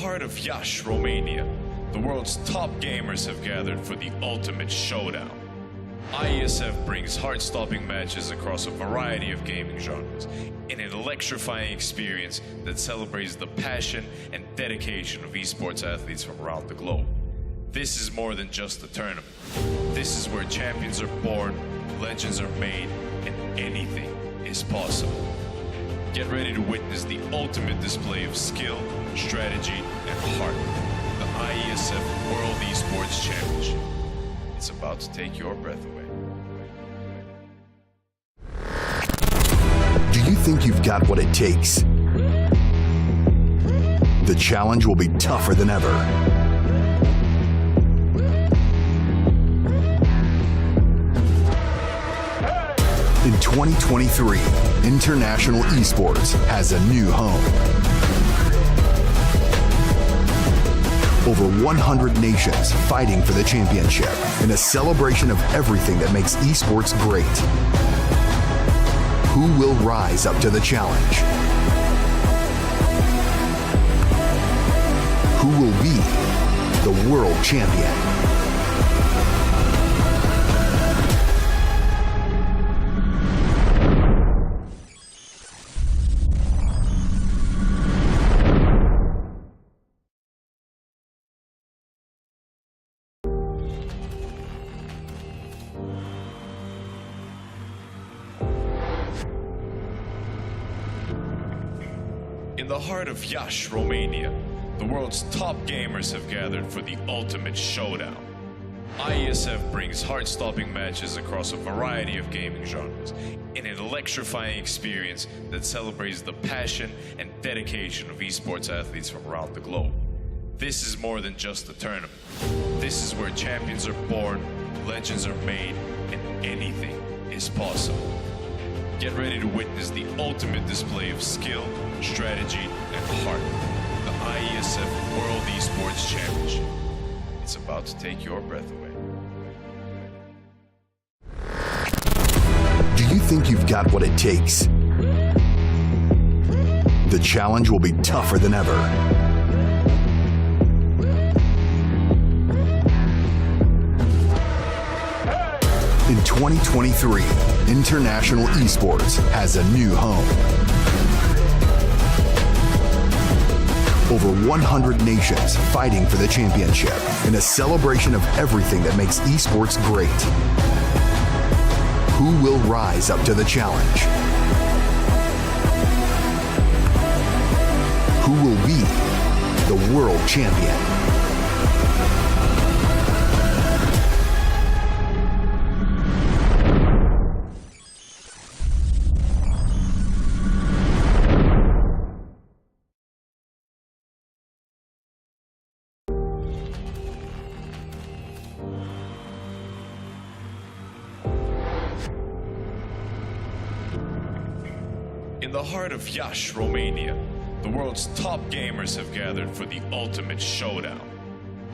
heart of Iași, Romania, the world's top gamers have gathered for the ultimate showdown. IESF brings heart-stopping matches across a variety of gaming genres in an electrifying experience that celebrates the passion and dedication of esports athletes from around the globe. This is more than just a tournament. This is where champions are born, legends are made, and anything is possible. Get ready to witness the ultimate display of skill, strategy, and heart. The IESF World Esports Championship. It's about to take your breath away. Do you think you've got what it takes? The challenge will be tougher than ever. In 2023, International Esports has a new home. Over 100 nations fighting for the championship in a celebration of everything that makes esports great. Who will rise up to the challenge? Who will be the world champion? In the heart of Iași, Romania, the world's top gamers have gathered for the ultimate showdown. IESF brings heart-stopping matches across a variety of gaming genres in an electrifying experience that celebrates the passion and dedication of esports athletes from around the globe. This is more than just a tournament. This is where champions are born, legends are made, and anything is possible. Get ready to witness the ultimate display of skill, strategy, and heart. The IESF World Esports Championship. It's about to take your breath away. Do you think you've got what it takes? The challenge will be tougher than ever. In 2023, International Esports has a new home. Over 100 nations fighting for the championship in a celebration of everything that makes esports great. Who will rise up to the challenge? Who will be the world champion? In the heart of Iași, Romania, the world's top gamers have gathered for the ultimate showdown.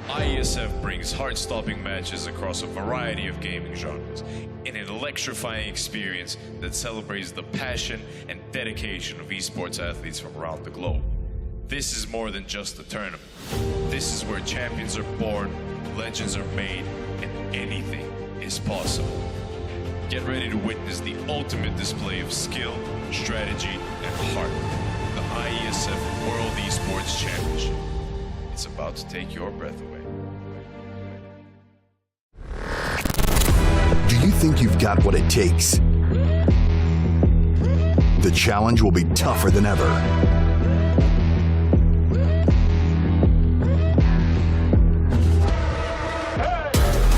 IESF brings heart-stopping matches across a variety of gaming genres in an electrifying experience that celebrates the passion and dedication of esports athletes from around the globe. This is more than just a tournament. This is where champions are born, legends are made, and anything is possible. Get ready to witness the ultimate display of skill, strategy, and heart. The IESF World Esports Championship. It's about to take your breath away. Do you think you've got what it takes? The challenge will be tougher than ever.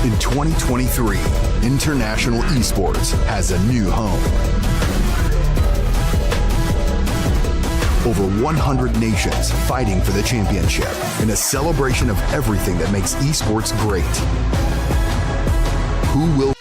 In 2023, International Esports has a new home. Over 100 nations fighting for the championship in a celebration of everything that makes esports great. Who will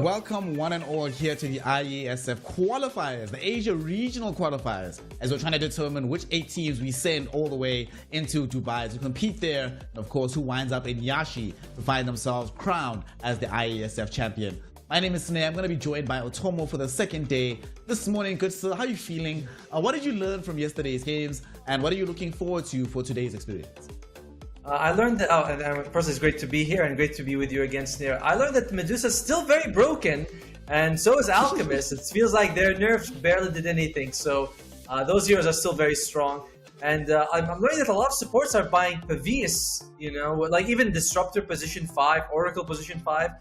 Welcome one and all here to the IESF Qualifiers, the Asia Regional Qualifiers, as we're trying to determine which 8 teams we send all the way into Dubai to compete there, and of course who winds up in Yashi to find themselves crowned as the IESF champion. My name is Sneh. I'm going to be joined by Otomo for the second day this morning. Good sir, how are you feeling? What did you learn from yesterday's games, and what are you looking forward to for today's experience? I learned that, and first it's great to be here and great to be with you again, Sneh. I learned that Medusa's still very broken, and so is Alchemist. It feels like their nerfs barely did anything, so those heroes are still very strong. And I'm learning that a lot of supports are buying Pavis, you know, like even Disruptor position 5, Oracle position 5.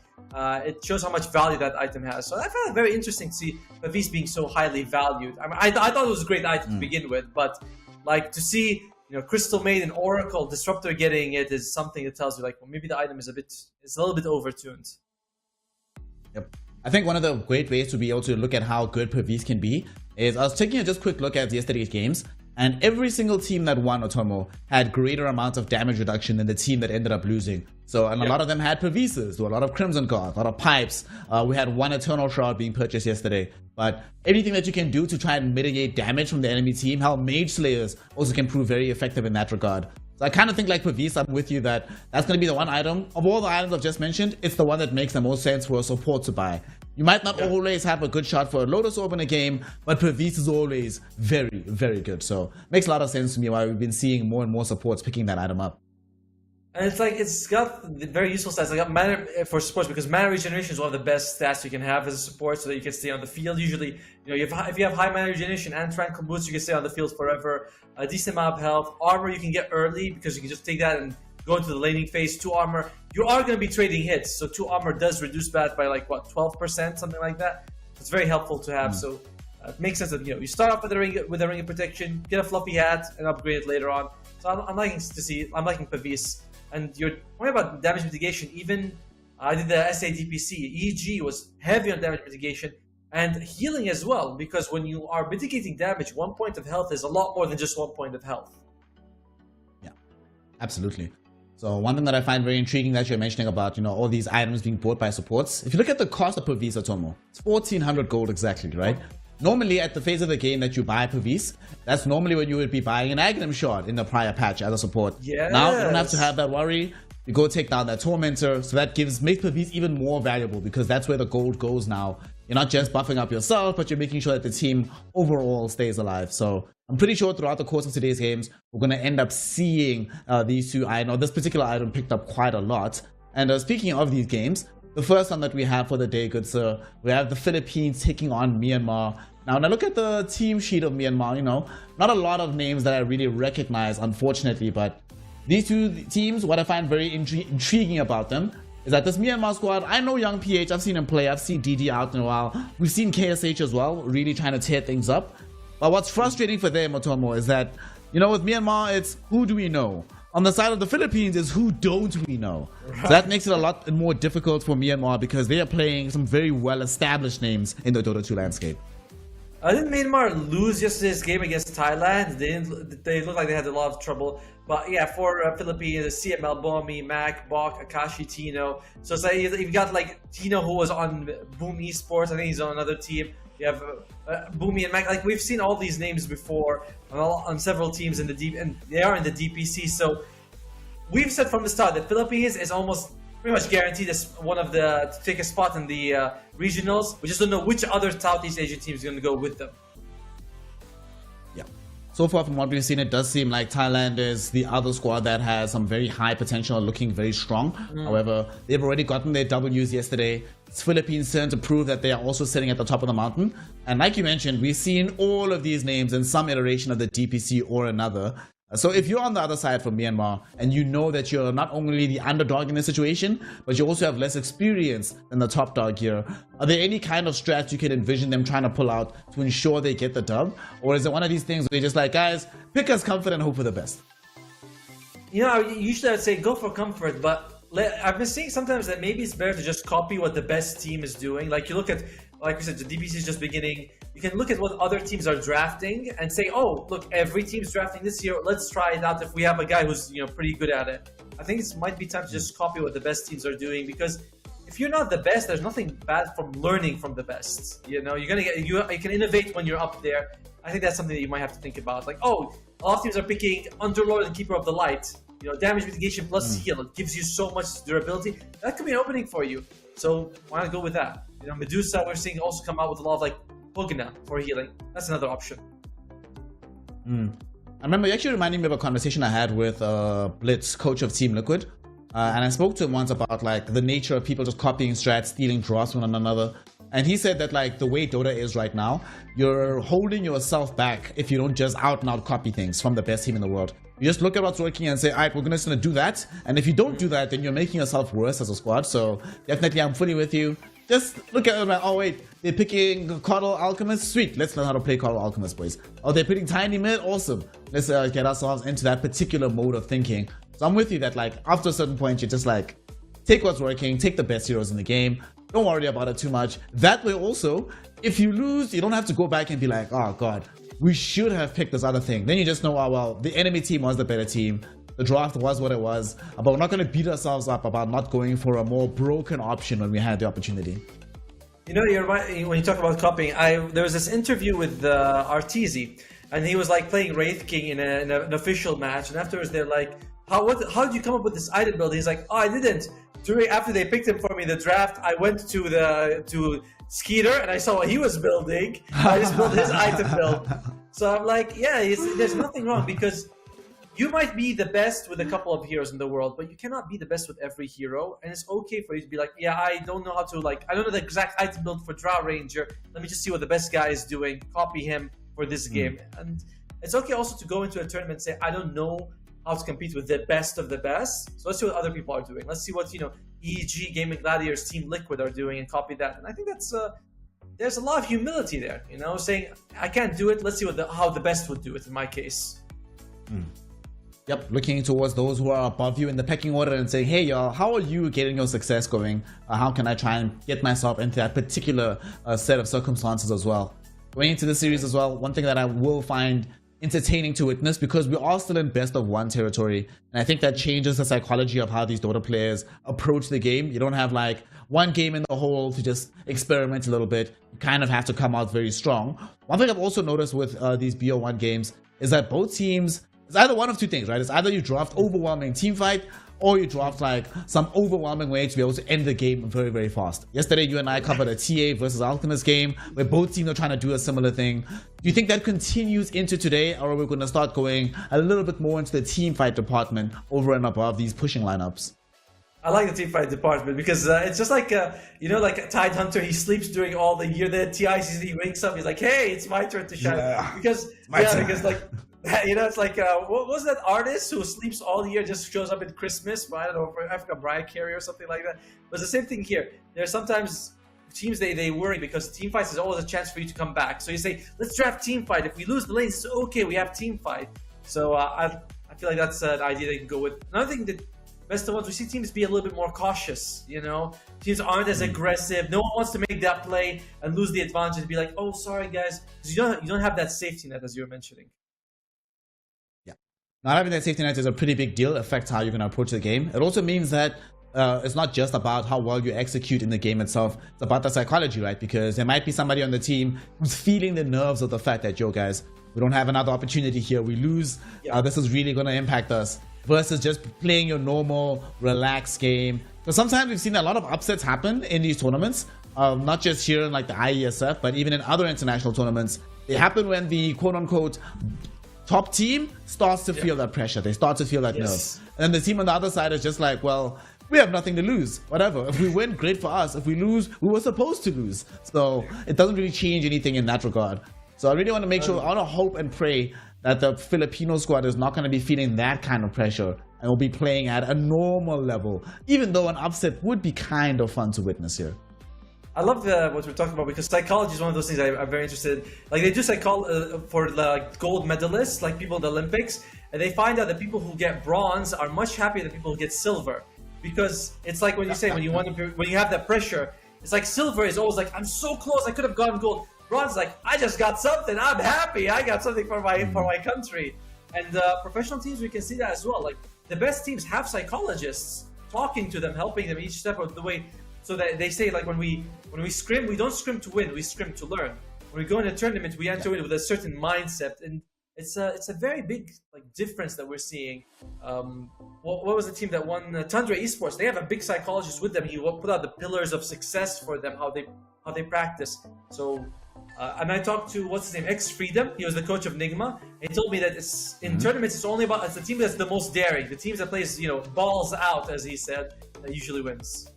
It shows how much value that item has. So I found it very interesting to see Pavis being so highly valued. I mean, I thought it was a great item to begin with, but like to see, you know, Crystal Maiden, Oracle, Disruptor getting it is something that tells you like, well, maybe the item is a little bit overtuned. Yep. I think one of the great ways to be able to look at how good Pavis can be is I was taking a just quick look at yesterday's games, and every single team that won, Otomo, had greater amounts of damage reduction than the team that ended up losing. So, and a lot of them had Pavises, a lot of Crimson Guards, a lot of Pipes. We had one Eternal Shroud being purchased yesterday. But anything that you can do to try and mitigate damage from the enemy team, how Mage Slayers also can prove very effective in that regard. So I kind of think like Pavis, I'm with you that that's going to be the one item. Of all the items I've just mentioned, it's the one that makes the most sense for a support to buy. You might not always have a good shot for a Lotus Orb in a game, but Pavis is always very, very good. So makes a lot of sense to me why we've been seeing more and more supports picking that item up. And it's like, it's got very useful stats. Like mana for supports, because mana regeneration is one of the best stats you can have as a support, so that you can stay on the field. Usually, you know, if you have high mana regeneration and tranquil boots, you can stay on the field forever. A decent amount of health. Armor you can get early because you can just take that and go into the laning phase. 2 armor. You are going to be trading hits, so 2 armor does reduce that by like what, 12%, something like that. It's very helpful to have. So it makes sense that, you know, you start off with a ring of protection, get a fluffy hat, and upgrade it later on. So I'm liking Pavis. And you're worried about damage mitigation. Even I did the SA DPC. EG was heavy on damage mitigation and healing as well, because when you are mitigating damage, 1 point of health is a lot more than just 1 point of health. Yeah, absolutely. So one thing that I find very intriguing that you're mentioning about, you know, all these items being bought by supports. If you look at the cost of Pavis, Otomo, it's 1,400 gold exactly, right? Normally, at the phase of the game that you buy Pavis, that's normally when you would be buying an Aghanim Shard in the prior patch as a support. Yes. Now, you don't have to have that worry. You go take down that Tormentor, so that makes Pavis even more valuable, because that's where the gold goes now. You're not just buffing up yourself, but you're making sure that the team overall stays alive. So I'm pretty sure throughout the course of today's games, we're going to end up seeing these two items, this particular item picked up quite a lot. And speaking of these games, the first one that we have for the day, good sir, we have the Philippines taking on Myanmar. Now, when I look at the team sheet of Myanmar, you know, not a lot of names that I really recognize, unfortunately, but these two teams, what I find very intriguing about them is that this Myanmar squad, I know Young PH, I've seen him play, I've seen DD out in a while, we've seen KSH as well, really trying to tear things up. But what's frustrating for them, Otomo, is that, you know, with Myanmar, it's who do we know? On the side of the Philippines is who don't we know? Right. So that makes it a lot more difficult for Myanmar, because they are playing some very well-established names in the Dota 2 landscape. Didn't Myanmar lose yesterday's game against Thailand? They looked like they had a lot of trouble. But yeah, for Philippines, CML, Bomi, Mac, Bok, Akashi, Tino. So it's like you've got like Tino, who was on Boom Esports. I think he's on another team. You have Boomy and Mac. Like, we've seen all these names before on several teams in the deep, and they are in the DPC. So we've said from the start that Philippines is almost pretty much guaranteed as one of the to take a spot in the regionals. We just don't know which other Southeast Asian team is going to go with them. Yeah. So far from what we've seen, it does seem like Thailand is the other squad that has some very high potential, looking very strong. However, they've already gotten their Ws yesterday. It's Philippines' turn to prove that they are also sitting at the top of the mountain. And like you mentioned, we've seen all of these names in some iteration of the DPC or another. So if you're on the other side from Myanmar and you know that you're not only the underdog in this situation, but you also have less experience than the top dog here, are there any kind of strats you can envision them trying to pull out to ensure they get the dub? Or is it one of these things where you're just like, guys, pick us comfort and hope for the best? You know, usually I'd say go for comfort, but I've been seeing sometimes that maybe it's better to just copy what the best team is doing. Like, you look at, like we said, the DPC is just beginning. You can look at what other teams are drafting and say, oh, look, every team's drafting this year. Let's try it out if we have a guy who's, you know, pretty good at it. I think it might be time to just copy what the best teams are doing, because if you're not the best, there's nothing bad from learning from the best. You know, you're gonna get you can innovate when you're up there. I think that's something that you might have to think about. Like, oh, a lot of teams are picking Underlord and Keeper of the Light. You know, damage mitigation plus heal. It gives you so much durability. That could be an opening for you. So why not go with that? You know, Medusa, we're seeing also come out with a lot of like Pugna for healing. That's another option. I remember you actually reminding me of a conversation I had with Blitz, coach of Team Liquid. And I spoke to him once about like the nature of people just copying strats, stealing draws from one another. And he said that like the way Dota is right now, you're holding yourself back if you don't just out and out copy things from the best team in the world. You just look at what's working and say, all right, we're just going to do that. And if you don't do that, then you're making yourself worse as a squad. So definitely I'm fully with you. Just look at it like, oh wait, they're picking Coddle Alchemist, sweet, let's learn how to play Coddle Alchemist, boys. Oh, they're picking Tiny Mid, awesome. Let's get ourselves into that particular mode of thinking. So I'm with you that like after a certain point, you just like take what's working, take the best heroes in the game. Don't worry about it too much. That way also, if you lose, you don't have to go back and be like, oh God, we should have picked this other thing. Then you just know, oh well, the enemy team was the better team. The draft was what it was, but we're not going to beat ourselves up about not going for a more broken option when we had the opportunity. You know, you're right. When you talk about copying, there was this interview with Arteezy, and he was like playing Wraith King in an official match, and afterwards they're like, how did you come up with this item build? He's like, oh, I didn't. After they picked him for me in the draft, I went to Skeeter and I saw what he was building. I just built his item build. So I'm like, yeah, there's nothing wrong, because you might be the best with a couple of heroes in the world, but you cannot be the best with every hero. And it's okay for you to be like, yeah, I don't know how to, like, I don't know the exact item build for Drow Ranger. Let me just see what the best guy is doing, copy him for this game. And it's okay also to go into a tournament and say, I don't know how to compete with the best of the best. So let's see what other people are doing. Let's see what, you know, EG, Gaming Gladiators, Team Liquid are doing and copy that. And I think that's, there's a lot of humility there, you know, saying, I can't do it. Let's see how the best would do it in my case. Yep, looking towards those who are above you in the pecking order and saying, hey y'all, how are you getting your success going? How can I try and get myself into that particular set of circumstances as well? Going into the series as well, one thing that I will find entertaining to witness, because we are still in best of one territory, and I think that changes the psychology of how these Dota players approach the game. You don't have like one game in the whole to just experiment a little bit. You kind of have to come out very strong. One thing I've also noticed with these BO1 games is that both teams, it's either one of two things, right? It's either you draft overwhelming team fight, or you draft like some overwhelming way to be able to end the game very, very fast. Yesterday, you and I covered a TA versus Alchemist game where both teams are trying to do a similar thing. Do you think that continues into today, or are we going to start going a little bit more into the team fight department over and above these pushing lineups? I like the team fight department because it's just like, you know, like a Tide Hunter, he sleeps during all the year. Then TI season, he wakes up, he's like, hey, it's my turn to shine. Yeah, because like, you know, it's like, what was that artist who sleeps all year, just shows up at Christmas? I don't know, for Africa, Mariah Carey or something like that. But it's the same thing here. There's sometimes teams, they worry because team fights is always a chance for you to come back. So you say, let's draft team fight. If we lose the lanes, it's okay, we have team fight. So I feel like that's an idea they can go with. Another thing that best of ones, we see teams be a little bit more cautious, you know? Teams aren't as aggressive. No one wants to make that play and lose the advantage and be like, oh, sorry, guys. Because you don't have that safety net, as you were mentioning. Not having that safety net is a pretty big deal. It affects how you're going to approach the game. It also means that it's not just about how well you execute in the game itself. It's about the psychology, right? Because there might be somebody on the team who's feeling the nerves of the fact that, yo, guys, we don't have another opportunity here. We lose. This is really going to impact us. Versus just playing your normal, relaxed game. Because sometimes we've seen a lot of upsets happen in these tournaments. Not just here in like the IESF, but even in other international tournaments. They happen when the quote-unquote top team starts to feel that pressure. They start to feel that nerve. And the team on the other side is just like, well, we have nothing to lose. Whatever. If we win, great for us. If we lose, we were supposed to lose. So it doesn't really change anything in that regard. So I really want to make sure, I want to hope and pray that the Filipino squad is not going to be feeling that kind of pressure and will be playing at a normal level, even though an upset would be kind of fun to witness here. I love what we're talking about because psychology is one of those things I'm very interested in. Like they do psychology for the gold medalists, like people in the Olympics, and they find out that people who get bronze are much happier than people who get silver, because it's like when you say when you have that pressure, it's like silver is always like, I'm so close, I could have gotten gold. Bronze is like, I just got something, I'm happy, I got something for my country. And professional teams, we can see that as well. Like the best teams have psychologists talking to them, helping them each step of the way. so that they say like when we scrim, we don't scrim to win, we scrim to learn. When we go in a tournament, we enter in with a certain mindset, and it's a very big like difference that we're seeing. What was the team that won Tundra Esports? They have a big psychologist with them. He will put out the pillars of success for them, how they practice. So, and I talked to what's his name, X Freedom. He was the coach of Nigma. And he told me that it's in tournaments. It's the team that's the most daring. The teams that plays balls out, as he said, that usually wins.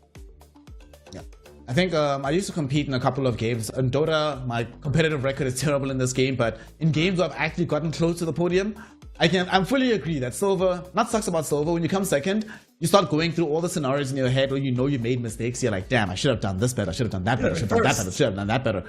Yeah. I think I used to compete in a couple of games. In Dota, my competitive record is terrible in this game, but in games where I've actually gotten close to the podium, I'm fully agree that silver, not sucks about silver, when you come second, you start going through all the scenarios in your head where you made mistakes. You're like, damn, I should have done this better, I should have done that better, I should have done that better, should have done that better.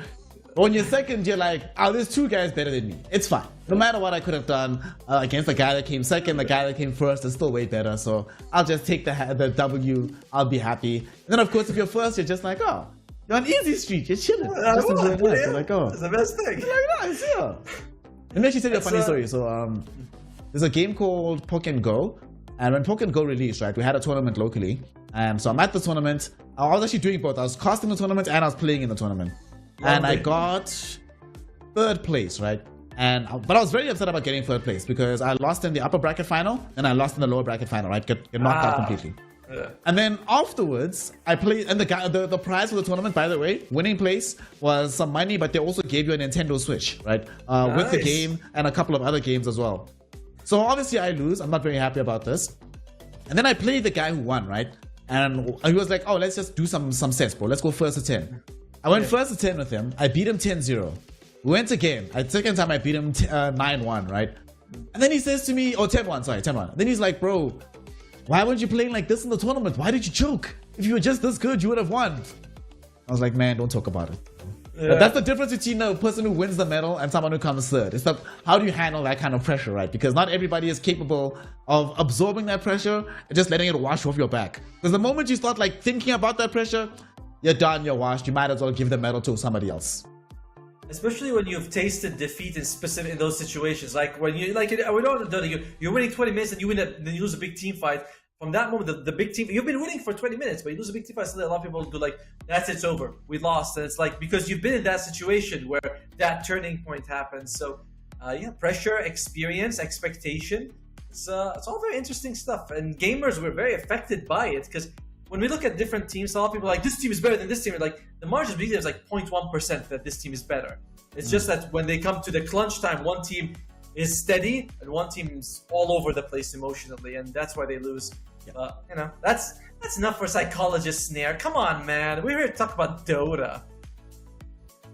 But when you're second, you're like, oh, there's two guys better than me. It's fine. No matter what I could have done against the guy that came second, the guy that came first is still way better. So I'll just take the W. I'll be happy. And then, of course, if you're first, you're just like, oh, you're on easy street. You're chilling. Just enjoying life. You're like, oh, it's the best thing. You're like, nice, yeah. Let me actually tell you a funny story. So there's a game called Pokken Go. And when Pokken Go released, right, we had a tournament locally. And so I'm at the tournament. I was actually doing both. I was casting the tournament and I was playing in the tournament. And I got third place, right? But I was very upset about getting third place because I lost in the upper bracket final and I lost in the lower bracket final, right? Get knocked out completely. Yeah. And then afterwards, I played, and the prize for the tournament, by the way, winning place was some money, but they also gave you a Nintendo Switch, right? Nice. With the game and a couple of other games as well. So obviously I lose. I'm not very happy about this. And then I played the guy who won, right? And he was like, oh, let's just do some sets, bro. Let's go first to 10. I went first to 10 with him. I beat him 10-0. We went again. The second time I beat him 9-1, right? And then he says to me, oh, 10-1, sorry, 10-1. Then he's like, bro, why weren't you playing like this in the tournament? Why did you choke? If you were just this good, you would have won. I was like, man, don't talk about it. Yeah. But that's the difference between a person who wins the medal and someone who comes third. It's like, how do you handle that kind of pressure, right? Because not everybody is capable of absorbing that pressure and just letting it wash off your back. Because the moment you start like thinking about that pressure, you're done, you're washed. You might as well give the medal to somebody else. Especially when you've tasted defeat in those situations, like when you we don't know you're winning 20 minutes and then you lose a big team fight. From that moment, the big team, you've been winning for 20 minutes, but you lose a big team fight. So a lot of people do like, that's it's over, we lost, and it's like because you've been in that situation where that turning point happens. So yeah, pressure, experience, expectation. It's all very interesting stuff, and gamers were very affected by it because when we look at different teams, a lot of people are like, this team is better than this team. Like, the margin of victory is like 0.1% that this team is better. It's just that when they come to the crunch time, one team is steady and one team's all over the place emotionally, and that's why they lose. Yeah. That's enough for psychologist snare. Come on, man. We're here to talk about Dota.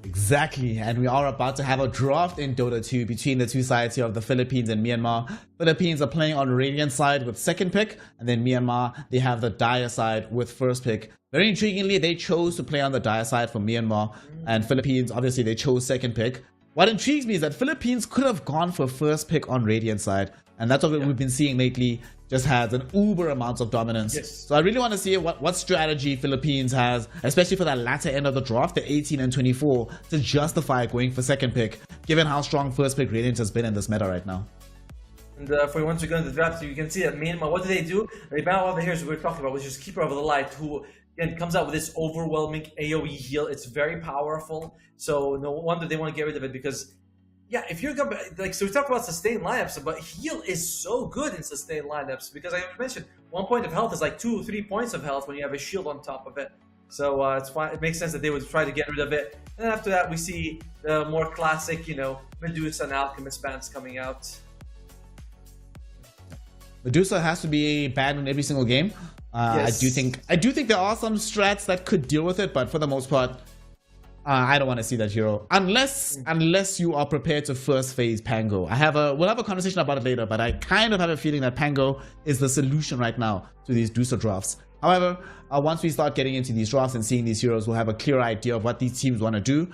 Exactly, and we are about to have a draft in Dota 2 between the two sides here of the Philippines and Myanmar. Philippines are playing on Radiant side with second pick, and then Myanmar, they have the Dire side with first pick. Very intriguingly, they chose to play on the Dire side for Myanmar, and Philippines, obviously, they chose second pick. What intrigues me is that Philippines could have gone for first pick on Radiant side, and that's what we've been seeing lately. Just has an uber amount of dominance. Yes. So I really want to see what strategy Philippines has, especially for that latter end of the draft, the 18 and 24, to justify going for second pick, given how strong first pick Radiant has been in this meta right now. And if we want to go into the draft, you can see that Myanmar, what do? They ban all the heroes we're talking about, which is Keeper of the Light, who again comes out with this overwhelming AoE heal. It's very powerful, so no wonder they want to get rid of it because yeah, if you're like, so we talk about sustained lineups, but heal is so good in sustained lineups because I mentioned 1 point of health is like 2 or 3 points of health when you have a shield on top of it. So it's fine. It makes sense that they would try to get rid of it. And then after that, we see the more classic, Medusa and Alchemist bands coming out. Medusa has to be banned in every single game. Yes. I do think there are some strats that could deal with it, but for the most part, I don't want to see that hero unless you are prepared to first phase Pango. We'll have a conversation about it later, but I kind of have a feeling that Pango is the solution right now to these Dusa drafts. However, once we start getting into these drafts and seeing these heroes, we'll have a clear idea of what these teams want to do.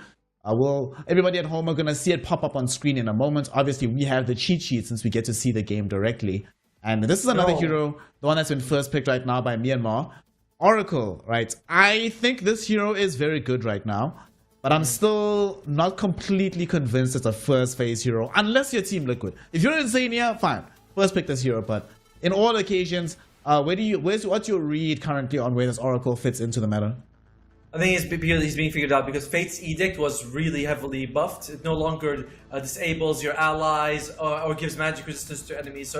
Everybody at home are going to see it pop up on screen in a moment. Obviously, we have the cheat sheet since we get to see the game directly. And this is another hero, the one that's been first picked right now by Myanmar. Oracle, right? I think this hero is very good right now. But I'm still not completely convinced it's a first phase hero, unless you're Team Liquid. If you're Insania, fine, first pick this hero. But in all occasions, what's your read currently on where this Oracle fits into the meta? I think he's being figured out because Fate's Edict was really heavily buffed. It no longer disables your allies or gives magic resistance to enemies. So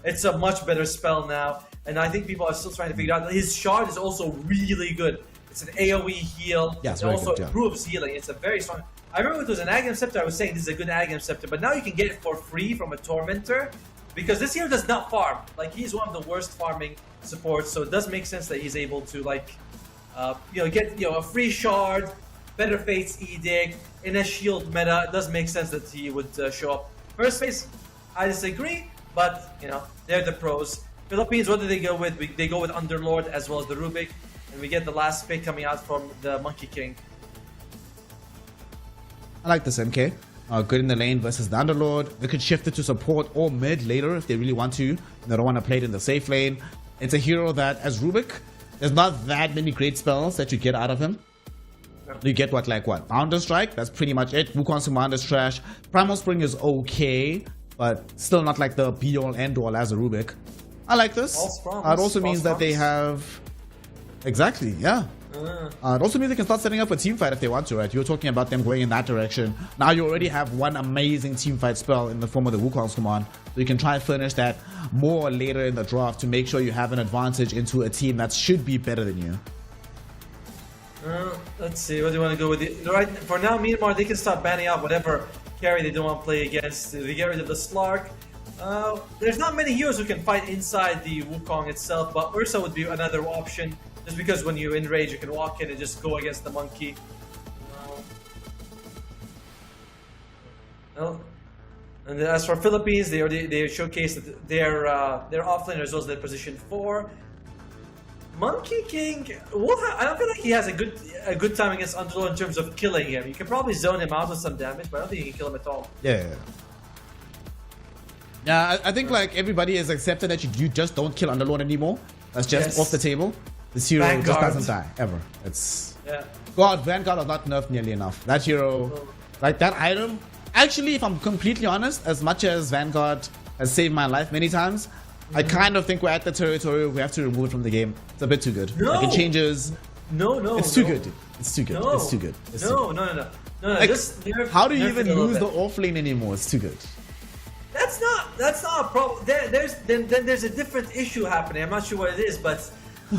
it's a much better spell now. And I think people are still trying to figure out. His shard is also really good. It's an AoE heal. Yeah, it's it also good, yeah. improves healing. It's a very strong. I remember it was an Aghanim Scepter. I was saying this is a good Aghanim Scepter, but now you can get it for free from a Tormentor because this hero does not farm. Like he's one of the worst farming supports, so it does make sense that he's able to like. Get a free shard, better Fate's Edict in a shield meta. It does make sense that he would show up. First phase, I disagree, but they're the pros. Philippines, what do they go with? They go with Underlord as well as the Rubik, and we get the last pick coming out from the Monkey King. I like this MK. Good in the lane versus the Underlord. They could shift it to support or mid later if they really want to. They don't want to play it in the safe lane. It's a hero that, as Rubik, there's not that many great spells that you get out of him. You get what? Boundless Strike? That's pretty much it. Wukong's Command is trash. Primal Spring is okay, but still not like the be-all, end-all as a Rubik. I like this. It also means that they have... Exactly, yeah. It also means they can start setting up a teamfight if they want to, right? You were talking about them going in that direction. Now you already have one amazing teamfight spell in the form of the Wukong's Command. So you can try and finish that more later in the draft to make sure you have an advantage into a team that should be better than you. Let's see, what do you want to go with? Right, for now, Myanmar, they can start banning out whatever carry they don't want to play against. They get rid of the Slark. There's not many heroes who can fight inside the Wukong itself, but Ursa would be another option. Just because when you enrage, you can walk in and just go against the monkey. And as for Philippines, they showcased that their offlaner as well as their position 4. Monkey King, I don't feel like he has a good time against Underlord in terms of killing him. You can probably zone him out with some damage, but I don't think you can kill him at all. Yeah, I think like everybody has accepted that you just don't kill Underlord anymore. That's just off the table. This hero just doesn't die, ever. Vanguard was not nerfed nearly enough. That hero, like that item, actually, if I'm completely honest, as much as Vanguard has saved my life many times, I kind of think we're at the territory we have to remove it from the game. It's a bit too good. Like it changes. It's too good, dude. It's too good. It's too good. No. Like, Just how do you even use the offlane anymore? It's too good. That's not a problem. There's a different issue happening. I'm not sure what it is, but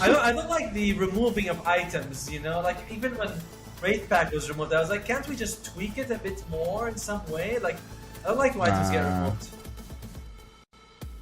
I don't like the removing of items. Like even when Wraith Pack was removed, I was like, can't we just tweak it a bit more in some way? Like I don't like when items get removed.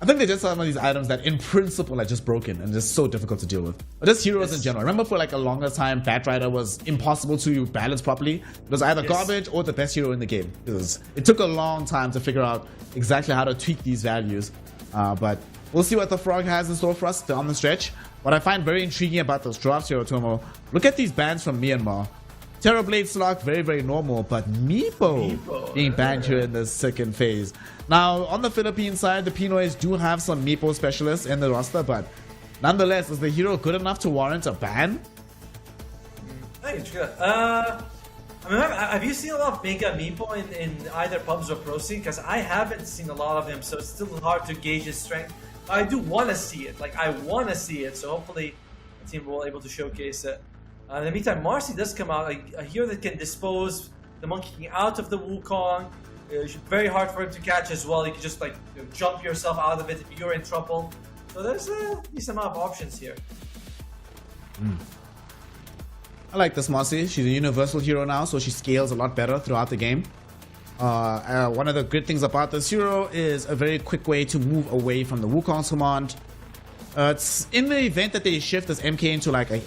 I think they just some of these items that in principle are just broken and just so difficult to deal with. But just heroes in general. I remember for like a longer time, Batrider was impossible to balance properly. It was either garbage or the best hero in the game. It took a long time to figure out exactly how to tweak these values. But we'll see what the Frog has in store for us on the stretch. What I find very intriguing about those drafts here, Otomo, look at these bans from Myanmar. Terrorblade Slark, very, very normal, but Meepo being banned here in the second phase. Now, on the Philippine side, the Pinoys do have some Meepo specialists in the roster, but nonetheless, is the hero good enough to warrant a ban? Have you seen a lot of Mega Meepo in either pubs or pro scene? Because I haven't seen a lot of him, so it's still hard to gauge his strength. I do want to see it. Like, I want to see it, so hopefully the team will be able to showcase it. In the meantime, Marcy does come out, a hero that can dispose the Monkey King out of the Wukong. It's very hard for him to catch as well. You can just like jump yourself out of it if you're in trouble. So there's a decent amount of options here. I like this Marcy. She's a universal hero now, so she scales a lot better throughout the game. One of the good things about this hero is a very quick way to move away from the Wukong's command. It's in the event that they shift this MK into like a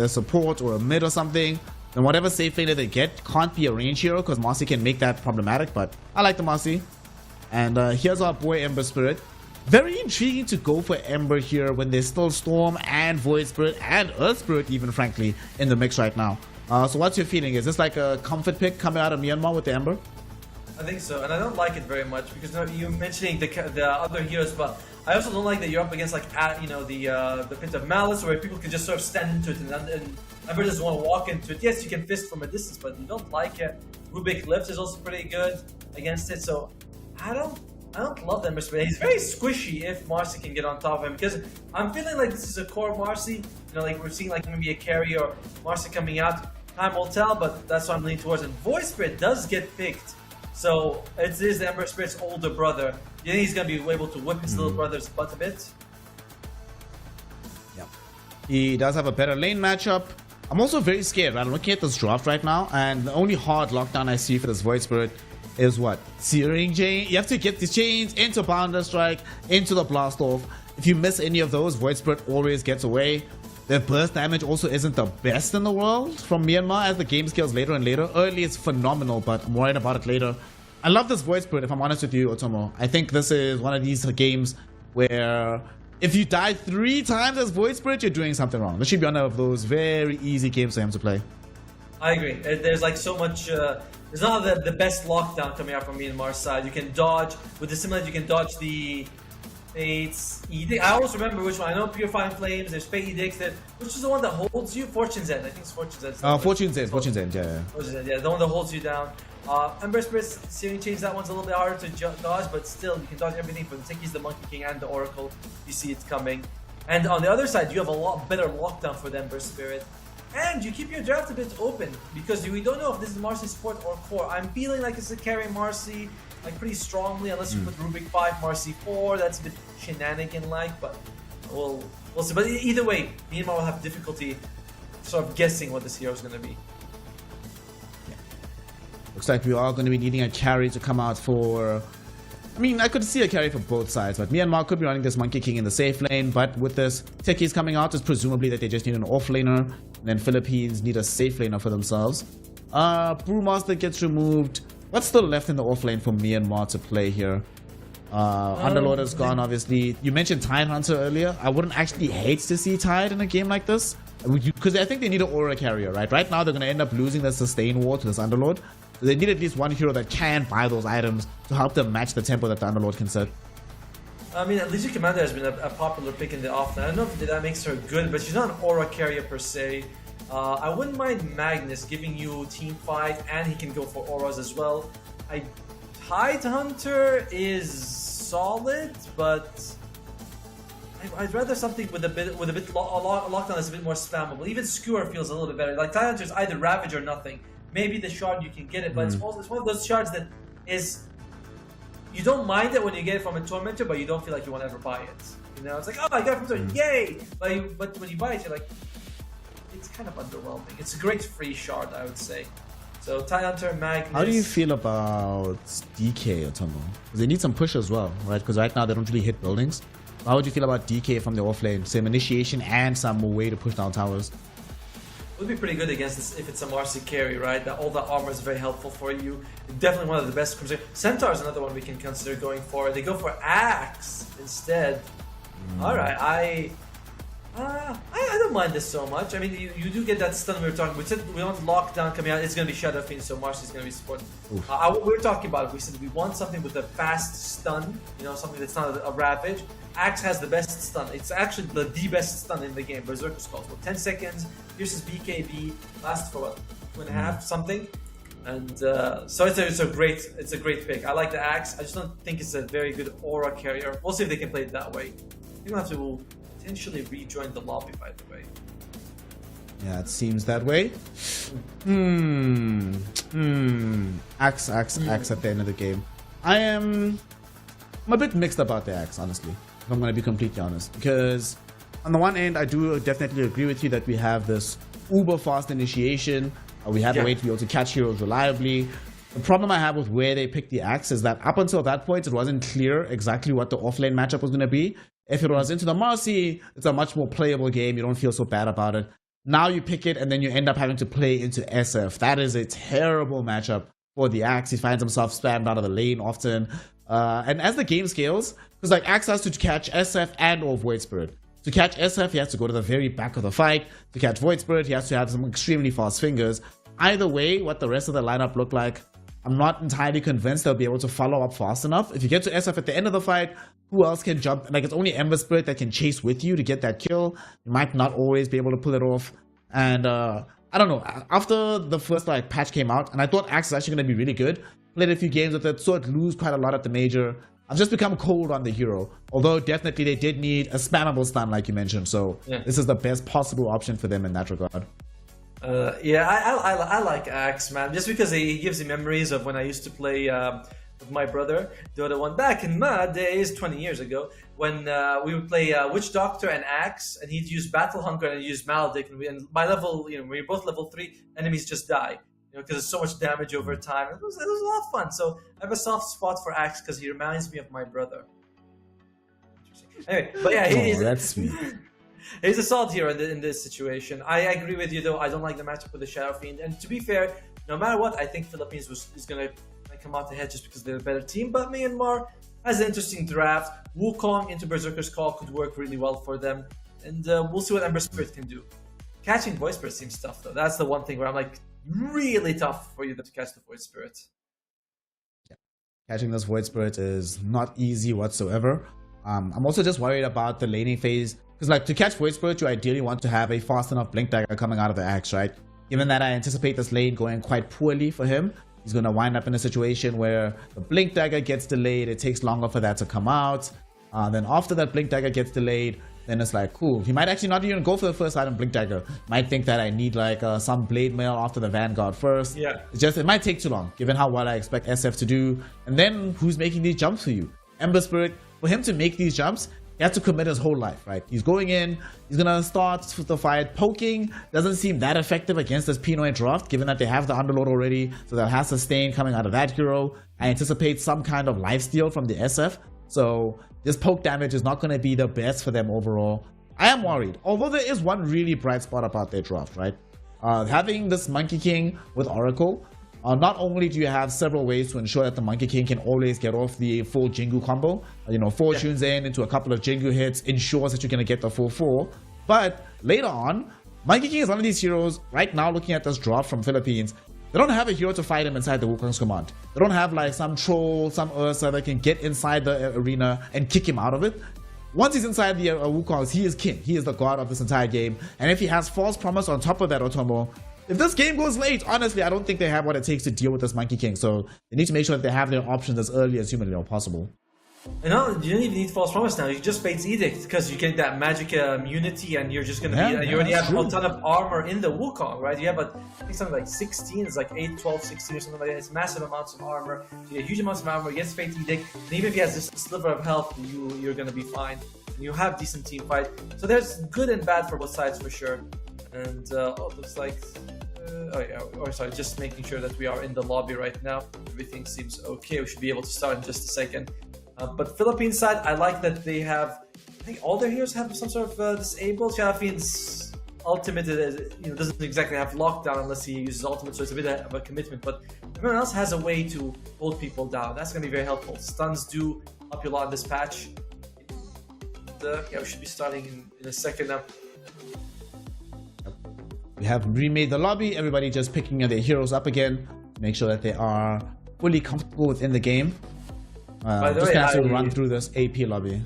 support or a mid or something, then whatever safe lane that they get can't be a range hero because Marcy can make that problematic, but I like the Marcy. And here's our boy Ember Spirit. Very intriguing to go for Ember here when there's still Storm and Void Spirit and Earth Spirit even frankly in the mix right now. So what's your feeling? Is this like a comfort pick coming out of Myanmar with the Ember? I think so, and I don't like it very much because you're mentioning the other heroes, but I also don't like that you're up against like the Pit of Malice where people can just sort of stand into it and Ember doesn't want to walk into it. Yes, you can fist from a distance, but you don't like it. Rubik Lift is also pretty good against it, so I don't love Ember Spirit. He's very squishy if Marcy can get on top of him because I'm feeling like this is a core Marcy. Like we're seeing like maybe a carry or Marcy coming out. time will tell, but that's what I'm leaning towards. And Void Spirit does get picked, so it is the Ember Spirit's older brother. You think he's gonna be able to whip his little brother's butt a bit? Yeah, he does have a better lane matchup. I'm also very scared, right? I'm looking at this draft right now, and the only hard lockdown I see for this Void Spirit is what? Searing Chain. You have to get the chains into Bounder Strike, into the Blast Off. If you miss any of those, Void Spirit always gets away. Their burst damage also isn't the best in the world from Myanmar as the game scales later and later. Early it's phenomenal, but I'm worried about it later. I love this Void Spirit, if I'm honest with you, Otomo. I think this is one of these games where if you die 3 times as Void Spirit, you're doing something wrong. This should be one of those very easy games for him to play. I agree. There's like so much... there's not the best lockdown coming out from Myanmar's side. You can dodge... With the Simulate, you can dodge the... Fate's Edict. I always remember which one. I know Purifying Flames, there's Fate Edicts, which is the one that holds you? Fortune's End. I think it's Fortune's End. Fortune's End, yeah. Fortune's End, yeah. The one that holds you down. Ember Spirit's Searing Chains, that one's a little bit harder to dodge, but still, you can dodge everything from Tiki's the Monkey King and the Oracle. You see it's coming. And on the other side, you have a lot better lockdown for the Ember Spirit. And you keep your draft a bit open, because we don't know if this is Marcy Support or Core. I'm feeling like it's a carry Marcy, like pretty strongly, unless you put Rubik 5, Marcy 4. That's a bit shenanigan-like, but we'll see. But either way, Myanmar will have difficulty sort of guessing what this hero is going to be. Yeah. Looks like we are going to be needing a carry to come out for... I mean, I could see a carry for both sides, but Myanmar could be running this Monkey King in the safe lane, but with this Techies coming out, it's presumably that they just need an offlaner, and then Philippines need a safe laner for themselves. Brewmaster gets removed. What's still left in the offlane for Myanmar to play here? Underlord is gone, obviously. You mentioned Tide Hunter earlier. I wouldn't actually hate to see Tide in a game like this, because I think they need an aura carrier, right? Right now, they're going to end up losing the sustain war to this Underlord. So they need at least one hero that can buy those items to help them match the tempo that the Underlord can set. I mean, Legion Commander has been a popular pick in the offlane. I don't know if that makes her good, but she's not an aura carrier per se. I wouldn't mind Magnus giving you team fight, and he can go for auras as well. Tide Hunter is solid, but I'd rather something with a lockdown that's a bit more spammable. Even Skewer feels a little bit better. Like Tide Hunter is either Ravage or nothing. Maybe the shard you can get it, but it's one of those shards that is you don't mind it when you get it from a tormentor, but you don't feel like you want to ever buy it. You know, it's like, oh, I got it from tormentor, yay! But when you buy it, you're like, it's kind of underwhelming. It's a great free shard, I would say. So Tide Hunter, Magnus. How do you feel about DK or Tomo? Because they need some push as well, right? Because right now they don't really hit buildings. How would you feel about DK from the offlane? Same initiation and some way to push down towers. Would be pretty good against this if it's a Marcy carry, right? All the armor is very helpful for you. Definitely one of the best. Centaur is another one we can consider going for. They go for Axe instead. All right, I don't mind this so much. I mean, you do get that stun we were talking. We said we want lockdown coming out. It's going to be Shadow Fiend, so Marcy's going to be supported. We were talking about it. We said we want something with a fast stun. You know, something that's not a Ravage. Axe has the best stun. It's actually the best stun in the game. Berserker's Call for 10 seconds. Pierces BKB. Lasts for what, 2.5 something. And so it's a great pick. I like the Axe. I just don't think it's a very good aura carrier. We'll see if they can play it that way. I think we'll have to potentially rejoin the lobby, by the way. Yeah, it seems that way. Axe at the end of the game. I'm a bit mixed about the Axe, honestly, if I'm going to be completely honest. Because on the one end, I do definitely agree with you that we have this uber fast initiation. We have a way to be able to catch heroes reliably. The problem I have with where they picked the Axe is that up until that point, it wasn't clear exactly what the offlane matchup was going to be. If it was into the Marcy, it's a much more playable game. You don't feel so bad about it. Now you pick it, and then you end up having to play into SF. That is a terrible matchup for the Axe. He finds himself spammed out of the lane often. And as the game scales, because like Axe has to catch SF and or Void Spirit. To catch SF, he has to go to the very back of the fight. To catch Void Spirit, he has to have some extremely fast fingers. Either way, what the rest of the lineup look like, I'm not entirely convinced they'll be able to follow up fast enough. If you get to SF at the end of the fight, who else can jump? Like, it's only Ember Spirit that can chase with you to get that kill. You might not always be able to pull it off. And I don't know. After the first patch came out, and I thought Axe is actually going to be really good. Played a few games with it, saw it lose quite a lot at the major. I've just become cold on the hero. Although definitely they did need a spammable stun, like you mentioned. So this is the best possible option for them in that regard. Yeah, I like Axe, man, just because he gives me memories of when I used to play with my brother Dota 1 back in my days, 20 years ago, when we would play Witch Doctor and Axe, and he'd use Battle Hunger and I'd use Maledict, and by level, when you're both level 3, enemies just die, because there's so much damage over time. It was a lot of fun. So I have a soft spot for Axe because he reminds me of my brother. Anyway, but yeah, that's sweet. He's a solid hero in this situation. I agree with you, though. I don't like the matchup with the Shadow Fiend. And to be fair, no matter what, I think Philippines is going to come out ahead just because they're a better team. But Myanmar has an interesting draft. Wukong into Berserker's Call could work really well for them. And we'll see what Ember Spirit can do. Catching Void Spirit seems tough, though. That's the one thing where I'm like, really tough for you to catch the Void Spirit. Yeah. Catching this Void Spirit is not easy whatsoever. I'm also just worried about the laning phase. Because like to catch Void Spirit, you ideally want to have a fast enough Blink Dagger coming out of the Axe, right? Given that I anticipate this lane going quite poorly for him, he's going to wind up in a situation where the Blink Dagger gets delayed, it takes longer for that to come out. Then after that Blink Dagger gets delayed, then it's like, cool. He might actually not even go for the first item Blink Dagger. Might think that I need like some Blade Mail after the Vanguard first. Yeah. It's just, it might take too long, given how well I expect SF to do. And then who's making these jumps for you? Ember Spirit, for him to make these jumps, he has to commit his whole life, right? He's going in, he's gonna start the fight. Poking doesn't seem that effective against this Pinoy draft, given that they have the Underlord already, so that has sustain coming out of that hero. I anticipate some kind of lifesteal from the SF, so this poke damage is not gonna be the best for them overall. I am worried, although there is one really bright spot about their draft, right? Having this Monkey King with Oracle, not only do you have several ways to ensure that the Monkey King can always get off the full Jingu combo, Fortunes in into a couple of Jingu hits, ensures that you're going to get the full 4. But later on, Monkey King is one of these heroes, right now looking at this draft from Philippines, they don't have a hero to fight him inside the Wukong's command. They don't have like some troll, some Ursa that can get inside the arena and kick him out of it. Once he's inside the Wukong's, he is king. He is the god of this entire game. And if he has False Promise on top of that, Otomo, if this game goes late, honestly, I don't think they have what it takes to deal with this Monkey King. So they need to make sure that they have their options as early as humanly possible. You don't even need False Promise now. You just Fate's Edict because you get that magic immunity, and you're just gonna be. You already have a ton of armor in the Wukong, right? You have I think something like 16. It's like 8, 12, 16 or something like that. It's massive amounts of armor. You get huge amounts of armor against Fate's Edict, and even if he has this sliver of health, you're gonna be fine. And you have decent team fight. So there's good and bad for both sides for sure. And it looks like. Sorry, just making sure that we are in the lobby right now. Everything seems okay. We should be able to start in just a second. But Philippines side, I like that they have. I think all their heroes have some sort of disabled. Shaffian's ultimate doesn't exactly have lockdown unless he uses ultimate, so it's a bit of a commitment. But everyone else has a way to hold people down. That's going to be very helpful. Stuns do help you a lot in this patch. And, we should be starting in a second now. We have remade the lobby, everybody just picking their heroes up again to make sure that they are fully comfortable within the game. By the just way, gonna have to run through this AP lobby.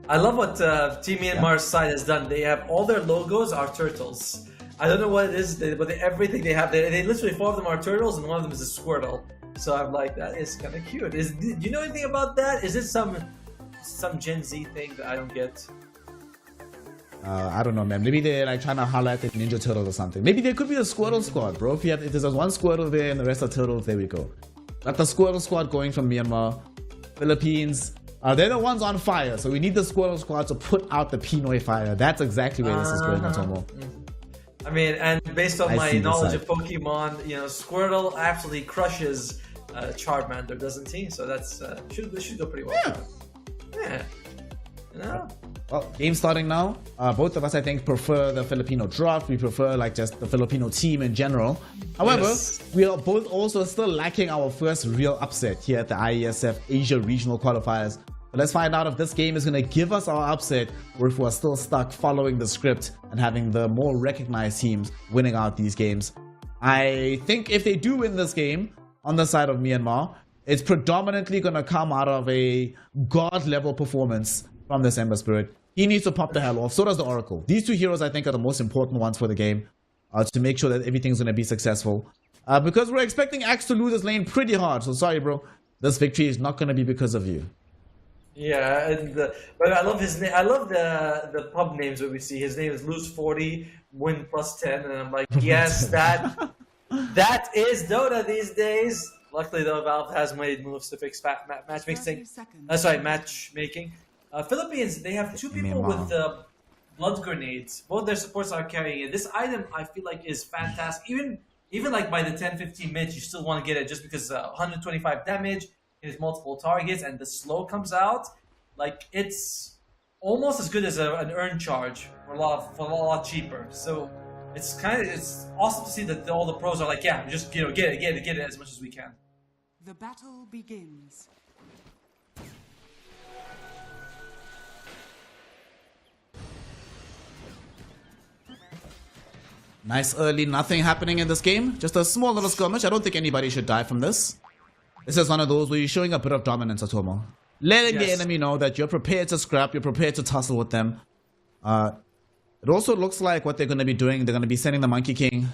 I love what Team Myanmar's side has done. They have all their logos are turtles. I don't know what it is, but everything they have, they literally 4 of them are turtles and one of them is a Squirtle. So I'm like, that is kind of cute. Do you know anything about that? Is it some Gen Z thing that I don't get? I don't know, man. Maybe they're like trying to highlight the Ninja Turtle or something. Maybe there could be the Squirtle Squad, bro. If there's one Squirtle there and the rest are turtles, there we go. Got the Squirtle Squad going from Myanmar. Philippines, they're the ones on fire, so we need the Squirtle Squad to put out the Pinoy fire. That's exactly where this is going, Otomo. I mean, and based on my knowledge of Pokemon, Squirtle absolutely crushes Charmander, doesn't he? So that's should go pretty well. Yeah. Well, game starting now. Both of us, I think, prefer the Filipino draft. We prefer like just the Filipino team in general. However, we are both also still lacking our first real upset here at the IESF Asia Regional Qualifiers. But let's find out if this game is going to give us our upset or if we're still stuck following the script and having the more recognized teams winning out these games. I think if they do win this game on the side of Myanmar, it's predominantly going to come out of a god-level performance from this Ember Spirit. He needs to pop the hell off. So does the Oracle. These two heroes, I think, are the most important ones for the game to make sure that everything's going to be successful. Because we're expecting Axe to lose his lane pretty hard. So sorry, bro. This victory is not going to be because of you. Yeah, and but I love his name. I love the pub names that we see. His name is Lose 40, Win +10, and I'm like, yes, that is Dota these days. Luckily, though, Valve has made moves to fix matchmaking. Matchmaking. Philippines, they have two people with blood grenades. Both their supports are carrying it. This item, I feel like, is fantastic. Even like by the 10-15 minutes, you still want to get it just because 125 damage. It has multiple targets, and the slow comes out. Like, it's almost as good as an earn charge for a lot cheaper. So it's awesome to see that all the pros are like, yeah, just get it as much as we can. The battle begins. Nice early nothing happening in this game. Just a small little skirmish. I don't think anybody should die from this. This is one of those where you're showing a bit of dominance, Atomo. Letting the enemy know that you're prepared to scrap, you're prepared to tussle with them. It also looks like what they're going to be doing, they're going to be sending the Monkey King.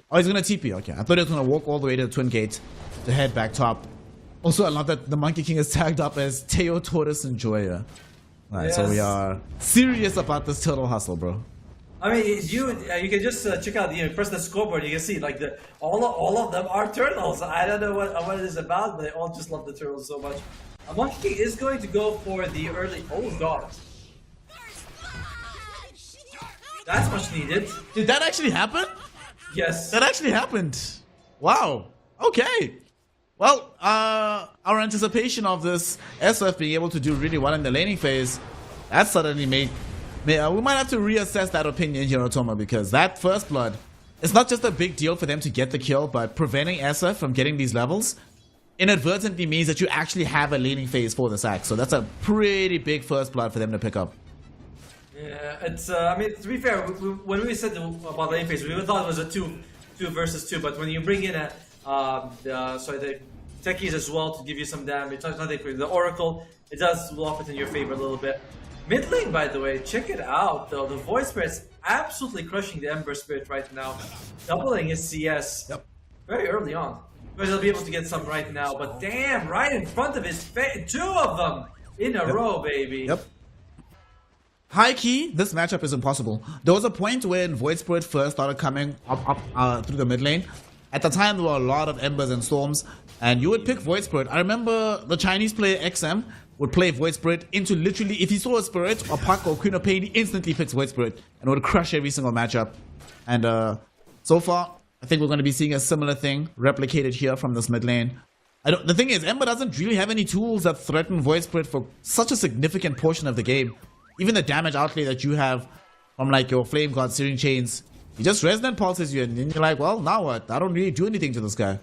Oh, he's going to TP. Okay, I thought he was going to walk all the way to the Twin Gate to head back top. Also, I love that the Monkey King is tagged up as Teo, Tortoise, and Joya. Alright, so we are serious about this turtle hustle, bro. I mean, you can just check out press the scoreboard. You can see like all of them are turtles. I don't know what it is about, but they all just love the turtles so much. Monkey King is going to go for the early. Oh god, that's much needed. Did that actually happen? Yes, that actually happened. Wow. Okay. Well, our anticipation of this SF being able to do really well in the laning phase, that suddenly made. We might have to reassess that opinion here, Otoma, because that first blood, it's not just a big deal for them to get the kill, but preventing SF from getting these levels inadvertently means that you actually have a laning phase for this act. So that's a pretty big first blood for them to pick up. Yeah, it's. I mean, to be fair, when we said about laning phase, we thought it was a two versus two. But when you bring in the techies as well to give you some damage, the Oracle, it does blow off it in your favor a little bit. Mid lane, by the way, check it out though. The Void Spirit's absolutely crushing the Ember Spirit right now, doubling his CS very early on. But he'll be able to get some right now. But damn, right in front of his face, two of them in a row, baby. Yep. High key, this matchup is impossible. There was a point when Void Spirit first started coming up through the mid lane. At the time, there were a lot of Embers and Storms, and you would pick Void Spirit. I remember the Chinese player XM would play Void Spirit into literally, if he saw a Spirit or Puck or Queen of Pain, he instantly picks Void Spirit and would crush every single matchup. And so far, I think we're going to be seeing a similar thing replicated here from this mid lane. The thing is, Ember doesn't really have any tools that threaten Void Spirit for such a significant portion of the game. Even the damage outlay that you have from like your Flame God Searing Chains, he just Resonant Pulses you and then you're like, well, now what? I don't really do anything to this guy.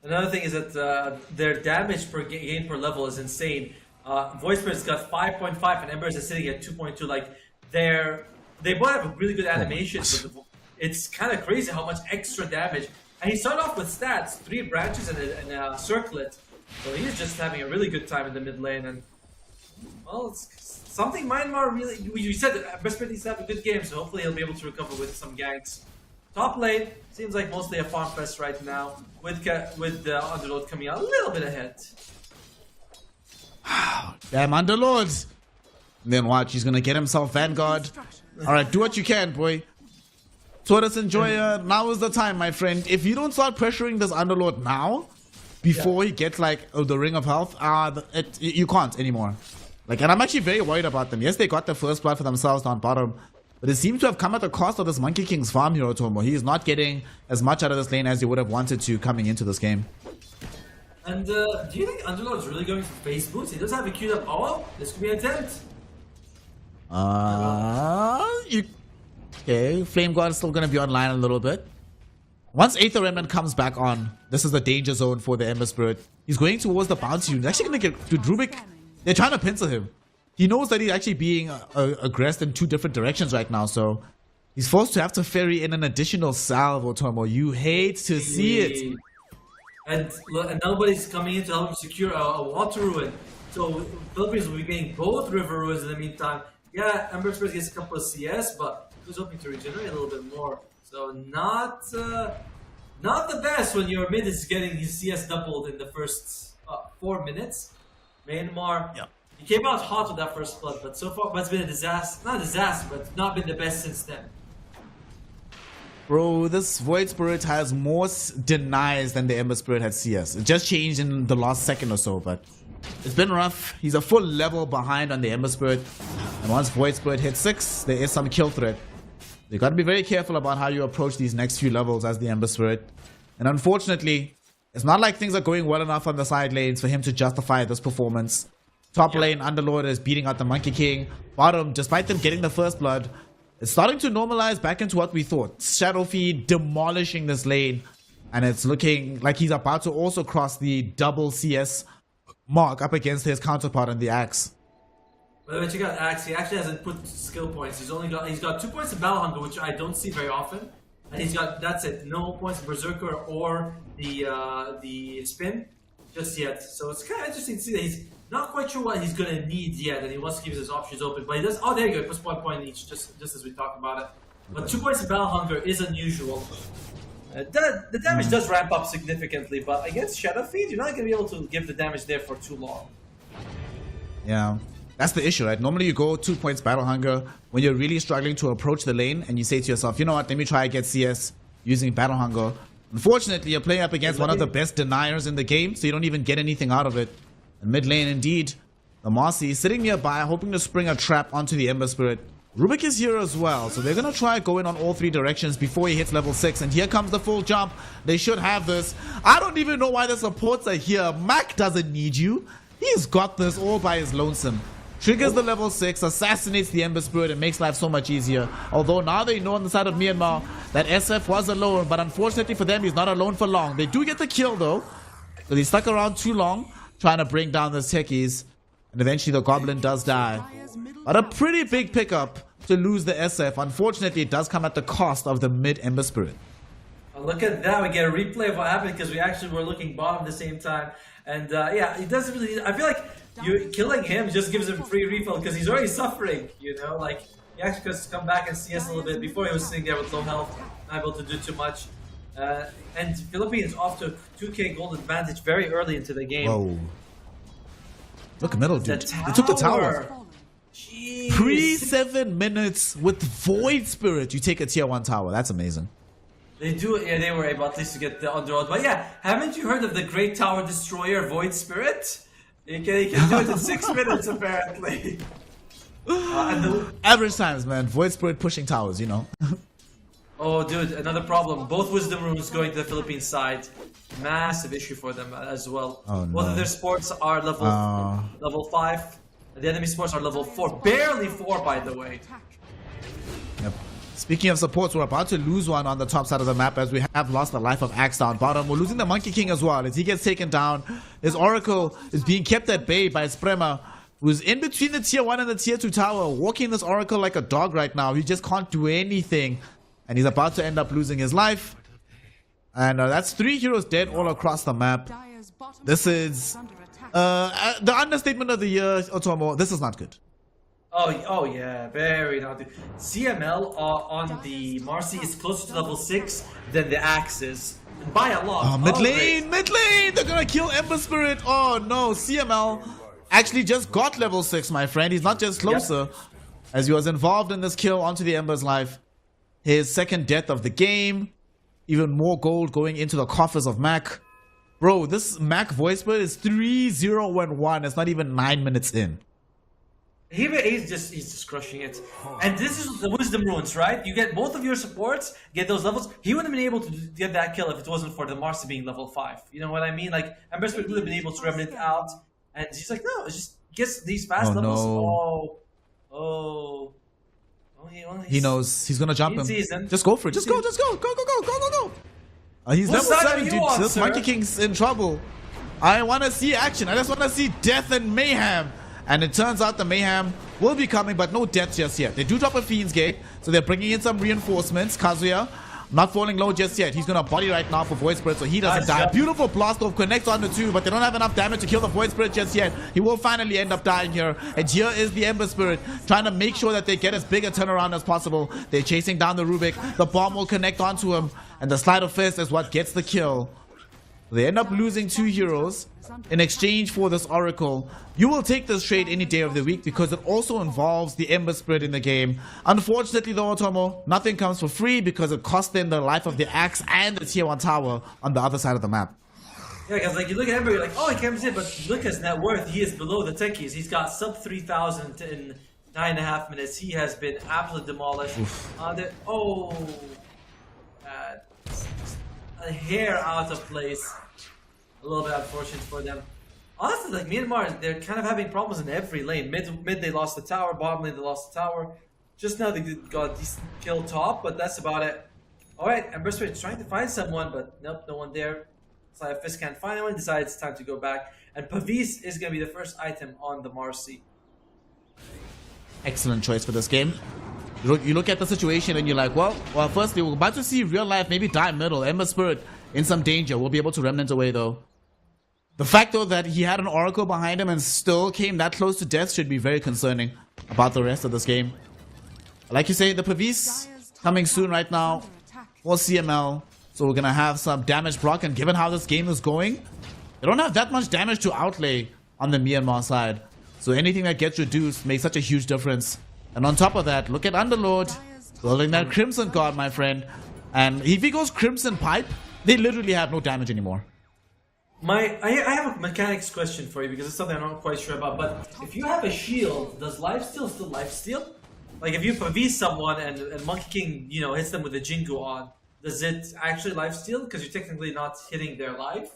Another thing is that their damage per gain per level is insane. Void Spirit's got 5.5 and Embers is sitting at 2.2. Like they both have a really good animation, but it's kind of crazy how much extra damage. And he started off with stats, 3 branches and a circlet. So he's just having a really good time in the mid lane. And well, it's something Myanmar really. You said that Ember Spirit needs to have a good game, so hopefully he'll be able to recover with some ganks. Top lane seems like mostly a farm fest right now, with the Underlord coming out a little bit ahead. Damn Underlords! And then watch, he's gonna get himself Vanguard. Alright, do what you can, boy. Tortoise and Joya, now is the time, my friend. If you don't start pressuring this Underlord now, before he gets like the Ring of Health, you can't anymore. Like, and I'm actually very worried about them. Yes, they got the first blood for themselves down bottom, but it seems to have come at the cost of this Monkey King's farm here, Otomo. He is not getting as much out of this lane as he would have wanted to coming into this game. And do you think Underlord's really going for face boots? He does have a queued up. Oh, this could be an attempt. Okay, Flame God is still going to be online a little bit. Once Aether Remnant comes back on, this is the danger zone for the Ember Spirit. He's going towards the bounce unit. He's actually going to get to Drubik. They're trying to pencil him. He knows that he's actually being aggressed in 2 different directions right now, so he's forced to have to ferry in an additional salve, Otomo. You hate to see it. And nobody's coming in to help him secure a water ruin. So Philippines will be getting both river ruins in the meantime. Yeah, Ember Spirit gets a couple of CS, but he was hoping to regenerate a little bit more. So not the best when your mid is getting his CS doubled in the first 4 minutes. Myanmar He came out hot with that first blood, but so far it's been a disaster. Not a disaster, but not been the best since then. Bro, this Void Spirit has more denies than the Ember Spirit had CS. It just changed in the last second or so, but it's been rough. He's a full level behind on the Ember Spirit. And once Void Spirit hits 6, there is some kill threat. You gotta be very careful about how you approach these next few levels as the Ember Spirit. And unfortunately, it's not like things are going well enough on the side lanes for him to justify this performance. Top lane, Underlord is beating out the Monkey King. Bottom, despite them getting the first blood, it's starting to normalize back into what we thought. Shadowfeed demolishing this lane. And it's looking like he's about to also cross the double CS mark up against his counterpart on the Axe. By the way, check out Axe. He actually hasn't put skill points. He's got 2 points of Battle Hunger, which I don't see very often. And he's got, that's it, no points of Berserker or the spin just yet. So it's kind of interesting to see that he's not quite sure what he's going to need yet, and he wants to keep his options open. But he does, oh there you go, he puts 1 point each, just as we talked about it. But 2 points of Battle Hunger is unusual. The damage does ramp up significantly, but against Shadowfeed, you're not going to be able to give the damage there for too long. Yeah. That's the issue, right? Normally you go 2 points Battle Hunger when you're really struggling to approach the lane and you say to yourself, you know what, let me try and get CS using Battle Hunger. Unfortunately, you're playing up against one of the best deniers in the game, so you don't even get anything out of it. And mid lane, indeed, the Marcy is sitting nearby, hoping to spring a trap onto the Ember Spirit. Rubik is here as well, so they're going to try go in on all 3 directions before he hits level 6. And here comes the full jump. They should have this. I don't even know why the supports are here. Mac doesn't need you. He's got this all by his lonesome. Triggers the level 6, assassinates the Ember Spirit, and makes life so much easier. Although now they know on the side of Myanmar that SF was alone, but unfortunately for them, he's not alone for long. They do get the kill though, so he stuck around too long, trying to bring down the techies, and eventually the Goblin does die. But a pretty big pickup to lose the SF. Unfortunately, it does come at the cost of the mid Ember Spirit. Oh, look at that, we get a replay of what happened because we actually were looking bottom at the same time. And yeah, it doesn't really, I feel like you killing him just gives him free refill because he's already suffering, you know, like he actually could come back and CS a little bit before he was sitting there with low health, not able to do too much. And Philippines off to 2k gold advantage very early into the game. Whoa. Look, middle dude. They took the tower. Jeez. Pre-7 minutes with Void Spirit, you take a tier 1 tower. That's amazing. They do, yeah, they were able at least to get the underworld. But yeah, haven't you heard of the Great Tower Destroyer Void Spirit? He can do it in 6 minutes apparently. Average times, man. Void Spirit pushing towers, you know. Oh, dude, another problem. Both Wisdom Runes going to the Philippines side. Massive issue for them as well. Oh, no. Both of their sports are level 5. The enemy sports are level 4. Barely 4, by the way. Yep. Speaking of supports, we're about to lose one on the top side of the map as we have lost the life of Axe down bottom. We're losing the Monkey King as well as he gets taken down. His Oracle is being kept at bay by Sprema, who's in between the tier 1 and the tier 2 tower, walking this Oracle like a dog right now. He just can't do anything. And he's about to end up losing his life. And that's 3 heroes dead all across the map. This is the understatement of the year, Otomo. This is not good. Oh yeah, very naughty. CML on the Marcy is closer to level 6 than the Axe is. By a lot. Oh, mid lane! They're gonna kill Ember Spirit! Oh no, CML actually just got level 6, my friend. He's not just closer, as he was involved in this kill onto the Ember's life. His second death of the game. Even more gold going into the coffers of Mac. Bro, this Mac voice split is 3-0-1-1. It's not even 9 minutes in. He's just crushing it. And this is the Wisdom Runes, right? You get both of your supports, get those levels. He wouldn't have been able to get that kill if it wasn't for the Marcy being level 5. You know what I mean? Like, Ember Spirit would have been able to remnant out. And he's like, no, it just gets these fast levels. No. Oh. He knows he's gonna jump him. Just go for it. Just go. Go. He's level 7, dude. This Monkey King's in trouble. I want to see action. I just want to see death and mayhem. And it turns out the mayhem will be coming, but no death just yet. They do drop a Fiend's Gate, so they're bringing in some reinforcements. Kazuya not falling low just yet. He's gonna body right now for Void Spirit, so he doesn't die. Beautiful blast off connects on the 2, but they don't have enough damage to kill the Void Spirit just yet. He will finally end up dying here. And here is the Ember Spirit trying to make sure that they get as big a turnaround as possible. They're chasing down the Rubik. The bomb will connect onto him, and the Slide of Fist is what gets the kill. They end up losing 2 heroes in exchange for this Oracle. You will take this trade any day of the week because it also involves the Ember Spirit in the game. Unfortunately though, Otomo, nothing comes for free because it cost them the life of the Axe and the tier 1 tower on the other side of the map. Yeah, because like you look at Ember, you're like, oh, he comes in, but look at his net worth. He is below the techies. He's got sub 3,000 in 9.5 minutes. He has been absolutely demolished. A hair out of place. A little bit unfortunate for them. Honestly, like Myanmar, they're kind of having problems in every lane. Mid they lost the tower. Bottom lane they lost the tower. Just now they got a decent kill top, but that's about it. All right, Ember Spirit trying to find someone, but nope, no one there. Fist can't find anyone. Decides it's time to go back, and Pavis is going to be the first item on the Marcy. Excellent choice for this game. You look at the situation and you're like, well, firstly, we're about to see real life maybe die middle. Ember Spirit in some danger. We'll be able to remnant away though. The fact though that he had an Oracle behind him and still came that close to death should be very concerning about the rest of this game. Like you say, the Pavis coming soon right now for CML. So we're going to have some damage block, and given how this game is going, they don't have that much damage to outlay on the Myanmar side. So anything that gets reduced makes such a huge difference. And on top of that, look at Underlord building that Crimson Guard, my friend. And if he goes Crimson Pipe, they literally have no damage anymore. I have a mechanics question for you because it's something I'm not quite sure about. But if you have a shield, does lifesteal still lifesteal? Like if you Pavis someone and Monkey King, you know, hits them with a Jingu on, does it actually lifesteal? Because you're technically not hitting their life.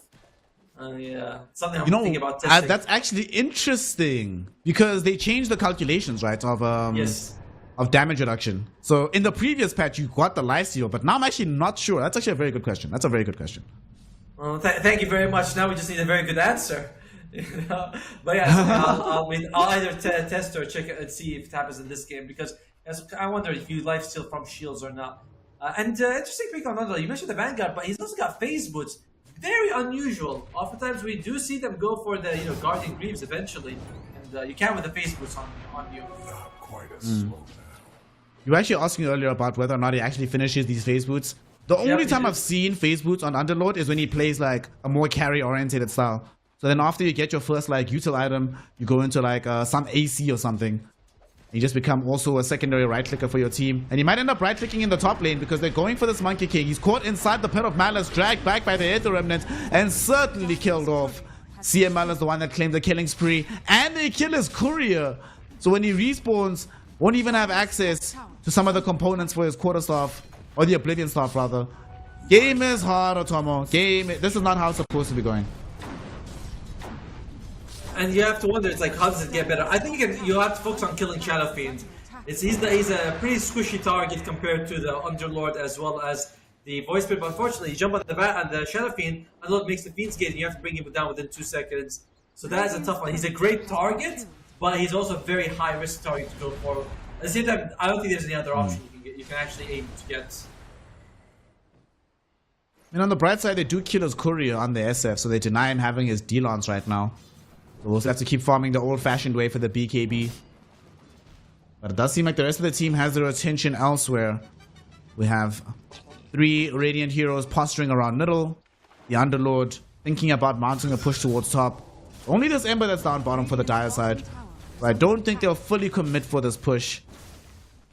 Yeah, something I'm thinking about testing. That's actually interesting because they changed the calculations, right, of damage reduction. So in the previous patch, you got the lifesteal, but now I'm actually not sure. That's actually a very good question. That's a very good question. Well, thank you very much. Now we just need a very good answer. You know? But yeah, I'll either test or check it and see if it happens in this game because I wonder if you lifesteal from shields or not. Interesting pick on Underlord. You mentioned the Vanguard, but he's also got phase boots. Very unusual. Oftentimes we do see them go for the Guardian Greaves eventually, and you can with the phase boots on you. You were actually asking earlier about whether or not he actually finishes these phase boots. The only time I've seen phase boots on Underlord is when he plays like a more carry oriented style. So then after you get your first like util item, you go into like some AC or something. You just become also a secondary right clicker for your team. And you might end up right clicking in the top lane because they're going for this Monkey King. He's caught inside the Pit of Malice, dragged back by the Aether Remnant, and certainly killed off. CML is the one that claimed the killing spree. And they kill his courier. So when he respawns, won't even have access to some of the components for his quarterstaff. Or the Oblivion Staff, rather. Game is hard, Otomo. This is not how it's supposed to be going. And you have to wonder, it's like, how does it get better? I think you have to focus on killing Shadow Fiend. He's a pretty squishy target compared to the Underlord as well as the Voice Spirit. But unfortunately, you jump on the Shadow Fiend, Underlord makes the Fiend's Gate, and you have to bring him down within 2 seconds. So that is a tough one. He's a great target, but he's also a very high risk target to go for. At the same time, I don't think there's any other option you can actually aim to get. And on the bright side, they do kill his courier on the SF, so they deny him having his D-Lance right now. So we'll have to keep farming the old-fashioned way for the BKB. But it does seem like the rest of the team has their attention elsewhere. We have 3 Radiant heroes posturing around middle. The Underlord thinking about mounting a push towards top. Only this Ember that's down bottom for the Dire side. But I don't think they'll fully commit for this push.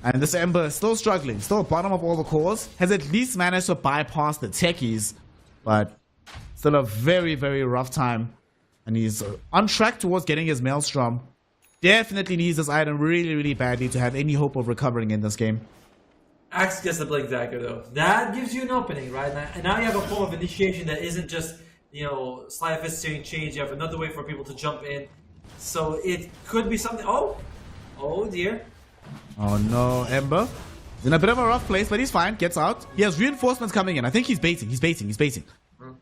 And this Ember is still struggling. Still bottom of all the cores. Has at least managed to bypass the techies. But still a very, very rough time. And he's on track towards getting his Maelstrom. Definitely needs this item really, really badly to have any hope of recovering in this game. Axe gets the Blink Dagger though. That gives you an opening, right? And now you have a form of initiation that isn't just, Sleight of Fist change. You have another way for people to jump in. So it could be something. Oh dear. Oh no, Ember. He's in a bit of a rough place, but he's fine. Gets out. He has reinforcements coming in. I think he's baiting. He's baiting.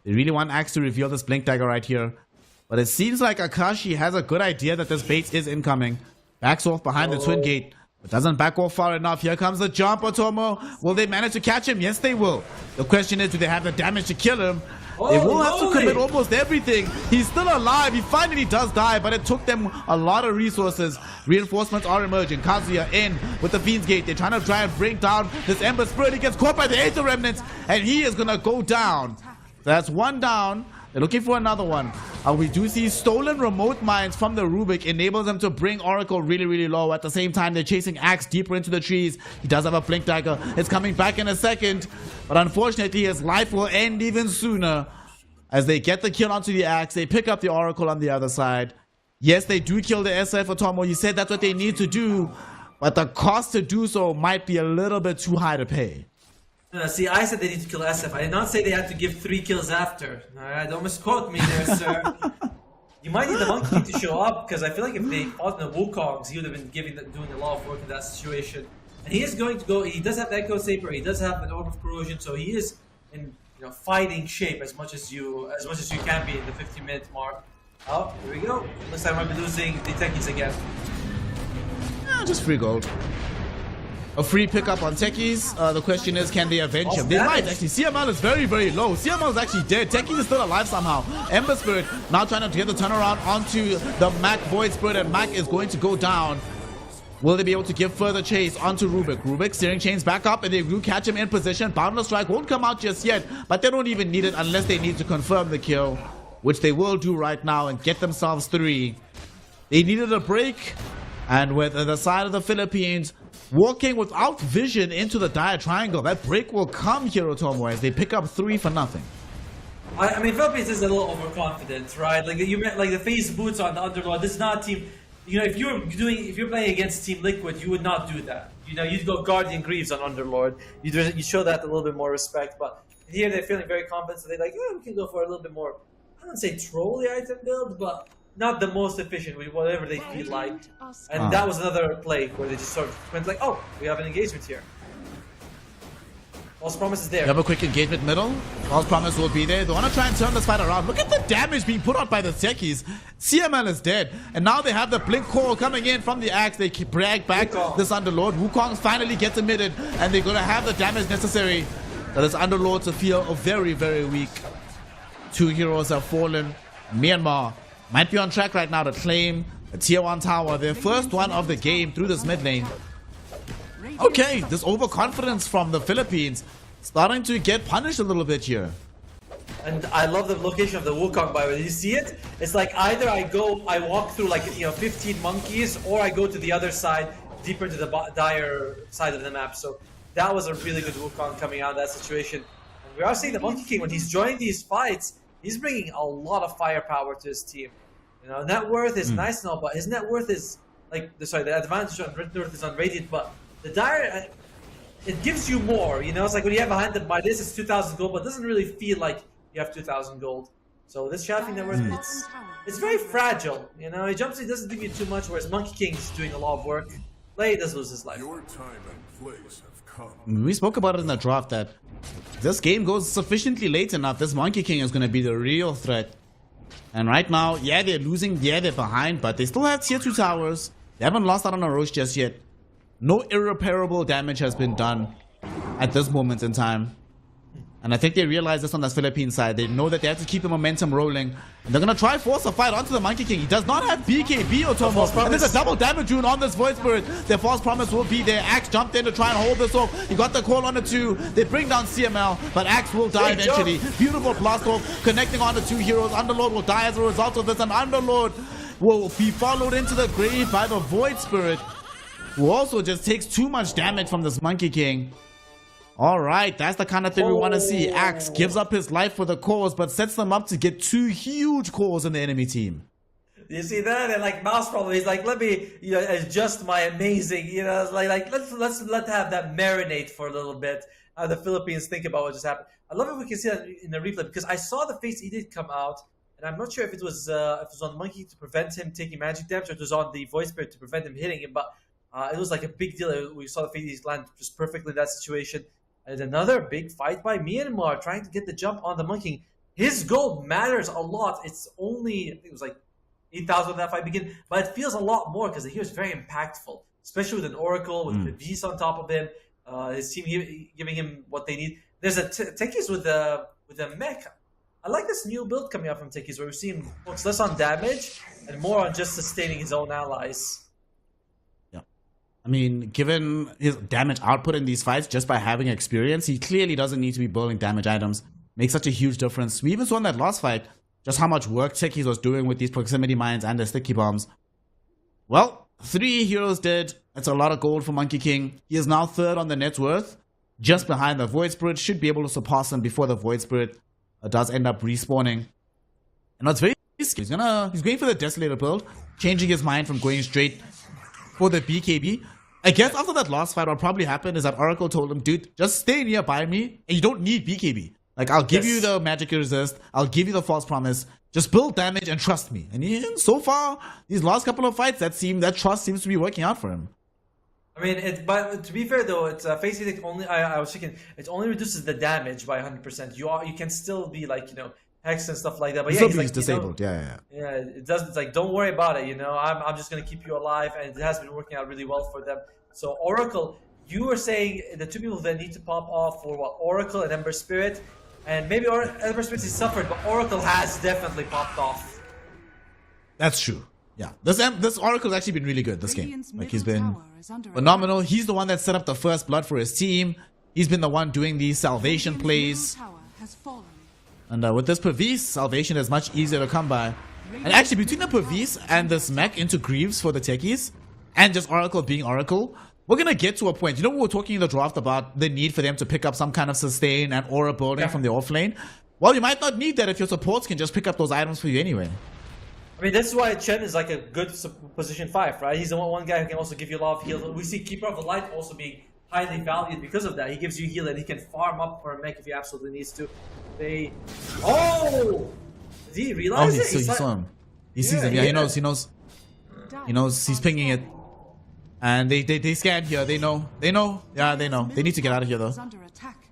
They really want Axe to reveal this Blink Dagger right here. But it seems like Akashi has a good idea that this bait is incoming. Backs off behind the Twin Gate. But doesn't back off far enough. Here comes the jump, Otomo. Will they manage to catch him? Yes, they will. The question is, do they have the damage to kill him? They will have to commit almost everything. He's still alive. He finally does die, but it took them a lot of resources. Reinforcements are emerging. Kazuya in with the Fiend's Gate. They're trying to bring down this Ember Spirit. He gets caught by the Aether Remnants, and he is going to go down. That's one down. They're looking for another one. We do see stolen remote mines from the Rubik enables them to bring Oracle really, really low. At the same time, they're chasing Axe deeper into the trees. He does have a Blink Dagger. It's coming back in a second. But unfortunately, his life will end even sooner. As they get the kill onto the Axe, they pick up the Oracle on the other side. Yes, they do kill the SF Otomo. He said that's what they need to do. But the cost to do so might be a little bit too high to pay. See, I said they need to kill SF. I did not say they had to give 3 kills after. Alright, don't misquote me there, sir. You might need the Monkey King to show up, because I feel like if they fought in the Wukongs, he would have been doing a lot of work in that situation. And he is going to go, he does have the Echo Saber, he does have an Orb of Corrosion, so he is in fighting shape as much as you can be in the 50-minute mark. Oh, here we go. Looks like I might be losing the techies again. Just free gold. A free pickup on techies. The question is, can they avenge him? They might actually. CML is very, very low. CML is actually dead. Techies is still alive somehow. Ember Spirit now trying to get the turnaround onto the Mac Void Spirit, and Mac is going to go down. Will they be able to give further chase onto Rubik? Rubik steering chains back up, and they do catch him in position. Boundless Strike won't come out just yet, but they don't even need it unless they need to confirm the kill, which they will do right now and get themselves 3. They needed a break, and with the side of the Philippines walking without vision into the dire triangle, that break will come here, Otomo, as they pick up 3 for nothing. I mean, Philippines is a little overconfident, right? Like the face boots on the Underlord. This is not a team. If you're playing against Team Liquid, you would not do that. You'd go Guardian Greaves on Underlord. You show that a little bit more respect. But here they're feeling very confident, so they're like, we can go for a little bit more. I don't say trolly item build, but not the most efficient with whatever they feel like. And that was another play where they just sort of went like, oh, we have an engagement here. False Promise is there. You have a quick engagement middle. False Promise will be there. They want to try and turn this fight around. Look at the damage being put out by the techies. CML is dead. And now they have the Blink Coral coming in from the Axe. They drag back this Underlord. Wukong finally gets emitted, and they're going to have the damage necessary for this Underlord to feel very, very weak. 2 heroes have fallen. Myanmar might be on track right now to claim a tier 1 tower, their first one of the game through this mid lane. Okay, this overconfidence from the Philippines starting to get punished a little bit here. And I love the location of the Wukong, by the way. Did you see it? It's like either I walk through like 15 monkeys, or I go to the other side, deeper into the dire side of the map. So that was a really good Wukong coming out of that situation. And we are seeing the Monkey King, when he's joining these fights, he's bringing a lot of firepower to his team. Net worth is nice and all, but his net worth is like the advantage on net worth is on Radiant, but the dire, it gives you more. It's like when you have a hand that by this is 2,000 gold, but it doesn't really feel like you have 2,000 gold. So this Shafi net worth, it's very fragile. He jumps, he doesn't give you too much, whereas Monkey King is doing a lot of work. Play does lose his life. Your time and place have come. We spoke about it in the draft that this game goes sufficiently late enough. This Monkey King is going to be the real threat. And right now, yeah, they're losing, yeah, they're behind, but they still have tier 2 towers. They haven't lost out on a Roche just yet. No irreparable damage has been done at this moment in time. And I think they realize this on the Philippine side. They know that they have to keep the momentum rolling. And they're going to try force a fight onto the Monkey King. He does not have BKB, Otomo. And there's a double damage rune on this Void Spirit. Their False Promise will be there. Axe jumped in to try and hold this off. He got the call on the 2. They bring down CML, but Axe will die eventually. Beautiful blast off, connecting on the 2 heroes. Underlord will die as a result of this. And Underlord will be followed into the grave by the Void Spirit, who also just takes too much damage from this Monkey King. Alright, that's the kind of thing we want to see. Axe gives up his life for the cause, but sets them up to get 2 huge cores in the enemy team. You see that? And like Mouse probably, he's like, let me adjust my amazing, let's have that marinate for a little bit. The Philippines think about what just happened. I love it we can see that in the replay, because I saw the face Edith come out, and I'm not sure if it was on Monkey to prevent him taking magic damage, or it was on the Void Spirit to prevent him hitting him, but it was like a big deal. We saw the face Edith land just perfectly in that situation. And another big fight by Myanmar, trying to get the jump on the Monkey. His gold matters a lot. It's only, I think it was like 8,000 when that fight began, but it feels a lot more because he was very impactful, especially with an Oracle, with the beast on top of him, his team giving him what they need. There's a Techies with a mech. I like this new build coming out from Techies, where we see him focus less on damage and more on just sustaining his own allies. I mean, given his damage output in these fights, just by having experience, he clearly doesn't need to be building damage items. Makes such a huge difference. We even saw in that last fight, just how much work Techies was doing with these proximity mines and the sticky bombs. Well, 3 heroes dead. That's a lot of gold for Monkey King. He is now 3rd on the net worth, just behind the Void Spirit. Should be able to surpass him before the Void Spirit does end up respawning. And what's very risky, he's going for the Desolator build, changing his mind from going straight for the BKB. I guess after that last fight, what probably happened is that Oracle told him, dude, just stay nearby me, and you don't need BKB. Like, I'll give you the magic resist, I'll give you the false promise, just build damage and trust me. And so far, these last couple of fights, that trust seems to be working out for him. I mean, but to be fair though, it's facing it only. I was thinking it only reduces the damage by 100%. You can still be like, you know, hex and stuff like that. But yeah, he's like, disabled. You know, yeah. It doesn't. It's like, don't worry about it. You know, I'm just gonna keep you alive, and it has been working out really well for them. So Oracle, you were saying the 2 people that need to pop off for what? Oracle and Ember Spirit, and maybe Ember Spirit has suffered, but Oracle has definitely popped off. That's true. Yeah, this Oracle's actually been really good this game. Like, he's been phenomenal. He's the one that set up the first blood for his team. He's been the one doing these salvation plays. And with this Pervis, salvation is much easier to come by. And actually, between the Pervis and this mech into Greaves for the techies, and just Oracle being Oracle, we're gonna get to a point. You know, we were talking in the draft about the need for them to pick up some kind of sustain and aura building from the offlane. Well, you might not need that if your supports can just pick up those items for you anyway. I mean, that's why Chen is like a good position 5, right? He's the one guy who can also give you a lot of heal. We see Keeper of the Light also being highly valued because of that. He gives you heal and he can farm up for a mech if he absolutely needs to. Oh! Did he realize it? He saw him. He sees him. Yeah, he knows. He knows. He's pinging it. And they scan here. They know. Yeah, they know. They need to get out of here though.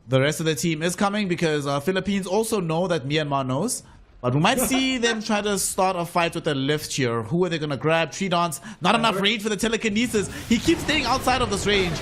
The rest of the team is coming because Philippines also know that Myanmar knows. But we might see them try to start a fight with a lift here. Who are they going to grab? Tridons. Not enough range for the telekinesis. He keeps staying outside of this range.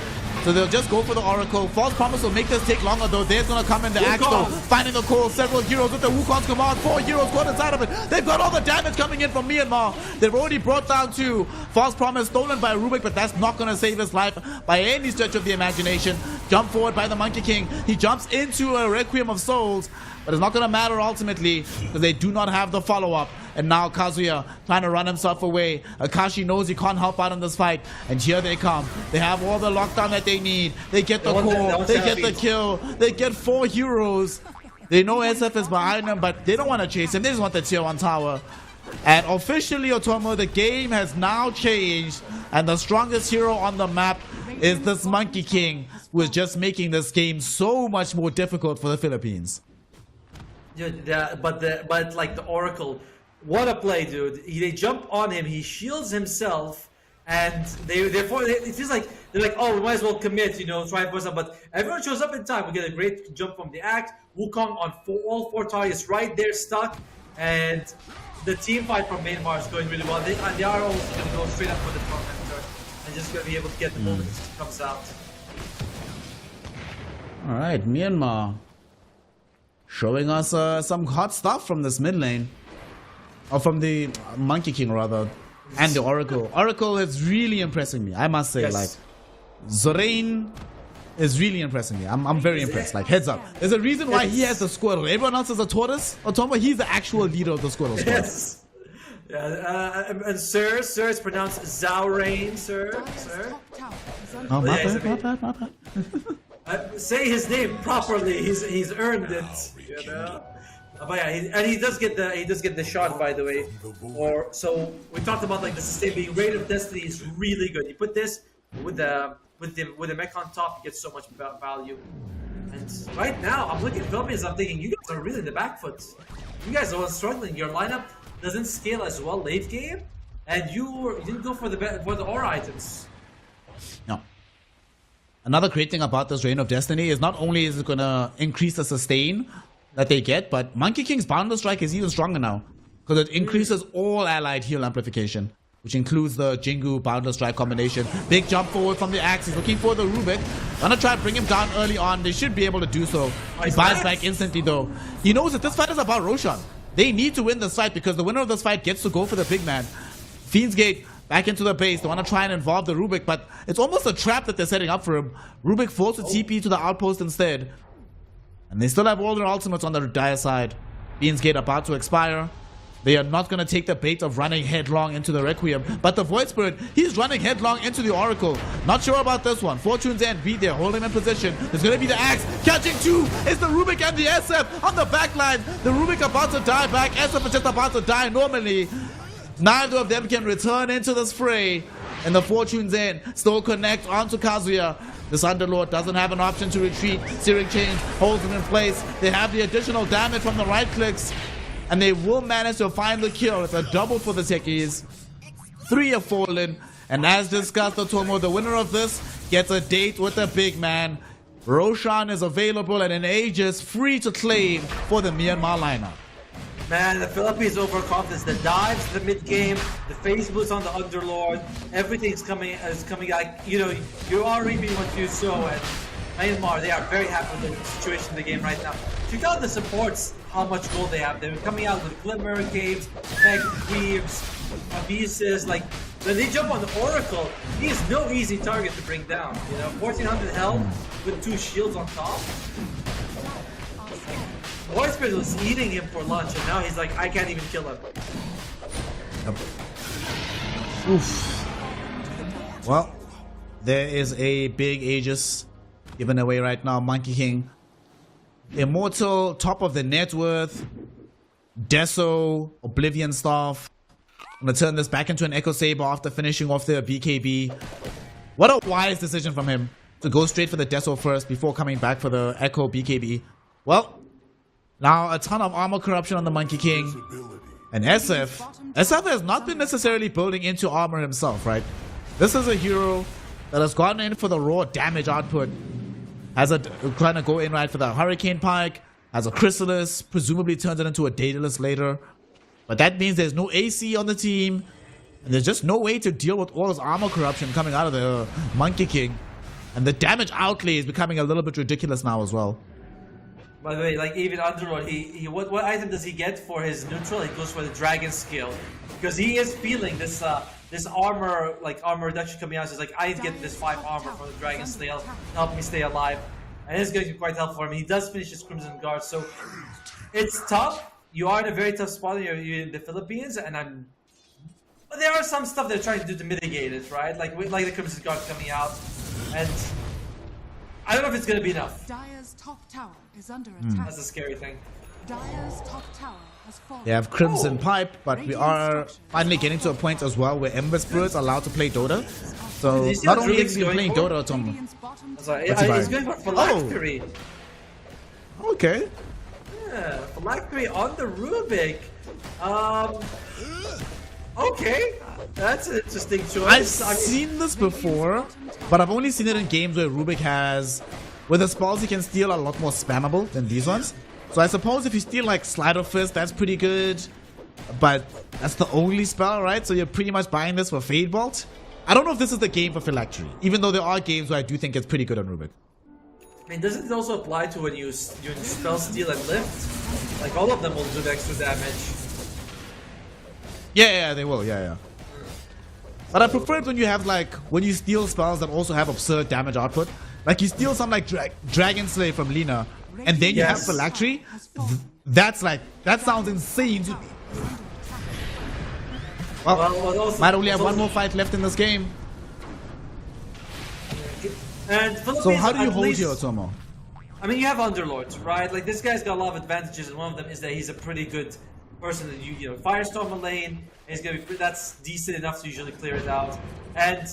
So they'll just go for the Oracle. False Promise will make this take longer though. There's going to come in the axe though. Finding the core. Several heroes with the Wukong's command. 4 heroes caught inside of it. They've got all the damage coming in from Myanmar. They've already brought down 2. False Promise stolen by Rubik, but that's not going to save his life by any stretch of the imagination. Jump forward by the Monkey King. He jumps into a Requiem of Souls. But it's not going to matter ultimately because they do not have the follow-up. And now Kazuya trying to run himself away. Akashi knows he can't help out in this fight. And here they come. They have all the lockdown that they need. They get the core. They get the kill. They get 4 heroes. They know SF is behind them, but they don't want to chase him. They just want the tier 1 tower. And officially, Otomo, the game has now changed. And the strongest hero on the map is this Monkey King, who is just making this game so much more difficult for the Philippines. Yeah, but like the Oracle, what a play, dude! They jump on him, he shields himself, and it feels like they're like, oh, we might as well commit, you know, try and push up. But everyone shows up in time. We get a great jump from the act. Wukong on all 4 targets right there, stuck, and the team fight from Myanmar is going really well. They are also going to go straight up for the tormentor and just going to be able to get the moment it comes out. All right, Myanmar. Showing us some hot stuff from this mid lane. Or from the Monkey King, rather. And the Oracle. Oracle is really impressing me, I must say. Like, Zorain is really impressing me. I'm very impressed. Like, heads up. There's a reason why he has the Squirtle. Everyone else is a tortoise. Otomo, he's the actual leader of the Squirtle squad. Yes. Yeah, and sir, it's pronounced Zorain, sir. Oh, my bad. Say his name properly. He's earned it. You know. But yeah, he does get the shot, by the way. So we talked about like the sustain being Raid of Destiny is really good. You put this with the mech on top, you get so much value. And right now, I'm looking at Philippines. I'm thinking you guys are really in the back foot. You guys are struggling. Your lineup doesn't scale as well late game, and you didn't go for the aura items. No. Another great thing about this Reign of Destiny is not only is it going to increase the sustain that they get, but Monkey King's Boundless Strike is even stronger now because it increases all allied heal amplification, which includes the Jingu Boundless Strike combination. Big jump forward from the axe. He's looking for the Rubik. Gonna try to bring him down early on. They should be able to do so. He buys back instantly though. He knows that this fight is about Roshan. They need to win this fight because the winner of this fight gets to go for the big man. Fiend's Gate back into the base. They want to try and involve the Rubik, but it's almost a trap that they're setting up for him. Rubik falls to TP to the outpost instead. And they still have all their ultimates on the dire side. Fiend's Gate about to expire. They are not going to take the bait of running headlong into the Requiem. But the Void Spirit, he's running headlong into the Oracle. Not sure about this one. Fortune's End, be there, holding him in position. There's going to be the Axe. Catching two is the Rubik and the SF on the back line. The Rubik about to die back. SF is just about to die normally. Neither of them can return into this fray. And the Fortune's End still connect onto Kazuya. This Underlord doesn't have an option to retreat. Searing Chain holds him in place. They have the additional damage from the right clicks. And they will manage to find the kill. It's a double for the techies. 3 have fallen. And as discussed, Otomo, the winner of this gets a date with the big man. Roshan is available and an Aegis free to claim for the Myanmar lineup. Man, the Philippines overconfidence. The dives, the mid game, the face boots on the Underlord. Everything's coming like, you know, you're all reaping what you sow. And Myanmar, they are very happy with the situation in the game right now. Check out the supports, how much gold they have. They're coming out with Glimmer, Caves, Meg, Weaves, Abyses. Like, when they jump on the Oracle, he is no easy target to bring down. You know, 1400 health with 2 shields on top. Void Spirit was eating him for lunch, and now he's like, I can't even kill him. Oof. Well, there is a big Aegis given away right now. Monkey King, Immortal, top of the net worth, Deso, Oblivion Staff. I'm gonna turn this back into an Echo Saber after finishing off the BKB. What a wise decision from him to go straight for the Deso first before coming back for the Echo BKB. Well, now a ton of armor corruption on the Monkey King. And SF has not been necessarily building into armor himself, right? This is a hero that has gone in for the raw damage output. Has a trying to go in right for the Hurricane Pike. Has a Chrysalis, presumably turns it into a Daedalus later. But that means there's no AC on the team. And there's just no way to deal with all this armor corruption coming out of the Monkey King. And the damage outlay is becoming a little bit ridiculous now as well. By the way, like even Underlord, what item does he get for his neutral? He goes for the Dragon Skill, because he is feeling this this armor reduction coming out. So he's like, I need to get this 5 armor from the Dragon Skill to help me stay alive, and it's going to be quite helpful for him. He does finish his Crimson Guard, so it's tough. You are in a very tough spot. You're in the Philippines, and but there are some stuff they're trying to do to mitigate it, right? Like the Crimson Guard coming out, and I don't know if it's going to be enough. Dire's top tower is under attack. That's a scary thing. Dire's top tower has fallen. They have Crimson Pipe, but we are finally getting to a point as well where Ember Spirit's allowed to play Dota. So not only is he playing Dota, Tom. Sorry, he's going for Phylactery. Okay. Yeah, Phylactery on the Rubik. Okay, that's an interesting choice. I've seen this before, but I've only seen it in games where Rubik has, with the spells he can steal, a lot more spammable than these ones. So I suppose if you steal like Slide of Fist, that's pretty good. But that's the only spell, right? So you're pretty much buying this for Fade Bolt. I don't know if this is the game for Phylactery, even though there are games where I do think it's pretty good on Rubik. I mean, doesn't it also apply to when you spell steal and lift? Like all of them will do the extra damage. Yeah, they will. Yeah. But I prefer it when you have like when you steal spells that also have absurd damage output. Like you steal some like Dragon Slay from Lina, and then you have Phylactery. That's like that sounds insane to me. Well, might only have one more fight left in this game. And so how do you hold your Otomo? I mean, you have Underlords, right? Like this guy's got a lot of advantages, and one of them is that he's a pretty good person that you know, Firestorm a lane. He's gonna be that's decent enough to usually clear it out. And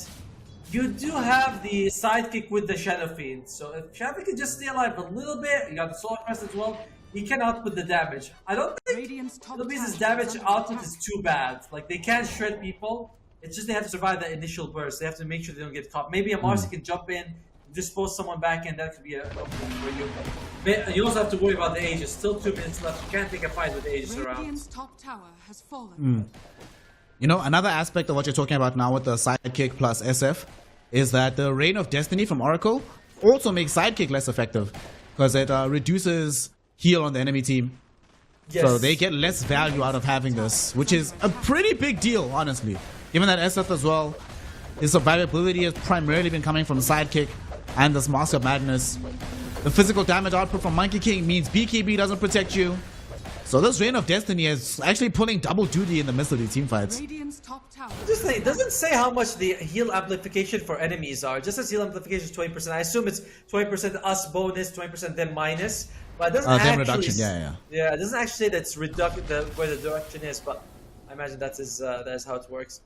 you do have the sidekick with the Shadow Fiend. So if Shadow Fiend can just stay alive a little bit, you got the Soul Crest as well. He can output the damage. I don't think Philippines' damage output is too bad. Like they can't shred people. It's just they have to survive that initial burst. They have to make sure they don't get caught. Maybe a Marcy can jump in, dispose someone back in. That could be a problem for you. But you also have to worry about the Aegis. Still 2 minutes left. You can't take a fight with the Aegis around. Top tower has fallen. You know, another aspect of what you're talking about now with the sidekick plus SF is that the Reign of Destiny from Oracle also makes sidekick less effective because it reduces heal on the enemy team. Yes. So they get less value out of having this, which is a pretty big deal, honestly. Given that SF as well, his survivability has primarily been coming from sidekick and this Master of Madness. The physical damage output from Monkey King means BKB doesn't protect you. So this Reign of Destiny is actually pulling double duty in the midst of these team fights. Radiant's top tower. Just say, it doesn't say how much the heal amplification for enemies are. Just as heal amplification is 20%. I assume it's 20% us bonus, 20% them minus. But it doesn't Them actually... reduction, yeah. Yeah, it doesn't actually say that's where the direction is, but I imagine that is how it works.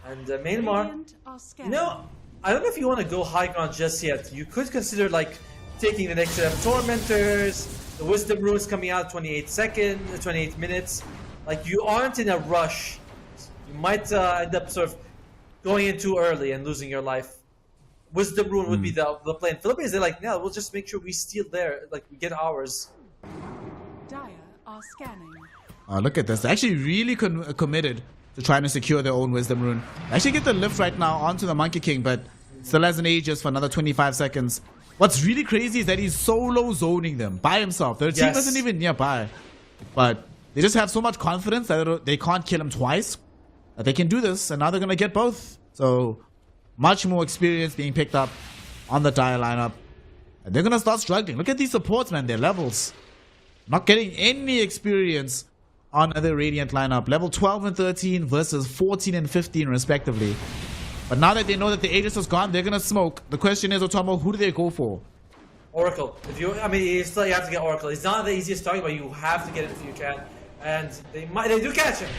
And Myanmar, Radiant are you scanning. know, I don't know if you want to go high ground just yet. You could consider like taking the next set of Tormentors, the Wisdom Runes coming out 28 minutes. Like you aren't in a rush. You might end up sort of going in too early and losing your life. Wisdom Rune would be the play. In Philippines, they're like, no, we'll just make sure we steal there, like we get ours. Dire are scanning. Look at this. They're actually really committed to trying to secure their own Wisdom Rune. They actually get the lift right now onto the Monkey King, but still has an Aegis for another 25 seconds. What's really crazy is that he's solo zoning them by himself. Their team isn't even nearby. But they just have so much confidence that they can't kill him twice. That they can do this, and now they're going to get both. So, much more experience being picked up on the Dire lineup. And they're going to start struggling. Look at these supports, man. Their levels. Not getting any experience on the Radiant lineup. Level 12 and 13 versus 14 and 15 respectively. But now that they know that the Aegis is gone, they're going to smoke. The question is, Otomo, who do they go for? Oracle. You have to get Oracle. It's not the easiest target, but you have to get it if you can. And they do catch him.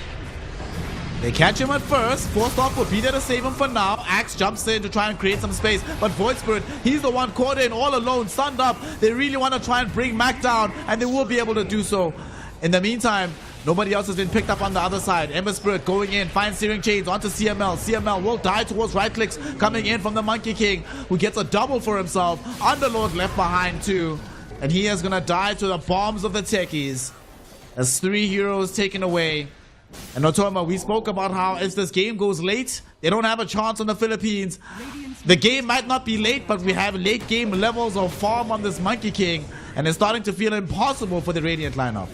They catch him at first. Forced off will be there to save him for now. Axe jumps in to try and create some space. But Void Spirit, he's the one caught in all alone, stunned up. They really want to try and bring Mac down, and they will be able to do so. In the meantime, nobody else has been picked up on the other side. Ember Spirit going in, finds Searing Chains onto CML. CML will die towards right clicks coming in from the Monkey King, who gets a double for himself. Underlord left behind too. And he is going to die to the bombs of the techies. As 3 heroes taken away. And Otoma, we spoke about how if this game goes late, they don't have a chance on the Philippines. The game might not be late, but we have late game levels of farm on this Monkey King. And it's starting to feel impossible for the Radiant lineup.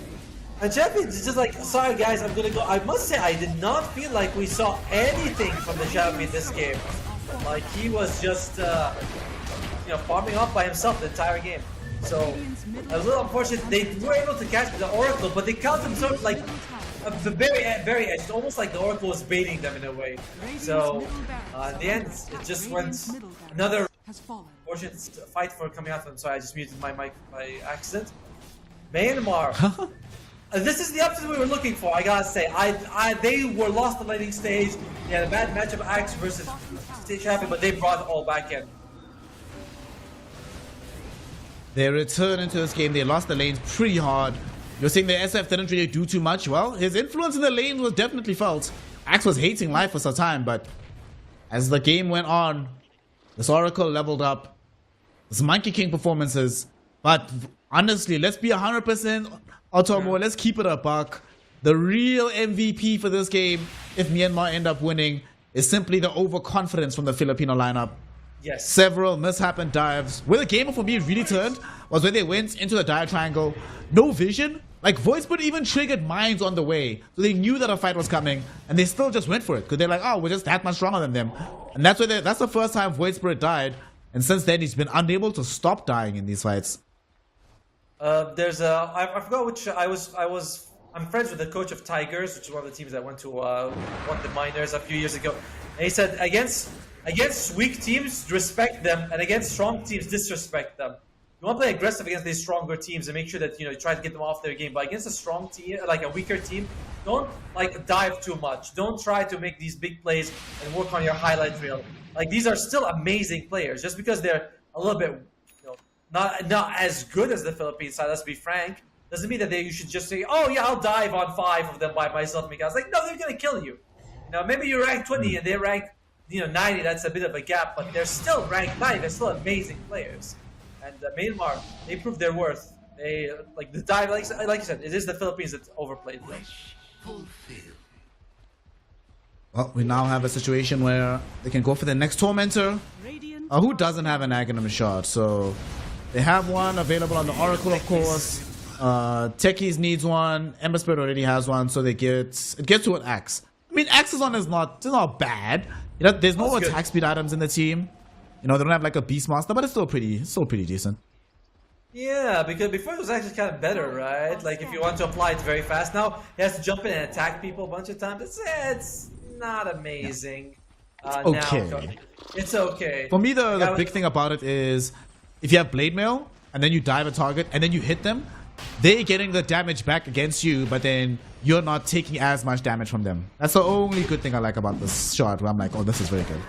And Champion is just like, sorry guys, I'm gonna go. I must say, I did not feel like we saw anything from the Champion this game. Like he was just, farming off by himself the entire game. So a little unfortunate. They were able to catch the Oracle, but they caught them sort of like at the very edge. It's almost like the Oracle was baiting them in a way. So in the end, it just went another unfortunate fight for coming out from. Sorry, I just muted my mic by accident. Myanmar. This is the upset we were looking for, I gotta say. They were lost the laning stage. They had a bad matchup, Axe versus Stage Champion, but they brought it all back in. They return into this game. They lost the lanes pretty hard. You're saying the SF didn't really do too much. Well, his influence in the lanes was definitely felt. Axe was hating life for some time, but as the game went on, this Oracle leveled up. This Monkey King performances. But honestly, let's be 100% Otomo. Let's keep it a buck. The real MVP for this game, if Myanmar end up winning, is simply the overconfidence from the Filipino lineup. Yes. Several mishap dives. Where the game for me really turned was when they went into the dire triangle. No vision. Like Voicebird even triggered mines on the way. So they knew that a fight was coming. And they still just went for it. Because they're like, oh, we're just that much stronger than them. And that's the first time Voicebird died. And since then he's been unable to stop dying in these fights. I forgot which I'm friends with the coach of Tigers, which is one of the teams that went to won the minors a few years ago. And he said against weak teams, respect them, and against strong teams, disrespect them. You want to play aggressive against these stronger teams and make sure that you try to get them off their game. But against a strong team, like a weaker team, don't dive too much. Don't try to make these big plays and work on your highlight reel. Like these are still amazing players. Just because they're a little bit not as good as the Philippines side, let's be frank, doesn't mean that you should just say, oh yeah, I'll dive on 5 of them by myself. Because like, no, they're gonna kill you. Maybe you rank 20 and they rank 90. That's a bit of a gap, but they're still ranked 9. They're still amazing players. And Myanmar, they proved their worth. They the dive, like you said, it is the Philippines that overplayed them. Well, we now have a situation where they can go for the next Tormentor. Who doesn't have an Aghanim shot? So they have one available on the Oracle, of course. Techies needs one. Ember Spirit already has one, so it gets to an Axe. I mean, Axe's one is not bad. There's no attack speed items in the team. They don't have like a Beastmaster, but it's still pretty decent. Yeah, because before it was actually kind of better, right? Like if you want to apply it very fast. Now he has to jump in and attack people a bunch of times. It's not amazing. Okay. Now, it's okay. For me, the big thing about it is if you have blade mail and then you dive a target and then you hit them, they're getting the damage back against you, but then you're not taking as much damage from them. That's the only good thing I like about this shot, where I'm like, oh, this is very good.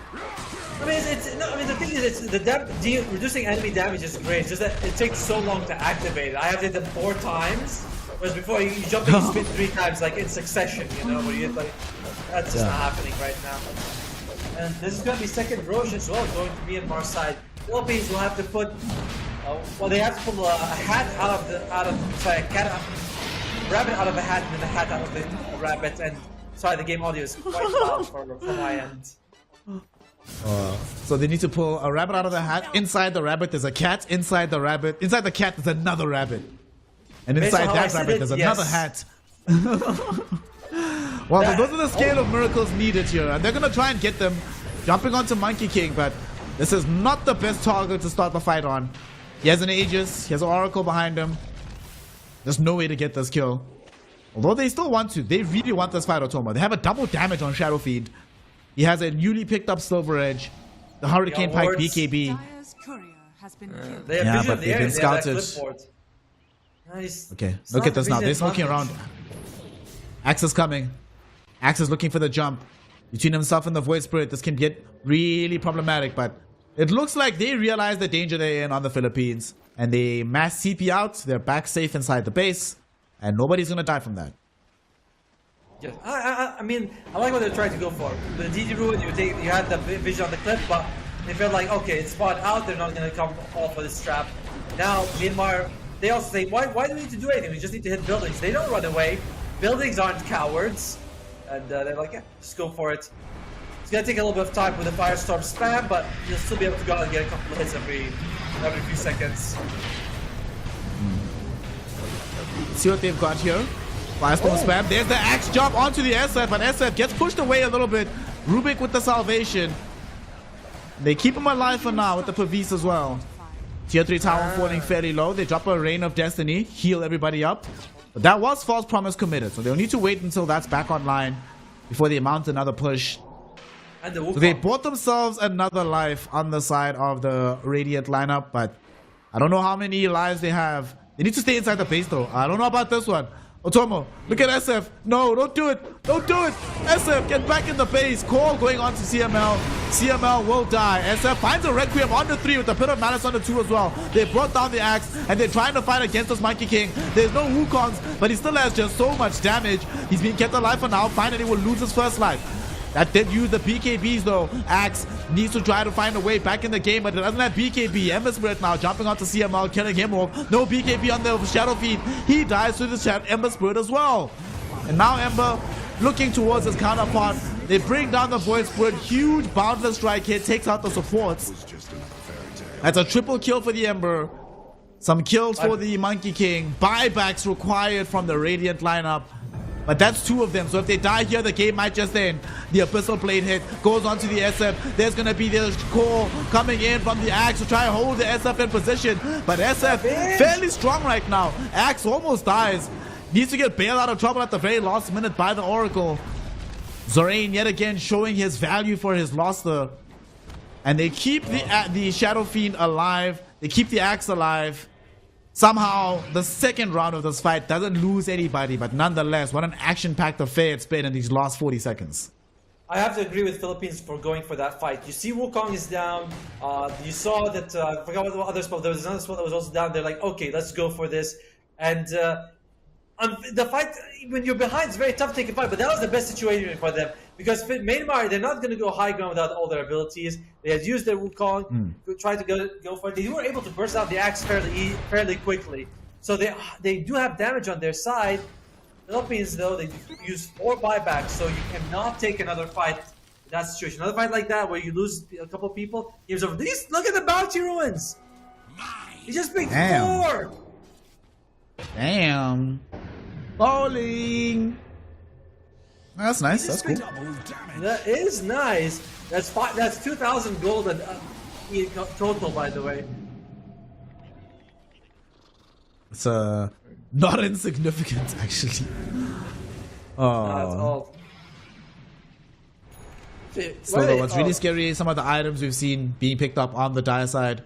I mean, the thing is, reducing enemy damage is great. It's just that it takes so long to activate it. I have to hit them 4 times, whereas before you jump and you spin 3 times, like in succession. You know, where you hit like that's just not happening right now. And this is going to be second Roche as well, going to Myanmar side. Philippines will have to put, well, they have to pull a hat rabbit out of a hat, and then the hat out of the rabbit. And sorry, the game audio is quite loud for my end. So they need to pull a rabbit out of the hat. Inside the rabbit, there's a cat. Inside the rabbit, inside the cat, there's another rabbit. And inside that rabbit, there's another hat. Well, those are the scale of miracles needed here, and they're gonna try and get them jumping onto Monkey King, but this is not the best target to start the fight on. He has an Aegis, he has an Oracle behind him. There's no way to get this kill. Although they still want to, they really want this fight, Otomo. They have a double damage on Shadow Fiend. He has a newly picked up Silver Edge, the Hurricane Pike BKB. Dire's courier has been killed. They have Yeah, vision but in the they've air, been they have that scouted. clipboard. Nice. Okay, It's look not at this the now. vision They're smoking around. advantage. Axe is coming. Axe is looking for the jump. Between himself and the Void Spirit, this can get really problematic, but it looks like they realize the danger they're in on the Philippines, and they mass CP out. They're back safe inside the base, and nobody's gonna die from that. Yeah, I mean, I like what they're trying to go for. The DD Ruin, you had the vision on the cliff, but they felt like, okay, it's spot out, they're not going to come off of this trap. Now, Myanmar, they also say, why do we need to do anything? We just need to hit buildings. They don't run away. Buildings aren't cowards. And they're like, yeah, just go for it. It's going to take a little bit of time with the Firestorm spam, but you'll still be able to go out and get a couple of hits every few seconds. See what they've got here. Firestorm spam. There's the axe jump onto the SF, but SF gets pushed away a little bit. Rubik with the salvation. They keep him alive for now with the Pavis as well. Tier 3 tower falling fairly low. They drop a Rain of Destiny, heal everybody up. But that was False Promise committed, so they'll need to wait until that's back online before they mount another push. And the So they bought themselves another life on the side of the Radiant lineup, but I don't know how many lives they have. They need to stay inside the base though. I don't know about this one. Otomo, look at SF. No, don't do it. Don't do it. SF, get back in the base. Call going on to CML. CML will die. SF finds a Requiem on the 3 with a bit of Malice on the 2 as well. They brought down the axe and they're trying to fight against this Monkey King. There's no Wukongs, but he still has just so much damage. He's being kept alive for now. Finally will lose his first life. That did use the BKBs though. Axe needs to try to find a way back in the game, but it doesn't have BKB. Ember Spirit now jumping onto CML, killing him off. No BKB on the Shadow Feed. He dies to the Ember Spirit as well. And now Ember looking towards his counterpart. They bring down the Void Spirit. Huge boundless strike hit, takes out the supports. That's a triple kill for the Ember. Some kills for the Monkey King. Buybacks required from the Radiant lineup. But that's 2 of them, so if they die here, the game might just end. The Abyssal Blade hit goes on to the SF. There's going to be the core coming in from the Axe to try and hold the SF in position. But SF fairly strong right now. Axe almost dies. Needs to get bailed out of trouble at the very last minute by the Oracle. Zorain yet again showing his value for his luster. And they keep the Shadow Fiend alive. They keep the Axe alive. Somehow, the second round of this fight doesn't lose anybody, but nonetheless, what an action-packed affair it's been in these last 40 seconds. I have to agree with Philippines for going for that fight. You see Wukong is down. You saw that, I forgot what other spell, there was another spell that was also down. They're like, okay, let's go for this. And the fight, when you're behind, it's very tough to take a fight, but that was the best situation for them. Because Myanmar, they're not going to go high ground without all their abilities. They had used their Wukong, tried to go for it. They were able to burst out the axe fairly quickly. So they do have damage on their side. Philippines, though, they use 4 buybacks, so you cannot take another fight in that situation. Another fight like that, where you lose a couple of people, game's over. Look at the bounty ruins! He just picked 4! Damn. Bowling. That's nice. That's cool. That is nice. That's 2,000 gold and total, by the way. It's not insignificant, actually. That's all. So what's really scary is some of the items we've seen being picked up on the dire side.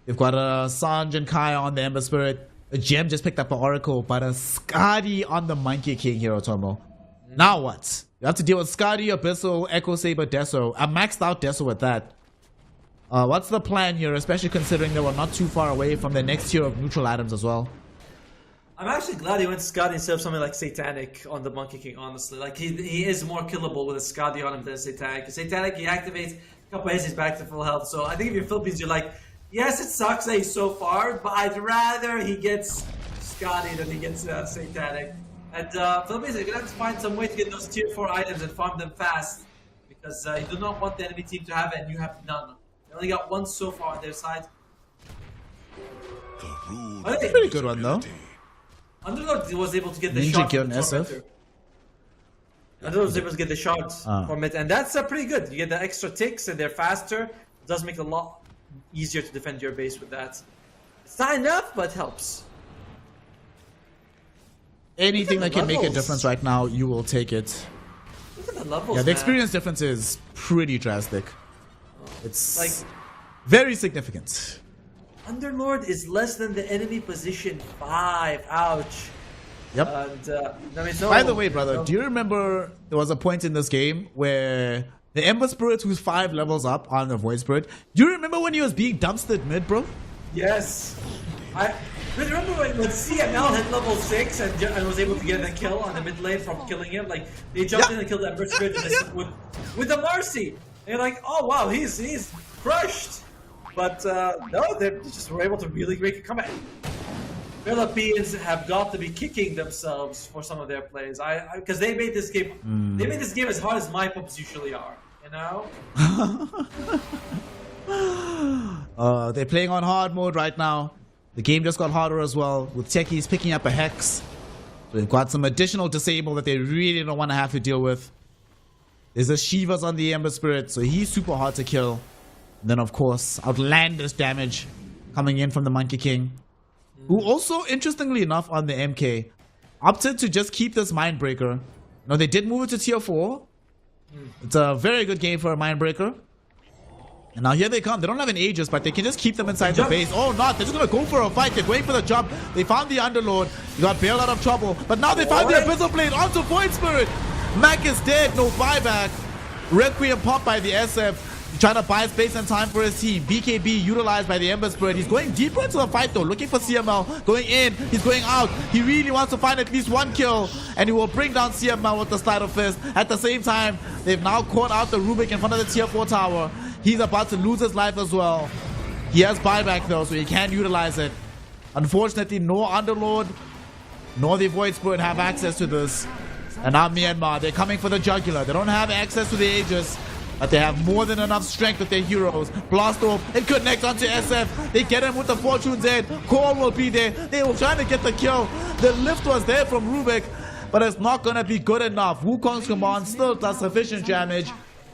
We've got a Sanj and Kaya on the Ember Spirit. A Gem just picked up an Oracle, but a Skadi on the Monkey King here, Otomo. Now what? You have to deal with Skadi, Abyssal, Echo Saber, Deso. I maxed out Deso with that. What's the plan here, especially considering they were not too far away from the next tier of neutral items as well? I'm actually glad he went Skadi instead of something like Satanic on the Monkey King, honestly. Like, he is more killable with a Skadi on him than Satanic. Satanic, he activates, a couple hits, he's back to full health. So I think if you're Philippines, you're like, yes, it sucks that he's so far, but I'd rather he gets Skadi than he gets Satanic. And Philippines are going to have to find some way to get those tier 4 items and farm them fast. Because you do not want the enemy team to have it, and you have none. They only got one so far on their side. That's a pretty good one, though. Underlord was able to get the Ninja shot killed from SF. Underlord was able to get the shots from it, and that's pretty good. You get the extra ticks, and they're faster. It does make it a lot easier to defend your base with that. It's not enough, but it helps. Anything that can make a difference right now, you will take it. Look at the levels, Yeah, the experience difference is pretty drastic. It's like very significant. Underlord is less than the enemy position 5. Ouch. Yep. And, I mean, no, By the way, brother, do you remember there was a point in this game where the Ember Spirit, who's 5 levels up on the Void Spirit, do you remember when he was being dumpstered mid, bro? Yes. I remember when CML hit level 6 and was able to get a kill on the mid lane from killing him. Like, they jumped in and killed the Ember Spirit with the Marcy. And you're like, oh wow, he's crushed. But no, they just were able to really make a comeback. Philippines have got to be kicking themselves for some of their plays. Because they made this game, they made this game as hard as my pubs usually are. You know. They're playing on hard mode right now. The game just got harder as well, with techies picking up a Hex. So they've got some additional disable that they really don't want to have to deal with. There's a Shivas on the Ember Spirit, so he's super hard to kill. And then, of course, outlandish damage coming in from the Monkey King, who also, interestingly enough, on the MK, opted to just keep this Mindbreaker. You know, they did move it to tier 4. It's a very good game for a Mindbreaker. And now here they come. They don't have an Aegis, but they can just keep them inside the base. Oh, not. They're just going to go for a fight. They're going for the jump. They found the Underlord. He got bailed out of trouble. But now they found the Abyssal Blade onto Void Spirit. Mac is dead. No buyback. Requiem popped by the SF. Trying to buy space and time for his team. BKB utilized by the Ember Spirit. He's going deeper into the fight though, looking for CML. Going in, he's going out. He really wants to find at least one kill, and he will bring down CML with the Sleight of Fist. At the same time, they've now caught out the Rubik in front of the tier 4 tower. He's about to lose his life as well. He has buyback though, so he can utilize it. Unfortunately, no Underlord nor the Void Spirit have access to this. And now Myanmar, they're coming for the jugular. They don't have access to the Aegis, but they have more than enough strength with their heroes. Blast off and connect onto SF. They get him with the Fortune's End. Call will be there. They were trying to get the kill. The lift was there from Rubik, but it's not going to be good enough. Wukong's command still does sufficient damage,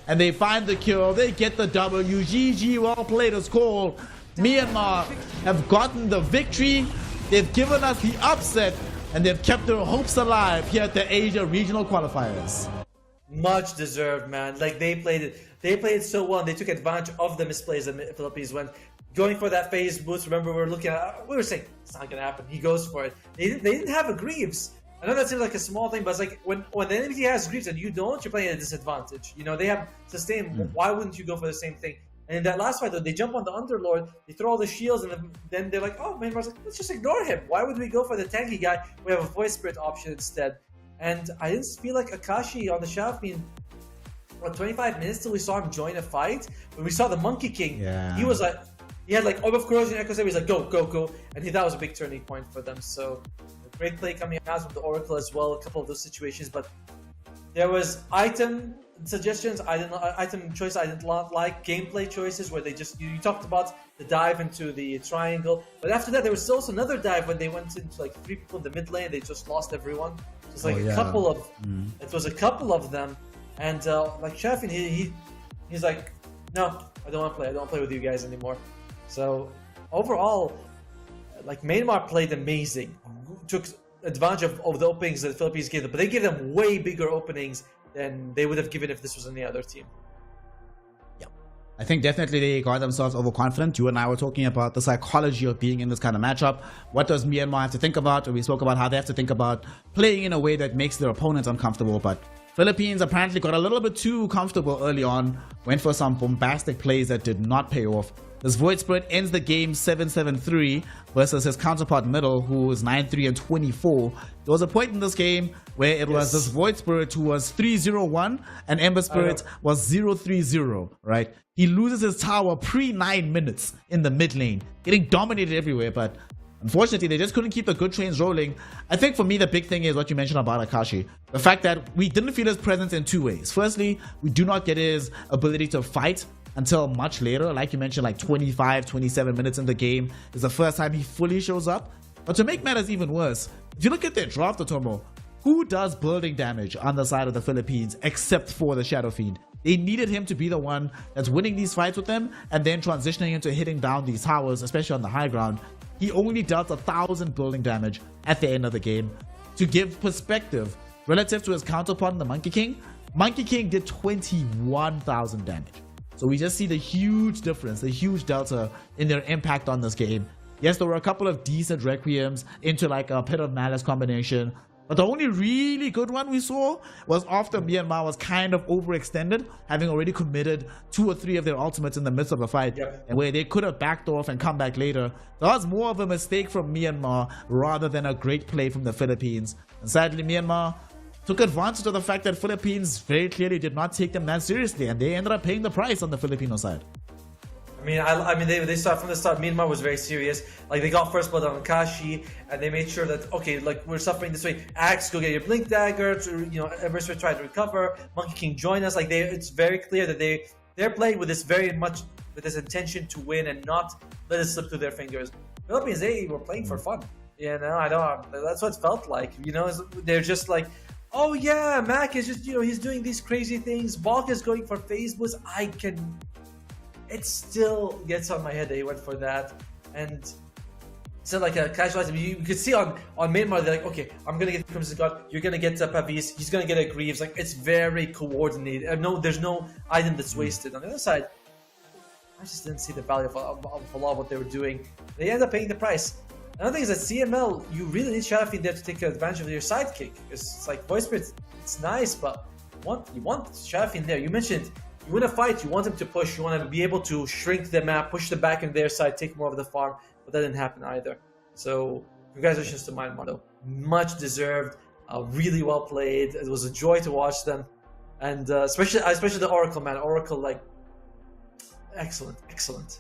and they find the kill. They get the W. GG, well played as Cole. Myanmar have gotten the victory. They've given us the upset, and they've kept their hopes alive here at the Asia Regional Qualifiers. Much deserved, man. Like, they played it so well, and they took advantage of the misplays that the Philippines went. Going for that phase boost, remember we were saying, it's not gonna happen. He goes for it. They didn't have a Greaves. I know that seems like a small thing, but it's like when the enemy has Greaves and you don't, you're playing at a disadvantage. You know, they have sustain. Why wouldn't you go for the same thing? And in that last fight, though, they jump on the Underlord, they throw all the shields, and then they're like, oh, man, like, let's just ignore him. Why would we go for the tanky guy? We have a Void Spirit option instead. And I didn't feel like Akashi on the Shaft being, 25 minutes till we saw him join a fight. When we saw the Monkey King, he was like, he had like Orb of Corrosion, Echo Saber, he's like, go, go, go. And that was a big turning point for them. So, a great play coming out with the Oracle as well, a couple of those situations. But there was item suggestions, item choice I didn't like, gameplay choices where they just, you talked about the dive into the triangle. But after that, there was also another dive when they went into like 3 people in the mid lane, they just lost everyone. It was like a couple of, it was a couple of them. And like Shafin, he's like, no, I don't want to play. I don't play with you guys anymore. So overall, like Myanmar played amazing, took advantage of the openings that the Philippines gave them, but they gave them way bigger openings than they would have given if this was any other team. I think definitely they got themselves overconfident. You and I were talking about the psychology of being in this kind of matchup. What does Myanmar have to think about? We spoke about how they have to think about playing in a way that makes their opponents uncomfortable. But Philippines apparently got a little bit too comfortable early on, went for some bombastic plays that did not pay off. This Void Spirit ends the game 7-7-3 versus his counterpart Middle, who is 9-3 and 24. There was a point in this game where it was this Void Spirit who was 3-0-1 and Ember Spirit was 0-3-0, right? He loses his tower pre-9 minutes in the mid lane, getting dominated everywhere, but unfortunately, they just couldn't keep the good trains rolling. I think for me, the big thing is what you mentioned about Akashi. The fact that we didn't feel his presence in two ways. Firstly, we do not get his ability to fight until much later. Like you mentioned, like 25, 27 minutes in the game is the first time he fully shows up. But to make matters even worse, if you look at their draft, Otomo, who does building damage on the side of the Philippines except for the Shadow Fiend? They needed him to be the one that's winning these fights with them and then transitioning into hitting down these towers, especially on the high ground. He only dealt 1,000 building damage at the end of the game. To give perspective, relative to his counterpart, the Monkey King did 21,000 damage. So we just see the huge difference, the huge delta in their impact on this game. Yes, there were a couple of decent Requiems into like a Pit of Malice combination, but the only really good one we saw was after Myanmar was kind of overextended, having already committed 2 or 3 of their ultimates in the midst of the fight, and where they could have backed off and come back later. That was more of a mistake from Myanmar rather than a great play from the Philippines. And sadly, Myanmar took advantage of the fact that Philippines very clearly did not take them that seriously, and they ended up paying the price on the Filipino side. I mean, they started from the start. Myanmar was very serious. Like, they got first blood on Kashi, and they made sure that, okay, like, we're suffering this way. Axe, go get your Blink Dagger. Emerson tried to recover. Monkey King join us. Like, it's very clear that they're playing with this with this intention to win and not let it slip through their fingers. Philippines, they were playing for fun. I know. That's what it felt like. They're just like, oh yeah, Mac is just, he's doing these crazy things. Balk is going for phase boost. It still gets on my head that he went for that. And so like a casual item, you could see on Myanmar, they're like, okay, I'm going to get Crimson God, you're going to get Pavis, he's going to get a Greaves. Like, it's very coordinated. There's no item that's wasted. On the other side, I just didn't see the value of a lot of what they were doing. They end up paying the price. Another thing is that CML, you really need Shadow Fiend there to take advantage of your sidekick. It's like Voice Spirit, it's nice, but you want Shadow Fiend there. You mentioned you win a fight, you want him to push, you want to be able to shrink the map, push them back in their side, take more of the farm, but that didn't happen either. So congratulations to Myanmar though. Much deserved, really well played. It was a joy to watch them, and especially the Oracle, man. Oracle, like, excellent.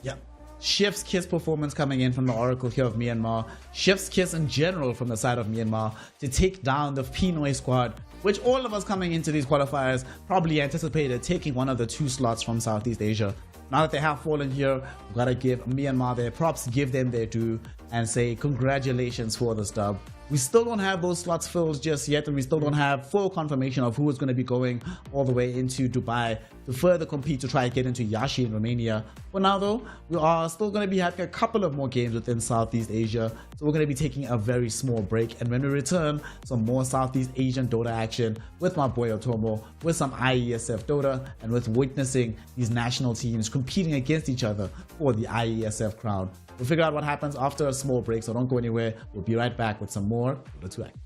Yeah. Chef's kiss performance coming in from the Oracle here of Myanmar. Chef's kiss in general from the side of Myanmar to take down the Pinoy squad, which all of us coming into these qualifiers probably anticipated taking one of the 2 slots from Southeast Asia. Now that they have fallen here, we've got to give Myanmar their props, give them their due, and say congratulations for this dub. We still don't have those slots filled just yet, and we still don't have full confirmation of who is going to be going all the way into Dubai to further compete to try and get into Yashi in Romania. For now though, we are still going to be having a couple of more games within Southeast Asia, so we're going to be taking a very small break, and when we return, some more Southeast Asian Dota action with my boy Otomo, with some IESF Dota, and with witnessing these national teams competing against each other for the IESF crown. We'll figure out what happens after a small break, so don't go anywhere. We'll be right back with some more Dota 2 action.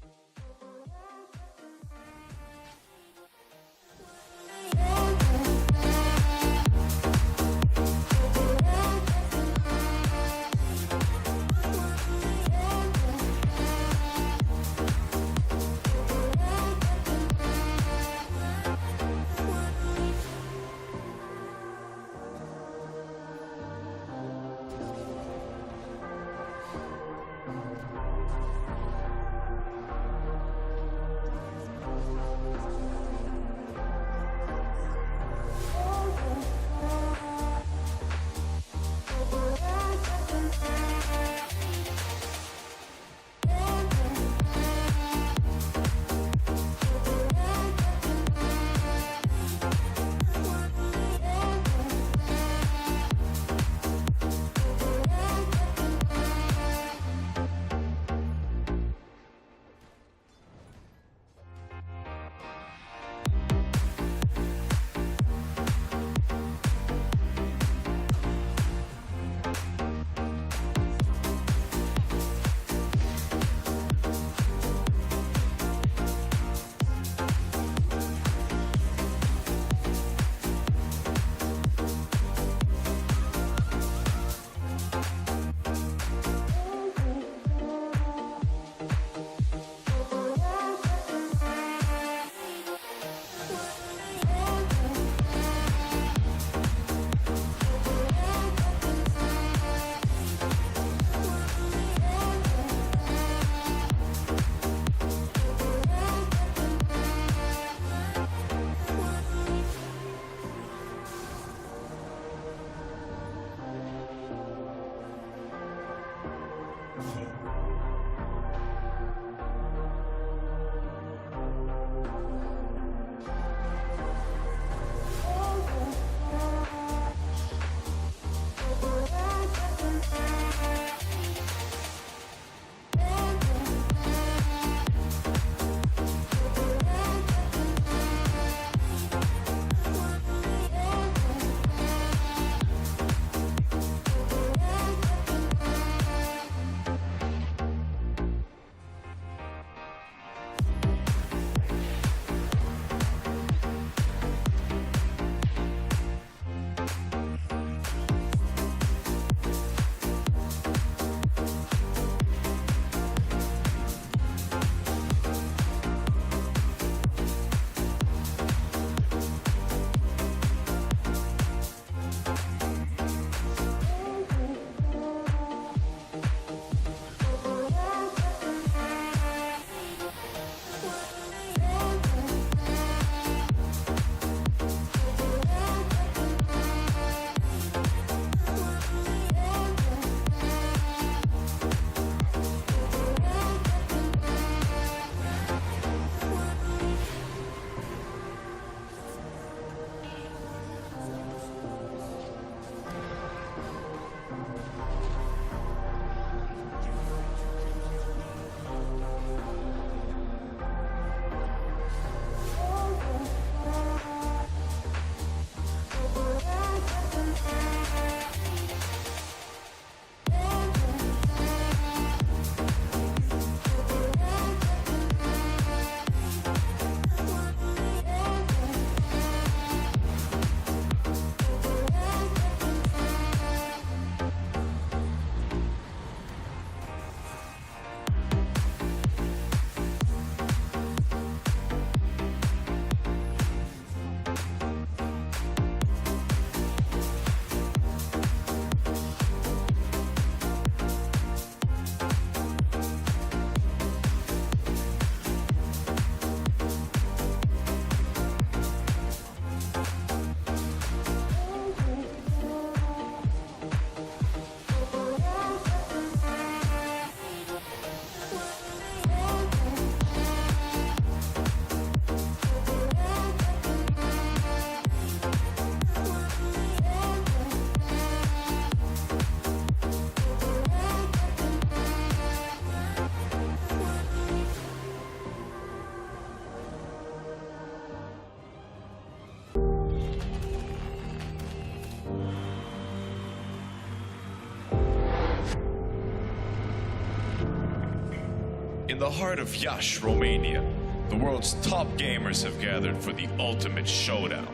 the heart of Iași, Romania, the world's top gamers have gathered for the ultimate showdown.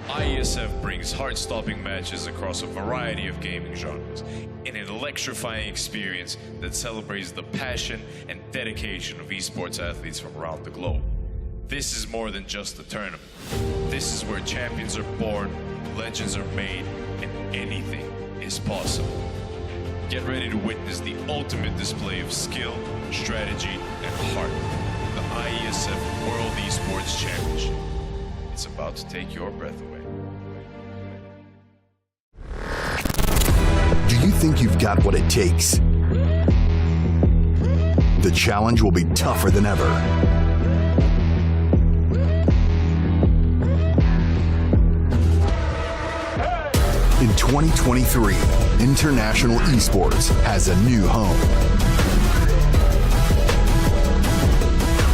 IESF brings heart-stopping matches across a variety of gaming genres in an electrifying experience that celebrates the passion and dedication of esports athletes from around the globe. This is more than just a tournament. This is where champions are born, legends are made, and anything is possible. Get ready to witness the ultimate display of skill, strategy, and heart. The IESF World Esports Championship. It's about to take your breath away. Do you think you've got what it takes? The challenge will be tougher than ever. In 2023, International Esports has a new home.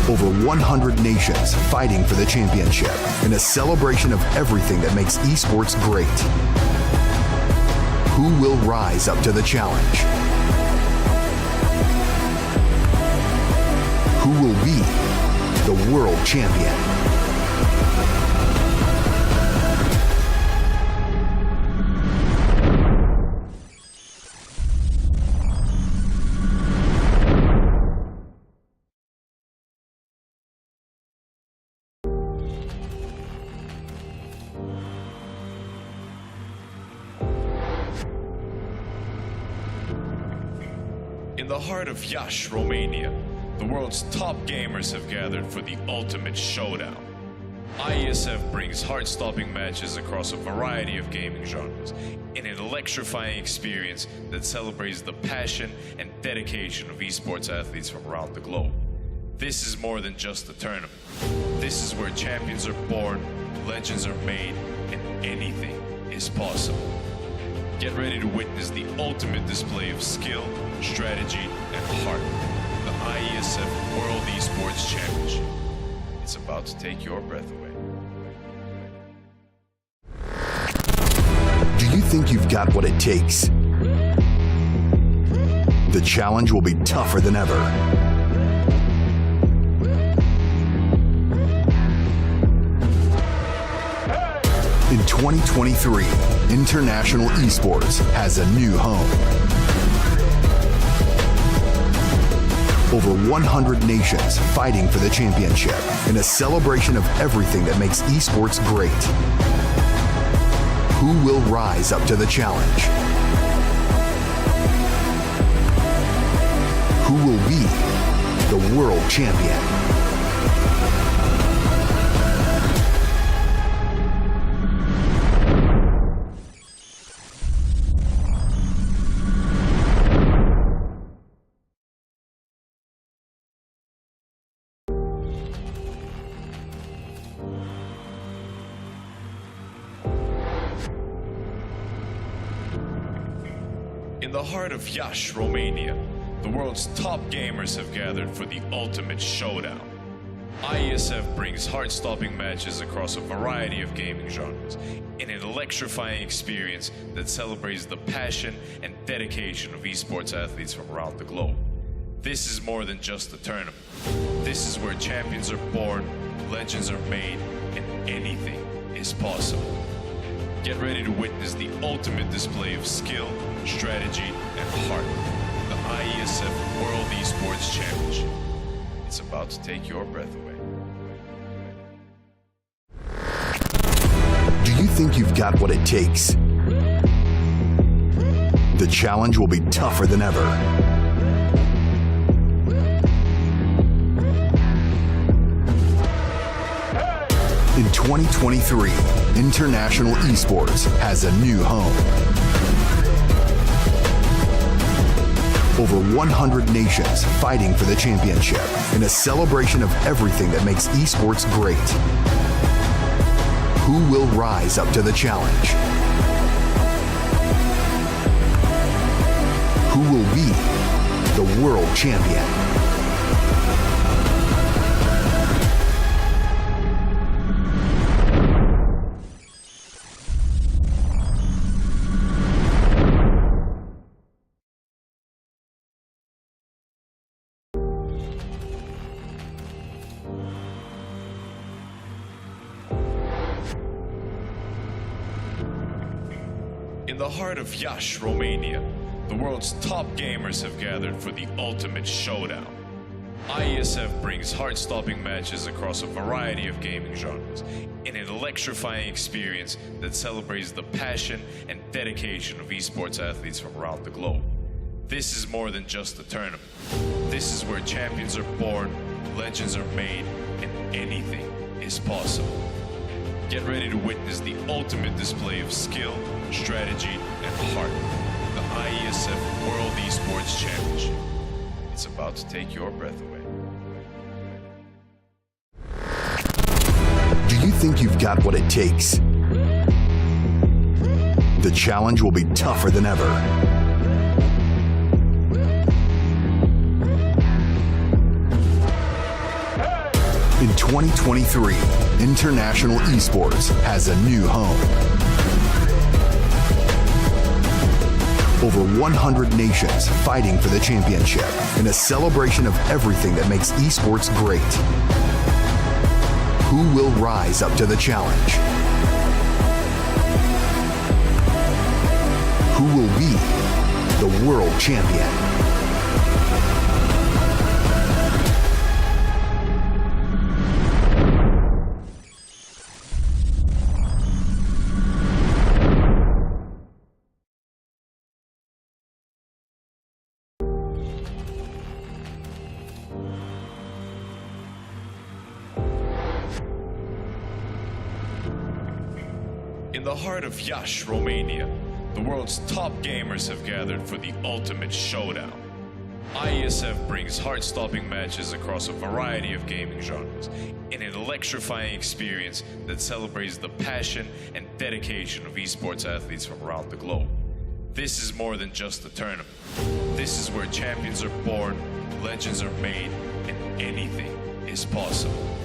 Over 100 nations fighting for the championship in a celebration of everything that makes esports great. Who will rise up to the challenge? Who will be the world champion? In the heart of Iași, Romania, the world's top gamers have gathered for the ultimate showdown. IESF brings heart-stopping matches across a variety of gaming genres in an electrifying experience that celebrates the passion and dedication of esports athletes from around the globe. This is more than just a tournament. This is where champions are born, legends are made, and anything is possible. Get ready to witness the ultimate display of skill, strategy, and heart. The IESF World Esports Championship. It's about to take your breath away. Do you think you've got what it takes? The challenge will be tougher than ever. In 2023, International Esports has a new home. Over 100 nations fighting for the championship in a celebration of everything that makes esports great. Who will rise up to the challenge? Who will be the world champion? In the heart of Iași, Romania, the world's top gamers have gathered for the ultimate showdown. IESF brings heart-stopping matches across a variety of gaming genres in an electrifying experience that celebrates the passion and dedication of esports athletes from around the globe. This is more than just a tournament. This is where champions are born, legends are made, and anything is possible. Get ready to witness the ultimate display of skill, strategy, and heart. The IESF World Esports Championship. It's about to take your breath away. Do you think you've got what it takes? The challenge will be tougher than ever. In 2023, International Esports has a new home. Over 100 nations fighting for the championship in a celebration of everything that makes esports great. Who will rise up to the challenge? Who will be the world champion? In the heart of Iași, Romania, the world's top gamers have gathered for the ultimate showdown. IESF brings heart-stopping matches across a variety of gaming genres in an electrifying experience that celebrates the passion and dedication of esports athletes from around the globe. This is more than just a tournament. This is where champions are born, legends are made, and anything is possible. Get ready to witness the ultimate display of skill, strategy, and heart. The IESF World Esports Championship. It's about to take your breath away. Do you think you've got what it takes? The challenge will be tougher than ever. In 2023, International Esports has a new home. Over 100 nations fighting for the championship in a celebration of everything that makes esports great. Who will rise up to the challenge? Who will be the world champion? In the heart of Iași, Romania, the world's top gamers have gathered for the ultimate showdown. IESF brings heart-stopping matches across a variety of gaming genres in an electrifying experience that celebrates the passion and dedication of esports athletes from around the globe. This is more than just a tournament. This is where champions are born, legends are made, and anything is possible.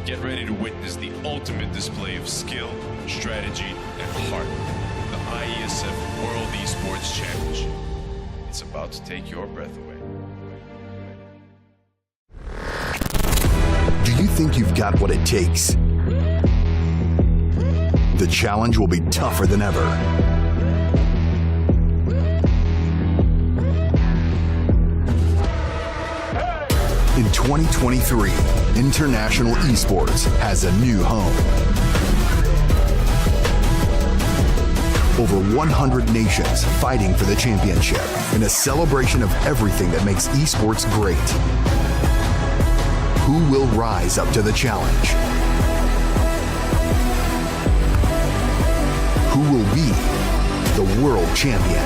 Get ready to witness the ultimate display of skill, strategy, and heart. The IESF World Esports Championship. It's about to take your breath away. Do you think you've got what it takes? The challenge will be tougher than ever. In 2023, International Esports has a new home. Over 100 nations fighting for the championship in a celebration of everything that makes esports great. Who will rise up to the challenge? Who will be the world champion?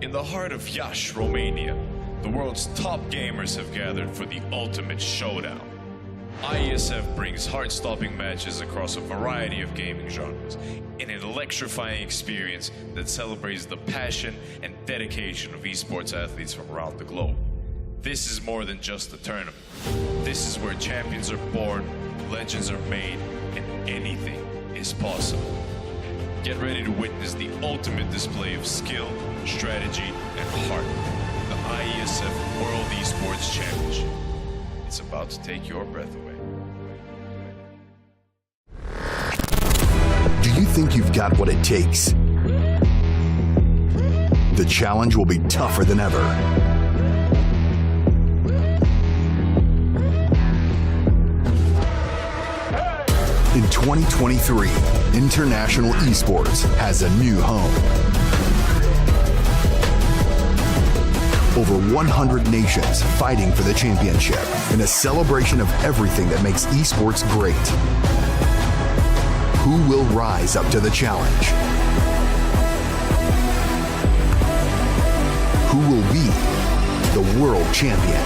In the heart of Iași, Romania, the world's top gamers have gathered for the ultimate showdown. IESF brings heart-stopping matches across a variety of gaming genres in an electrifying experience that celebrates the passion and dedication of esports athletes from around the globe. This is more than just a tournament. This is where champions are born, legends are made, and anything is possible. Get ready to witness the ultimate display of skill, strategy, and heart. The IESF World Esports Championship. It's about to take your breath away. Do you think you've got what it takes? The challenge will be tougher than ever. In 2023, International Esports has a new home. Over 100 nations fighting for the championship in a celebration of everything that makes esports great. Who will rise up to the challenge? Who will be the world champion?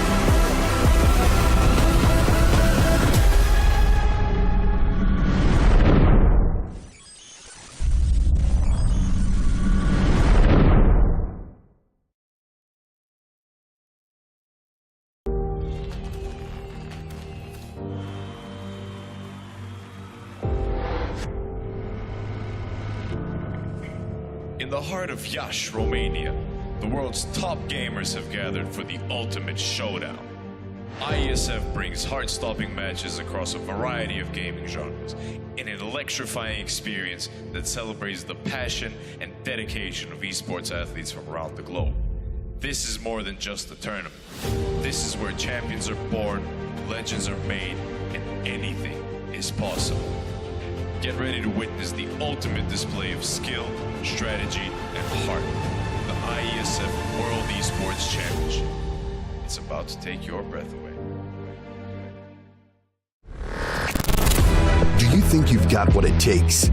In the heart of Iași, Romania, the world's top gamers have gathered for the ultimate showdown. IESF brings heart-stopping matches across a variety of gaming genres in an electrifying experience that celebrates the passion and dedication of esports athletes from around the globe. This is more than just a tournament. This is where champions are born, legends are made, and anything is possible. Get ready to witness the ultimate display of skill, strategy, and heart. The IESF World Esports Championship. It's about to take your breath away. Do you think you've got what it takes?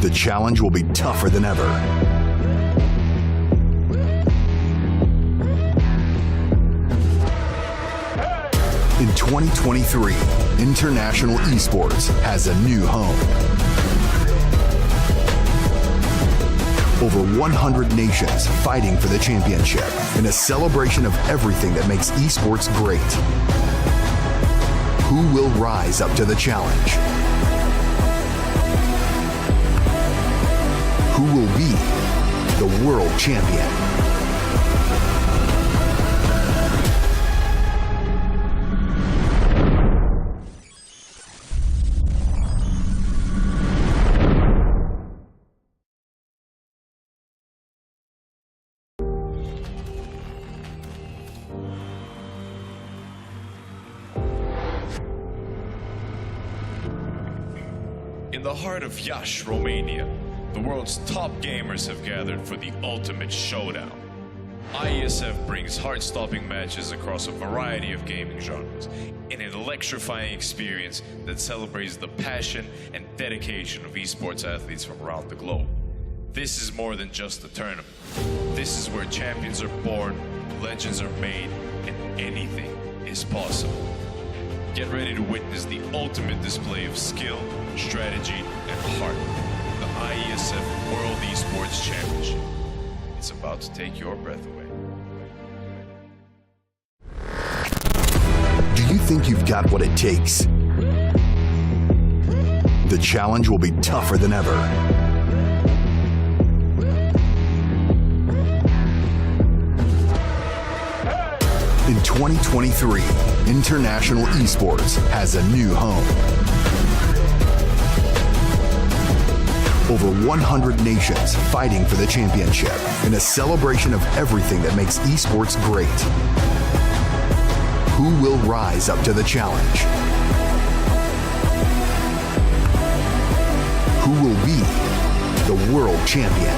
The challenge will be tougher than ever. In 2023, International Esports has a new home. Over 100 nations fighting for the championship in a celebration of everything that makes esports great. Who will rise up to the challenge? Who will be the world champion? In the heart of Iași, Romania, the world's top gamers have gathered for the ultimate showdown. IESF brings heart-stopping matches across a variety of gaming genres in an electrifying experience that celebrates the passion and dedication of esports athletes from around the globe. This is more than just a tournament. This is where champions are born, legends are made, and anything is possible. Get ready to witness the ultimate display of skill, strategy, and heart. The IESF World Esports Championship. It's about to take your breath away. Do you think you've got what it takes? The challenge will be tougher than ever. In 2023, International Esports has a new home. Over 100 nations fighting for the championship in a celebration of everything that makes esports great. Who will rise up to the challenge? Who will be the world champion?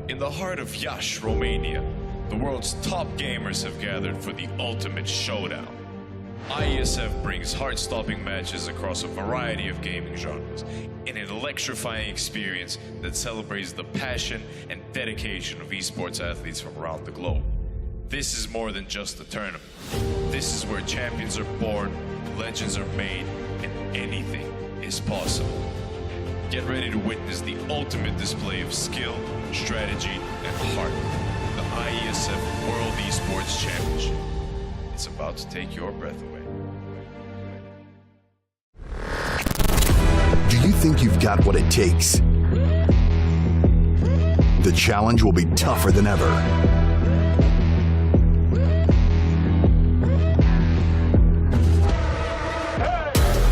In the heart of Iași, Romania, the world's top gamers have gathered for the ultimate showdown. IESF brings heart-stopping matches across a variety of gaming genres in an electrifying experience that celebrates the passion and dedication of esports athletes from around the globe. This is more than just a tournament. This is where champions are born, legends are made, and anything is possible. Get ready to witness the ultimate display of skill, strategy, and heart. The IESF World Esports Championship. It's about to take your breath away. Do you think you've got what it takes? The challenge will be tougher than ever.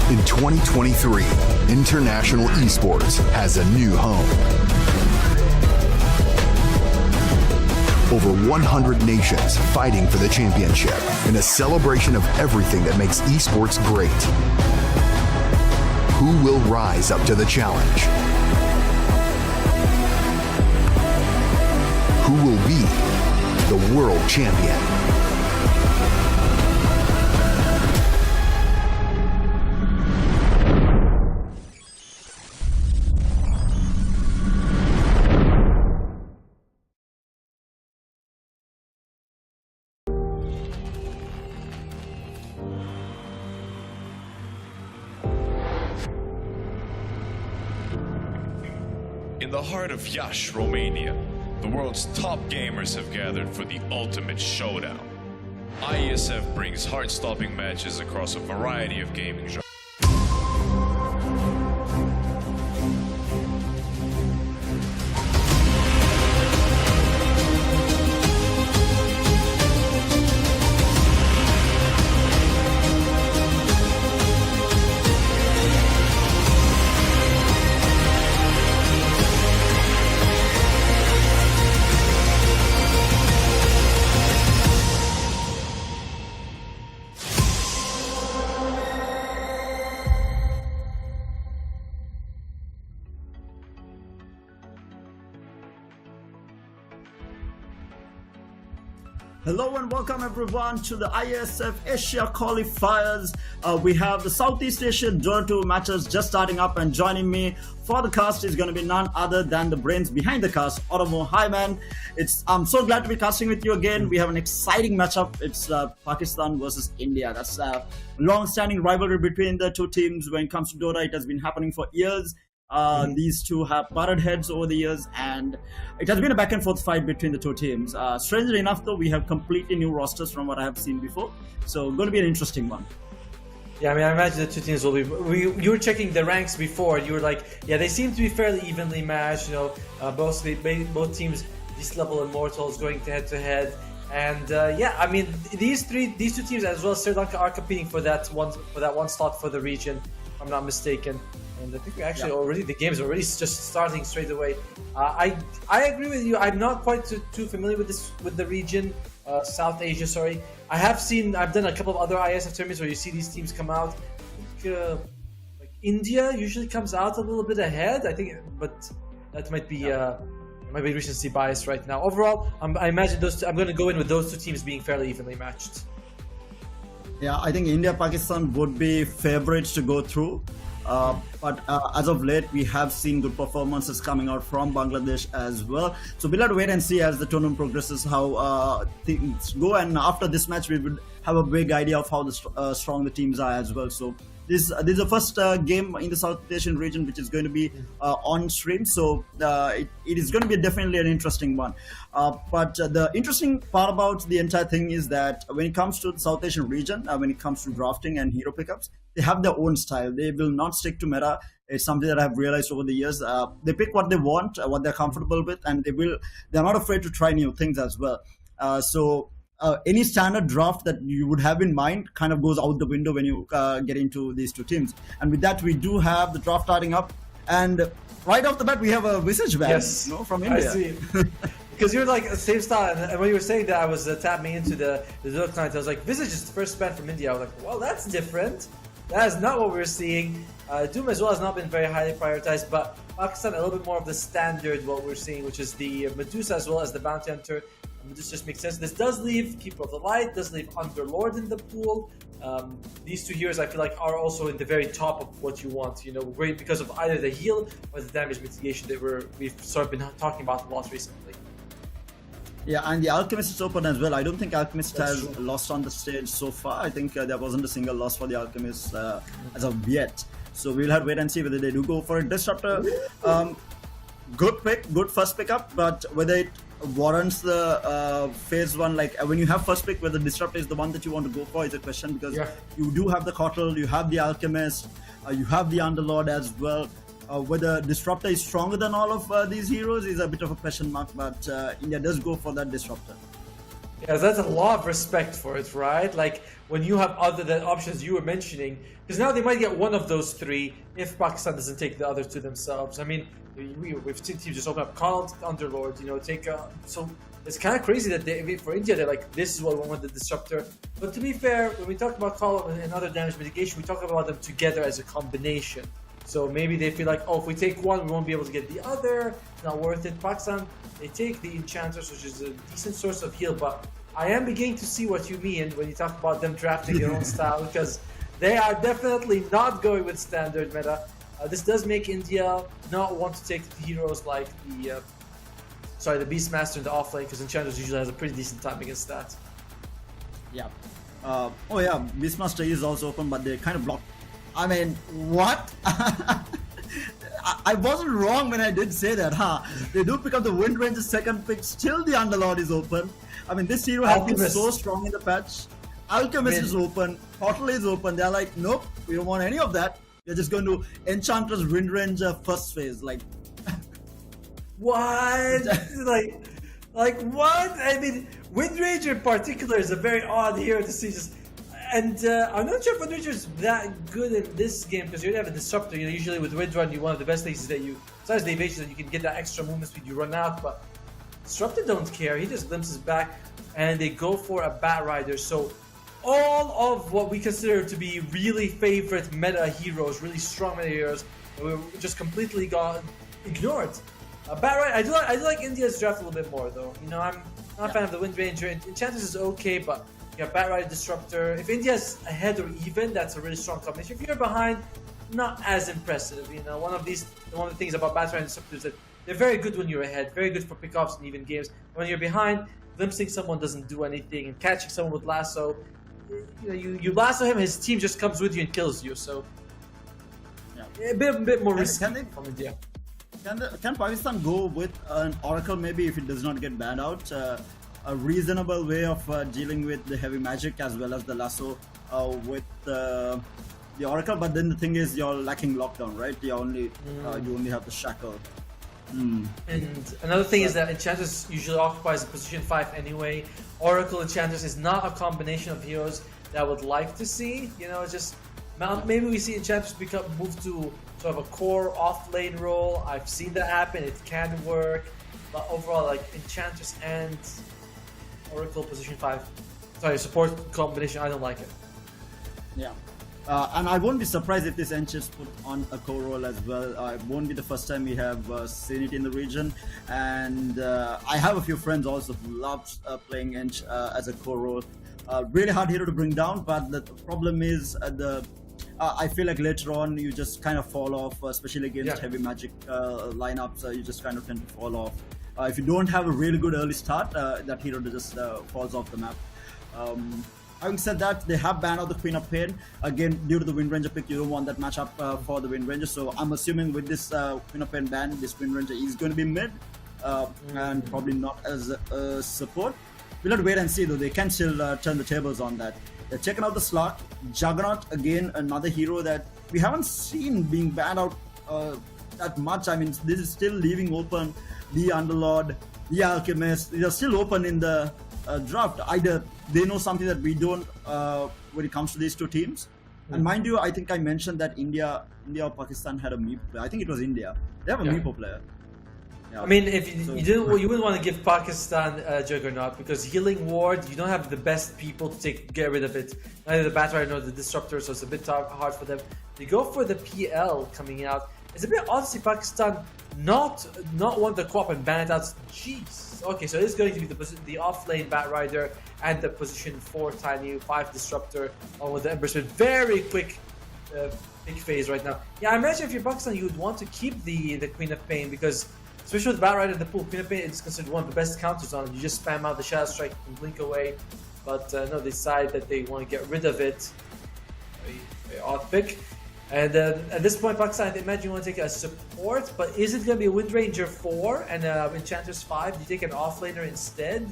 In 2023, International Esports has a new home. Over 100 nations fighting for the championship in a celebration of everything that makes esports great. Who will rise up to the challenge? Who will be the world champion? In the heart of Iași, Romania, the world's top gamers have gathered for the ultimate showdown. IESF brings heart-stopping matches across a variety of gaming genres. Hello and welcome everyone to the IESF Asia Qualifiers. We have the Southeast Asian Dota 2 matches just starting up, and joining me for the cast is going to be none other than the brains behind the cast, Oromo. Hi man, I'm so glad to be casting with you again. We have an exciting matchup. It's Pakistan versus India. That's a long-standing rivalry between the two teams. When it comes to Dota, it has been happening for years. These two have butted heads over the years, and it has been a back and forth fight between the two teams. Strangely enough though, we have completely new rosters from what I have seen before, so going to be an interesting one. Yeah, I mean, I imagine the two teams will be. You were checking the ranks before, and you were like, yeah, they seem to be fairly evenly matched. You know, both teams, this level immortals going head to head, and yeah, I mean, these two teams as well as Sri Lanka are competing for that one slot for the region, if I'm not mistaken. And I think we actually the game's already just starting straight away. I agree with you. I'm not quite too familiar with the region, South Asia. Sorry, I've done a couple of other ISF tournaments where you see these teams come out. I think, like India usually comes out a little bit ahead. I think, but that might be recency bias right now. Overall, I imagine I'm going to go in with those two teams being fairly evenly matched. Yeah, I think India-Pakistan would be favorites to go through. But as of late, we have seen good performances coming out from Bangladesh as well. So we'll have to wait and see as the tournament progresses how things go. And after this match, we would have a big idea of how strong the teams are as well. So this is the first game in the South Asian region which is going to be on stream. So it is going to be definitely an interesting one. But the interesting part about the entire thing is that when it comes to the South Asian region, when it comes to drafting and hero pickups, they have their own style. They will not stick to meta. It's something that I've realized over the years. They pick what they want, what they're comfortable with, and they're not afraid to try new things as well. So any standard draft that you would have in mind kind of goes out the window when you get into these two teams. And with that, we do have the draft starting up. And right off the bat, we have a Visage ban from India. I see. Because you're like the same style, and when you were saying that, I was tapping into the Dota client. I was like, Visage is the first ban from India. I was like, well, that's different. That is not what we're seeing. Doom as well has not been very highly prioritized, but Pakistan a little bit more of the standard what we're seeing, which is the Medusa as well as the Bounty Hunter. This just makes sense. This does leave Keeper of the Light, does leave Underlord in the pool. These two heroes I feel like are also in the very top of what you want, you know, great because of either the heal or the damage mitigation that we've sort of been talking about a lot recently. Yeah, and the Alchemist is open as well. I don't think Alchemist has lost on the stage so far. I think there wasn't a single loss for the Alchemist as of yet. So we'll have to wait and see whether they do go for a Disruptor. Good pick, good first pickup, but whether it warrants the phase one, like when you have first pick, whether Disruptor is the one that you want to go for is a question, because you do have the Kotl, you have the Alchemist, you have the Underlord as well. Whether Disruptor is stronger than all of these heroes is a bit of a question mark, but India does go for that Disruptor. Yeah, that's a lot of respect for it, right? Like when you have other options you were mentioning, because now they might get one of those three if Pakistan doesn't take the other two themselves. I mean, we've seen teams just open up Call Underlord, you know, so it's kind of crazy that for India they're like, this is what we want, the Disruptor. But to be fair, when we talk about Call and other damage mitigation, we talk about them together as a combination. So maybe they feel like, oh, if we take one, we won't be able to get the other. It's not worth it. Pakistan, they take the Enchanters, which is a decent source of heal. But I am beginning to see what you mean when you talk about them drafting their own style, because they are definitely not going with standard meta. This does make India not want to take heroes like the Beastmaster in the offlane, because Enchanters usually has a pretty decent time against that. Yeah. Oh yeah, Beastmaster is also open, but they kind of block. I mean, what? I wasn't wrong when I did say that, huh? They do pick up the Wind Ranger's second pick. Still, the Underlord is open. I mean, this hero has been so strong in the patch. Alchemist is open. Portal is open. They're like, nope, we don't want any of that. We're just going to Enchantress Wind Ranger first phase. Like, what? like what? I mean, Wind Ranger in particular is a very odd hero to see. And I'm not sure if Wind Ranger is that good in this game because you have a disruptor. You know, usually with Wind Run, one of the best things is that besides the evasion, that you can get that extra movement speed. You run out, but Disruptor don't care. He just glimpses back, and they go for a Bat Rider. So all of what we consider to be really favorite meta heroes, really strong meta heroes, were just completely ignored. Bat Rider, I do like India's draft a little bit more though. You know, I'm not a fan of the Wind Ranger. Enchantress is okay, but you got Bat Rider, Disruptor. If India's ahead or even, that's a really strong combination. If you're behind, not as impressive. You know, one of the things about Bat Rider and Disruptor is that they're very good when you're ahead, very good for pickoffs and even games. When you're behind, glimpsing someone doesn't do anything, and catching someone with lasso, you know, you lasso him, his team just comes with you and kills you. So a bit more risky from India. Can Pakistan go with an Oracle maybe if it does not get banned out? A reasonable way of dealing with the heavy magic as well as the lasso with the Oracle, but then the thing is you're lacking lockdown, right? You only have the shackle. And another thing is that Enchantress usually occupies a position 5 anyway. Oracle Enchantress is not a combination of heroes that I would like to see. You know, it's just maybe we see Enchantress move to sort of a core off lane role. I've seen that happen. It can work, but overall, like Enchantress and Oracle position 5, support combination, I don't like it. Yeah. And I won't be surprised if this Ench is put on a core role as well. It won't be the first time we have seen it in the region. And I have a few friends also who love playing Ench as a core role. Really hard hero to bring down, but the problem is I feel like later on you just kind of fall off, especially against heavy magic lineups. You just kind of tend to fall off. If you don't have a really good early start, that hero just falls off the map. Having said that, they have banned out the Queen of Pain. Again, due to the Wind Ranger pick, you don't want that matchup for the Wind Ranger. So I'm assuming with this Queen of Pain ban, this Wind Ranger is going to be mid and probably not as support. We'll have to wait and see though. They can still turn the tables on that. They're checking out the slot. Juggernaut, again, another hero that we haven't seen being banned out that much. I mean, this is still leaving open the Underlord, the Alchemist. They are still open in the draft. Either they know something that we don't when it comes to these two teams. And mind you, I think I mentioned that India or Pakistan had a Meepo player. I think it was India. They have a Meepo player. Yeah. I mean, if you wouldn't want to give Pakistan Juggernaut because Healing Ward, you don't have the best people to get rid of it. Neither the Bat Rider nor the Disruptor, so it's a bit hard for them. They go for the PL coming out. It's a bit odd to see Pakistan not want the co-op and ban it out. Jeez. Okay, so it's going to be the off-lane Bat Rider and the position 4 Tiny 5 Disruptor along with the Embersmith. Very quick pick phase right now. Yeah, I imagine if you're Pakistan, you would want to keep the Queen of Pain because especially with Bat Rider in the pool, Queen of Pain is considered one of the best counters on it. You just spam out the Shadow Strike and blink away. But no, they decide that they want to get rid of it. Very odd pick. And at this point, Pakistan, I imagine you want to take a support, but is it going to be a Wind Ranger 4 and Enchantress 5? Do you take an offlaner instead?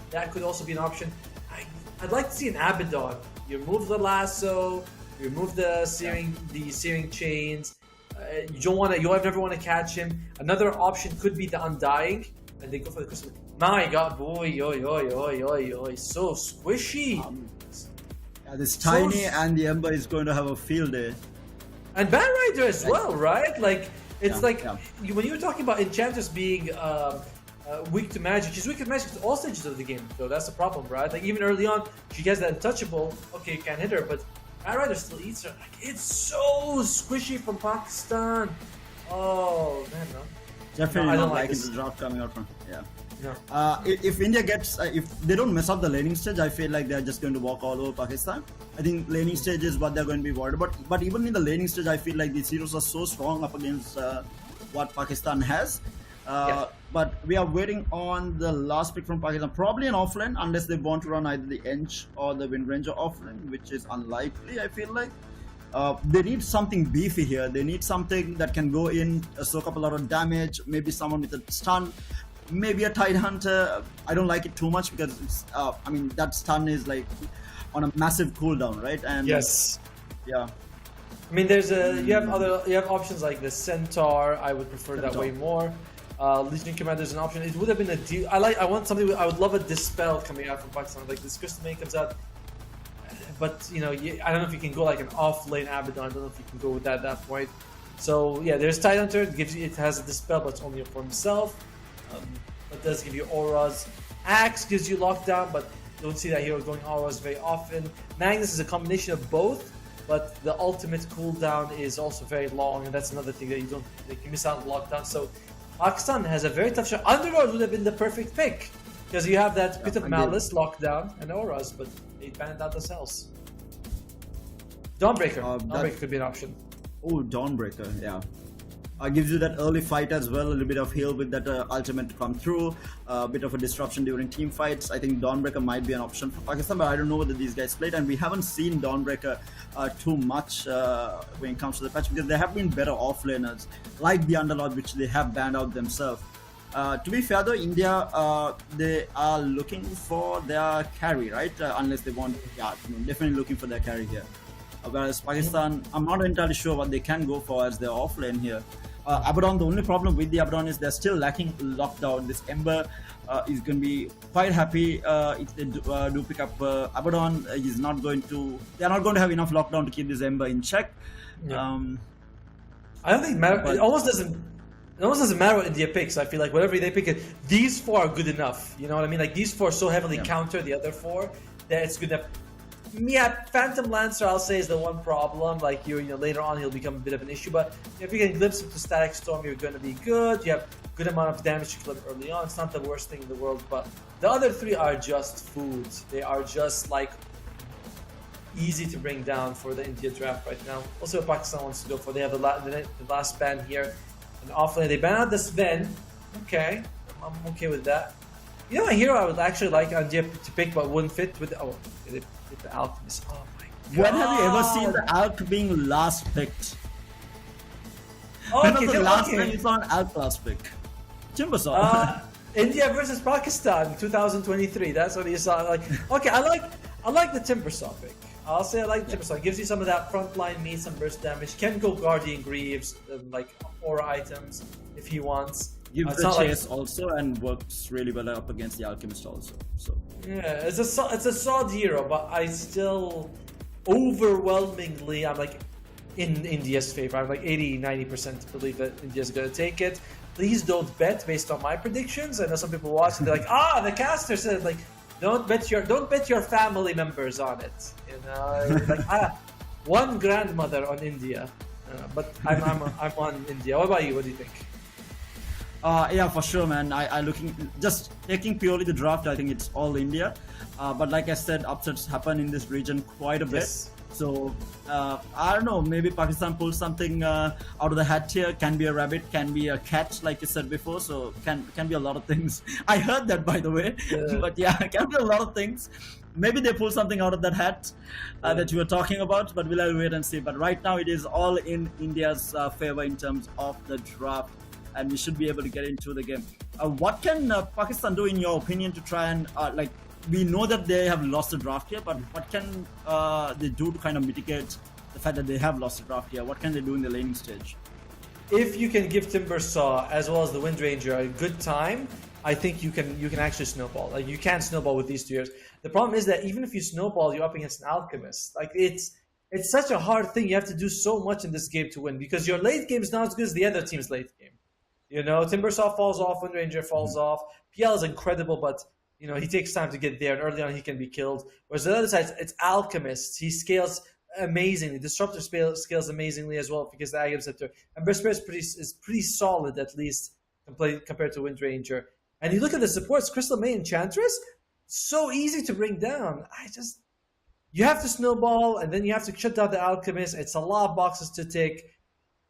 That could also be an option. I'd like to see an Abaddon. You remove the lasso, you remove the searing chains. You never want to catch him. Another option could be the Undying, and they go for the Crystal. My God, boy, so squishy. This Tiny and the Ember is going to have a field day. And Bat Rider as well, right? Like when you were talking about Enchantress being weak to magic, she's weak to magic to all stages of the game. So that's the problem, right? Like even early on, she has that untouchable. Okay, you can't hit her, but Bat Rider still eats her. Like, it's so squishy from Pakistan. Oh man, no. Definitely not liking the draft coming out from. Yeah. No. If India gets, if they don't mess up the laning stage, I feel like they're just going to walk all over Pakistan. I think laning stage is what they're going to be worried about. But even in the laning stage, I feel like these heroes are so strong up against what Pakistan has. But we are waiting on the last pick from Pakistan. Probably an offlane, unless they want to run either the Ench or the Wind Ranger offlane, which is unlikely, I feel like. They need something beefy here. They need something that can go in, soak up a lot of damage, maybe someone with a stun, maybe a Tide Hunter. I don't like it too much because it's, I mean, that stun is like on a massive cooldown, right? And yes. Yeah. I mean, there's you have options like the Centaur. I would prefer that way more. Legion Commander is an option. It would have been a deal. I want something. I would love a Dispel coming out from Pakistan. Like this Crystal Main comes out, but you know, I don't know if you can go like an off lane Abaddon. I don't know if you can go with that at that point. So yeah, there's Tide Hunter. It has a Dispel, but it's only for himself. It does give you auras. Axe gives you lockdown, but you don't see that hero going auras very often. Magnus is a combination of both. But the ultimate cooldown is also very long, and that's another thing that you miss out on lockdown. So Pakistan has a very tough shot. Underlord would have been the perfect pick because you have that bit of malice, lockdown, and auras, but they banned out the cells. Dawnbreaker. Dawnbreaker could be an option. Oh, Dawnbreaker, yeah. Gives you that early fight as well, a little bit of heal with that ultimate to come through, a bit of a disruption during team fights. I think Dawnbreaker might be an option for Pakistan, but I don't know whether these guys played, and we haven't seen Dawnbreaker too much when it comes to the patch, because there have been better offlaners, like the Underlord, which they have banned out themselves. To be fair though, India, they are looking for their carry, right? Unless they want, definitely looking for their carry here. Whereas Pakistan, I'm not entirely sure what they can go for as their offlane here. Abaddon, the only problem with the Abaddon is they're still lacking lockdown. This Ember is going to be quite happy if they do pick up Abaddon. They're not going to have enough lockdown to keep this Ember in check. Yeah. I don't think it almost doesn't matter what India picks. I feel like whatever they pick, these four are good enough. You know what I mean? Like these four so heavily counter the other four that it's good enough. Yeah, Phantom Lancer, I'll say, is the one problem. Like you know, later on he'll become a bit of an issue. But if you can glimpse into Static Storm, you're going to be good. You have good amount of damage to clip early on. It's not the worst thing in the world. But the other three are just food. They are just like easy to bring down for the India draft right now. Also, what Pakistan wants to go for. They have the last ban here, and offlane they ban out the Sven. Okay, I'm okay with that. You know, a hero I would actually like India to pick, but wouldn't fit with the Alchemist. Oh my god. When have you ever seen the Alch being last picked? Okay, when was the last time you saw an Alch last pick? Timbersaw. India versus Pakistan 2023. That's what you saw. Like, okay, I like the Timbersaw pick. I'll say I like the Timbersaw. It gives you some of that frontline meat, some burst damage. Can go Guardian Greaves, like aura items if he wants. Gives the chase also and works really well up against the Alchemist also. So yeah, it's a solid hero, but I still overwhelmingly I'm like in India's favor. I'm like 80-90% believe that India's gonna take it. Please don't bet based on my predictions. I know some people watch and they're like, the caster said like don't bet your family members on it. You know, like one grandmother on India, but I'm on India. What about you? What do you think? Yeah, for sure, man. I looking just taking purely the draft. I think it's all India, but like I said, upsets happen in this region quite a bit. Yes. So I don't know. Maybe Pakistan pulls something out of the hat here. Can be a rabbit, can be a cat, like you said before. So can be a lot of things. I heard that, by the way. Yeah. But yeah, can be a lot of things. Maybe they pull something out of that hat that you were talking about, but we'll have to wait and see. But right now, it is all in India's favor in terms of the draft. And we should be able to get into the game. What can Pakistan do, in your opinion, to try and we know that they have lost the draft here, but what can they do to kind of mitigate the fact that they have lost the draft here? What can they do in the laning stage? If you can give Timbersaw as well as the Wind Ranger a good time, I think you can actually snowball. Like you can't snowball with these 2 years. The problem is that even if you snowball, you're up against an Alchemist. Like it's such a hard thing. You have to do so much in this game to win because your late game is not as good as the other team's late game. You know, Timbersaw falls off, Wind Ranger falls off. PL is incredible, but you know he takes time to get there, and early on he can be killed. Whereas the other side, it's Alchemist. He scales amazingly. Disruptor scales amazingly as well because the Agam Scepter. And Burst Spirit is pretty solid, at least compared to Wind Ranger. And you look at the supports, Crystal Main Enchantress, so easy to bring down. You have to snowball, and then you have to shut down the Alchemist. It's a lot of boxes to tick.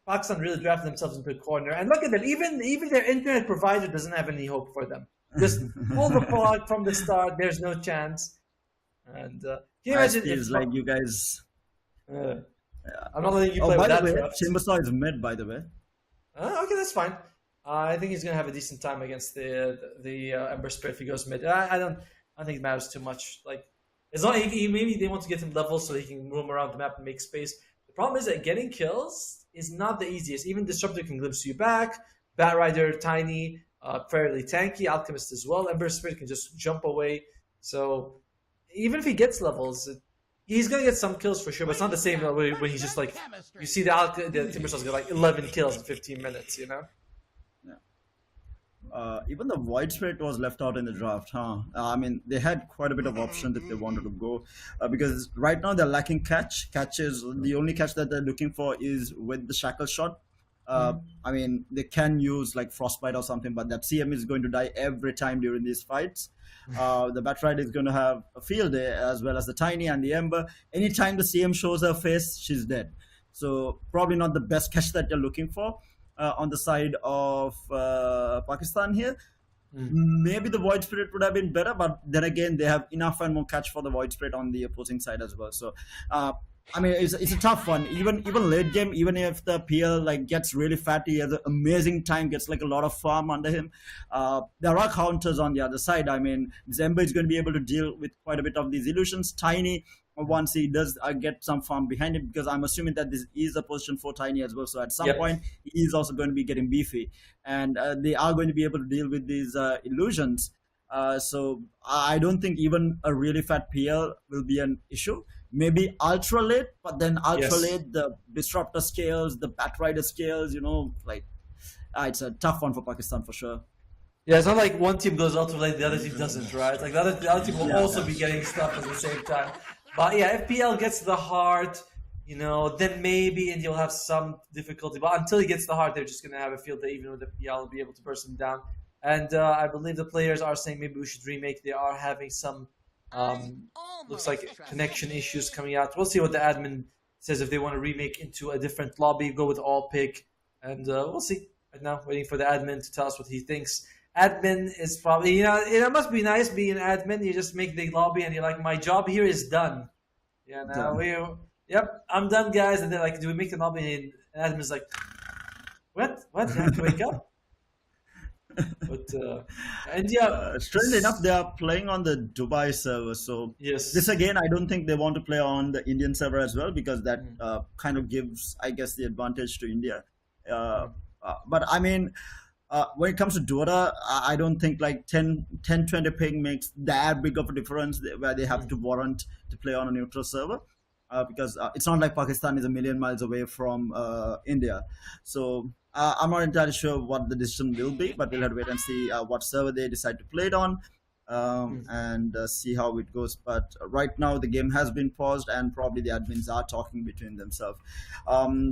Pakistan really drafted themselves into a corner, and look at them. Even their internet provider doesn't have any hope for them. Just pull the plug from the start. There's no chance. And can you imagine? It's like you guys. I'm not letting you Oh, play by with the that way, draft. Chambersaw is mid, by the way. Okay, that's fine. I think he's gonna have a decent time against the Ember Spirit if he goes mid. I don't think it matters too much. Like, as long maybe they want to get him levels so he can roam around the map and make space. The problem is that getting kills is not the easiest. Even Disruptor can glimpse you back. Batrider, Tiny, fairly tanky. Alchemist as well. Ember Spirit can just jump away. So even if he gets levels, he's gonna get some kills for sure. But it's not the same when he's just like, you see the Timbersaw's got like 11 kills in 15 minutes. You know. Even the Void Spirit was left out in the draft, huh? I mean, they had quite a bit of options if they wanted to go, because right now they're lacking catch. Catch is the only catch that they're looking for is with the shackle shot. I mean, they can use like Frostbite or something, but that CM is going to die every time during these fights. The Batrider is going to have a field day, as well as the Tiny and the Ember. Anytime the CM shows her face, she's dead. So probably not the best catch that you're looking for. On the side of Pakistan here. Maybe the Void Spirit would have been better, but then again, they have enough and more catch for the Void Spirit on the opposing side as well. So, I mean, it's a tough one. Even late game, even if the PL like gets really fatty, has an amazing time, gets like a lot of farm under him. There are counters on the other side. I mean, Zemba is going to be able to deal with quite a bit of these illusions. Tiny, once he does get some farm behind him, because I'm assuming that this is a position for Tiny as well. So at some point, he is also going to be getting beefy, and they are going to be able to deal with these illusions. So I don't think even a really fat PL will be an issue. Maybe ultra late, but then ultra late, the Disruptor scales, the Batrider scales, you know, like it's a tough one for Pakistan for sure. Yeah, it's not like one team goes ultra late, the other team doesn't, right? Like the other team will also be getting stuff at the same time. But yeah, if PL gets the heart, you know, then maybe India will have some difficulty. But until he gets the heart, they're just going to have a field day, even with the PL, will be able to burst him down. And I believe the players are saying maybe we should remake. They are having some, looks like connection issues coming out. We'll see what the admin says if they want to remake into a different lobby, go with all pick. And we'll see. Right now, waiting for the admin to tell us what he thinks. Admin is probably, you know, it must be nice being an admin. You just make the lobby and you're like, my job here is done. Yeah, now yep, I'm done, guys. And they're like, do we make the lobby? And admin's like, what? I have to wake up? But India, strangely enough, they are playing on the Dubai server. So this again, I don't think they want to play on the Indian server as well, because that kind of gives, I guess, the advantage to India. But I mean, when it comes to Dota, I don't think like 10-20 ping makes that big of a difference where they have to warrant to play on a neutral server, because it's not like Pakistan is a million miles away from India. So I'm not entirely sure what the decision will be, but we'll have to wait and see what server they decide to play it on. And see how it goes. But right now the game has been paused, and probably the admins are talking between themselves.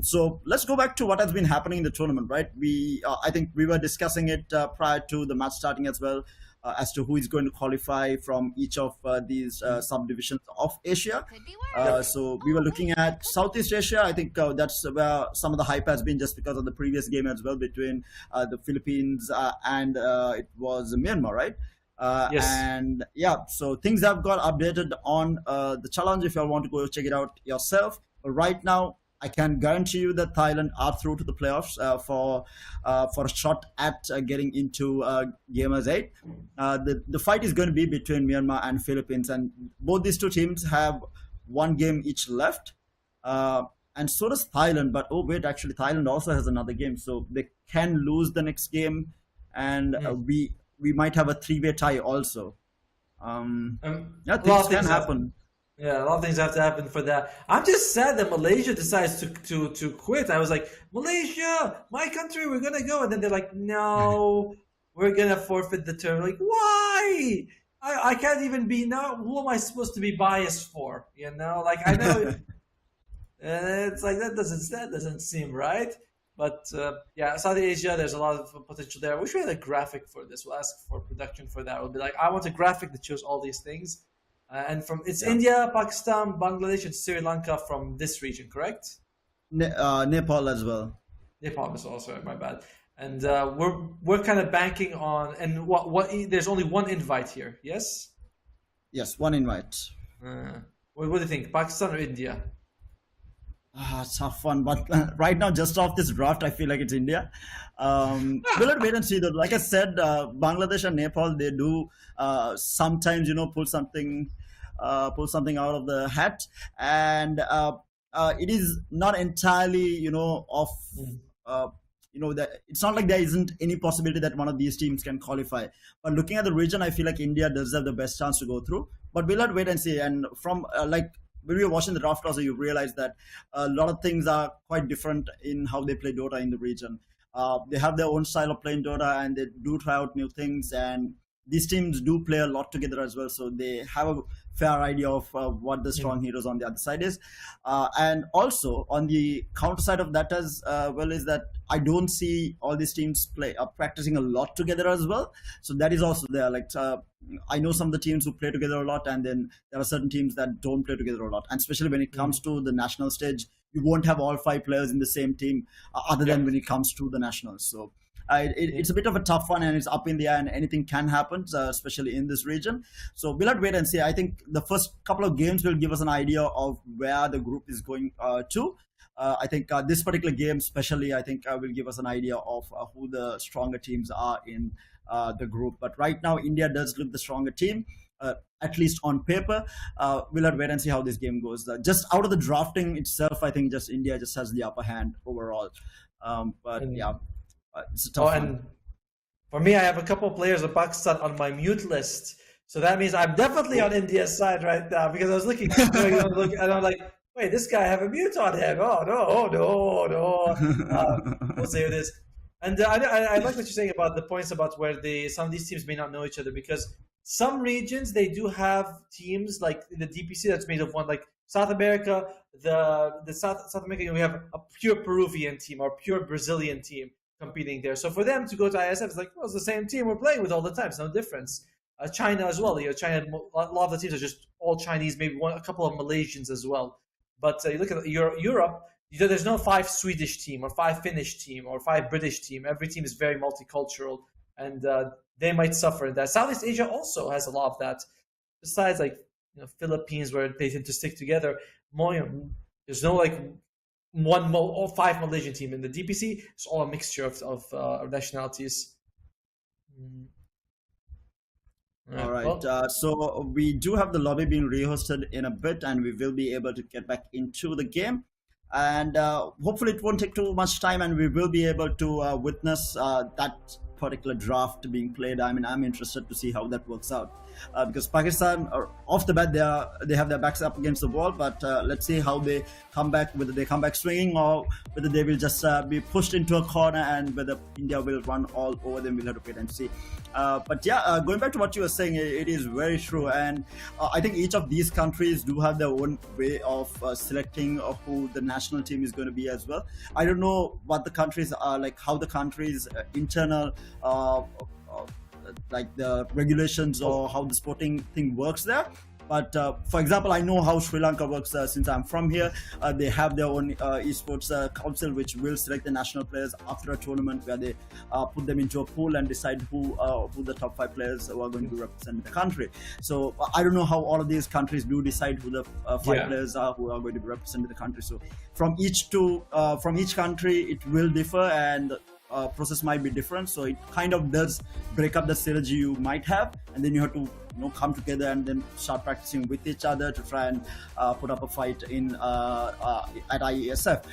So let's go back to what has been happening in the tournament, right? I think we were discussing it prior to the match starting as well, as to who is going to qualify from each of these subdivisions of Asia. So we were looking at Southeast Asia. I think that's where some of the hype has been, just because of the previous game as well between the Philippines and it was Myanmar, right? And yeah, so things have got updated on the challenge if you all want to go check it out yourself. But right now, I can guarantee you that Thailand are through to the playoffs for a shot at getting into Gamers8. The fight is going to be between Myanmar and Philippines, and both these two teams have one game each left. And so does Thailand, but oh wait, actually Thailand also has another game, so they can lose the next game, and we might have a 3-way tie also. Yeah, things can happen. Yeah, a lot of things have to happen for that. I'm just sad that Malaysia decides to quit. I was like, Malaysia, my country, we're gonna go, and then they're like, no, we're gonna forfeit the term. Like, why? I can't even be now. Who am I supposed to be biased for? You know, like I know. It's like that doesn't seem right. But yeah, Saudi Asia, there's a lot of potential there. We should have a graphic for this. We'll ask for production for that. We'll be like, I want a graphic that shows all these things. And it's India, Pakistan, Bangladesh, and Sri Lanka from this region, correct? Nepal as well. Nepal is also, my bad. And we're kind of banking on, and what there's only one invite here, yes? Yes, one invite. What do you think, Pakistan or India? Tough one, but right now, just off this draft, I feel like it's India. We'll wait and see. Though, like I said, Bangladesh and Nepal, they do sometimes, pull something out of the hat, and it is not entirely, off. That it's not like there isn't any possibility that one of these teams can qualify. But looking at the region, I feel like India does have the best chance to go through. But we'll have to wait and see. And from when we were watching the draft also, you realize that a lot of things are quite different in how they play Dota in the region. They have their own style of playing Dota, and they do try out new things. And these teams do play a lot together as well, so they have a fair idea of what the strong heroes on the other side is. And also on the counter side of that as well is that I don't see all these teams practicing a lot together as well. So that is also there. Like I know some of the teams who play together a lot, and then there are certain teams that don't play together a lot. And especially when it comes to the national stage, you won't have all 5 players in the same team other than when it comes to the nationals. So it's a bit of a tough one, and it's up in the air, and anything can happen, especially in this region. So we'll have to wait and see. I think the first couple of games will give us an idea of where the group is going to. I think this particular game, especially, I think will give us an idea of who the stronger teams are in the group. But right now, India does look the stronger team, at least on paper. We'll have to wait and see how this game goes. Just out of the drafting itself, I think just India just has the upper hand overall. It's a tough one. And for me, I have a couple of players of Pakistan on my mute list. So that means I'm definitely on India's side right now, because I was looking, and I'm like, wait, this guy have a mute on him. Oh, no. We'll see who it is. And I like what you're saying about the points about where some of these teams may not know each other, because some regions, they do have teams like in the DPC that's made of one, like South America, the South America, we have a pure Peruvian team or pure Brazilian team competing there. So for them to go to ISF, it's like, well, it's the same team we're playing with all the time. It's no difference. China as well. China, a lot of the teams are just all Chinese, maybe a couple of Malaysians as well. But you look at Europe, there's no 5 Swedish team or 5 Finnish team or 5 British team. Every team is very multicultural, and they might suffer in that. Southeast Asia also has a lot of that. Besides, Philippines, where they tend to stick together, there's no one or 5 Malaysian team. In the DPC, it's all a mixture of nationalities. All right. So we do have the lobby being rehosted in a bit, and we will be able to get back into the game. And hopefully it won't take too much time, and we will be able to witness that particular draft being played. I mean, I'm interested to see how that works out. Because Pakistan, off the bat, they have their backs up against the wall, but let's see how they come back, whether they come back swinging or whether they will just be pushed into a corner, and whether India will run all over them. We'll have to wait and see. But yeah, going back to what you were saying, it is very true, and I think each of these countries do have their own way of selecting who the national team is going to be as well. I don't know what the countries are like, how the countries' internal like the regulations or how the sporting thing works there. But for example, I know how Sri Lanka works since I'm from here. They have their own esports council, which will select the national players after a tournament, where they put them into a pool and decide who the top 5 players who are going to represent the country. So I don't know how all of these countries do decide who the 5 players are who are going to be representing the country. So from each country, it will differ, and process might be different. So it kind of does break up the synergy you might have, and then you have to come together and then start practicing with each other to try and put up a fight at IESF.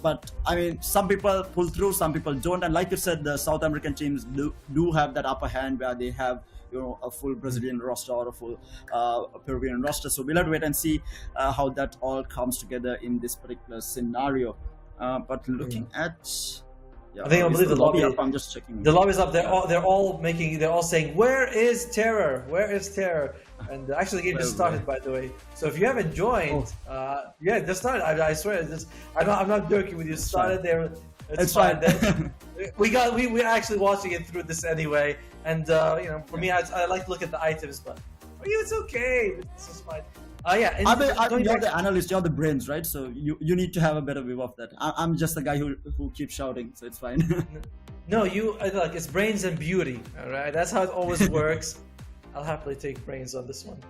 But I mean, some people pull through, some people don't, and like you said, the South American teams do have that upper hand, where they have a full Brazilian roster or a full Peruvian roster. So we'll have to wait and see how that all comes together in this particular scenario. But looking at I believe the lobby. I'm just checking. The lobby's up. They're all saying, "Where is terror? Where is terror?" And actually, the game just started, by the way. So if you haven't joined, just started. I swear, I'm not joking with you. Started there. It's fine. We're actually watching it through this anyway. And for me, I like to look at the items, but for you, it's okay. This is fine. You're the analyst, you're the brains, right? So you need to have a better view of that. I'm just the guy who keeps shouting, so it's fine. No, it's brains and beauty, all right? That's how it always works. I'll happily take brains on this one.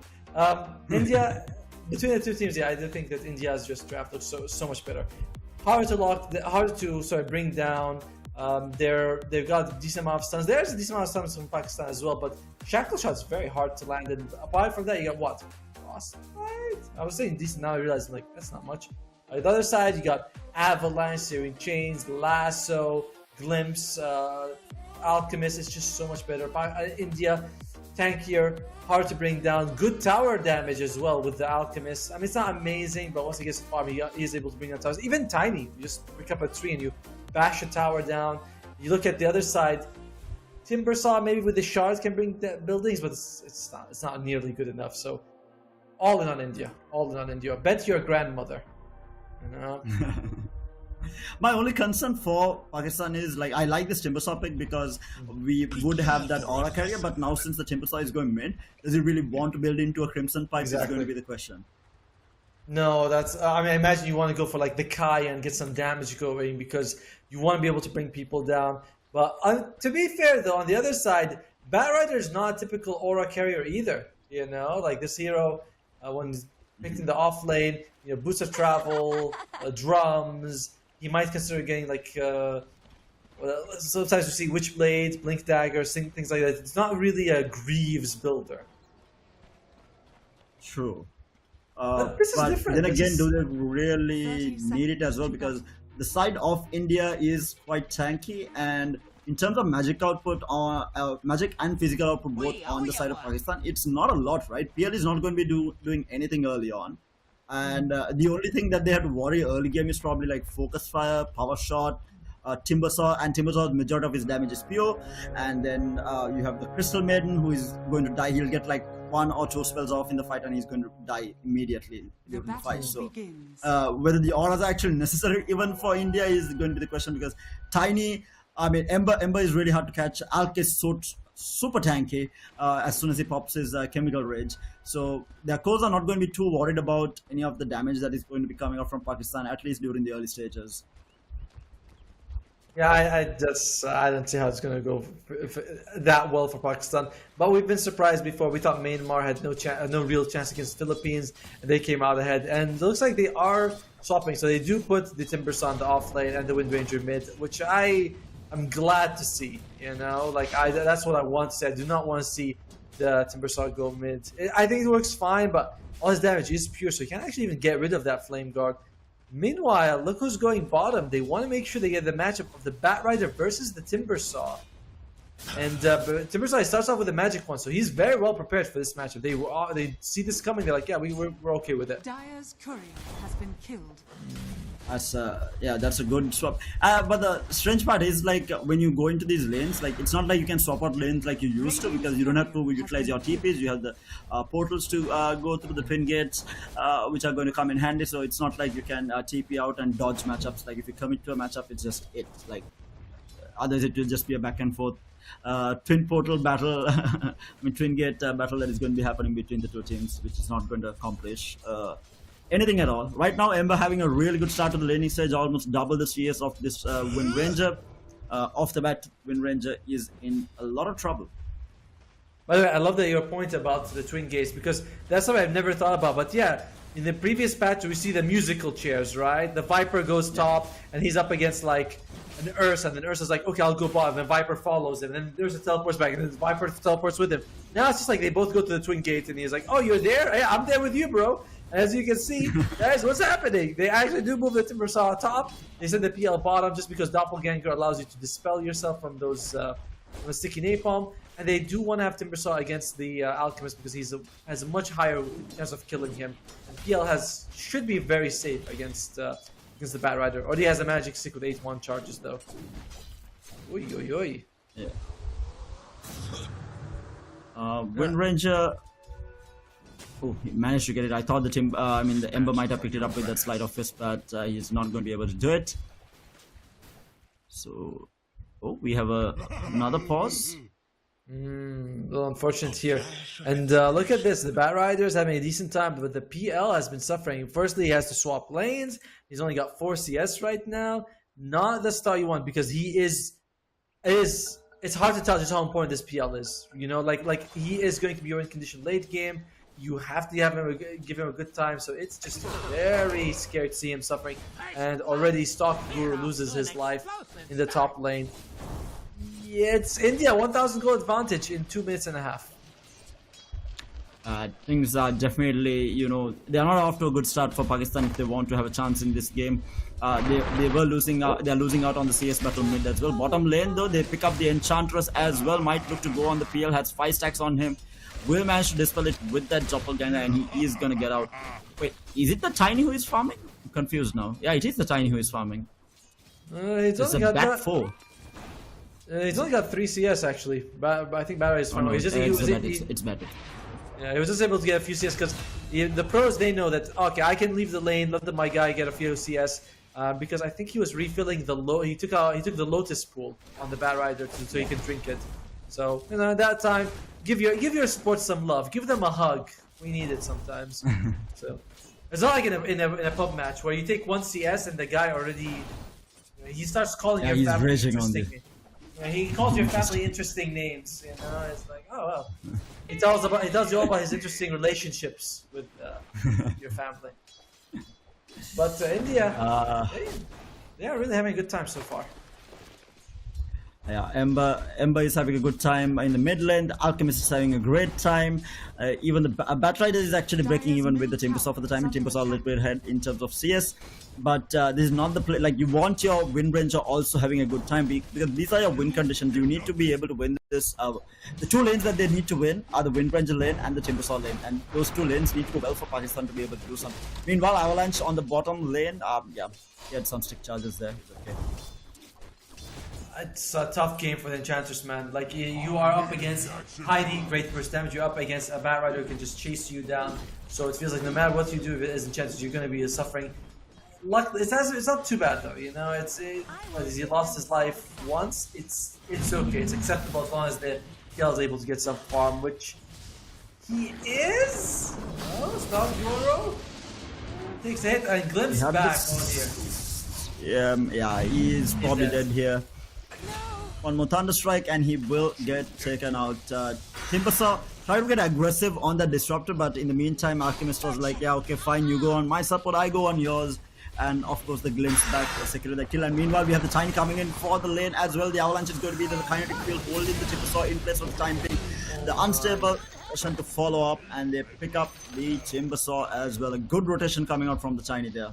India, between the two teams, yeah, I do think that India's just draft looks so much better. Hard to bring down. They've got a decent amount of stuns. There's a decent amount of stuns from Pakistan as well, but shackle shot's very hard to land. And apart from that, you got what? Frostbite? I was saying decent, now I realize like that's not much. On the other side, you got Avalanche, Searing Chains, Lasso, Glimpse, Alchemist. It's just so much better. India, tankier, hard to bring down. Good tower damage as well with the Alchemist. I mean, it's not amazing, but once he gets to farm, he is able to bring down towers. Even Tiny, you just pick up a tree and you bash a tower down. You look at the other side, Timbersaw maybe with the shards can bring buildings, but it's not nearly good enough. So all in on India. All in on India. Bet your grandmother. You know? My only concern for Pakistan is like I like this Timbersaw pick because we would have that aura carrier, but now since the Timbersaw is going mid, does he really want to build into a Crimson Pipe? Exactly. Is going to be the question. No, that's. I mean, I imagine you want to go for like the Kaya and get some damage going because you want to be able to bring people down. But to be fair, though, on the other side, Batrider is not a typical aura carrier either. You know, like this hero, when he's picked in the off lane, you know, boots of travel, drums. He might consider getting like. Sometimes you see Witchblades, Blink Daggers, things like that. It's not really a Greaves builder. True. But this is but different. then again, do they really need it as well? Because the side of India is quite tanky, and in terms of magic output, magic and physical output both on the side of Pakistan, it's not a lot, right? PL is not going to be doing anything early on, and the only thing that they have to worry early game is probably like Focus Fire, Power Shot, Timbersaw, and Timbersaw's majority of his damage is pure, and then you have the Crystal Maiden who is going to die. He'll get like 1 or 2 spells off in the fight and he's going to die immediately during the fight. So whether the auras are actually necessary even for India is going to be the question, because Tiny, I mean Ember is really hard to catch. Alk is so super tanky as soon as he pops his chemical rage. So their cores are not going to be too worried about any of the damage that is going to be coming out from Pakistan, at least during the early stages. Yeah, I don't see how it's going to go that well for Pakistan. But we've been surprised before. We thought Myanmar had no real chance against Philippines, and they came out ahead. And it looks like they are swapping. So they do put the Timbersaw on the off lane and the Wind Ranger mid, which I'm glad to see. You know, like that's what I want to see. I do not want to see the Timbersaw go mid. I think it works fine, but all his damage is pure, so you can't actually even get rid of that Flame Guard. Meanwhile, look who's going bottom. They want to make sure they get the matchup of the Batrider versus the Timbersaw. And Timbersaw starts off with a magic one, so he's very well prepared for this matchup. They see this coming. They're like, yeah, we're okay with it. Dire's courier has been killed. That's a good swap. But the strange part is like when you go into these lanes, like it's not like you can swap out lanes like you used to, because you don't have to utilize your TPs. You have the portals to go through, the twin gates, which are going to come in handy. So it's not like you can TP out and dodge matchups. Like if you commit to a matchup, it's just it. Like otherwise, it will just be a back and forth twin portal battle. I mean, twin gate battle that is going to be happening between the two teams, which is not going to accomplish anything at all. Right now, Ember having a really good start to the laning stage, almost double the CS of this Wind Ranger. Off the bat, Wind Ranger is in a lot of trouble. By the way, I love that your point about the twin gates, because that's something I've never thought about. But yeah, in the previous patch, we see the musical chairs, right? The Viper goes top, and he's up against like an Ursa, and then Ursa's like, okay, I'll go bottom, and Viper follows him, and then Ursa teleports back, and then Viper teleports with him. Now it's just like they both go to the twin gate, and he's like, oh, you're there? Yeah, I'm there with you, bro. As you can see, guys, what's happening? They actually do move the Timbersaw top. They send the PL bottom just because Doppelganger allows you to dispel yourself from those from a sticky napalm. And they do want to have Timbersaw against the Alchemist because he has a much higher chance of killing him. And PL should be very safe against the Batrider. Or he has a magic stick with 8-1 charges though. Oi, oi, oi. Yeah. Wind Ranger. Oh, he managed to get it. I thought the Ember might have picked it up with that Slide of Fist, but he's not going to be able to do it. So, we have another pause. A little unfortunate here. And look at this. The Batrider is having a decent time, but the PL has been suffering. Firstly, he has to swap lanes. He's only got 4 CS right now. Not the star you want, because it's hard to tell just how important this PL is. You know, like he is going to be your in condition late game. you have to give him a good time. So it's just very scary to see him suffering. And already Stock Guru loses his life in the top lane. Yeah, it's India 1,000 gold advantage in 2 minutes and a half. Things are definitely, they are not off to a good start for Pakistan if they want to have a chance in this game. They were losing out. They are losing out on the CS battle mid as well. Bottom lane though, they pick up the Enchantress as well. Might look to go on the PL. Has 5 stacks on him. Will manage to dispel it with that doppelganger, and he is gonna get out. Wait, is it the Tiny who is farming? I'm confused now. Yeah, it is the Tiny who is farming. It's a back 4. He's only got 3 CS actually, but I think Barra is farming. It's bad. Yeah, he was just able to get a few CS because the pros, they know that, okay, I can leave the lane, let my guy get a few CS, because I think he was refilling the he took the Lotus pool on the Bat Rider so he can drink it. So at that time, give your support some love, give them a hug. We need it sometimes. So it's not like in a pub match where you take 1 CS and the guy already he starts calling your family interesting names. He calls your family interesting names. It's like, oh well. He tells you all about his interesting relationships with your family. But India, they are really having a good time so far. Yeah, Ember is having a good time in the mid lane. The Alchemist is having a great time. Even the Batrider is actually breaking even with the Timbersaw for the time. And Timbersaw a little bit ahead in terms of CS. But this is not the play. Like, you want your Wind Ranger also having a good time because these are your win conditions. You need to be able to win this. The 2 lanes that they need to win are the Wind Ranger lane and the Timbersaw lane. And those 2 lanes need to go well for Pakistan to be able to do something. Meanwhile, Avalanche on the bottom lane, yeah, he had some stick charges there. Okay. It's a tough game for the Enchantress, man. Like, you are up against Heidi, great burst damage. You're up against a Bat Rider who can just chase you down. So it feels like no matter what you do as Enchantress, you're going to be suffering. Luckily, it's not too bad though. He lost his life once. It's okay. It's acceptable as long as the kill is able to get some farm, which he is. Oh, Stop Guru takes a hit and glimpse back on here. Yeah, he is probably dead here. One more Thunderstrike and he will get taken out. Timbersaw tried to get aggressive on that Disruptor, but in the meantime, Alchemist was like, yeah, okay, fine, you go on my support, I go on yours. And of course, the glimpse back secured the kill. And meanwhile, we have the Tiny coming in for the lane as well. The Avalanche is going to be the kinetic field holding the Timbersaw in place for the time being. The unstable rotation to follow up, and they pick up the Timbersaw as well. A good rotation coming out from the Tiny there.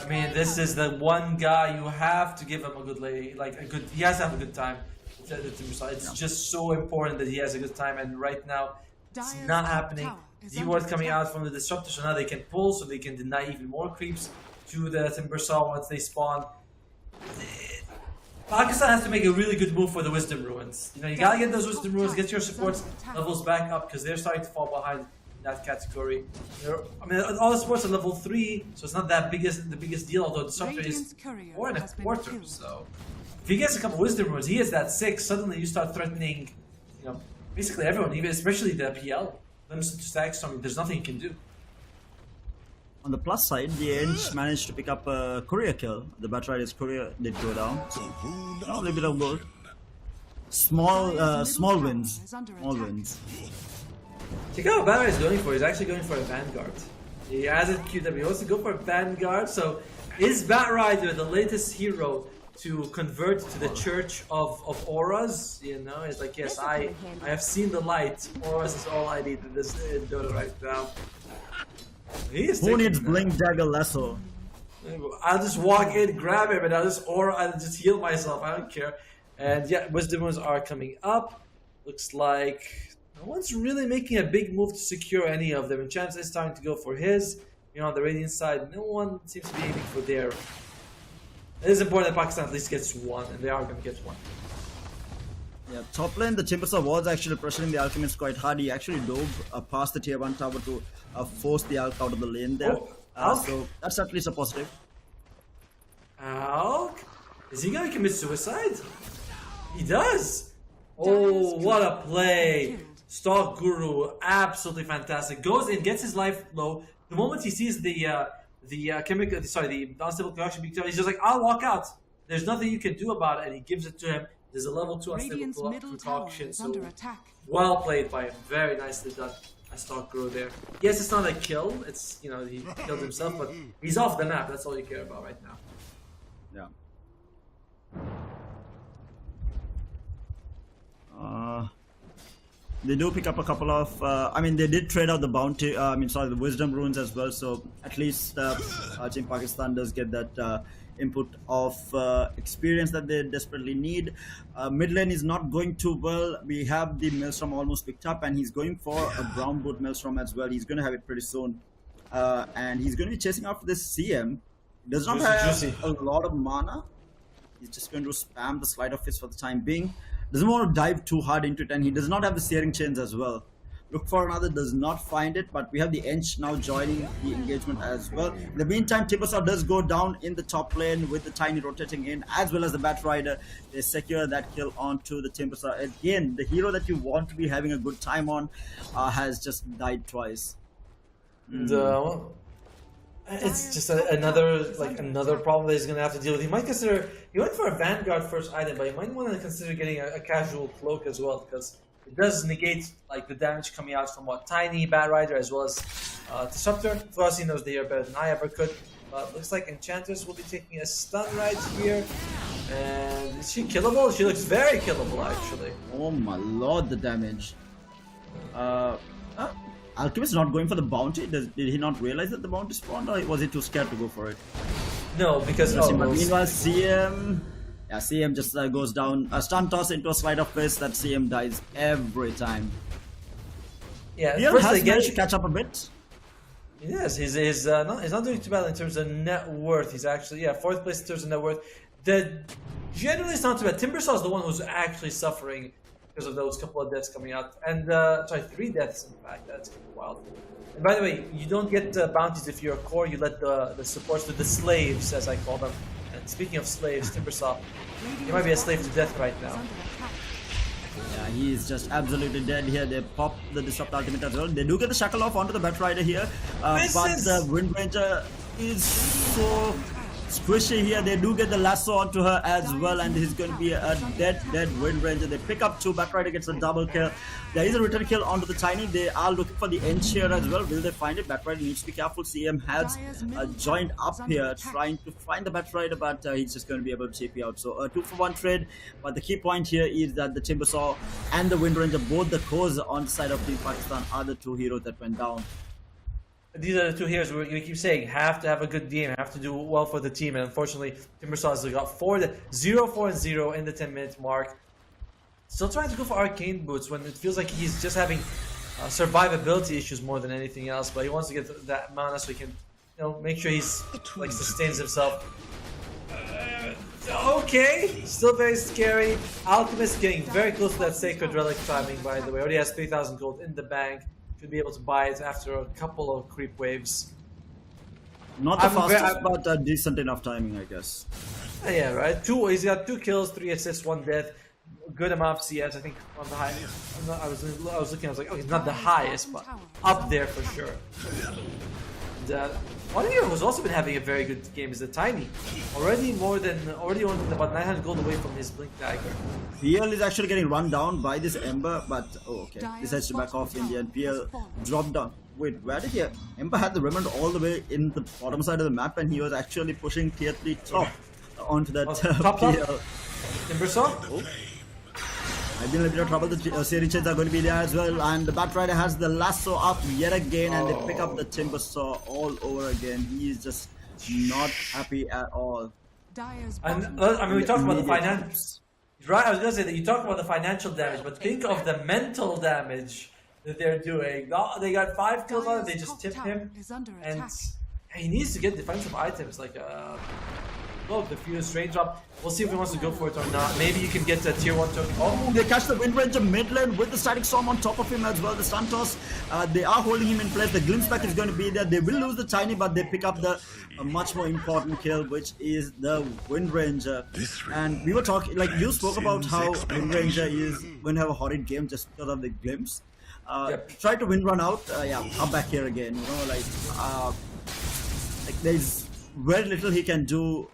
I mean, this is the one guy you have to give him a good lay, he has to have a good time. It's just so important that he has a good time, and right now it's not happening. D-Ward coming out from the Disruptor, so now they can pull, so they can deny even more creeps to the Timbersaw once they spawn. Pakistan has to make a really good move for the Wisdom Ruins. You gotta get those Wisdom Ruins, get your support levels back up, because they're starting to fall behind in that category. I mean, all the supports are level 3, so it's not that the biggest deal, although Disruptor is 4.25, so if he gets a couple Wisdom Ruins, he has that 6, suddenly you start threatening, basically everyone, even especially the PL. Stacks, there's nothing you can do. On the plus side, the Enge managed to pick up a courier kill. The Batrider's courier did go down. So, a little bit of gold. Small wins. Small wins. Check out what Batrider is going for. He's actually going for a Vanguard. He hasn't queued up. He wants to go for a Vanguard. So, is Batrider the latest hero to convert to the Church of Auras? It's like, yes, I have seen the light. Auras is all I need in this Dota right now. Who needs Blink Dagger Lasso? I'll just walk in, grab him, and I'll just heal myself. I don't care. And yeah, Wisdom Runes are coming up. Looks like no one's really making a big move to secure any of them. And Chance is starting to go for his. On the Radiant side, no one seems to be aiming for their. It is important that Pakistan at least gets one, and they are going to get one. Yeah, top lane, the Timbersaw was actually pressuring the Alchemist quite hard. He actually dove past the tier 1 tower to force the Alch out of the lane there. So that's at least a positive. Alch? Is he going to commit suicide? He does! Oh, what a play! Stalk Guru, absolutely fantastic. Goes in, gets his life low. The moment he sees the unstable concoction, he's just like, I'll walk out. There's nothing you can do about it, and he gives it to him. There's a level 2 unstable concoction, so well played by him. Very nicely done. as talk grew there. Yes, it's not a kill. It's, you know, he killed himself, but he's off the map. That's all you care about right now. Yeah. They do pick up a couple of. I mean, they did trade out the bounty. The wisdom runes as well. So at least Team Pakistan does get that input of experience that they desperately need. Mid lane is not going too well. We have the Maelstrom almost picked up, and he's going for a brown boot Maelstrom as well. He's going to have it pretty soon, and he's going to be chasing after this CM. Does not have a lot of mana. He's just going to spam the Slide of Fist for the time being. Doesn't want to dive too hard into it, and he does not have the Searing Chains as well. Look for another, does not find it, but we have the Ench now joining the engagement as well. In the meantime, Timbersaw does go down in the top lane with the Tiny rotating in, as well as the Bat Rider. They secure that kill onto the Timbersaw. Again, the hero that you want to be having a good time on has just died twice. It's just another problem that he's gonna have to deal with. He might consider, he went for a Vanguard first item, but he might want to consider getting a casual cloak as well, because it does negate like the damage coming out from what Tiny, Bat Rider, as well as Disruptor. For us, he knows the hero better than I ever could. But looks like Enchantress will be taking a stun right here. And is she killable? She looks very killable actually. Oh my lord, the damage. Alchemist not going for the bounty. Did he not realize that the bounty spawned, or was he too scared to go for it? No, because meanwhile, CM, CM just goes down. A stun toss into a Slide of Fist. That CM dies every time. Yeah, he has managed to catch up a bit. Yes, he's not doing too bad in terms of net worth. He's actually 4th place in terms of net worth. Generally it's not too bad. Timbersaw is the one who's actually suffering because of those couple of deaths coming out, and 3 deaths in fact. That's kind of wild. And by the way, you don't get bounties if you're a core. You let the supports do the slaves, as I call them. And speaking of slaves, Timbersaw, he might be a slave to death right now. Yeah, he's just absolutely dead here. They pop the Disrupt Ultimate as well. They do get the Shackle off onto the Bat Rider here, but the Wind Ranger is so squishy here. They do get the lasso onto her as well, and he's going to be a dead Wind Ranger. They pick up 2. Bat Rider gets a double kill. There is a return kill onto the Tiny. They are looking for the Ench here as well. Will they find it? Bat Rider needs to be careful. CM has joined up here trying to find the Bat Rider, but he's just going to be able to TP out. So a 2-for-1 trade, but the key point here is that the Timbersaw and the Wind Ranger, both the cores on the side of Team Pakistan, are the 2 heroes that went down. These are the 2 heroes we keep saying have to have a good game, have to do well for the team, and unfortunately Timbersaw has got 0-4-0 in the 10-minute mark. Still trying to go for arcane boots when it feels like he's just having survivability issues more than anything else, but he wants to get that mana so he can, you know, make sure he's like sustains himself. Okay, still very scary. Alchemist getting very close to that Sacred Relic timing, by the way. Already has 3,000 gold in the bank. Should be able to buy it after a couple of creep waves. Not the fastest, but decent enough timing, I guess. Yeah, right. He's got 2 kills, 3 assists, 1 death. Good amount of CS, I think, on the high. I was looking, I was like, oh, he's not the highest, but up there for sure. One hero who's also been having a very good game is the Tiny. Already on about 900 gold away from his Blink Dagger. PL is actually getting run down by this Ember, but okay, decides to back off in the end. PL dropped down. Wait, where did he? Ember had the Remnant all the way in the bottom side of the map, and he was actually pushing tier 3 top onto that PL. Timbersaw? Oh. I've been in a bit of trouble. The Searing Chains are going to be there as well, and the Bat Rider has the lasso up yet again, and they pick up the Timbersaw all over again. He is just not happy at all. And I mean, we talked about the financials. Right, I was gonna say that you talked about the financial damage, but think of the mental damage that they're doing. They got 5 kills on it. They just tipped him, and he needs to get defensive items like the Fuse Raindrop. We'll see if he wants to go for it or not. Maybe you can get a tier 1 token. Oh, they catch the Wind Ranger mid lane with the Static Storm on top of him as well. The Stun Toss, they are holding him in place. The Glimpse Back is going to be there. They will lose the Tiny, but they pick up the much more important kill, which is the Wind Ranger. And we were talking, like you spoke about how Wind Ranger is going to have a horrid game just because of the Glimpse. Try to win run out. Come back here again. You know, like there's very little he can do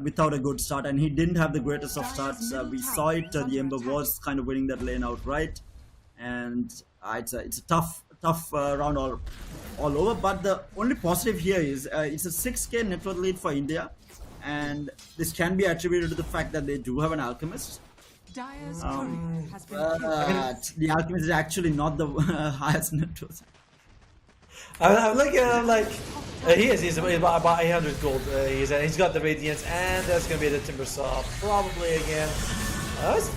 without a good start, and he didn't have the greatest of starts. We saw it. The Ember was kind of winning that lane outright, and It's a tough round all over. But the only positive here is it's a 6K net worth lead for India, and this can be attributed to the fact that they do have an alchemist. Dire's courier has been killed. But the alchemist is actually not the highest net worth. I'm looking at him like he's about 800 gold. He's got the radiance, and that's gonna be the timber saw probably again.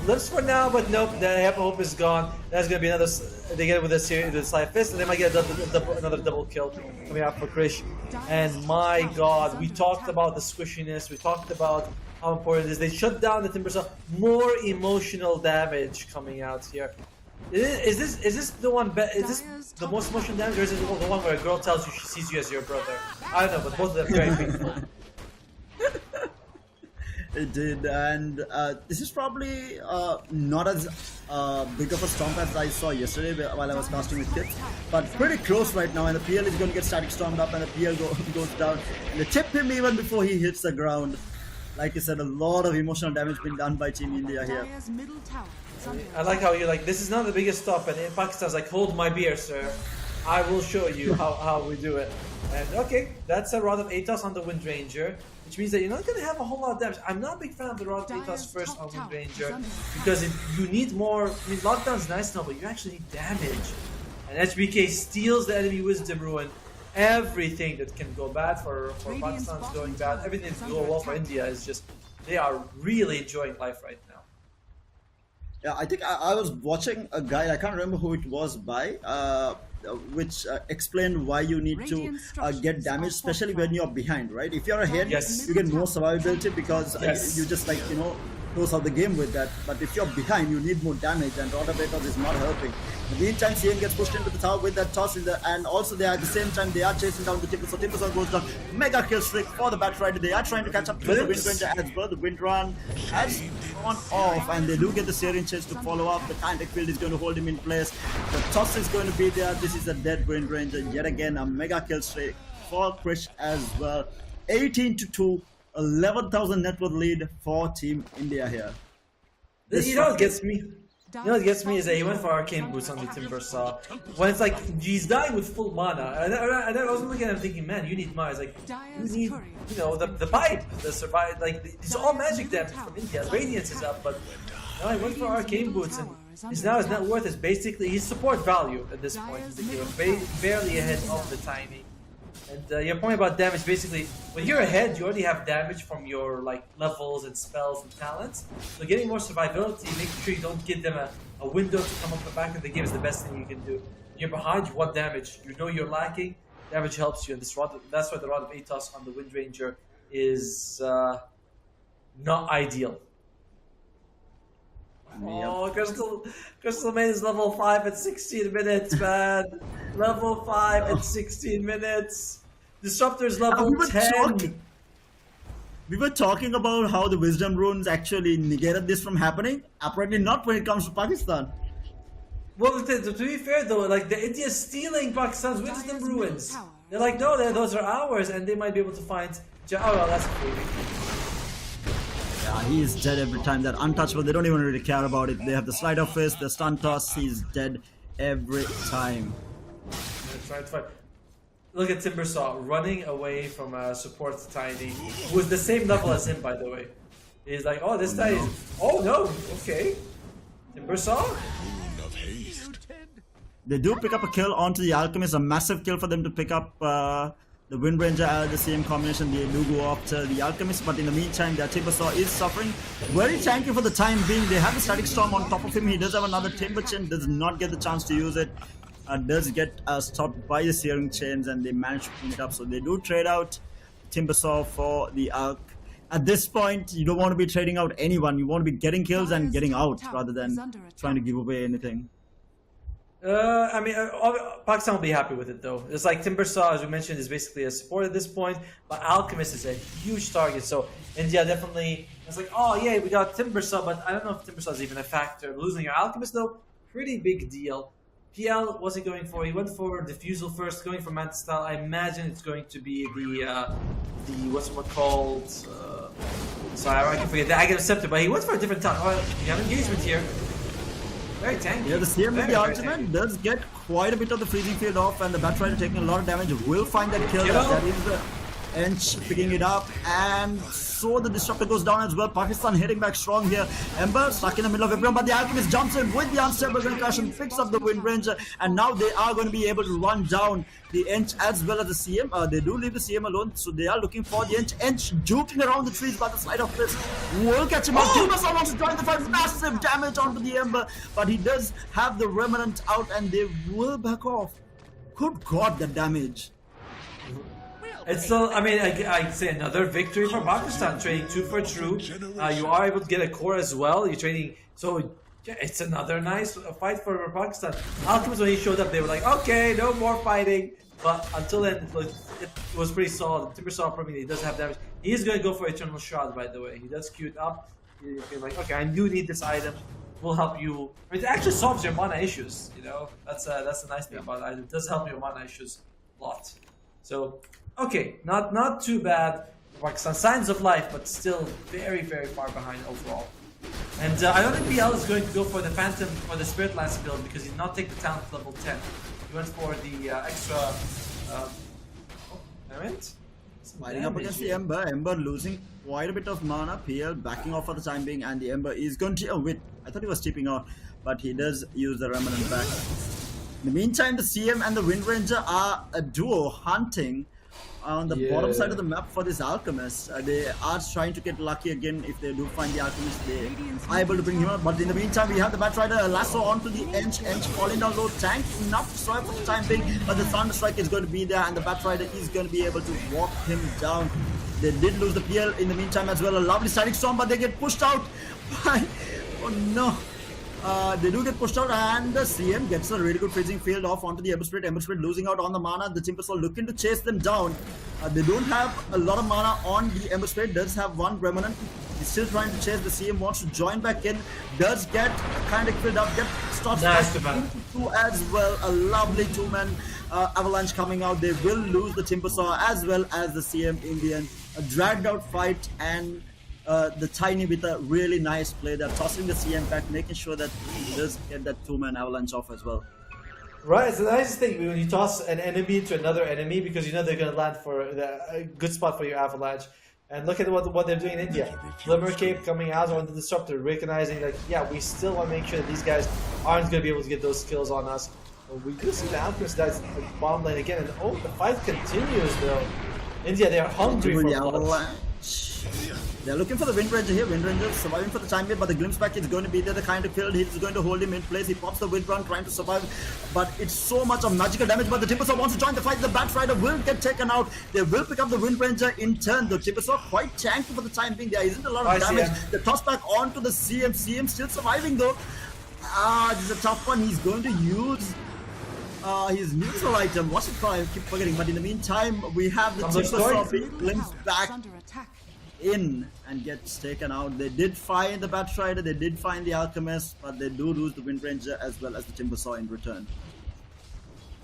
Lives for now, but nope. The hope is gone. That's gonna be another. They get it with a series, with a slight fist, and they might get another double kill coming out for Krish. And my God, we talked about the squishiness. We talked about how important it is. They shut down the timber saw. More emotional damage coming out here. Is this the one? Is this the most emotional damage, or is it the one where a girl tells you she sees you as your brother? I don't know, but both of them very painful. It did, and this is probably not as big of a stomp as I saw yesterday while I was casting with kids, but pretty close right now. And the PL is going to get static stormed up, and the PL goes down. And they tip him even before he hits the ground. Like I said, a lot of emotional damage being done by Team India here. Dire's middle tower is under I like how you're like, this is not the biggest stop, and in Pakistan's like, hold my beer, sir. I will show you how we do it. And okay, that's a Rod of Atos on the Wind Ranger, which means that you're not going to have a whole lot of damage. I'm not a big fan of the Rod of Atos first on Wind Ranger, because you need more. I mean, lockdown's nice now, but you actually need damage. And HBK steals the enemy Wisdom Ruin. Everything that can go bad for Pakistan is going bad. Everything that can go well for India is just, they are really enjoying life right now. Yeah, I think I was watching a guide, I can't remember who it was by, which explained why you need to get damage, especially when you're behind, right? If you're ahead, Yes. you get more survivability because Yes. you just close out the game with that. But if you're behind, you need more damage, and Rod of Atos is not helping. In the meantime, CN gets pushed into the tower with that toss and also they are at the same time they are chasing down the Timber. So Timber goes down. Mega kill streak for the Bat Rider. They are trying to catch up to the Wind Ranger as well. The Wind Run has gone off, and they do get the Syrian chase to follow up. The Kinetic Field is going to hold him in place. The toss is going to be there. This is a dead Wind Ranger. Yet again, a mega kill streak for Krish as well. 18-2, 11,000 net worth lead for Team India here. You know what gets me? You know what gets me is that he went for arcane boots on the Timber Saw. When it's like he's dying with full mana, and I was looking at him thinking, man, you need mana. It's like you need, the pipe, the survive. Like it's all magic damage from India. Radiance is up, but no, he went for arcane boots, and his net worth is basically his support value at this point in the game, barely ahead of the Tiny. And your point about damage, basically, when you're ahead, you already have damage from your levels and spells and talents. So getting more survivability, making sure you don't give them a window to come up the back of the game is the best thing you can do. When you're behind, you want damage. You know you're lacking. Damage helps you, and that's why the Rod of Atos on the Wind Ranger is not ideal. Oh, Crystal Main is level 5 at 16 minutes, man. Level 5 at 16 minutes. Disruptor's level 10. We were talking about how the Wisdom Runes actually negated this from happening. Apparently not when it comes to Pakistan. Well, to be fair though, the India's stealing Pakistan's Wisdom Ruins. They're like, no, those are ours, and they might be able to find... Oh, well, that's cool. Yeah, he is dead every time. They're untouchable. They don't even really care about it. They have the slide of fist, the stun toss. He's dead every time. Try to fight. Look at Timbersaw running away from support Tiny, who is the same level as him, by the way. He's like, oh, this guy is... Oh, no. Okay. Timbersaw? They do pick up a kill onto the Alchemist. A massive kill for them to pick up the Wind Ranger, the same combination. They do go after the Alchemist, but in the meantime, their Timbersaw is suffering. Very tanky for the time being. They have the Static Storm on top of him. He does have another Timber Chain, does not get the chance to use it. Does get stopped by the Searing Chains, and they manage to clean it up. So they do trade out Timbersaw for the Arc. At this point, you don't want to be trading out anyone. You want to be getting kills and getting out rather than trying to give away anything. I mean, Pakistan will be happy with it though. It's like Timbersaw, as we mentioned, is basically a support at this point, but Alchemist is a huge target. So India definitely, it's like, oh yeah, we got Timbersaw, but I don't know if Timbersaw is even a factor. Losing your Alchemist though, pretty big deal. PL wasn't going for, he went for Diffusal first, going for Manta Style. I imagine it's going to be the what's it called? Sorry, I can forget the Agate Scepter, but he went for a different time. Oh, you have engagement here. Very tanky. Yeah, the CM with Very, the very ultimate tanky. does get quite a bit of the freezing field off, and the Batrider taking a lot of damage will find that kill. Kill. That is the Ench picking it up, and so the Disruptor goes down as well. Pakistan hitting back strong here. Ember stuck in the middle of everyone, but the Alchemist jumps in with the unstable concussion, picks up the Wind Ranger, and now they are going to be able to run down the Ench as well as the CM. They do leave the CM alone, so they are looking for the Ench. Ench juking around the trees by the side of this will catch him up. Timbersaw wants to join the fight. Massive damage onto the Ember, but he does have the Remnant out, and they will back off. Good God, the damage. It's still, I mean, I'd say another victory for Pakistan, trading 2 for true. You are able to get a core as well. You're trading, so yeah, it's another nice fight for Pakistan. Alchemist, when he showed up, they were like, okay, no more fighting. But until then, it was pretty solid. Timbersaw proving he does have damage. He is going to go for Eternal Shroud, by the way. He does queue it up. You're like, okay, I do need this item. Will help you. I mean, it actually solves your mana issues. You know, that's the nice thing about it. It does help your mana issues a lot. So. Okay, not too bad. Pakistan, signs of life, but still very, very far behind overall. And I don't think PL is going to go for the Phantom or the Spirit Lance build because he did not take the talent level 10. He went for the extra. Fighting up against the Ember. Ember losing quite a bit of mana. PL backing off for the time being, and the Ember is going to. Oh wait, I thought he was tipping out, but he does use the Remnant back. In the meantime, the CM and the Wind Ranger are a duo hunting on the bottom side of the map for this Alchemist. They are trying to get lucky again. If they do find the Alchemist, they are able to bring him up. But in the meantime, we have the Batrider lasso onto the Ench. Ench falling down low, tank enough to survive for the time being, but the Thunderstrike is going to be there, and the Batrider is going to be able to walk him down. They did lose the PL in the meantime as well. A lovely static storm, but they get pushed out by... Oh no. They do get pushed out, and the CM gets a really good freezing field off onto the Ember Spirit. Ember Spirit losing out on the mana. The Timbersaw looking to chase them down. They don't have a lot of mana on the Ember Spirit. Does have one Remnant. He's still trying to chase. The CM wants to join back in. Does get kind of filled up. Starts two as well. A lovely two-man avalanche coming out. They will lose the Timbersaw as well as the CM in the end. A dragged out fight, and the Tiny with a really nice play. They're tossing the CM back, making sure that he does get that two-man avalanche off as well. Right, it's the nicest thing when you toss an enemy to another enemy because you know they're going to land for a good spot for your avalanche. And look at what they're doing in India. Glimmer Cape coming out on the Disruptor, recognizing like, yeah, we still want to make sure that these guys aren't going to be able to get those kills on us. But we do see the Alchemist that's bottom lane again, and oh, the fight continues though. India, they are hungry for blood. They're looking for the Wind Ranger here. Wind Ranger surviving for the time being, but the Glimpse back is going to be there, the kind of kill. He's going to hold him in place. He pops the Wind Run, trying to survive, but it's so much of magical damage. But the Timbersaw wants to join the fight. The Batrider will get taken out. They will pick up the Wind Ranger in turn. The Timbersaw quite tanky for the time being. There isn't a lot of damage. The toss back onto the CM. CM still surviving though. This is a tough one. He's going to use his neutral item. What's it called? I keep forgetting. But in the meantime, we have the Timbersaw being glimpsed back in and gets taken out. They did find the Batrider, they did find the Alchemist, but they do lose the Wind Ranger as well as the Timbersaw in return.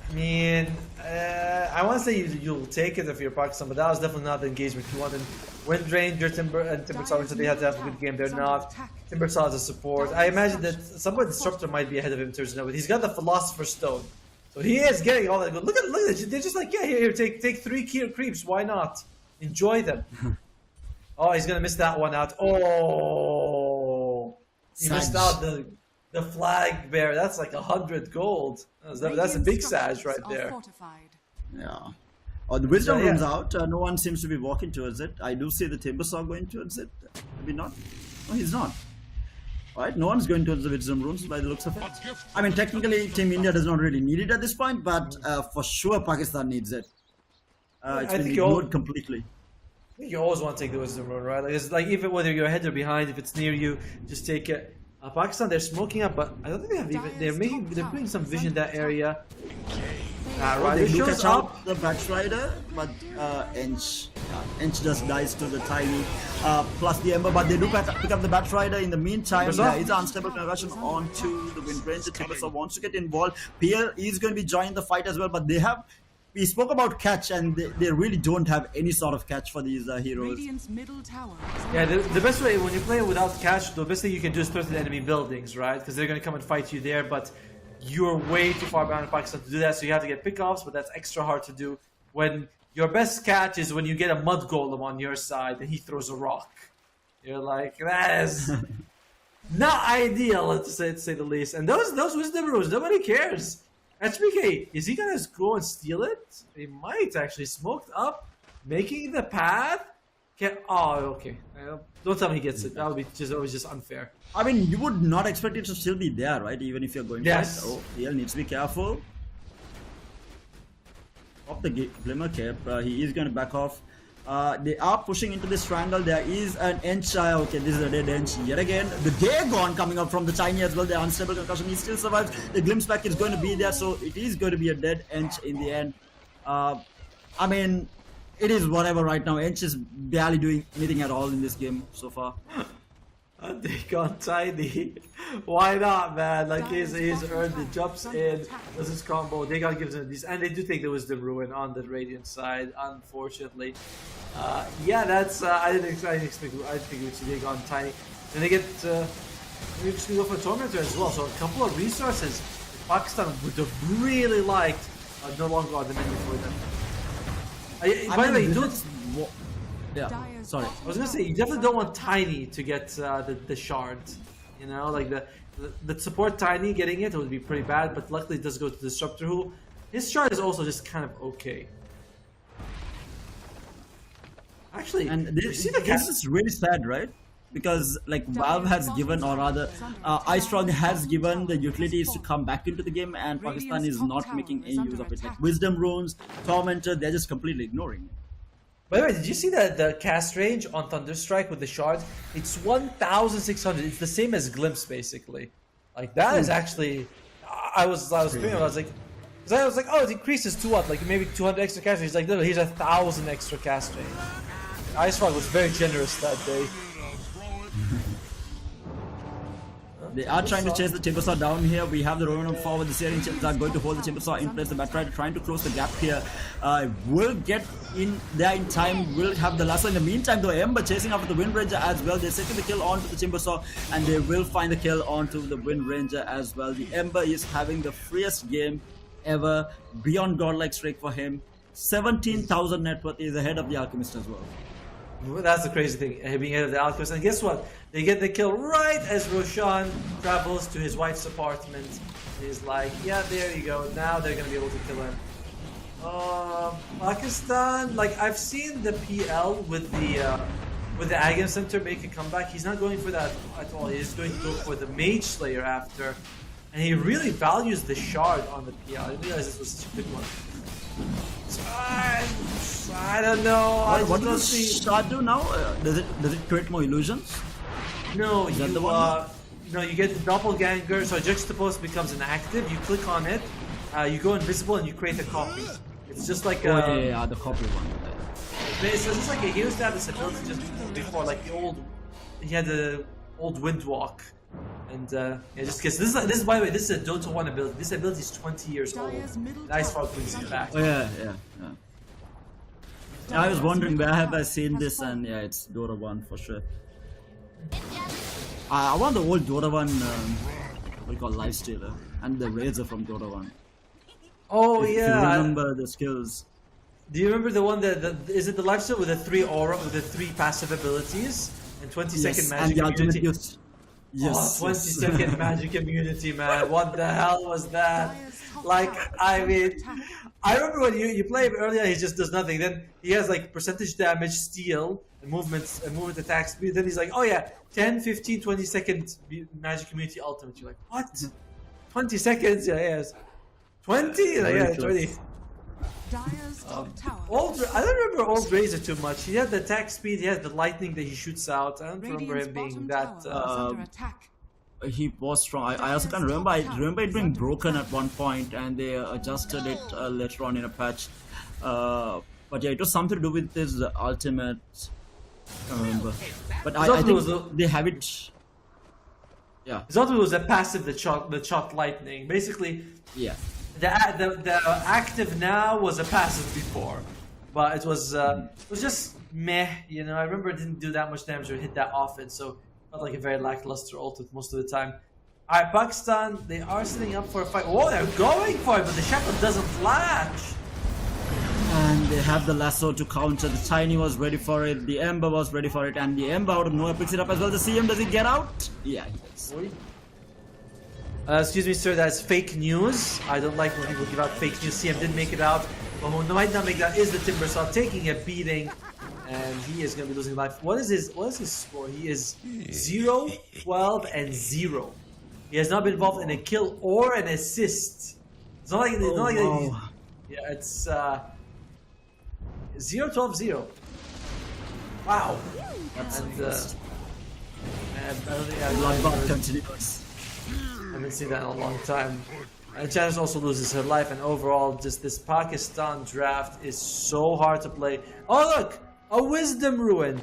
I mean, I want to say you'll take it if you're Pakistan, but that was definitely not the engagement you wanted. Wind Ranger, Timbersaw, so they had to have a good game. They're not. Timbersaw is a support. I imagine that somebody Disruptor might be ahead of him in terms of but he's got the Philosopher's Stone. So he is getting all that good. Look at it. They're just like, yeah, here, take 3 creeps. Why not? Enjoy them. Oh, he's gonna miss that one out. Oh, he missed out the flag bearer. That's like 100 gold. That's a big Sag right there. Yeah. Oh, the Wisdom Room's out. No one seems to be walking towards it. I do see the Timbersaw going towards it. Maybe not. No, he's not. Alright, no one's going towards the Wisdom Rooms by the looks of it. I mean, technically, Team India does not really need it at this point, but for sure Pakistan needs it. It's been ignored completely. You always want to take the Wisdom Rune, right? Like, it's like even whether you're ahead or behind, if it's near you, just take it. Pakistan, they're smoking up, but I don't think they have even. They're putting some vision in that area. Right, they do catch out the Batrider, but Ench just dies to the Tiny. Plus the Ember, but they do pick up the Batrider. In the meantime, there is an unstable conversion onto the Wind Ranger. Timbersaw wants to get involved. PL is going to be joining the fight as well, but they have we spoke about catch, and they really don't have any sort of catch for these heroes. Radiant's middle tower is Yeah, under the best way when you play without catch, the best thing you can do is threaten enemy buildings, right? Because they're gonna come and fight you there, but you're way too far behind Pakistan to do that, so you have to get pickoffs, but that's extra hard to do. When your best catch is when you get a mud golem on your side and he throws a rock. You're like, that is not ideal, to say the least. And those wisdom runes, nobody cares. HBK, is he gonna go and steal it? He might actually. Smoked up, making the path. Oh, okay. Don't tell me he gets it. That would be just unfair. I mean, you would not expect it to still be there, right? Even if you're going Yes. for it. Oh, DL needs to be careful. Off the glimmer cap, he is going to back off. They are pushing into this triangle. There is an Ench. Okay, this is a dead Ench yet again. The Dagon coming up from the Chinese as well. The unstable concussion. He still survives. The glimpse back is going to be there, so it is going to be a dead Ench in the end. I mean, it is whatever right now. Ench is barely doing anything at all in this game so far. They got tiny. Why not, man? Like he's earned the jumps in. Does his combo? They got gives him these, and they do take the wisdom ruin on the Radiant side. Unfortunately, yeah, that's I didn't think it would see they gone tiny. And they get maybe just gonna go for a Tormentor as well. So a couple of resources Pakistan would have really liked no longer on the menu for them. By the way, you don't. Yeah, Dyer's sorry. I was gonna say you definitely don't want Tiny to get the shard. You know, like the support Tiny getting it would be pretty bad, but luckily it does go to Disruptor, who his shard is also just kind of okay. Actually, And this is really sad, right? Because like Valve has given, or rather, iStrong has given the utilities to come back into the game, and Pakistan is not making any use of it. Like Wisdom Runes, Tormentor, they're just completely ignoring it. By the way, did you see the cast range on Thunderstrike with the shards? It's 1,600. It's the same as Glimpse, basically. Like that is actually. I was thinking, I was like, oh, it increases to what? Like maybe 200 extra cast range. He's like, no, here's 1,000 extra cast range. iStrong was very generous that day. They are trying to chase the Timbersaw down here. We have the Ronin forward. The Syrian Chips are going to hold the Timbersaw in place. The Batrider trying to close the gap here. Will get in there in time. Will have the lasso. In the meantime, though, Ember chasing after the Wind Ranger as well. They're setting the kill onto the Timbersaw, and they will find the kill onto the Wind Ranger as well. The Ember is having the freest game ever. Beyond godlike streak for him. 17,000 net worth is ahead of the Alchemist as well. That's the crazy thing, being ahead of the Alchemist. And guess what? They get the kill right as Roshan travels to his wife's apartment. He's like, yeah, there you go. Now they're going to be able to kill him. Pakistan, like, I've seen the PL with the Agam Center make a comeback. He's not going for that at all. He's going to go for the Mage Slayer after. And he really values the shard on the PL. I didn't realize this was such a good one. So, I don't know. What does shard do now? Does it create more illusions? No, Is that you the one? no, you get the doppelganger. So juxtapose becomes inactive. You click on it, you go invisible, and you create a copy. It's just like Oh, yeah, the copy one. It's just like he used to have this ability just before, like the old. He had the old Windwalk, and yeah, just because this is by the way, this is a Dota 1 ability. This ability is 20 years old. Dyer's middle Ice tower Fog brings is it under back. Oh, yeah. I was wondering where have I seen this, and yeah, it's Dota 1 for sure. I want the old Dota 1, what do you call, Lifestealer, and the Razor from Dota 1. Oh If you yeah. remember the skills. Do you remember the one that is it the lifesteal with the 3 aura with the 3 passive abilities and 20-second magic and the ultimate immunity? use. Yes. 20-second magic immunity, man. What the hell was that? Like, I mean, I remember when you play him earlier, he just does nothing. Then he has like percentage damage, steal, and movement attack speed. Then he's like, oh yeah, 10, 15, 20 second magic immunity ultimate. You're like, what? 20 seconds? Yeah, yes. 20? Like, yeah, 20. Dyer's top tower. I don't remember Old Razor too much. He had the attack speed, he had the lightning that he shoots out. I don't remember Radiant's him being bottom that. tower is under attack. He was strong. I also can't remember. I remember it being broken at one point, and they adjusted it later on in a patch. But yeah, it was something to do with his ultimate. I can't remember. But I think they have it. Yeah. His ultimate was a passive that shot lightning. Basically, Yeah. The active now was a passive before, but it was just meh. You know, I remember it didn't do that much damage or hit that often, so felt like a very lackluster ult most of the time. All right, Pakistan, they are setting up for a fight. Oh, they're going for it, but the Shepherd doesn't flash. And they have the lasso to counter. The Tiny was ready for it. The Ember was ready for it. And the Ember out of nowhere picks it up as well. The CM, does he get out? Yeah, he does. Excuse me, sir, that's fake news. I don't like when people give out fake news. CM did make it out. But who might not make that is the Timbersaw taking a beating. And he is going to be losing life. What is his score? He is 0, 12, and 0. He has not been involved in a kill or an assist. It's not like, Wow. yeah, it's 0, 12, 0. Wow. That's And I don't think Bloodbath continues. I haven't seen that in a long time. And Janice also loses her life, and overall, just this Pakistan draft is so hard to play. Oh look, a Wisdom Ruin.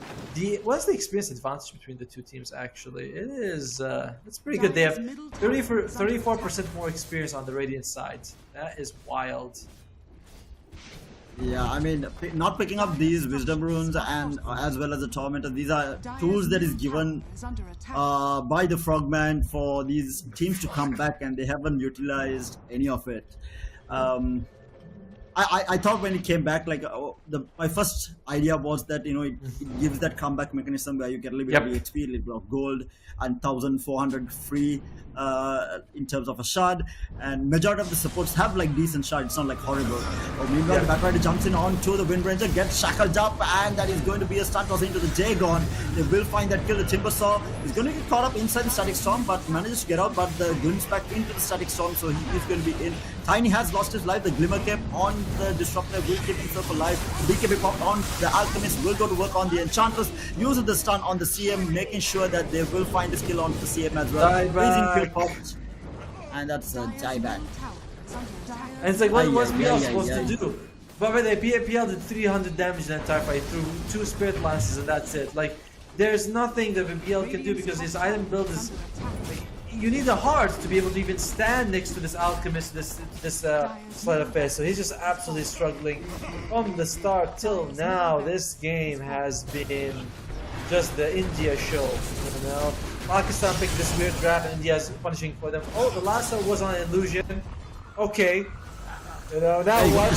What's the experience advantage between the two teams? Actually, it is it's pretty good. They have 34% more experience on the Radiant side. That is wild. Yeah, I mean, not picking up these Wisdom Runes and as well as the Tormentor, these are tools that is given is under attack. by the Frogman for these teams to come back, and they haven't utilized any of it. I thought when it came back, like my first idea was that it gives that comeback mechanism where you get a little bit of XP, a little bit of gold, and 1,400 free in terms of a shard. And majority of the supports have like decent shard. It's not like horrible. Meanwhile, the Batrider jumps in onto the Wind Ranger, gets shackled up, and that is going to be a stun toss into the Dagon. They will find that kill. The Timbersaw is going to get caught up inside the Static Storm, but manages to get out. But the Gun's back into the Static Storm, so he is going to be in. Tiny has lost his life. The Glimmer Cape on the Disruptor will keep himself alive. BKB popped on. The Alchemist will go to work on the Enchantress, using the stun on the CM, making sure that they will find the skill onto the CM as well. Raising kill popped. And that's a dieback. And it's like, what was PL supposed to do? But when PL did 300 damage in the entire fight through 2 Spirit Lances, and that's it. Like, there's nothing that PL can do because his item build is. Like, you need a heart to be able to even stand next to this Alchemist, this Sleight of Fist. So he's just absolutely struggling from the start till now. This game has been just the India show, you know. Pakistan picked this weird draft, and India is punishing for them. Oh, the last one was on Illusion. Okay, you know now what?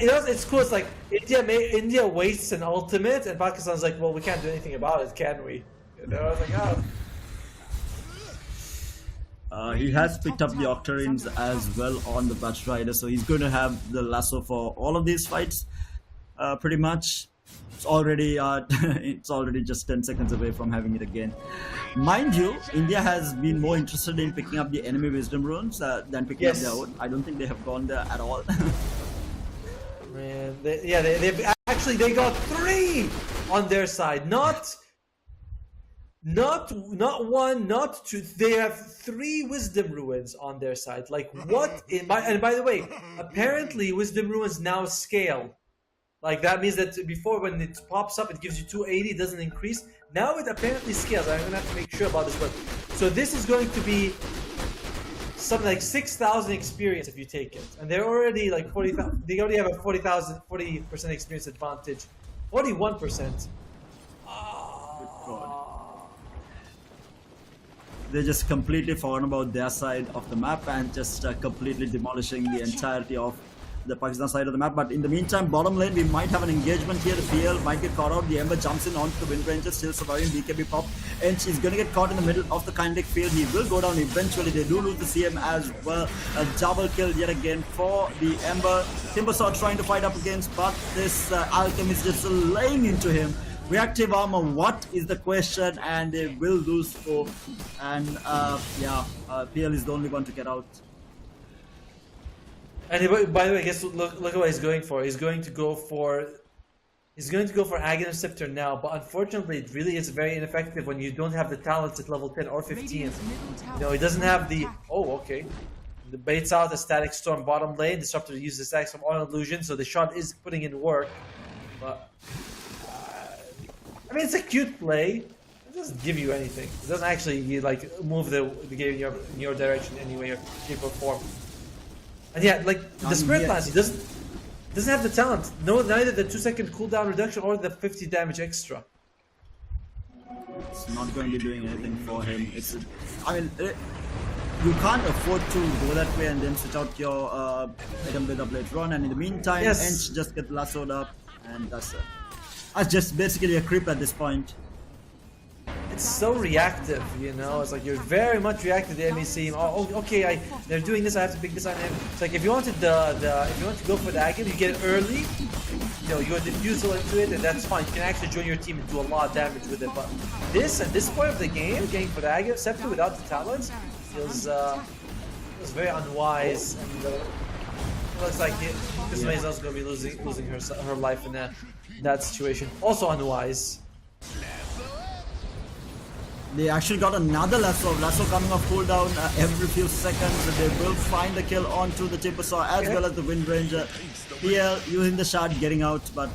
You know, it's cool. It's like India wastes an ultimate, and Pakistan's like, well, we can't do anything about it, can we? You know, I was like, oh. He has picked up the Octarines as well on the Batrider, so he's going to have the lasso for all of these fights, pretty much. It's already just 10 seconds away from having it again. Mind you, India has been more interested in picking up the enemy Wisdom Runes than picking up their own. I don't think they have gone there at all. Man, they've actually got 3 on their side, not 1, not 2. They have 3 Wisdom Ruins on their side. Like what? And by the way, apparently Wisdom Ruins now scale. Like that means that before, when it pops up, it gives you 280, doesn't increase. Now it apparently scales. I'm gonna have to make sure about this, but so this is going to be something like 6,000 experience if you take it, and they're already like 40,000. They already have a 40% experience advantage, 41%. They just completely forgot about their side of the map and just completely demolishing the entirety of the Pakistan side of the map. But in the meantime, bottom lane, we might have an engagement here. The PL might get caught out. The Ember jumps in onto the Wind Ranger, still surviving. BKB pop, and she's gonna get caught in the middle of the kinetic field. He will go down eventually. They do lose the CM as well. A double kill yet again for the Ember. Timbersaw trying to fight up against, but this Alchemist just laying into him. Reactive armor, what is the question? And they will lose 4. And PL is the only one to get out. And by the way, guess look at what he's going for. He's going to go for Aghanim Scepter now, but unfortunately, it really is very ineffective when you don't have the talents at level 10 or 15. You know, he doesn't have the. Oh, okay. The baits out the Static Storm bottom lane. Disruptor uses the Static Storm on Illusion, so the shot is putting in work. But I mean, it's a cute play. it doesn't give you anything. It doesn't actually like move the game in your direction in any way or shape or form. And yeah, like the Spirit Lance, he doesn't have the talent. No, neither the 2-second cooldown reduction or the 50 damage extra. It's not going to be doing anything for him. You can't afford to go that way and then switch out your item build up later on. And in the meantime, Ench just get lassoed up, and that's it. That's just basically a creep at this point. It's so reactive, you know. It's like you're very much reactive to the enemy team. Oh, okay, they're doing this. I have to pick this on him. It's like if you wanted if you want to go for the Agam, you get it early. You know, you diffusal into it, and that's fine. You can actually join your team and do a lot of damage with it. But this at this point of the game, getting for the Agam Scepter without the talents feels very unwise. And it looks like this Maze is going to be losing her life in that situation. Also unwise. They actually got another lasso coming off cooldown every few seconds. They will find the kill onto the Timbersaw as well as the Wind Ranger. PL using the shard, getting out, but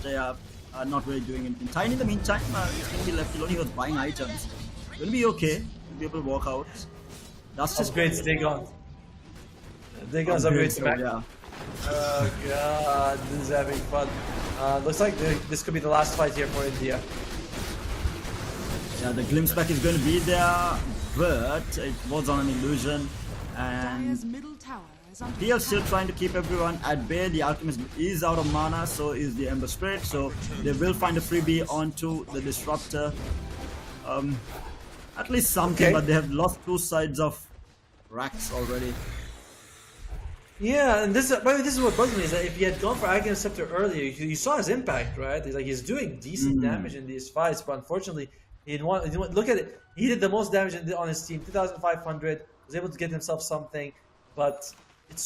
not really doing anything. Tiny in the meantime, he's going to be left alone. He was buying items. Will be okay. He'll be able to walk out. That's just great. Dagon. Dagon's upgrades back. Yeah. Oh god, this is having fun. Looks like this could be the last fight here for India. Yeah, the glimpse back is going to be there, but it was on an illusion. And Dire's middle tower is under PL still trying to keep everyone at bay. The Alchemist is out of mana, so is the Ember Spirit. So they will find a freebie onto the Disruptor. At least something, but they have lost 2 sides of racks already. Yeah, and this is what bugs me is that if he had gone for Agam Scepter earlier, you saw his impact, right? He's doing decent damage in these fights, but unfortunately, he didn't want. Look at it. He did the most damage on his team, 2,500. Was able to get himself something, but it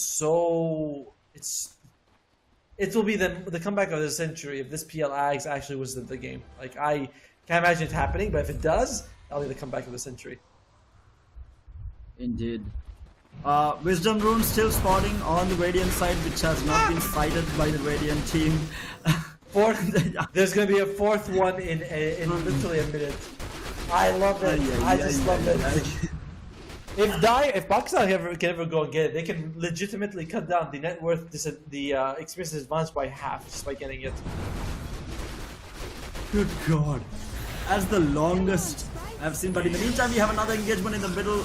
will be the comeback of the century if this PL Ags actually was the game. Like I can't imagine it happening, but if it does, that'll be the comeback of the century. Indeed. Wisdom Rune still spawning on the Radiant side, which has not been sighted by the Radiant team. There's gonna be a 4th one in literally a minute. I love it. I just love it. If Pakistan can ever go and get it, they can legitimately cut down the net worth, the experience advance by half just by getting it. Good God, that's the longest I've seen. But in the meantime, we have another engagement in the middle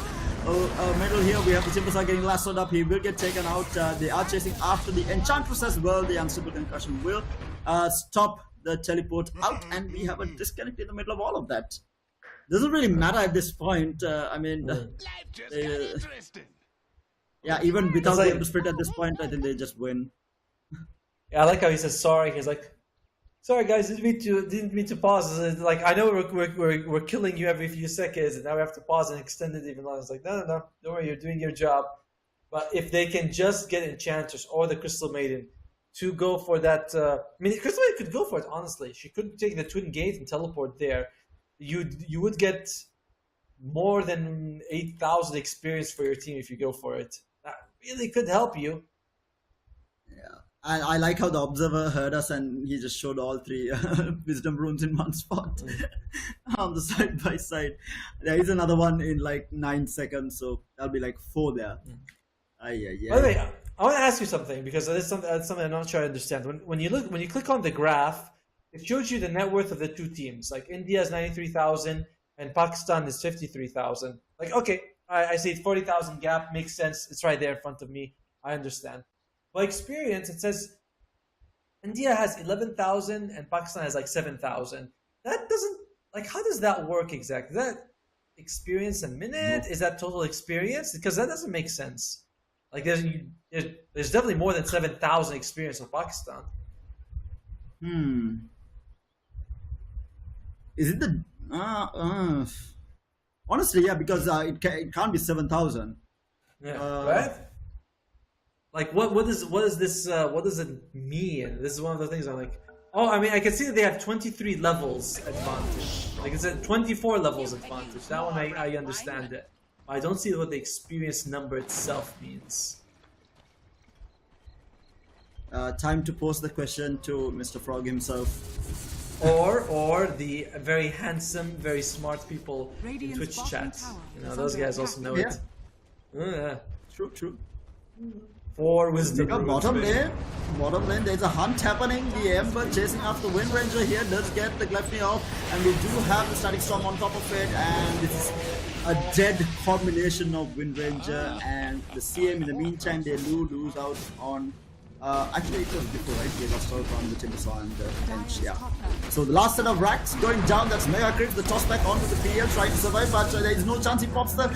here. We have the Timbersaw getting lassoed up. He will get taken out. They are chasing after the Enchantress as well. The Unstable Concussion will stop the teleport out, and we have a disconnect in the middle of all of that. Doesn't really matter at this point. Yeah, even without the Ember Spirit at this point, I think they just win. Yeah, I like how he says sorry. He's like, "Sorry guys, didn't mean to pause." It's like, I know we're killing you every few seconds, and now we have to pause and extend it even longer. It's like, no, don't worry, you're doing your job. But if they can just get Enchantress or the Crystal Maiden to go for that, I mean, Crystal Maiden could go for it. Honestly, she could take the Twin Gate and teleport there. You would get more than 8,000 experience for your team if you go for it. That really could help you. Yeah, I like how the Observer heard us and he just showed all 3 Wisdom Runes in one spot on the side by side. There is another one in like 9 seconds, so that'll be like 4 there. By the way, I want to ask you something because that's something I'm not sure I understand. When you click on the graph, it shows you the net worth of the 2 teams. Like India is 93,000 and Pakistan is 53,000. Like, okay, I see it, 40,000 gap, makes sense. It's right there in front of me. I understand. By experience, it says India has 11,000 and Pakistan has like 7,000. That doesn't, like, how does that work exactly? Is that experience a minute? Is that total experience? Because that doesn't make sense. Like, there's definitely more than 7,000 experience in Pakistan. Is it the honestly, yeah, because it can't be 7,000. Yeah, right? Like what does this what does it mean? This is one of the things I'm like, oh, I mean, I can see that they have 23 levels advantage. Like it's at 24 levels advantage. That one I understand it. I don't see what the experience number itself means. Time to pose the question to Mr. Frog himself. or the very handsome, very smart people in Radiant's Twitch bottom chat. tower You know, is those under guys also know Yeah. it. Yeah. True. 4 wisdom. We got runes, bottom baby. lane. Bottom lane, there's a hunt happening. The Ember chasing after Wind Ranger here does get the Gluttony off, and we do have the Static Storm on top of it, and it's a dead combination of Wind Ranger and the CM. In the meantime, they lose out on. Actually, it was before, right? They lost out on the Timbersaw and the bench, yeah. So the last set of racks going down, that's Mega Crit, the toss back onto the PL, trying to survive, but there is no chance he pops the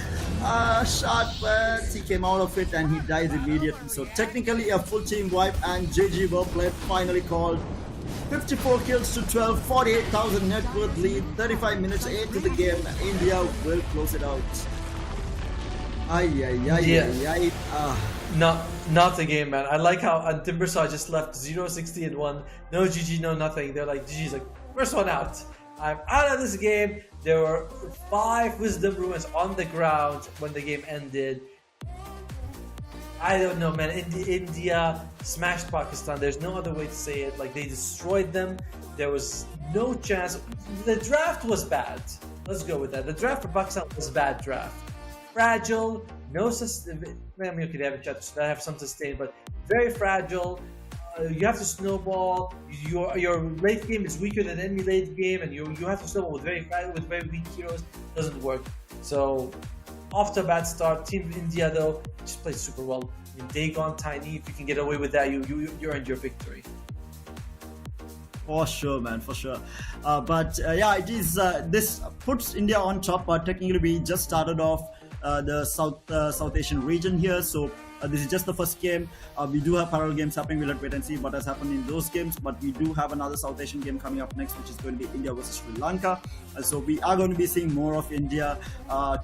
shot, but he came out of it and he dies immediately. So technically a full team wipe, and GG well played, finally called. 54 kills to 12, 48,000 net worth lead, 35 minutes into the game, India will close it out. Yeah. Not the game, man. I like how Timbersaw just left 0-60 and 1. No GG, no nothing. They're like, GG's like, first one out. I'm out of this game. There were 5 wisdom ruins on the ground when the game ended. I don't know, man. India smashed Pakistan. There's no other way to say it. Like, they destroyed them. There was no chance. The draft was bad. Let's go with that. The draft for Pakistan was a bad draft. Fragile, no sustain. I mean, okay, they have a chance to have some sustain, but very fragile. You have to snowball. Your late game is weaker than any late game, and you have to snowball with very weak heroes. Doesn't work. So, off to a bad start. Team India though just played super well. I mean, Dagon, Tiny. If you can get away with that, you earned your victory. For sure, man, for sure. But yeah, it is. This puts India on top. But technically, we just started off the South Asian region here, so this is just the first game. We do have parallel games happening. We'll wait and see what has happened in those games, but we do have another South Asian game coming up next, which is going to be India versus Sri Lanka. So we are going to be seeing more of India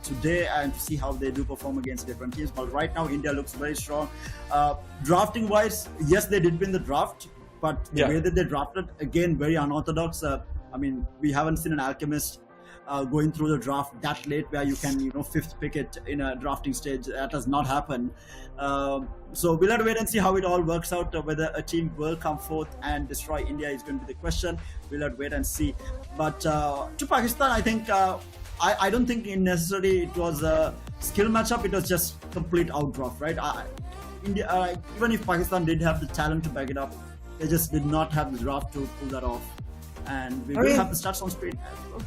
today, and to see how they do perform against different teams. But right now, India looks very strong. Drafting wise, yes, they did win the draft, but the way that they drafted, again, very unorthodox. I mean, we haven't seen an Alchemist going through the draft that late, where you can, fifth pick it in a drafting stage. That has not happened. So we'll have to wait and see how it all works out. Whether a team will come forth and destroy India is going to be the question. We'll have to wait and see. But to Pakistan, I think I don't think necessarily it was a skill matchup. It was just complete outdraft, right? India, even if Pakistan did have the talent to back it up, they just did not have the draft to pull that off. And we will have the stats on screen as well.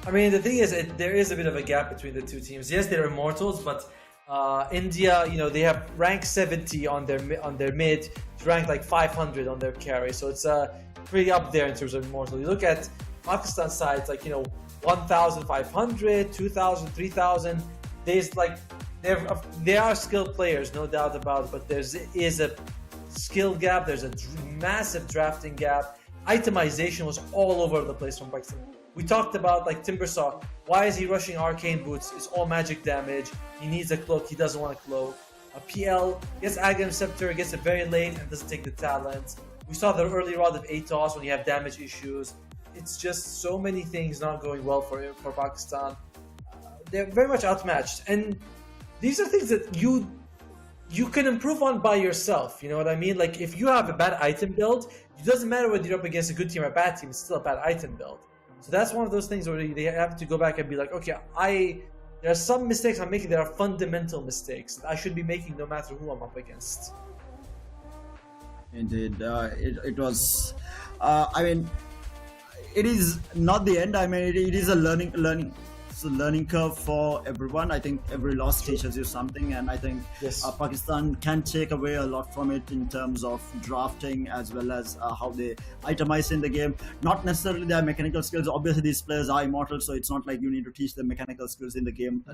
I mean, the thing is, there is a bit of a gap between the two teams. Yes, they're immortals, but India, they have rank 70 on their mid, to rank like 500 on their carry. So it's pretty up there in terms of immortal. You look at Pakistan sides, like 1,500, 2,000, 3,000. There's like they are skilled players, no doubt about it. But there is a skill gap. There's a massive drafting gap. Itemization was all over the place from Pakistan. We talked about like Timbersaw. Why is he rushing arcane boots? It's all magic damage. He needs a cloak. He doesn't want a cloak. A PL gets Aghanim Scepter, gets it very late and doesn't take the talent. We saw the early round of ATOS when you have damage issues. It's just so many things not going well for Pakistan. They're very much outmatched, and these are things that you can improve on by yourself. You know what I mean? Like if you have a bad item build, it doesn't matter whether you're up against a good team or a bad team. It's still a bad item build. So that's one of those things where they have to go back and be like, okay, there are some mistakes I'm making that are fundamental mistakes that I should be making no matter who I'm up against. Indeed, it was. I mean, it is not the end. I mean, it is a learning curve for everyone. I think every loss teaches you something, and I think Pakistan can take away a lot from it in terms of drafting as well as how they itemize in the game. Not necessarily their mechanical skills. Obviously, these players are immortal, so it's not like you need to teach them mechanical skills in the game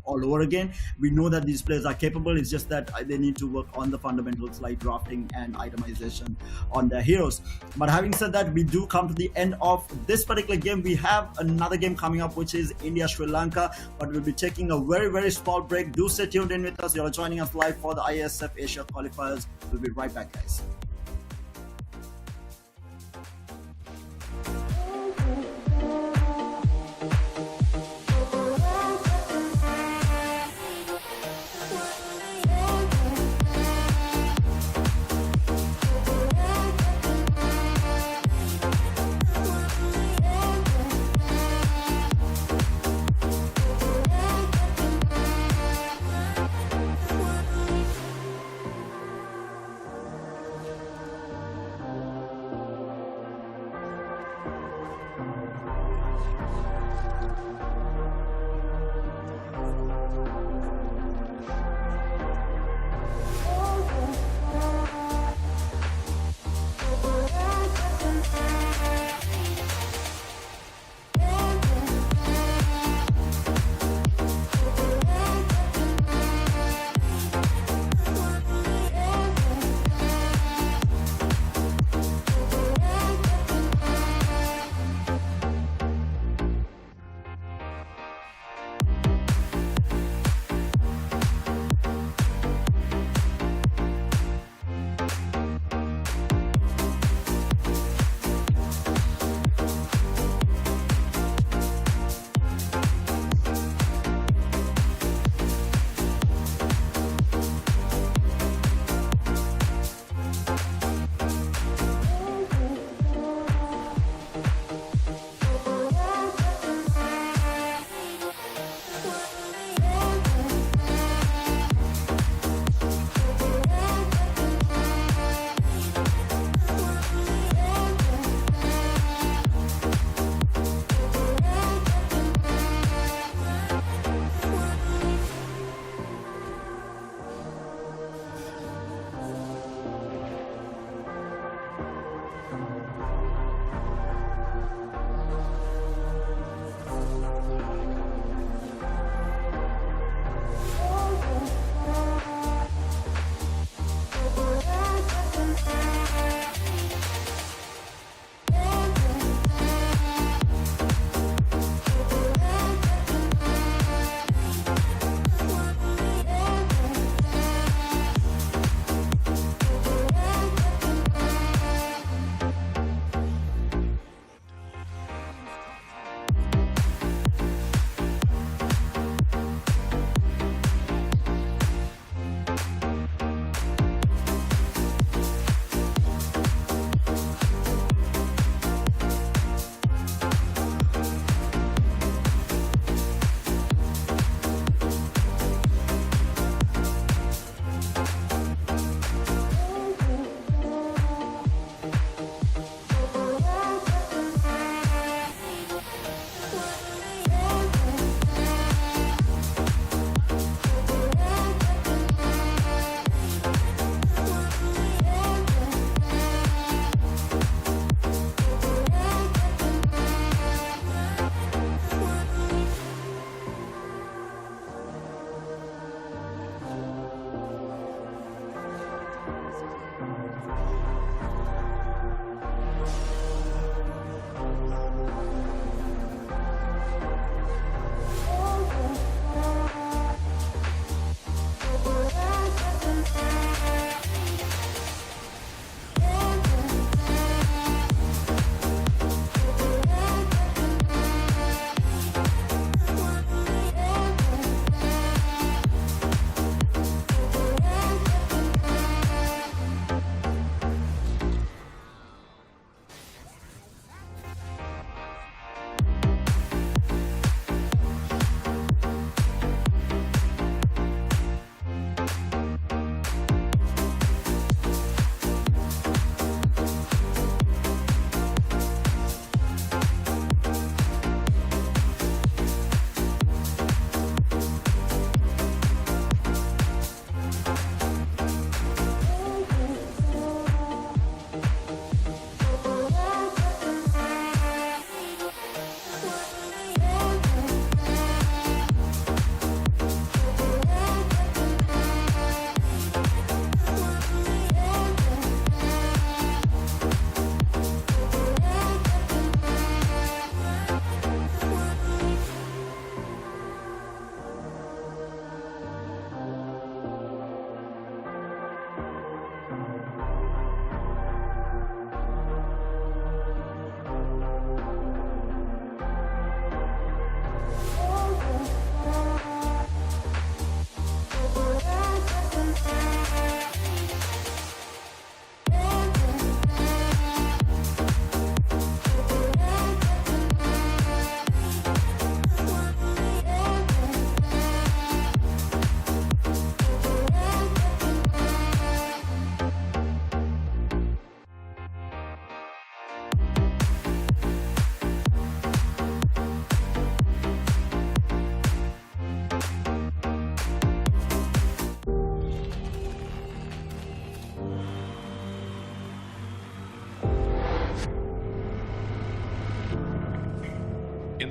all over again. We know that these players are capable. It's just that they need to work on the fundamentals like drafting and itemization on their heroes. But having said that, we do come to the end of this particular game. We have another game coming up, which is India Sri Lanka, but we'll be taking a very, very small break. Do stay tuned in with us. You're joining us live for the IESF Asia Qualifiers. We'll be right back, guys.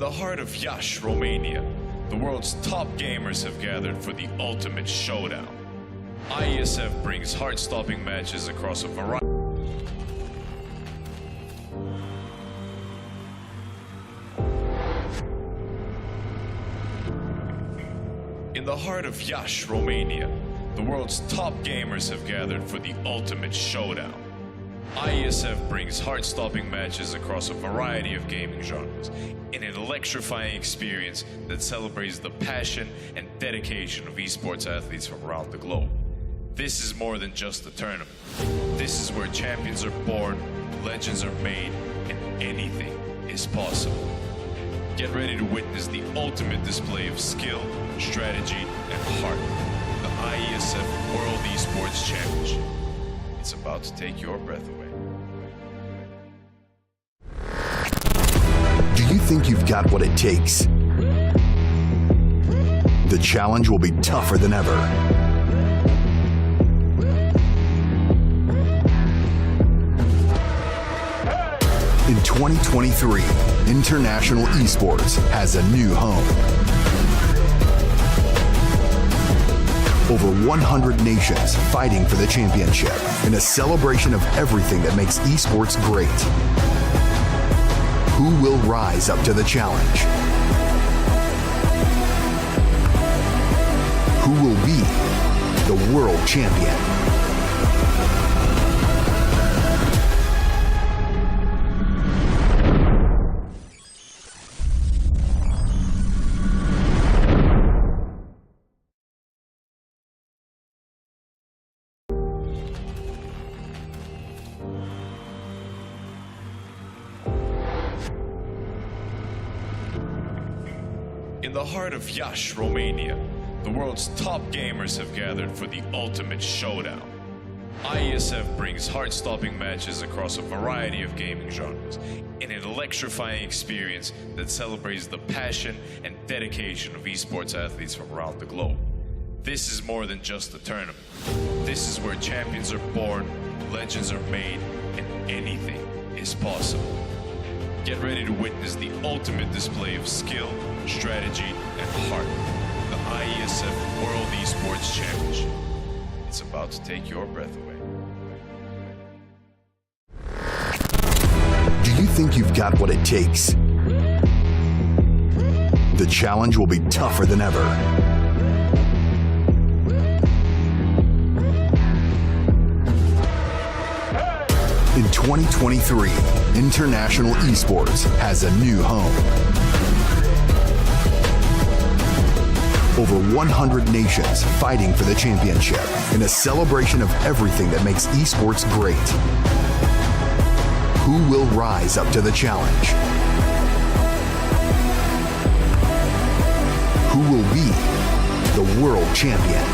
the heart of Iași, Romania, the world's top gamers have gathered for the ultimate showdown. IESF brings heart-stopping matches across a variety. In the heart of Iași, Romania, the world's top gamers have gathered for the ultimate showdown. IESF brings heart-stopping matches across a variety of gaming genres in an electrifying experience that celebrates the passion and dedication of esports athletes from around the globe. This is more than just a tournament. This is where champions are born, legends are made, and anything is possible. Get ready to witness the ultimate display of skill, strategy, and heart. The IESF World Esports Championship. It's about to take your breath away. Do you think you've got what it takes? The challenge will be tougher than ever. In 2023, International Esports has a new home. Over 100 nations fighting for the championship in a celebration of everything that makes esports great. Who will rise up to the challenge? Who will be the world champion? In the heart of Iași, Romania, the world's top gamers have gathered for the ultimate showdown. IESF brings heart-stopping matches across a variety of gaming genres in an electrifying experience that celebrates the passion and dedication of esports athletes from around the globe. This is more than just a tournament. This is where champions are born, legends are made, and anything is possible. Get ready to witness the ultimate display of skill, strategy, and heart. The IESF World Esports Championship. It's about to take your breath away. Do you think you've got what it takes? The challenge will be tougher than ever. In 2023, International Esports has a new home. Over 100 nations fighting for the championship in a celebration of everything that makes esports great. Who will rise up to the challenge? Who will be the world champion?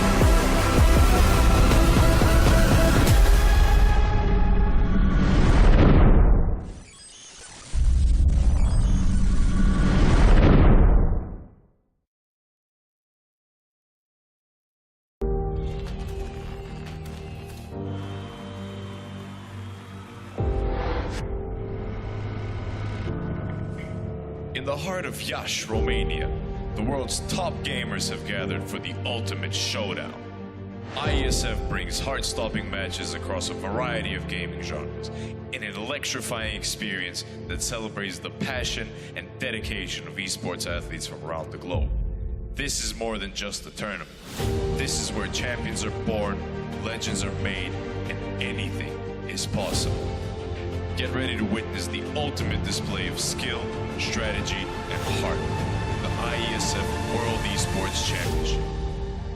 In the heart of Iași, Romania, the world's top gamers have gathered for the ultimate showdown. IESF brings heart-stopping matches across a variety of gaming genres in an electrifying experience that celebrates the passion and dedication of esports athletes from around the globe. This is more than just a tournament. This is where champions are born, legends are made, and anything is possible. Get ready to witness the ultimate display of skill, strategy, and heart. The IESF World Esports Championship.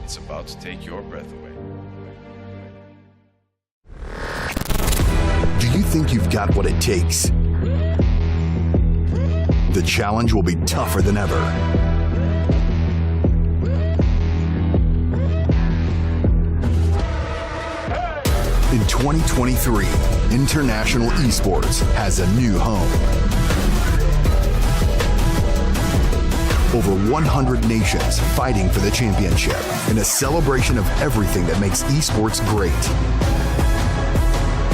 It's about to take your breath away. Do you think you've got what it takes? The challenge will be tougher than ever. In 2023, International Esports has a new home. Over 100 nations fighting for the championship in a celebration of everything that makes esports great.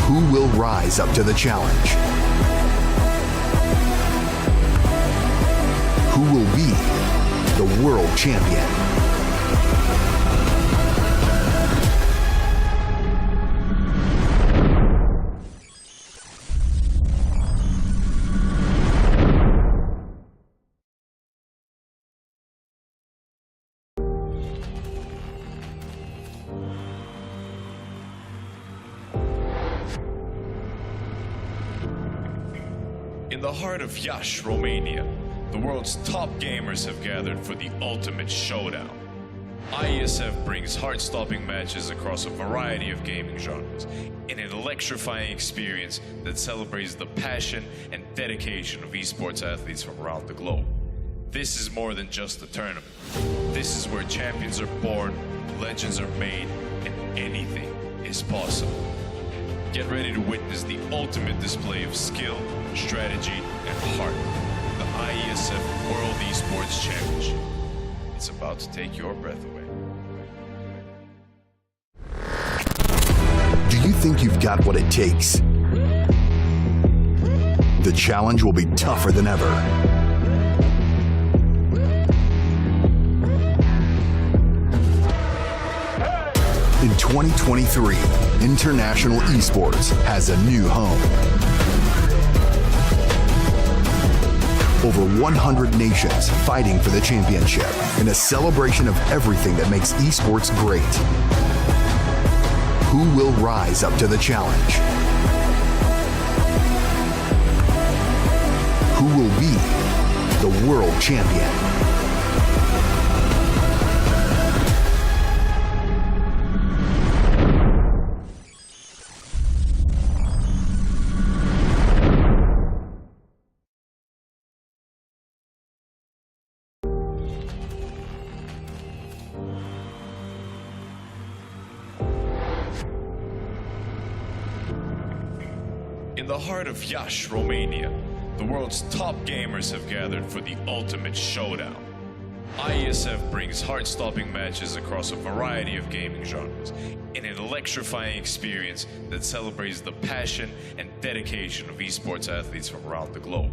Who will rise up to the challenge? Who Who will be the world champion? In the heart of Iași, Romania, the world's top gamers have gathered for the ultimate showdown. IESF brings heart-stopping matches across a variety of gaming genres in an electrifying experience that celebrates the passion and dedication of esports athletes from around the globe. This is more than just a tournament. This is where champions are born, legends are made, and anything is possible. Get ready to witness the ultimate display of skill, strategy, and heart. The IESF World Esports Championship. It's about to take your breath away. Do you think you've got what it takes? The challenge will be tougher than ever. In 2023, International Esports has a new home. Over 100 nations fighting for the championship in a celebration of everything that makes esports great. Who will rise up to the challenge? Who will be the world champion? In the heart of Iași, Romania, the world's top gamers have gathered for the ultimate showdown. IESF brings heart-stopping matches across a variety of gaming genres in an electrifying experience that celebrates the passion and dedication of esports athletes from around the globe.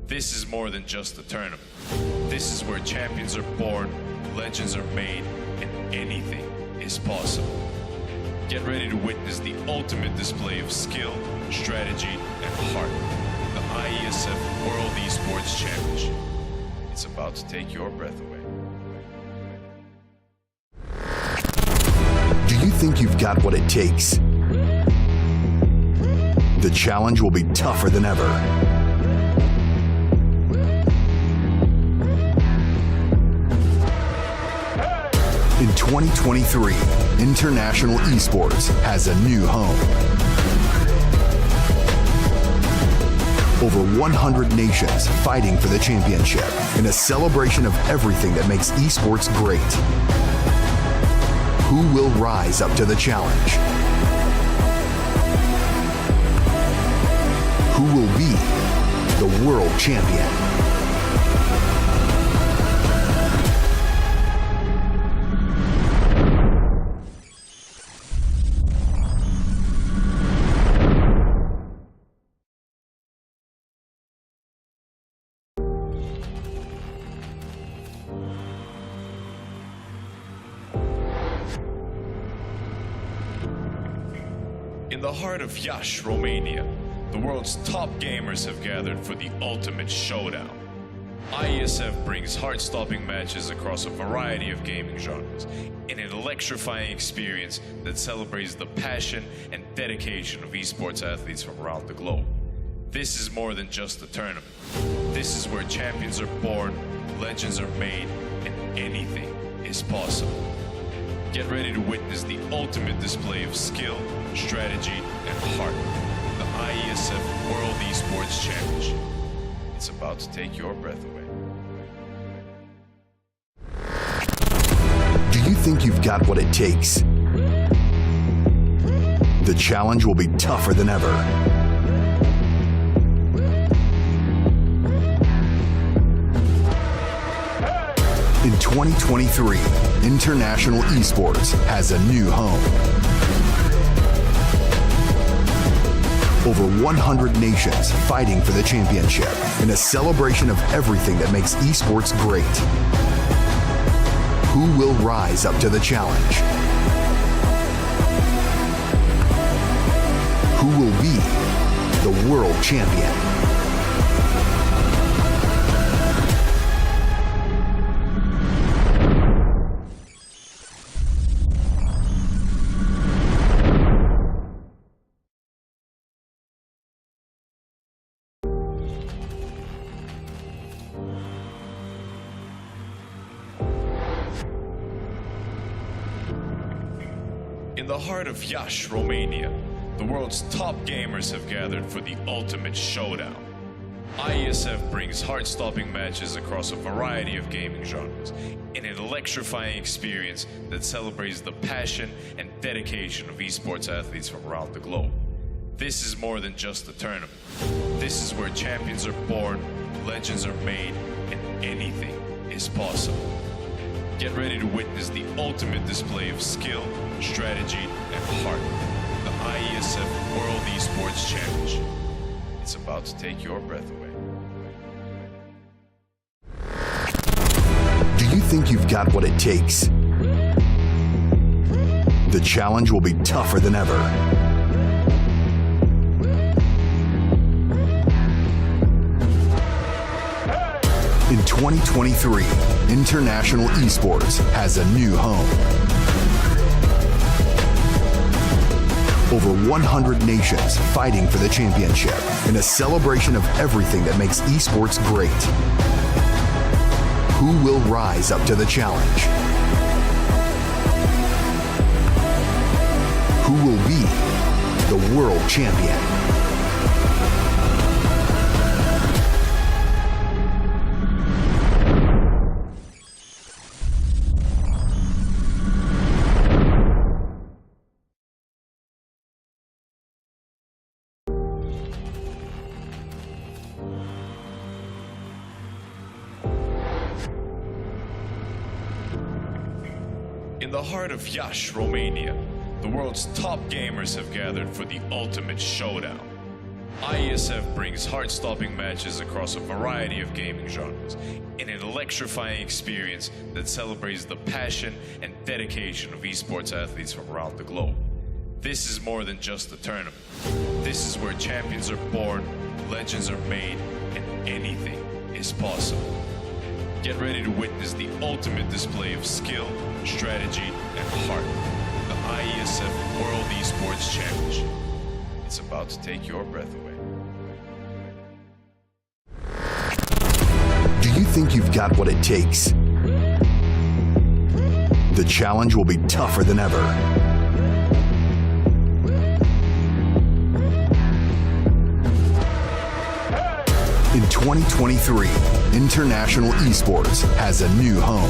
This is more than just a tournament. This is where champions are born, legends are made, and anything is possible. Get ready to witness the ultimate display of skill, strategy, and heart. The IESF World Esports Championship. It's about to take your breath away. Do you think you've got what it takes? The challenge will be tougher than ever. In 2023, International Esports has a new home. Over 100 nations fighting for the championship in a celebration of everything that makes esports great. Who will rise up to the challenge? Who will be the world champion? In the heart of Iași, Romania, the world's top gamers have gathered for the ultimate showdown. IESF brings heart-stopping matches across a variety of gaming genres in an electrifying experience that celebrates the passion and dedication of esports athletes from around the globe. This is more than just a tournament. This is where champions are born, legends are made, and anything is possible. Get ready to witness the ultimate display of skill, strategy, and heart. The IESF World Esports Championship. It's about to take your breath away. Do you think you've got what it takes? The challenge will be tougher than ever. In 2023, International Esports has a new home. Over 100 nations fighting for the championship in a celebration of everything that makes esports great. Who will rise up to the challenge? Who will be the world champion? In the heart of Iași, Romania, the world's top gamers have gathered for the ultimate showdown. IESF brings heart-stopping matches across a variety of gaming genres in an electrifying experience that celebrates the passion and dedication of esports athletes from around the globe. This is more than just a tournament. This is where champions are born, legends are made, and anything is possible. Get ready to witness the ultimate display of skill, strategy, and heart. The IESF World Esports Championship. It's about to take your breath away. Do you think you've got what it takes? The challenge will be tougher than ever. In 2023, International Esports has a new home. Over 100 nations fighting for the championship in a celebration of everything that makes esports great. Who will rise up to the challenge? Who will be the world champion? In the heart of Iași, Romania, the world's top gamers have gathered for the ultimate showdown. IESF brings heart-stopping matches across a variety of gaming genres in an electrifying experience that celebrates the passion and dedication of esports athletes from around the globe. This is more than just a tournament. This is where champions are born, legends are made, and anything is possible. Get ready to witness the ultimate display of skill, strategy, and heart. The IESF World Esports Championship. It's about to take your breath away. Do you think you've got what it takes? The challenge will be tougher than ever. In 2023, International Esports has a new home.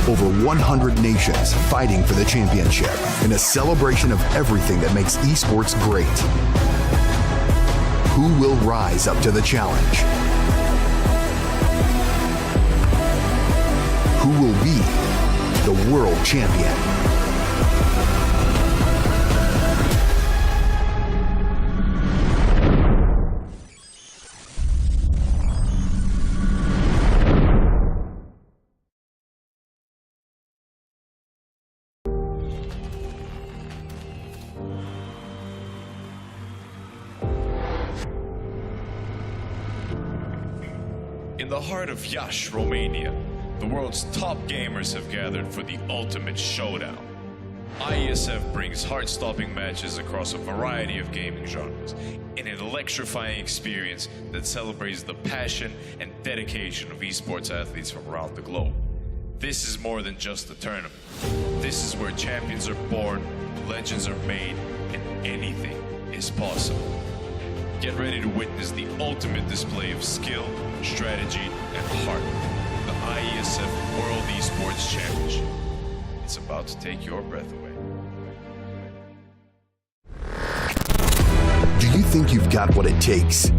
Over 100 nations fighting for the championship in a celebration of everything that makes esports great. Who will rise up to the challenge? Who will be the world champion? In the heart of Iași, Romania, the world's top gamers have gathered for the ultimate showdown. IESF brings heart-stopping matches across a variety of gaming genres in an electrifying experience that celebrates the passion and dedication of esports athletes from around the globe. This is more than just a tournament. This is where champions are born, legends are made, and anything is possible. Get ready to witness the ultimate display of skill, strategy, and heart. The IESF World Esports Championship. It's about to take your breath away. Do you think you've got what it takes?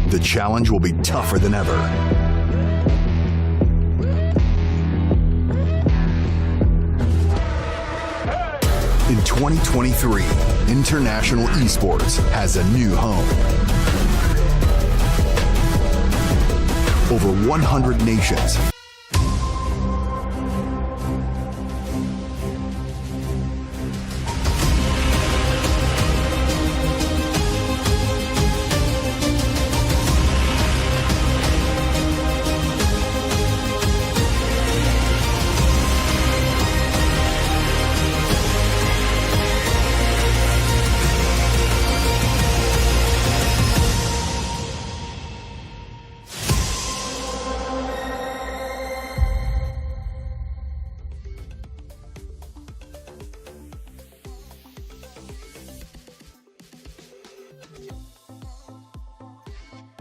The challenge will be tougher than ever. In 2023, international esports has a new home. Over 100 nations.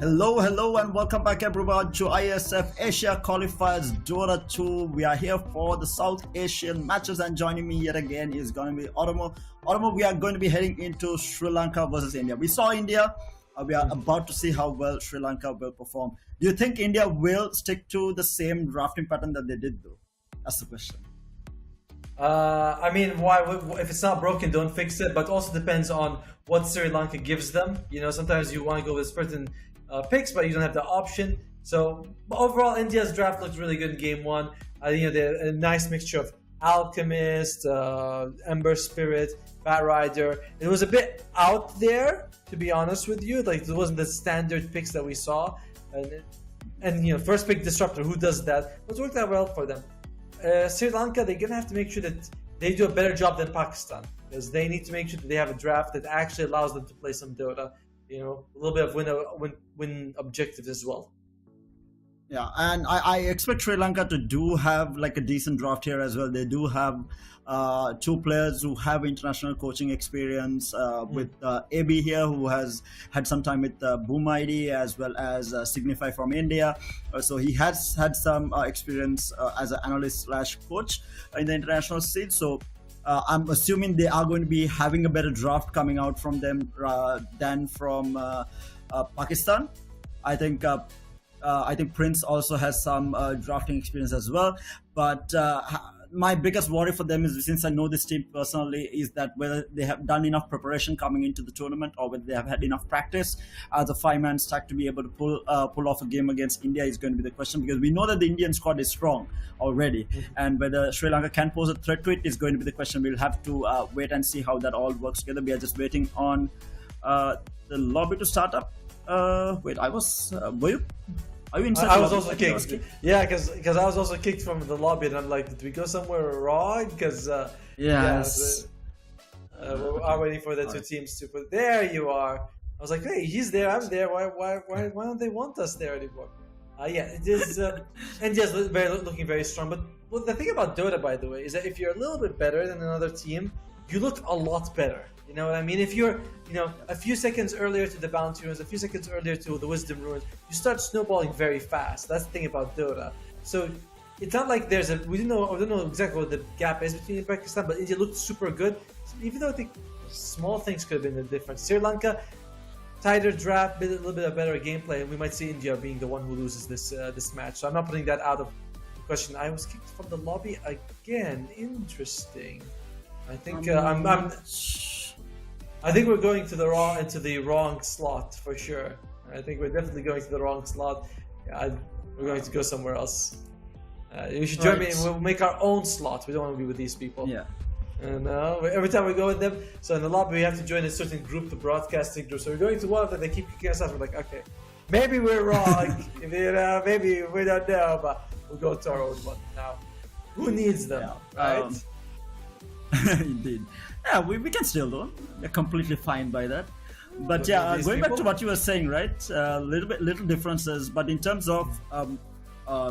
Hello, and welcome back everyone to IESF Asia Qualifiers Dota 2. We are here for the South Asian matches, and joining me yet again is going to be Otomo. Otomo, we are going to be heading into Sri Lanka versus India. We saw India. We are about to see how well Sri Lanka will perform. Do you think India will stick to the same drafting pattern that they did, though? That's the question. I mean, why? If it's not broken, don't fix it. But also depends on what Sri Lanka gives them. You know, sometimes you want to go with certain picks, but you don't have the option. So overall, India's draft looked really good in game one. You know, they had a nice mixture of Alchemist, Ember Spirit, Bat Rider. It was a bit out there, to be honest with you. Like, it wasn't the standard picks that we saw. And you know, first pick Disruptor, who does that? But it worked out well for them. Sri Lanka, they're gonna have to make sure that they do a better job than Pakistan, because they need to make sure that they have a draft that actually allows them to play some Dota. You know, a little bit of win objectives as well. Yeah, and I expect Sri Lanka to do have like a decent draft here as well. They do have two players who have international coaching experience with AB here, who has had some time with Boom ID, as well as Signify from India. So he has had some experience as an analyst / coach in the international scene. So I'm assuming they are going to be having a better draft coming out from them than from Pakistan. I think Prince also has some drafting experience as well. But my biggest worry for them is, since I know this team personally, is that whether they have done enough preparation coming into the tournament, or whether they have had enough practice as a five-man stack to be able to pull off a game against India is going to be the question, because we know that the Indian squad is strong already, and whether Sri Lanka can pose a threat to it is going to be the question. We'll have to wait and see how that all works together. We are just waiting on the lobby to start up. Wait, I was were you? Are you inside? I was also kicked. Yeah, because I was also kicked from the lobby, and I'm like, did we go somewhere wrong? Because yes. We're waiting for the two teams to put. There you are. I was like, hey, he's there. I'm there. Why don't they want us there anymore? Yeah, it is. India's looking very strong. But the thing about Dota, by the way, is that if you're a little bit better than another team, you look a lot better. You know what I mean? If you're, you know, a few seconds earlier to the Bounty Runes, a few seconds earlier to the Wisdom Runes, you start snowballing very fast. That's the thing about Dota. So it's not like there's we don't know exactly what the gap is between India and Pakistan, but India looked super good. Even though I think small things could have been the difference. Sri Lanka, tighter draft, a little bit of better gameplay, and we might see India being the one who loses this match. So I'm not putting that out of the question. I was kicked from the lobby again. Interesting. I think I think we're going to the wrong slot for sure. I think we're definitely going to the wrong slot. Yeah, we're going to go somewhere else. You should join me. We'll make our own slot. We don't want to be with these people. Yeah. And every time we go with them, so in the lobby we have to join a certain group, the broadcasting group. So we're going to one of them. They keep kicking us out. We're like, okay, maybe we're wrong. Maybe we don't know, but we'll go to our own one now. Who needs them, right? Indeed. Yeah, we can still though. We're completely fine by that. But yeah, going back to what you were saying, right? Little differences, but in terms of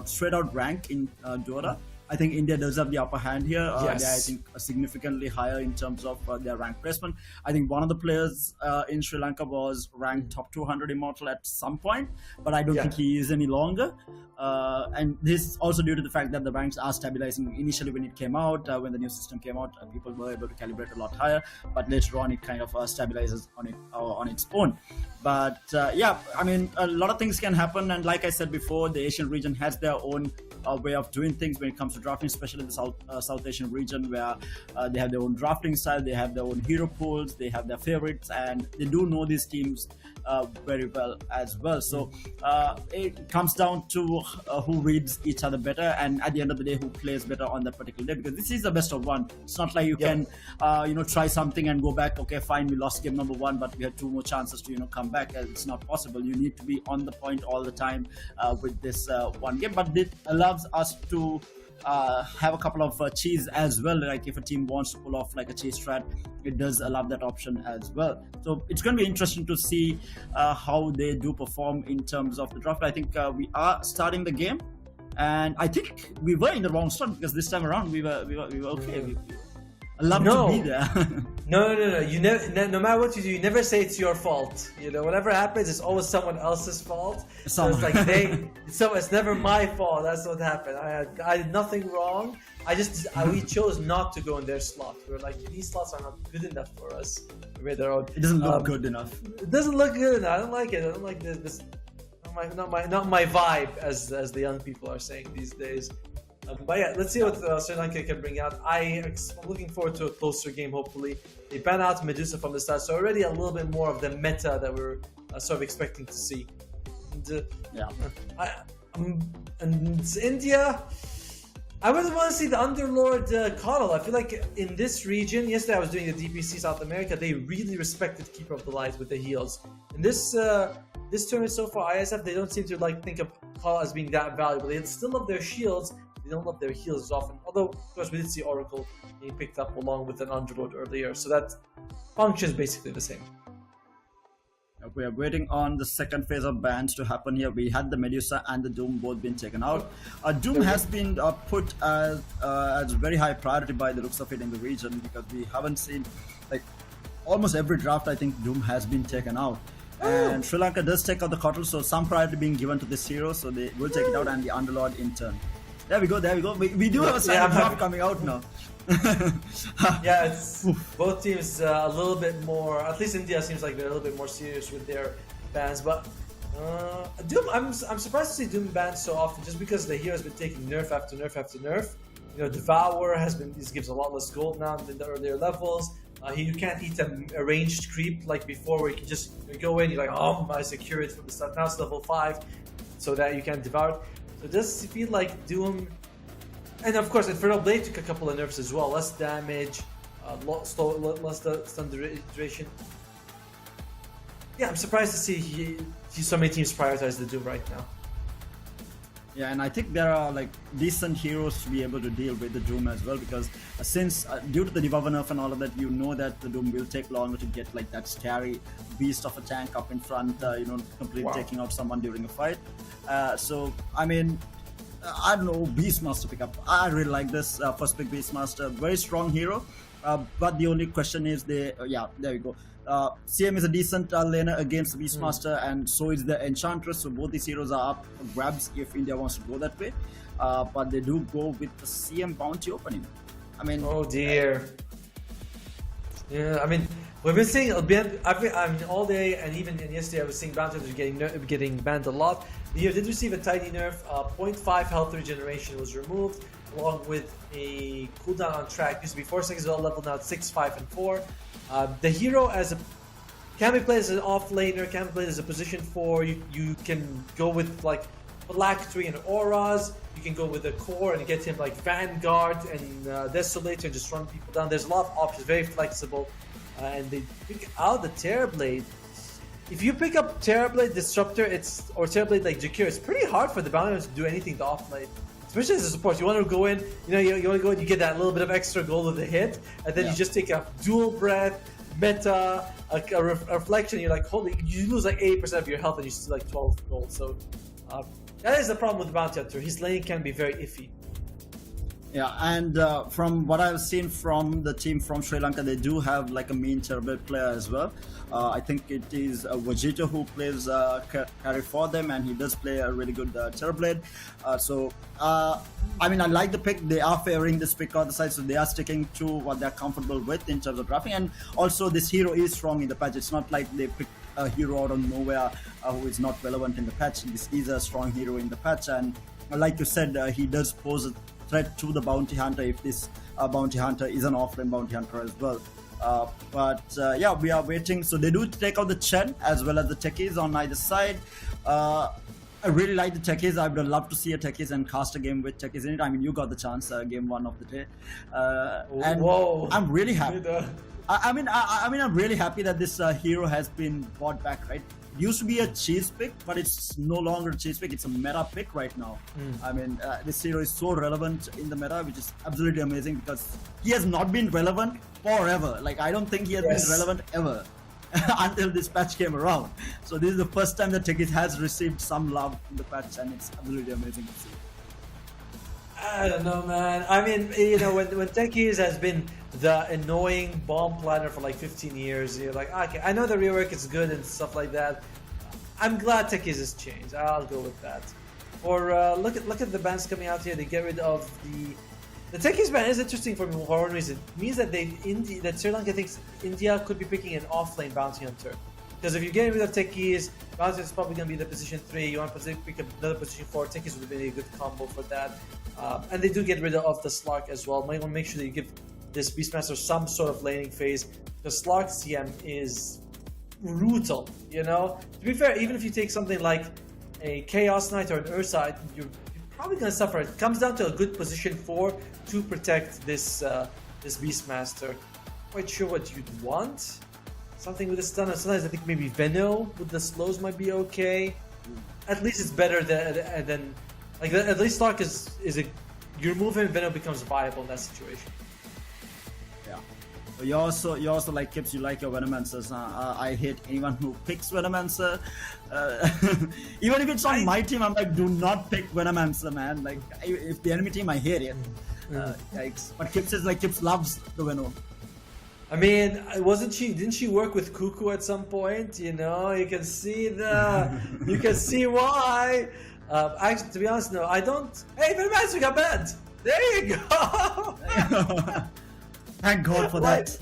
straight out rank in Dota, I think India does have the upper hand here. Yes. They're, I think, significantly higher in terms of their rank placement. I think one of the players in Sri Lanka was ranked top 200 Immortal at some point, but I don't think he is any longer. And this is also due to the fact that the ranks are stabilizing. Initially, when it came out, when the new system came out, people were able to calibrate a lot higher, but later on, it kind of stabilizes on its own. But yeah, I mean, a lot of things can happen, and like I said before, the Asian region has their own way of doing things when it comes to to drafting, especially in the South Asian region, where they have their own drafting style, they have their own hero pools, they have their favorites, and they do know these teams very well as well. So it comes down to who reads each other better, and at the end of the day, who plays better on that particular day, because this is the best of one. It's not like you can try something and go back, okay, fine, we lost game number 1, but we had 2 more chances to come back. It's not possible. You need to be on the point all the time with this one game, but it allows us to have a couple of cheese as well. Like if a team wants to pull off like a cheese strat, it does allow that option as well. So it's going to be interesting to see how they do perform in terms of the draft. I think we are starting the game, and I think we were in the wrong spot, because this time around we were okay. I love to be there. No. You never, no matter what you do, you never say it's your fault. Whatever happens, it's always someone else's fault. So it's like it's never my fault. That's what happened. I did nothing wrong. We chose not to go in their slot. We were like, these slots are not good enough for us. We made our own. It doesn't look good enough. It doesn't look good enough. I don't like it. I don't like this. Not my vibe, as the young people are saying these days. But yeah, let's see what Sri Lanka can bring out. I'm looking forward to a closer game, hopefully. They ban out Medusa from the start, so already a little bit more of the meta that we're sort of expecting to see. And India, I would want to see the Underlord Connell. I feel like in this region, yesterday I was doing the DPC South America, they really respected Keeper of the Light with the heals. In this tournament so far, ISF, they don't seem to think of Connell as being that valuable. They still love their shields. They don't love their heals as often. Although, of course, we did see Oracle being picked up along with an Underlord earlier. So that functions basically the same. We are waiting on the second phase of bans to happen here. We had the Medusa and the Doom both been taken out. Doom has been put as very high priority by the looks of it in the region, because we haven't seen, like, almost every draft, I think Doom has been taken out. And Sri Lanka does take out the Kotl, so some priority being given to this hero, so they will take it out, and the Underlord in turn. There we go. We do have a second draft coming out now. Yeah, it's both teams a little bit more. At least India seems like they're a little bit more serious with their bans. But Doom, I'm surprised to see Doom banned so often, just because the hero has been taking nerf after nerf after nerf. Devour this gives a lot less gold now than the earlier levels. You can't eat a ranged creep like before, where you can just go in. You're like, oh, I secure it from the start. Now it's level 5, so that you can devour it. So it does feel like Doom, and of course Infernal Blade took a couple of nerfs as well, less damage, less stun duration. Yeah, I'm surprised to see so many teams prioritize the Doom right now. Yeah, and I think there are like decent heroes to be able to deal with the Doom as well, because since due to the debuff nerf and all of that, that the Doom will take longer to get like that scary beast of a tank up in front, completely taking out someone during a fight. So I mean, I don't know, Beastmaster pickup. I really like this first pick Beastmaster, very strong hero. But the only question is there we go. CM is a decent laner against Beastmaster, and so is the Enchantress. So both these heroes are up for grabs if India wants to go that way. But they do go with the CM bounty opening. I mean, oh dear. Yeah, I mean, we've been seeing all day, and even yesterday I was seeing bounty getting banned a lot. The hero did receive a tiny nerf. 0.5 health regeneration was removed, along with a cooldown on track. Used to be 4 seconds at all level, now it's 6, 5, and 4. The hero can be played as an off laner, can be played as a position 4. You can go with like Phylactery and Auras. You can go with the core and get him like Vanguard and Desolator and just run people down. There's a lot of options, very flexible. And they pick out the Terrorblade. If you pick up Terrorblade Disruptor, or Terrorblade like Jakir, it's pretty hard for the bounty to do anything to offlane. Especially as a support, you want to go in, you want to go in, you get that little bit of extra gold with the hit, and then you just take a dual breath, meta, a reflection. You're like, holy, you lose like 80% of your health and you still like 12 gold. So that is the problem with the Bounty Hunter. His lane can be very iffy. Yeah, and from what I've seen from the team from Sri Lanka, they do have like a mean Terrorblade player as well. I think it is Vegeta who plays carry for them, and he does play a really good Terrorblade. I mean, I like the pick. They are favoring this pick on the side, so they are sticking to what they're comfortable with in terms of drafting. And also, this hero is strong in the patch. It's not like they pick a hero out of nowhere who is not relevant in the patch. This is a strong hero in the patch, and like you said, he does pose threat to the bounty hunter if this bounty hunter is an offlane bounty hunter as well. But yeah, we are waiting. So they do take out the Chen as well as the techies on either side. I really like the techies. I would love to see a techies and cast a game with techies in it. I mean, you got the chance, game 1 of the day, and Whoa. I'm really happy. I mean, I'm really happy that this hero has been brought back. Right, it used to be a cheese pick, but it's no longer a cheese pick. It's a meta pick right now. I mean, this hero is so relevant in the meta, which is absolutely amazing because he has not been relevant forever. Like, I don't think he has been relevant ever. Until this patch came around. So this is the first time that Techies has received some love in the patch, and it's absolutely amazing to see. I don't know, man. I mean, you know, when Techies has been the annoying bomb planner for like 15 years, you're like, okay, I know the rework is good and stuff like that. I'm glad Techies has changed. I'll go with that. Or look at the bans coming out here. They get rid of the Techies ban is interesting for me for one reason. It means that that Sri Lanka thinks India could be picking an offlane bounty hunter. Because if you get rid of Techies, bounty hunter is probably going to be the position 3. You want to pick another position 4. Techies would be a good combo for that. And they do get rid of the Slark as well. Might want to make sure that you give this Beastmaster some sort of laning phase. Because Slark CM is brutal, you know? To be fair, even if you take something like a Chaos Knight or an Ursa, you're probably going to suffer. It comes down to a good position 4 to protect this this Beastmaster. Quite sure what you'd want. Something with a stun. Sometimes I think maybe Veno with the slows might be okay. At least it's better than like at least Slark is a your move and Veno becomes viable in that situation. Yeah. You also like Kips. You like your Venomancers. I hate anyone who picks Venomancer. Even if it's on my team, I'm like, do not pick Venomancer, man. Like, if the enemy team, I hate it. Yikes. But Kips is like, Kips loves the Venom. I mean, didn't she work with Cuckoo at some point? You know, you can see why. Actually, to be honest, no, I don't. Hey, Venomancer got banned. There you go. Thank God for that.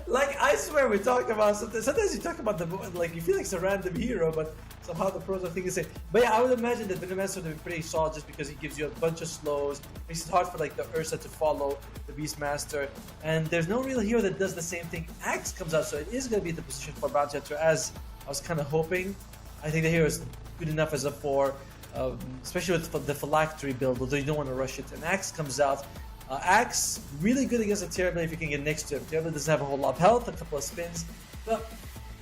Like, I swear we talk about something. Sometimes you talk about like you feel like it's a random hero, but somehow the pros are thinking the same. But yeah, I would imagine that Venomancer would be pretty solid just because he gives you a bunch of slows. Makes it hard for like the Ursa to follow the Beastmaster. And there's no real hero that does the same thing. Axe comes out, so it is going to be the position for Bounty Hunter, as I was kind of hoping. I think the hero is good enough as a 4, especially with the phylactery build, although you don't want to rush it. And Axe comes out. Axe, really good against a Terrorblade if you can get next to him. Terrorblade doesn't have a whole lot of health, a couple of spins. But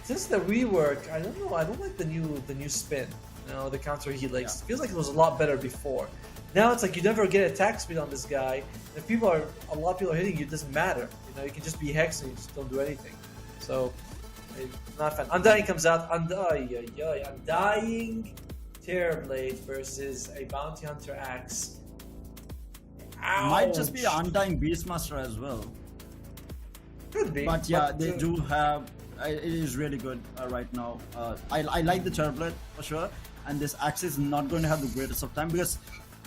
since the rework, I don't know, I don't like the new spin. You know, the counter helix. It feels like it was a lot better before. Now it's like you never get attack speed on this guy. If a lot of people are hitting you, it doesn't matter. You know, you can just be Hex and you just don't do anything. So, I'm not a fan. Undying comes out. Undying Terrorblade versus a Bounty Hunter Axe. Ouch. Might just be Undying Beastmaster as well. Could be. But yeah, they do have. It is really good right now. I like the Terrorblade for sure, and this Axe is not going to have the greatest of time because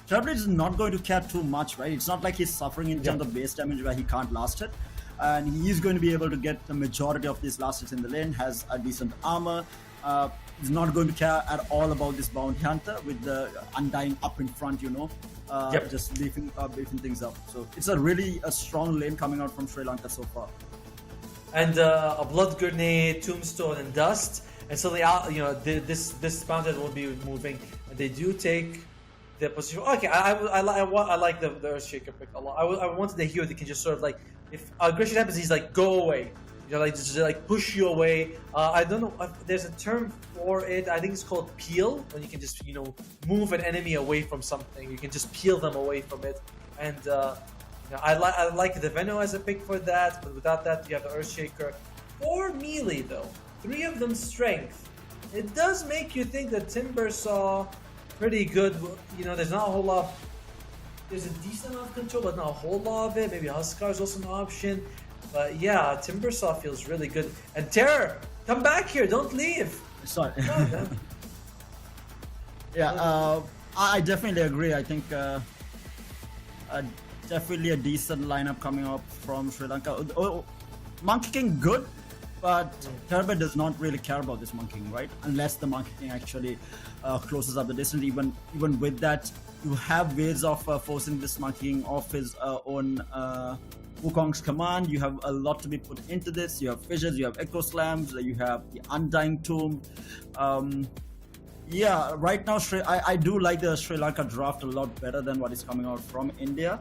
Terrorblade is not going to care too much, right? It's not like he's suffering in terms of base damage where he can't last it, and he is going to be able to get the majority of these last hits in the lane. Has a decent armor. He's not going to care at all about this Bounty Hunter with the Undying up in front, you know. Just beefing things up. So it's a strong lane coming out from Sri Lanka so far. And a Blood Grenade, Tombstone, and Dust. And so this Bounty will be moving. And they do take the position. Okay, I like the Earthshaker pick a lot. I wanted the hero that can just sort of like, if aggression happens, he's like, go away. You know, like just like push you away. I don't know. There's a term for it. I think it's called peel. When you can just move an enemy away from something. You can just peel them away from it. And I like the Veno as a pick for that. But without that, you have the Earthshaker. 4 melee though. 3 of them strength. It does make you think that Timbersaw pretty good. You know, there's not a whole lot. There's a decent amount of control, but not a whole lot of it. Maybe Huskar is also an option. But yeah, Timbersaw feels really good. And Terror, come back here, don't leave. Sorry. Yeah, I definitely agree. I think definitely a decent lineup coming up from Sri Lanka. Monkey King good, but Terrorblade does not really care about this Monkey King, right? Unless the Monkey King actually closes up the distance. Even with that, you have ways of forcing this monkeying off his own Wukong's command. You have a lot to be put into this. You have fissures, you have echo slams, you have the undying tomb. Yeah, right now I do like the Sri Lanka draft a lot better than what is coming out from India,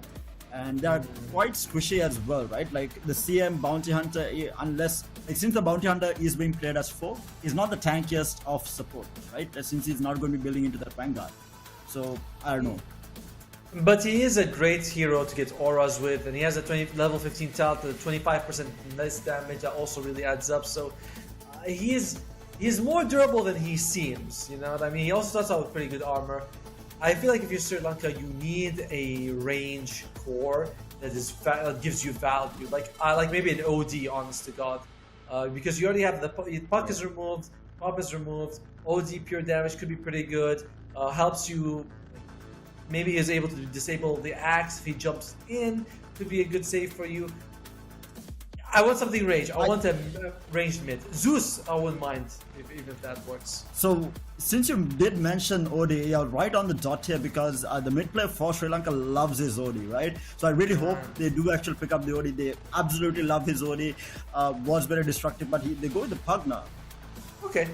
and they are quite squishy as well, right? Like the CM Bounty Hunter, unless like since the Bounty Hunter is being played as 4, he's not the tankiest of support, right? Since he's not going to be building into that Vanguard. So I don't know. But he is a great hero to get auras with, and he has a level 15 talent, the 25% less damage that also really adds up. So he's more durable than he seems. You know what I mean? He also starts out with pretty good armor. I feel like if you're Sri Lanka, you need a range core that gives you value, like maybe an OD, honest to God, because you already have the puck is removed, pop is removed, OD pure damage could be pretty good. Helps you. Maybe is able to disable the axe if he jumps in. Could be a good save for you. I want something ranged. I want a ranged mid. Zeus, I wouldn't mind even if that works. So since you did mention OD, you're right on the dot here, because the mid player for Sri Lanka loves his OD, right? So I really hope they do actually pick up the OD. They absolutely love his OD. Was very destructive, but they go with the Pug now. Okay.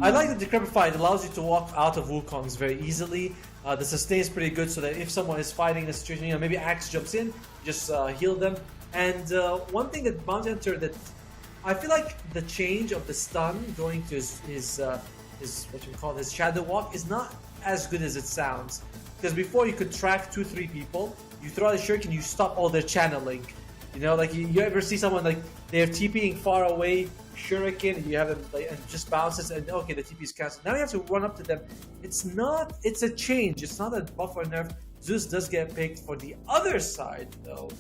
I like the Decrepify. It allows you to walk out of Wukongs very easily. The sustain is pretty good, so that if someone is fighting a situation, you know, maybe Axe jumps in, just heal them. And one thing that Bounty Hunter, that I feel like the change of the stun going to his what you call his Shadow Walk is not as good as it sounds. Because before you could track 2-3 people, you throw out a shuriken, you stop all their channeling. You know, like you ever see someone like they're TPing far away, shuriken, and you have them like, and just bounces, and okay, the TP is cancelled. Now you have to run up to them. It's a change. It's not a buff or nerf. Zeus does get picked for the other side though,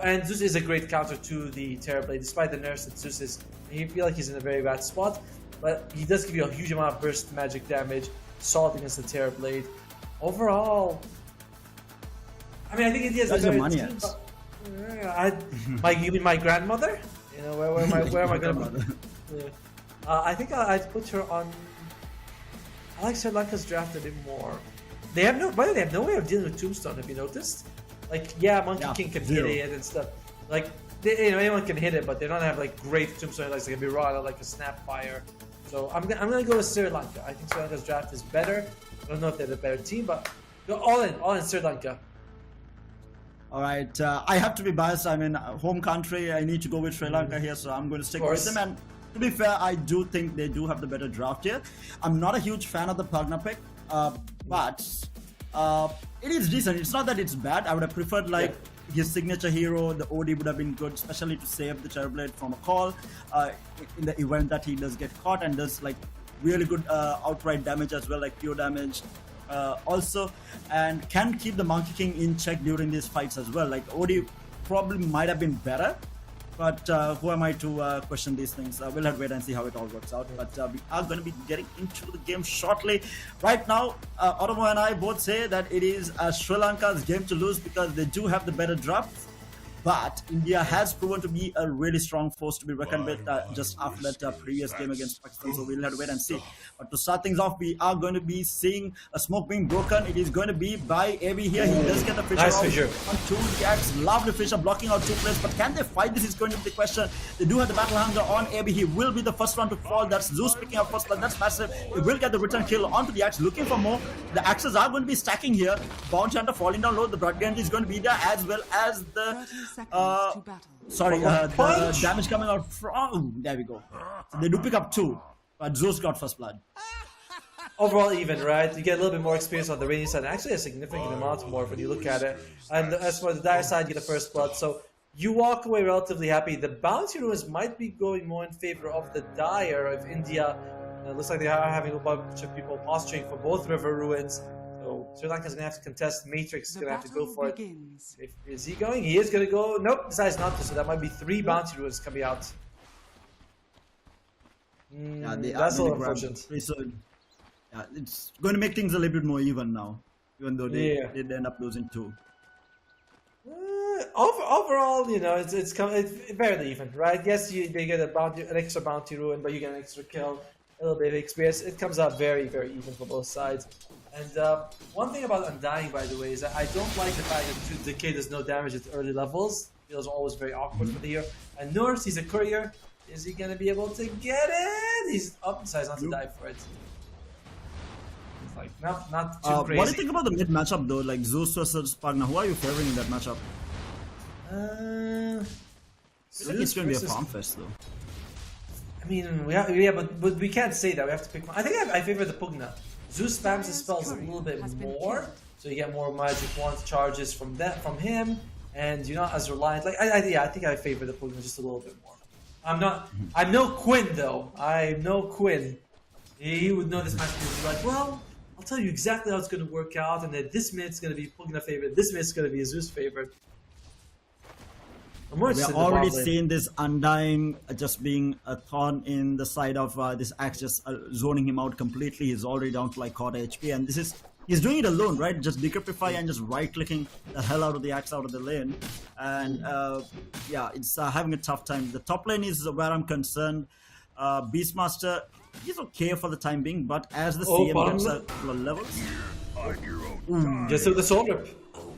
and Zeus is a great counter to the Terrorblade, despite the nerfs that Zeus is. I feel like he's in a very bad spot, but he does give you a huge amount of burst magic damage, solid against the Terrorblade. Overall, I mean, I think India's a better team. You mean my grandmother? You know, where am I gonna be? Yeah. I think I'd put her on. I like Sri Lanka's draft a bit more. They have no way of dealing with Tombstone. Have you noticed? Like, yeah, Monkey King can hit it and stuff. Like, anyone can hit it, but they don't have like great Tombstone like a Mirada, like a Snapfire. So I'm gonna go with Sri Lanka. I think Sri Lanka's draft is better. I don't know if they're the better team, but go all in Sri Lanka. All right, I have to be biased. I'm in home country. I need to go with Sri Lanka here, so I'm going to stick with them. And to be fair, I do think they do have the better draft here. I'm not a huge fan of the Pugna pick, but it is decent. It's not that it's bad. I would have preferred his signature hero. The OD would have been good, especially to save the Terrorblade from a call in the event that he does get caught, and does like really good outright damage as well, like pure damage. Also, and can keep the Monkey King in check during these fights as well. Like OD probably might have been better, but who am I to question these things? We'll have to wait and see how it all works out. But we are going to be getting into the game shortly. Right now, Otomo and I both say that it is Sri Lanka's game to lose, because they do have the better draft. But India has proven to be a really strong force to be reckoned with just after that previous game against Pakistan. So we'll have to wait and see. But to start things off, we are going to be seeing a smoke being broken. It is going to be by AB here. He does get the fissure nice fissure. On 2 reacts. Lovely fissure blocking out 2 players. But can they fight? This is going to be the question. They do have the battle hunger on AB. He will be the first one to fall. That's Zeus picking up first blood. That's massive. He will get the return kill onto the axe. Looking for more. The axes are going to be stacking here. Bounty Hunter falling down low. The Blood Gantry is going to be there, as well as the the damage coming out from. There we go. So they do pick up 2, but Zeus got first blood. Overall even, right? You get a little bit more experience on the rainy side, actually a significant amount more when you look at it. And as for the dire side, you get the first blood, so you walk away relatively happy. The bounty ruins might be going more in favor of the dire of India. It looks like they are having a bunch of people posturing for both river ruins. So Sri Lanka's going to have to contest. Matrix is going to have to go for it. Is he going? He is going to go. Nope, decides not to. So that might be 3 bounty ruins coming out. Yeah, that's a little unfortunate. So, yeah, it's going to make things a little bit more even now, even though they did end up losing 2. Overall, you know, it's fairly even, right? Yes, they get an extra bounty ruin, but you get an extra kill, a little bit of experience. It comes out very, very even for both sides. And one thing about Undying, by the way, is that I don't like the fact that Decay does no damage at early levels. Feels always very awkward for the hero. And Nurse, he's a courier. Is he gonna be able to get it? He's up, decides not to die for it. It's like not too crazy. What do you think about the mid matchup though? Like Zeus versus Pagna. Who are you favoring in that matchup? I think it's going to be a farm fest though. I mean, yeah, but we can't say that. We have to pick one. I think I favor the Pugna. Zeus spams his spells a little bit more, so you get more magic wand charges from him, and you're not as reliant. Like I think I favor the Pugna just a little bit more. I'm no Quinn though. I'm no Quinn. He would know this match and be like, well, I'll tell you exactly how it's going to work out, and then this minute's going to be Pugna favorite, this minute's going to be a Zeus favorite. We are already seeing this Undying just being a thorn in the side of this Axe, just zoning him out completely. He's already down to like quarter HP, and he's doing it alone, right? Just decryptify and just right-clicking the hell out of the Axe out of the lane, and yeah, it's having a tough time. The top lane is where I'm concerned. Beastmaster, he's okay for the time being, but as the CM gets a couple of levels, just with the soul rip.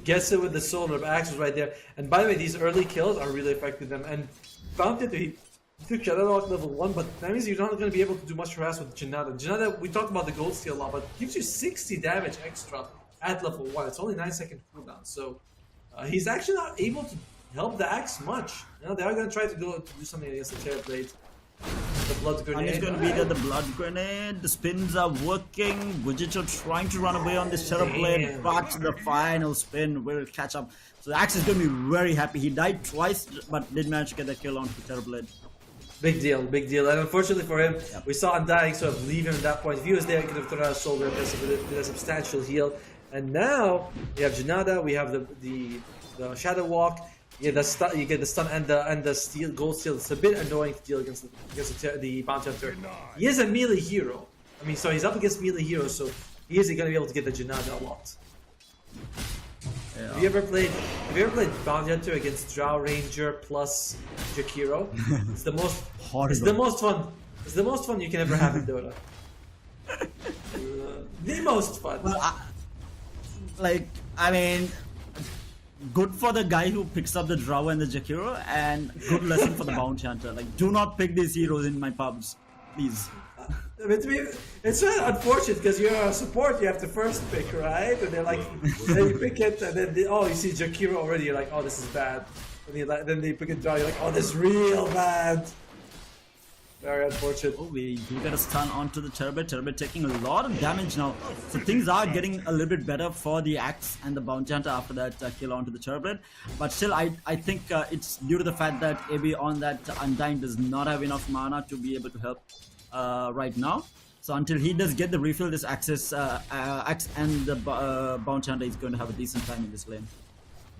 Gets it with the soul rip. Axe is right there. And by the way, these early kills are really affecting them. And Bounty, he took Shadowlock level 1, but that means you're not going to be able to do much harass with Janada. Janada, we talked about the gold steal a lot, but gives you 60 damage extra at level 1. It's only 9-second cooldown, so he's actually not able to help the Axe much. You know, they are going to try to do something against the Terrorblade. The blood grenade. And he's going to be there, the blood grenade. The spins are working. Bujitsu trying to run away on this Terrorblade, but the final spin will catch up. So Axe is going to be very happy. He died twice, but did manage to get the kill on the Terrorblade. Big deal, big deal. And unfortunately for him, we saw Undying sort of leave him at that point. If he was there, he could have thrown out a soul rip with a substantial heal. And now we have Janada, we have the Shadow Walk. Yeah, you get the stun and the steal, gold steal. It's a bit annoying to deal against the bounty hunter. He is a melee hero. I mean, so he's up against melee heroes, so he is going to be able to get the Janada a lot. Yeah. Have you ever played bounty hunter against Drow Ranger plus Jakiro? It's the most It's the most fun. It's the most fun you can ever have in Dota. The most fun. Well, I mean, good for the guy who picks up the Drow and the Jakiro, and good lesson for the bounty hunter. Like, do not pick these heroes in my pubs, please. It's unfortunate because you're a support. You have to first pick, right? And they're like, then you pick it, and then you see Jakiro already. You're like, oh, this is bad. And then they pick it Drow. You're like, oh, this is real bad. Very unfortunate. Oh, we do get a stun onto the Terrorblade. Terrorblade taking a lot of damage now. So things are getting a little bit better for the Axe and the Bounty Hunter after that kill onto the Terrorblade. But still, I think it's due to the fact that AB on that Undying does not have enough mana to be able to help right now. So until he does get the refill, this Axe and the Bounty Hunter is going to have a decent time in this lane.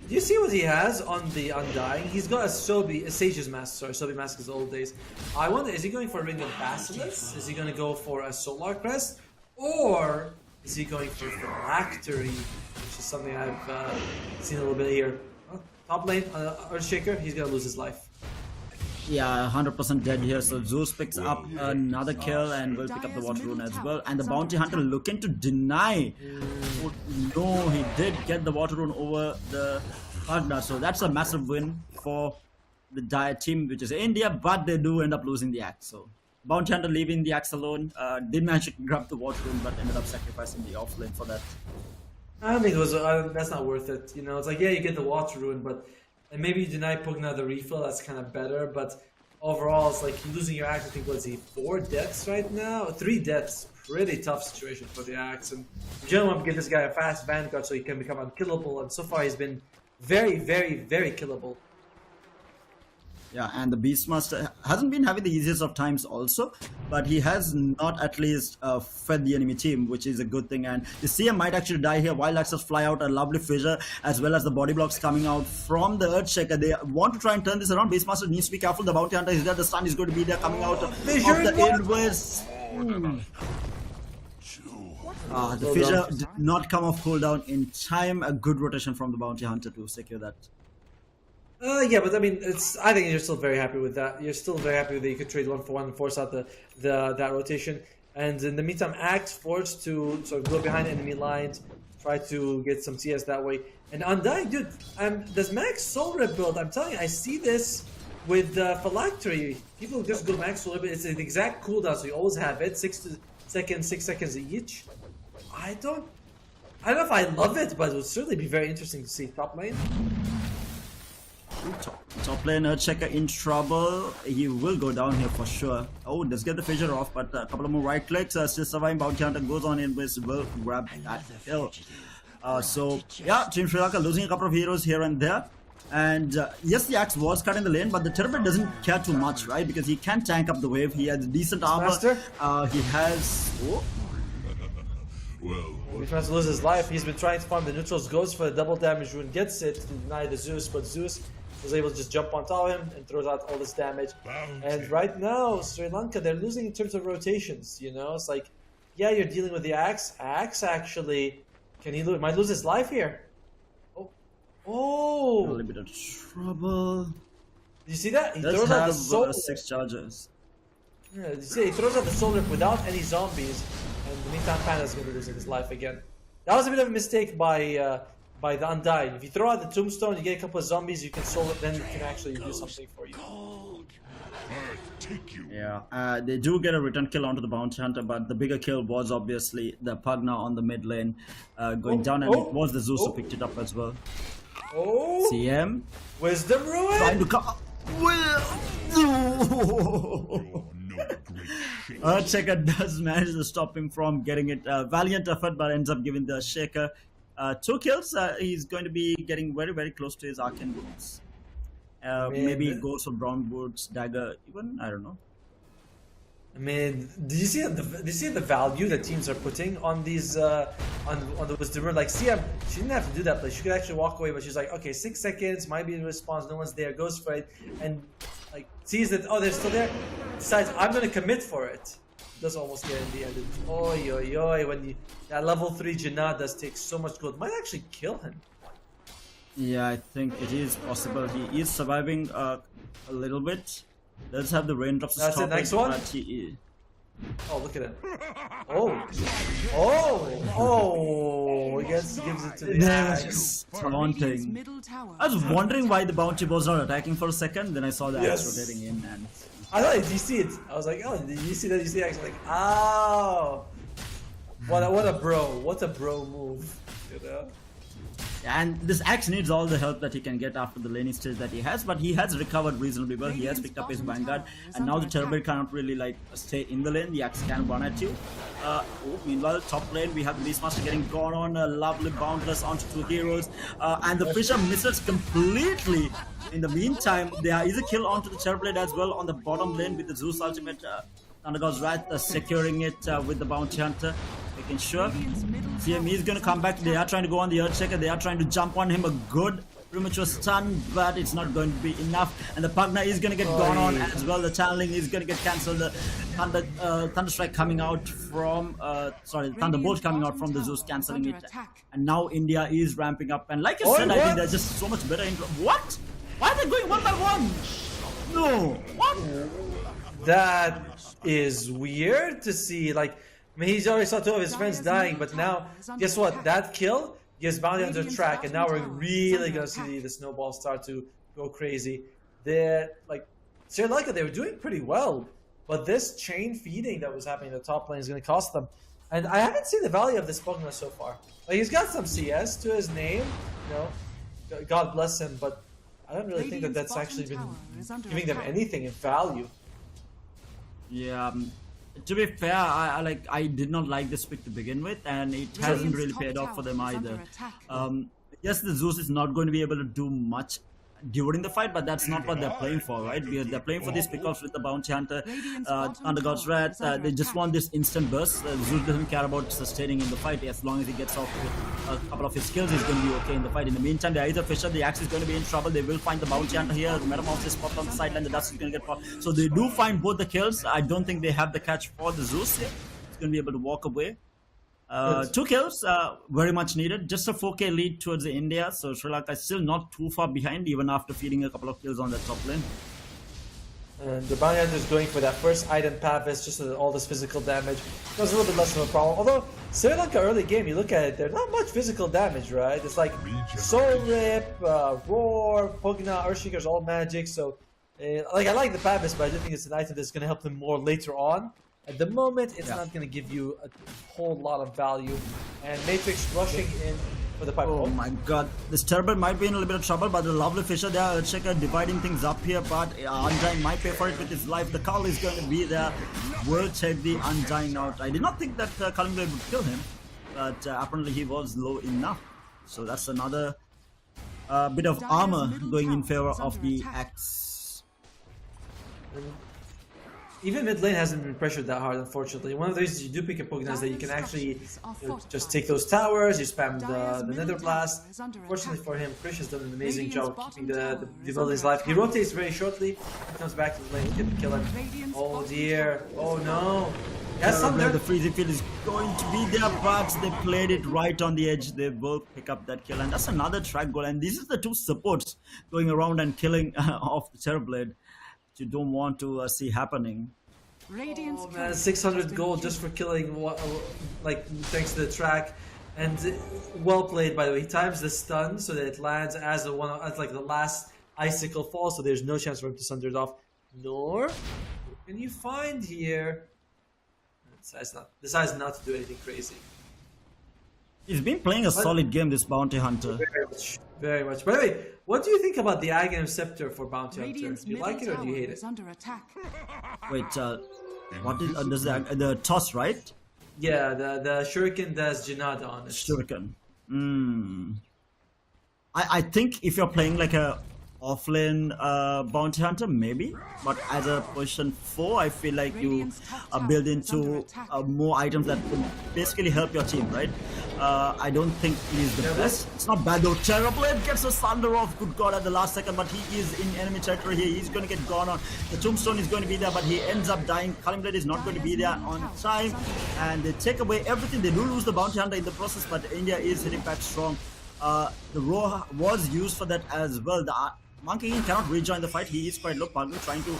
Do you see what he has on the Undying? He's got a Sage's Mask, sorry, Sobi Mask is the old days. I wonder, is he going for a Ring of Basilisk? Is he going to go for a Solar Crest? Or is he going for Phylactery? Which is something I've seen a little bit here. Oh, top lane, Earthshaker, he's going to lose his life. Yeah, 100% dead here. So Zeus picks up another kill and will pick up the Water Rune as well. And the Bounty Hunter looking to deny. Oh, no, he did get the Water Rune over the partner. So that's a massive win for the Dire team, which is India, but they do end up losing the Axe. So Bounty Hunter leaving the Axe alone. Did manage to grab the Water Rune, but ended up sacrificing the offlane for that. I don't think it was. That's not worth it. You know, it's like, yeah, you get the Water Rune, but. And maybe you deny Pugna the refill, that's kind of better, but overall, it's like losing your Axe. I think, was he 4 deaths right now? 3 deaths. Pretty tough situation for the Axe. And in general, I want to give this guy a fast Vanguard so he can become unkillable, and so far he's been very, very, very killable. Yeah, and the Beastmaster hasn't been having the easiest of times also, but he has not at least fed the enemy team, which is a good thing. And the CM might actually die here. Wild Axes fly out, a lovely fissure, as well as the body blocks coming out from the Earthshaker. They want to try and turn this around. Beastmaster needs to be careful. The Bounty Hunter is there. The stun is going to be there coming out of the inwards. The fissure did not come off cooldown in time. A good rotation from the Bounty Hunter to secure that. Yeah, but I mean, I think you're still very happy with that. You're still very happy that you could trade 1 for 1 and force out that rotation. And in the meantime, Axe forced to sort of go behind enemy lines, try to get some CS that way. And Undying, dude, does Max Soul Rebuild? I'm telling you, I see this with Phylactery. People just go Max Soul Rebuild. It's an exact cooldown, so you always have it. 6 seconds each. I don't know if I love it, but it would certainly be very interesting to see top lane. Top lane Earthshaker in trouble. He will go down here for sure. Oh, let's get the fissure off, but a couple of more right clicks. Still surviving. Bounty Hunter goes on in with will grab that kill. So yeah, Team Sri Lanka losing a couple of heroes here and there. And yes, the Axe was cut in the lane, but the Turbid doesn't care too much, right? Because he can tank up the wave. He has decent armor. He has. Oh. He tries to lose his life. He's been trying to farm the neutrals, goes for the double damage rune, gets it to deny the Zeus, but Zeus was able to just jump on top of him and throws out all this damage. And right now, Sri Lanka, they're losing in terms of rotations, you know? It's like, yeah, you're dealing with the Axe. Axe actually, might lose his life here. Oh! A little bit of trouble. Did you see that? He Does throws out the have soul. 6 charges. Yeah, you see, he throws out the soul rip without any zombies, and in the meantime, Panda's going to lose his life again. That was a bit of a mistake by the Undying. If you throw out the tombstone, you get a couple of zombies, you can soul it, then it can actually do something for you. Yeah, they do get a return kill onto the Bounty Hunter, but the bigger kill was obviously the Pugna on the mid lane going down, and it was the Zeus who picked it up as well. Oh! CM. Wisdom Ruin! Trying to come. Earthshaker does manage to stop him from getting it. Valiant effort, but ends up giving the Shaker 2 kills. He's going to be getting very, very close to his Arcane Boots. Maybe he goes for Brown Boots, Dagger, even, I don't know. I mean, do you see the value that teams are putting on these on the Wisdom Ruin? Like, CM, she didn't have to do that, but she could actually walk away. But she's like, okay, 6 seconds, might be in response, no one's there, goes for it, and like sees that they're still there, decides I'm gonna commit for it. Does almost get in the end. Oi oi oi! When that level 3 Jinnah does take so much gold, might actually kill him. Yeah, I think it is possible. He is surviving a little bit. Does have the raindrops to That's stop it, next it, one? but he is. Oh, look at him. Oh! He gives it to the Axe. Taunting. Middle tower. I was wondering why the Bounty was not attacking for a second, then I saw the Axe rotating in, and I thought, did you see it? I was like, oh, did you see that? You see the Axe? Like, oh! What a bro. What a bro move. You know? and this Axe needs all the help that he can get after the laning stage that he has, but he has recovered reasonably well. He has picked up his Vanguard, and now the Turbid cannot really like stay in the lane. The Axe can run at you. Meanwhile, top lane we have the Beastmaster getting gone on a lovely boundless onto 2 heroes, and the Fisher misses completely. In the meantime, there is a kill onto the Terrorblade as well on the bottom lane with the Zeus ultimate. Thunder God's Wrath securing it with the Bounty Hunter, making sure. CME is going to come back. They are trying to go on the Earthshaker. They are trying to jump on him. A good premature stun, but it's not going to be enough. And the Pugna is going to get gone on as well. The channeling is going to get cancelled. The Thunder Strike coming out from, the Thunderbolt coming out from the Zeus, cancelling it. And now India is ramping up. And like you said, I think they're just so much better. What? Why are they going 1 by 1? No. What? That is weird to see. Like, I mean, he's already saw 2 of his friends dying, but now, guess what? That kill gives Bounty Hunter track, and now we're really gonna see the snowball start to go crazy. They're like, Sri Lanka, they were doing pretty well, but this chain feeding that was happening in the top lane is gonna cost them. And I haven't seen the value of this Pugna so far. Like, he's got some CS to his name, you know, God bless him, but I don't really think that that's actually been giving them anything in value. Yeah, to be fair, I did not like this pick to begin with, and it hasn't really paid off for them either. Yes, the Zeus is not going to be able to do much during the fight, but that's not what they're playing for, right? Because they're playing for these pickoffs with the Bounty Hunter, Under God's Wrath. They just want this instant burst. Zeus doesn't care about sustaining in the fight. As long as he gets off with a couple of his kills, he's going to be okay in the fight. In the meantime, there is a Fisher. The Axe is going to be in trouble. They will find the Bounty Hunter here. The Metamorphosis popped on the sideline. The Dust is going to get popped. So they do find both the kills. I don't think they have the catch for the Zeus here. He's going to be able to walk away. 2 kills, very much needed. Just a 4k lead towards India, so Sri Lanka is still not too far behind even after feeding a couple of kills on the top lane. And the Bounty Hunter is going for that first item Pavis, just so that all this physical damage was a little bit less of a problem. Although, Sri Lanka early game, you look at it, there's not much physical damage, right? It's like Soul Rip, Roar, Pugna, Earthshaker's all magic, so like I like the Pavis, but I do think it's an item that's going to help them more later on. At the moment, it's not going to give you a whole lot of value. And Matrix rushing in for the pipe. Oh my god, this Turbo might be in a little bit of trouble, but the lovely Fisher there, Earthshaker dividing things up here, but Undying might pay for it with his life. The call is going to be there. Will take the Undying out. I did not think that Kalimblade would kill him, but apparently he was low enough. So that's another bit of armor going in favor of the Axe. Even mid lane hasn't been pressured that hard, unfortunately. One of the reasons you do pick a Pugna is that you can actually just take those towers, you spam the Nether Blast. Fortunately for him, Krish has done an amazing job keeping the building's life. He rotates very shortly, he comes back to the lane, get the kill him. Oh dear, oh no. Yes, the freezing field is going to be there, but they played it right on the edge. They will pick up that kill, and that's another track goal. And this is the two supports going around and killing off the Terrorblade. You don't want to see happening. Radiant's Oh man, 600 gold just for killing, like, thanks to the track. And well played, by the way. He times the stun so that it lands as like the last icicle fall, so there's no chance for him to sunder it off. Nor, what can you find here? Decides not to do anything crazy. He's been playing a solid game, this Bounty Hunter. Very much, very much. By the way, what do you think about the Aghanim Scepter for Bounty Hunter? Do you like it or do you hate it? under attack. Wait, what is does the toss, right? Yeah, the Shuriken does Janada on it. Shuriken. I think if you're playing like a offlane Bounty Hunter, maybe, but as a position 4, I feel like you build into more items that would basically help your team, right? I don't think he is the best. It's not bad though. Terrorblade gets a thunder off, good god, at the last second, but he is in enemy territory here. He's going to get gone on. The Tombstone is going to be there, but he ends up dying. Kalimblade is not going to be there on time, and they take away everything. They do lose the Bounty Hunter in the process, but India is hitting back strong. The Roar was used for that as well. The Monkey King cannot rejoin the fight. He is quite low. Pugna trying to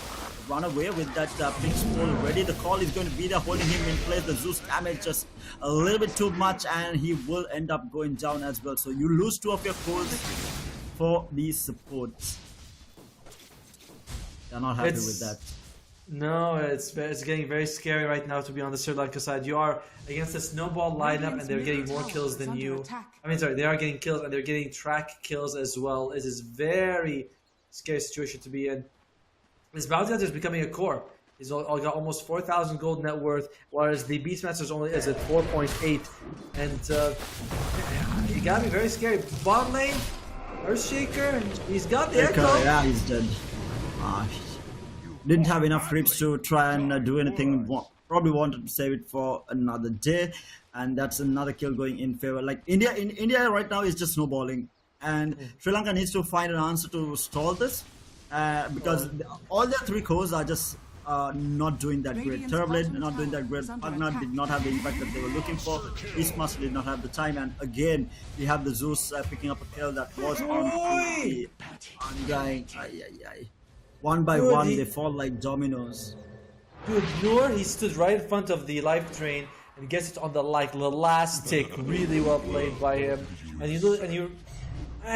run away with that pink scroll already. The call is going to be there, holding him in place. The Zeus damage just a little bit too much, and he will end up going down as well. So you lose 2 of your cores for the supports. They're not happy with that. No, it's getting very scary right now to be on the Sri Lanka side. You are against a snowball lineup and they're getting more kills than you. I mean, sorry, they are getting kills and they're getting track kills as well. It is very scary situation to be in. This Bounty Hunter is becoming a core. He's got almost 4,000 gold net worth, whereas the Beastmaster is at 4.8. And you gotta be very scary. Bot lane, Earthshaker, he's got the Echo. Yeah, he's dead. Didn't have enough creeps to try and do anything. Probably wanted to save it for another day, and that's another kill going in favor. Like India right now is just snowballing, and Sri Lanka needs to find an answer to stall this, because all their 3 cores are just not doing that great. Terrorblade not doing that great. Pugna did not have the impact that they were looking for. Beastmaster did not have the time, and again we have the Zeus picking up a kill that was on the Undying. One by one, they fall like dominoes. Dude, Noor, he stood right in front of the life drain and gets it on the last tick. Really well played by him. And I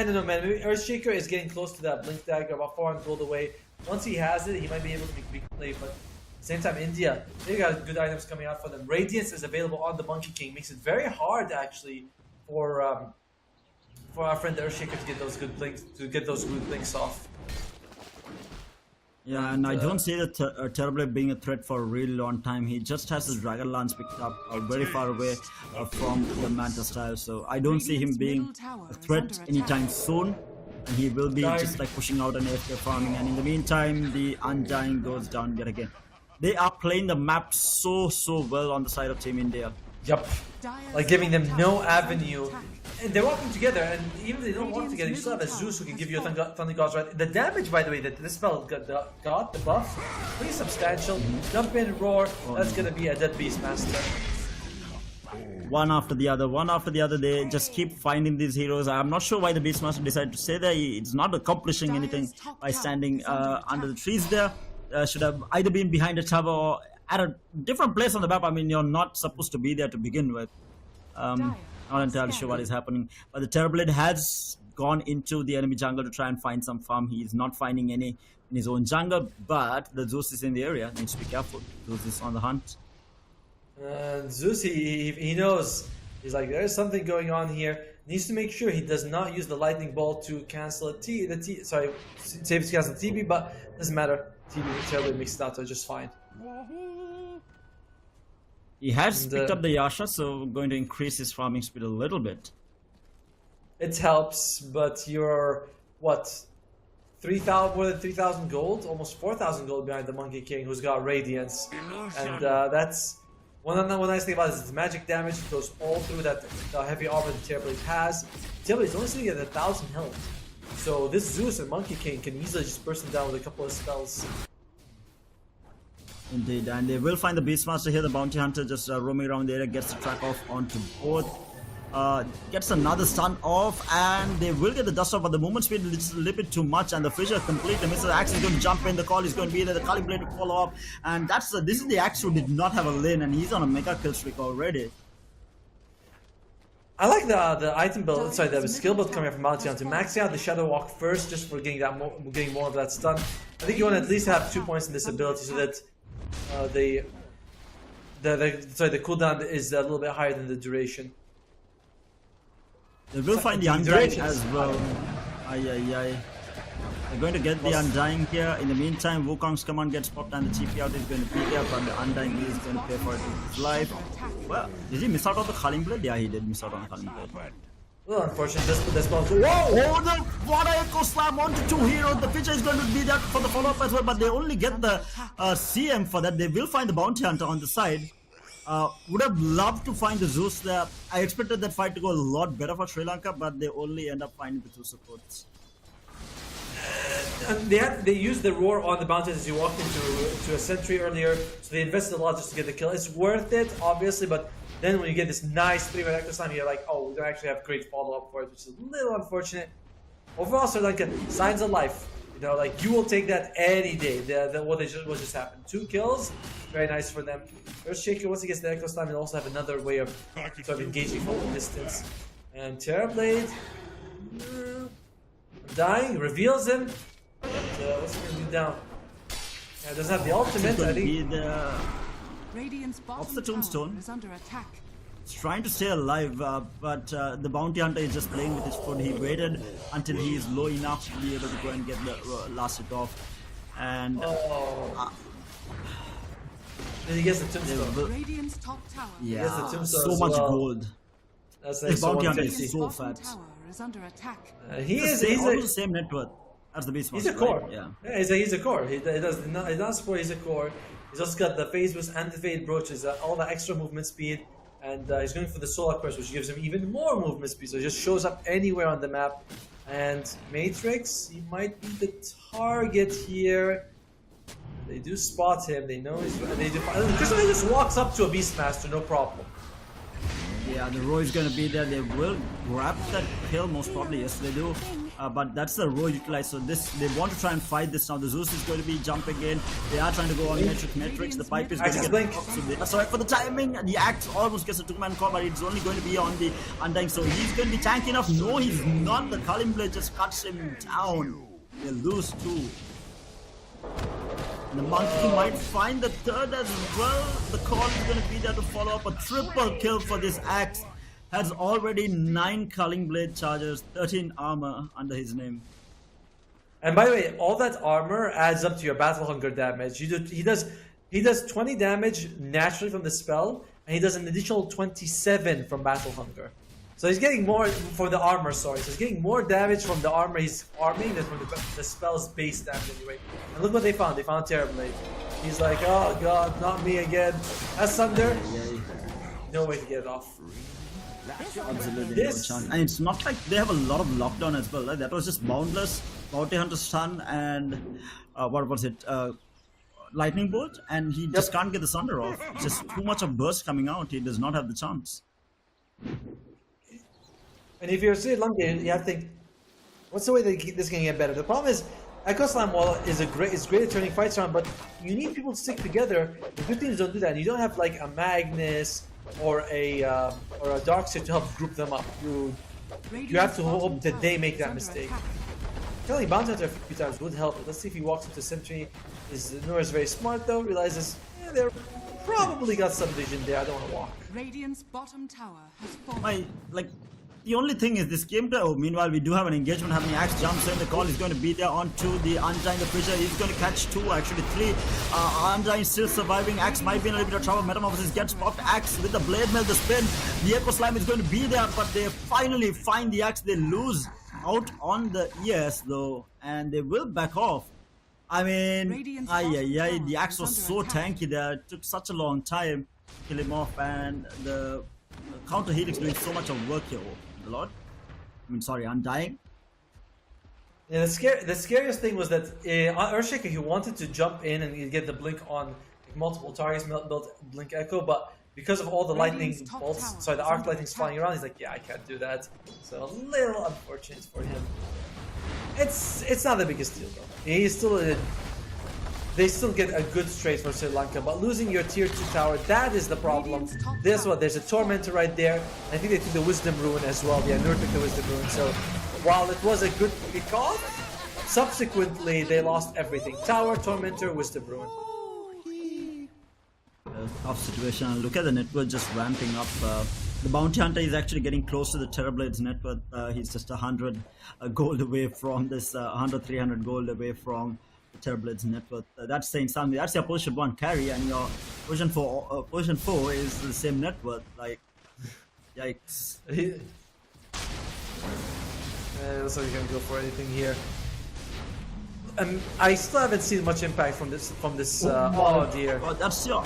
don't know, man. Maybe Earthshaker is getting close to that blink dagger, about 400 gold away. Once he has it, he might be able to make big play. But at the same time, India, they got good items coming out for them. Radiance is available on the Monkey King, makes it very hard actually for our friend the Earthshaker to get those good blinks off. Yeah, and I don't see the Terrorblade being a threat for a really long time. He just has his Dragon Lance picked up very far away from the Manta style, so I don't see him being a threat anytime soon. And he will be just like pushing out an AFK farming, and in the meantime, the Undying goes down yet again. They are playing the map so well on the side of Team India. Yup, like giving them no avenue. And they're walking together, and even if they don't walk together, you still have a Zeus who can give you a Thunder Gods, right? The damage, by the way, that this spell got the buff, pretty substantial. Jump in, Roar, that's gonna be a dead Beastmaster. One after the other, they just keep finding these heroes. I'm not sure why the Beastmaster decided to stay there. It's not accomplishing anything by standing under the trees there. should have either been behind a tower or at a different place on the map. I mean, you're not supposed to be there to begin with. Not entirely sure what is happening. But the Terrorblade has gone into the enemy jungle to try and find some farm. He is not finding any in his own jungle, but the Zeus is in the area. Needs to be careful. Zeus is on the hunt. Zeus, he knows. He's like, there's something going on here. Needs to make sure he does not use the lightning bolt to cancel save to cancel TB, but doesn't matter. TB Terrorblade makes it out just fine. He has picked up the Yasha, so going to increase his farming speed a little bit. It helps, but you're what? 3,000, more than 3,000 gold, almost 4,000 gold behind the Monkey King, who's got Radiance, and that's one nice thing about it is the magic damage goes all through that heavy armor the Terrorblade has. Terrorblade is only sitting at 1,000 health, so this Zeus and Monkey King can easily just burst him down with a couple of spells. Indeed, and they will find the Beastmaster here. The Bounty Hunter just roaming around the area, gets the track off onto both. Gets another stun off, and they will get the dust off, but the movement speed is a little bit too much, and the Fissure completely misses. The Axe is going to jump in, the call is going to be there, the Kali Blade to follow up, and that's this is the Axe who did not have a lane, and he's on a mega kill streak already. I like the item build, the skill build coming from Bounty Hunter. Maxing out the Shadow Walk first, just for getting more of that stun. I think you want to at least have 2 points in this ability, so that the cooldown is a little bit higher than the duration. They will find the Undying as well. They're going to get the Undying here. In the meantime, Wukong's command gets popped and the TP out is going to be there, but the Undying is going to pay for it with his life. Well, did he miss out on the Culling Blade? Yeah, he did miss out on the Culling Blade. Well, unfortunately, this one. Whoa! Oh, the Water Echo Slam onto 2 heroes. The Fissure is going to be there for the follow-up as well, but they only get the CM for that. They will find the Bounty Hunter on the side. Would have loved to find the Zeus there. I expected that fight to go a lot better for Sri Lanka, but they only end up finding the 2 supports. And they used the roar on the Bounty as you walked into a sentry earlier, so they invested a lot just to get the kill. It's worth it, obviously, but then when you get this nice 3-man Echo Slam, you're like, oh, we don't actually have great follow-up for it, which is a little unfortunate. Overall, Sri Lanka, signs of life. You know, like, you will take that any day. What just happened. 2 kills, very nice for them. Earthshaker, once he gets the Echo Slam, he'll also have another way of sort of engaging from the distance. And Terrorblade, dying, reveals him. But, what's he going to do down? Yeah, doesn't have the ultimate, I think. Radiant's Off the bottom tombstone. tower is under attack. He's trying to stay alive, but the Bounty Hunter is just playing with his foot. He waited until he is low enough to be able to go and get the last hit off. And then he gets the tombstone. Radiant's top tower. yeah, the tombstone so as much well. gold. That's This Bounty Hunter Radiant's is so bottom fat. tower is under attack. He's Almost the same net worth as the Beastmaster. a core. Right? Yeah. He's a core. He does not support. He's a core. He's also got the phase boost and the fade brooches, all the extra movement speed, and he's going for the solar curse, which gives him even more movement speed. So he just shows up anywhere on the map. And Matrix, he might be the target here. They do spot him. They know he's. They do. Crystal just walks up to a Beastmaster, no problem. Yeah, the Roy is going to be there. They will grab that kill, most probably. Yes, they do. But that's the Roy utilized. So they want to try and fight this now. The Zeus is going to be jumping in. They are trying to go on Matrix. The pipe is going to get off. So they are sorry for the timing. The Axe almost gets a 2-man call, but it's only going to be on the Undying. So he's going to be tanky enough. No, he's not. The Culling Blade just cuts him down. They lose 2. And the Monkey might find the 3rd as well. The call is going to be there to follow up. A triple kill for this Axe. Has already 9 Culling Blade charges, 13 armor under his name. And by the way, all that armor adds up to your battle hunger damage. He does 20 damage naturally from the spell, and he does an additional 27 from battle hunger. So he's getting more for the armor. So he's getting more damage from the armor he's arming than from the spell's base damage anyway. And look what they found. They found Terrorblade. He's like, oh god, not me again. That's Thunder. No way to get it off. Absolutely no chance. And it's not like they have a lot of lockdown as well. Right? That was just Boundless, Bounty Hunter Stun, and what was it? Lightning Bolt, and he just can't get the Sunder off. Just too much of burst coming out. He does not have the chance. And if you're Sri Lanka, you have to think, what's the way that this can get better? The problem is, Echo Slam wall is great at turning fights around, but you need people to stick together. The good teams don't do that. And you don't have like a Magnus or a Darkseid to help group them up. You have to hope that they make that mistake. Killing Bounty Hunter a few times would help. Let's see if he walks into Sentry. Noor is very smart though. Realizes they're probably got some vision there. I don't want to walk. Radiant's bottom tower has fallen. The only thing is this game meanwhile we do have an engagement happening. Axe jumps in, the call is going to be there onto the Undyne. The pressure, he's going to catch 2, actually 3. Undyne still surviving. Axe might be in a little bit of trouble. Metamorphosis gets popped. Axe with the blade mail, the spin. The Echo Slam is going to be there, but they finally find the Axe. They lose out on the ES though, and they will back off. I mean, the Axe was so tanky there. It took such a long time to kill him off, and the counter Helix doing so much of work here. A lot. Undying. Yeah, the scariest thing was that Earthshaker, he wanted to jump in and get the blink on multiple targets, built blink echo, but because of all the lightning bolts, the arc lightning's flying around, he's like, yeah, I can't do that. So a little unfortunate for him. It's not the biggest deal though. He's still they still get a good trade for Sri Lanka, but losing your tier 2 tower, that is the problem. There's a Tormentor right there. I think they took the Wisdom Rune as well. Yeah, Noor took the Wisdom Rune. So while it was a good kickoff, subsequently they lost everything. Tower, Tormentor, Wisdom Rune. Tough situation. Look at the net worth just ramping up. The Bounty Hunter is actually getting close to the Terrorblade's net worth. He's just 100 gold away from this, 100, 300 gold away from Terrorblade's net worth. That's saying something. That's your position 1 carry, and your position 4 is the same net worth. Like, yikes. Looks like you're gonna go for anything here. I still haven't seen much impact from this. Oh dear. God, that's your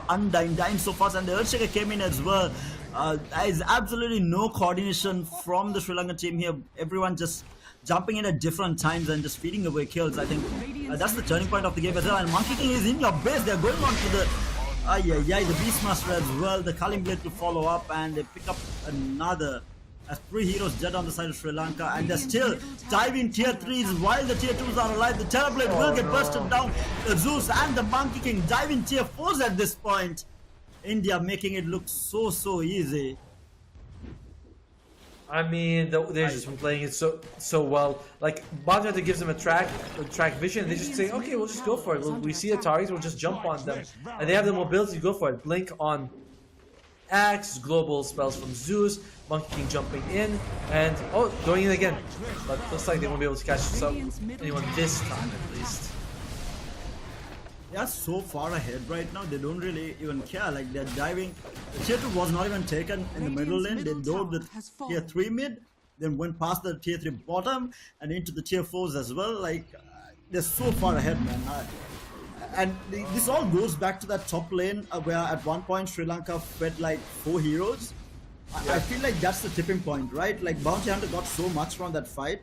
Undyne dying so fast, and the Earthshaker came in as well. There is absolutely no coordination from the Sri Lankan team here. Everyone just jumping in at different times and just feeding away kills. I think that's the turning point of the game as well. And Monkey King is in your base. They're going on to the the Beastmaster as well. The Culling Blade to follow up, and they pick up another. As 3 heroes dead on the side of Sri Lanka, and they're still diving tier 3s while the tier 2s are alive. The Terrorblade will get bursted down. The Zeus and the Monkey King diving tier 4s at this point. India making it look so easy. I mean, they've just been playing it so well. Like, Bounty Hunter gives them a track vision, and they just say, okay, we'll just go for it. We see the targets, we'll just jump on them. And they have the mobility to go for it. Blink on Axe, global spells from Zeus, Monkey King jumping in, and going in again. But looks like they won't be able to catch anyone this time at least. They are so far ahead right now, they don't really even care. Like, they're diving. The tier 2 was not even taken in the middle lane. They dove the tier 3 mid, then went past the tier 3 bottom and into the tier 4s as well. Like, they're so far ahead, man. And this all goes back to that top lane where at one point Sri Lanka fed like 4 heroes. I feel like that's the tipping point, right? Like, Bounty Hunter got so much from that fight,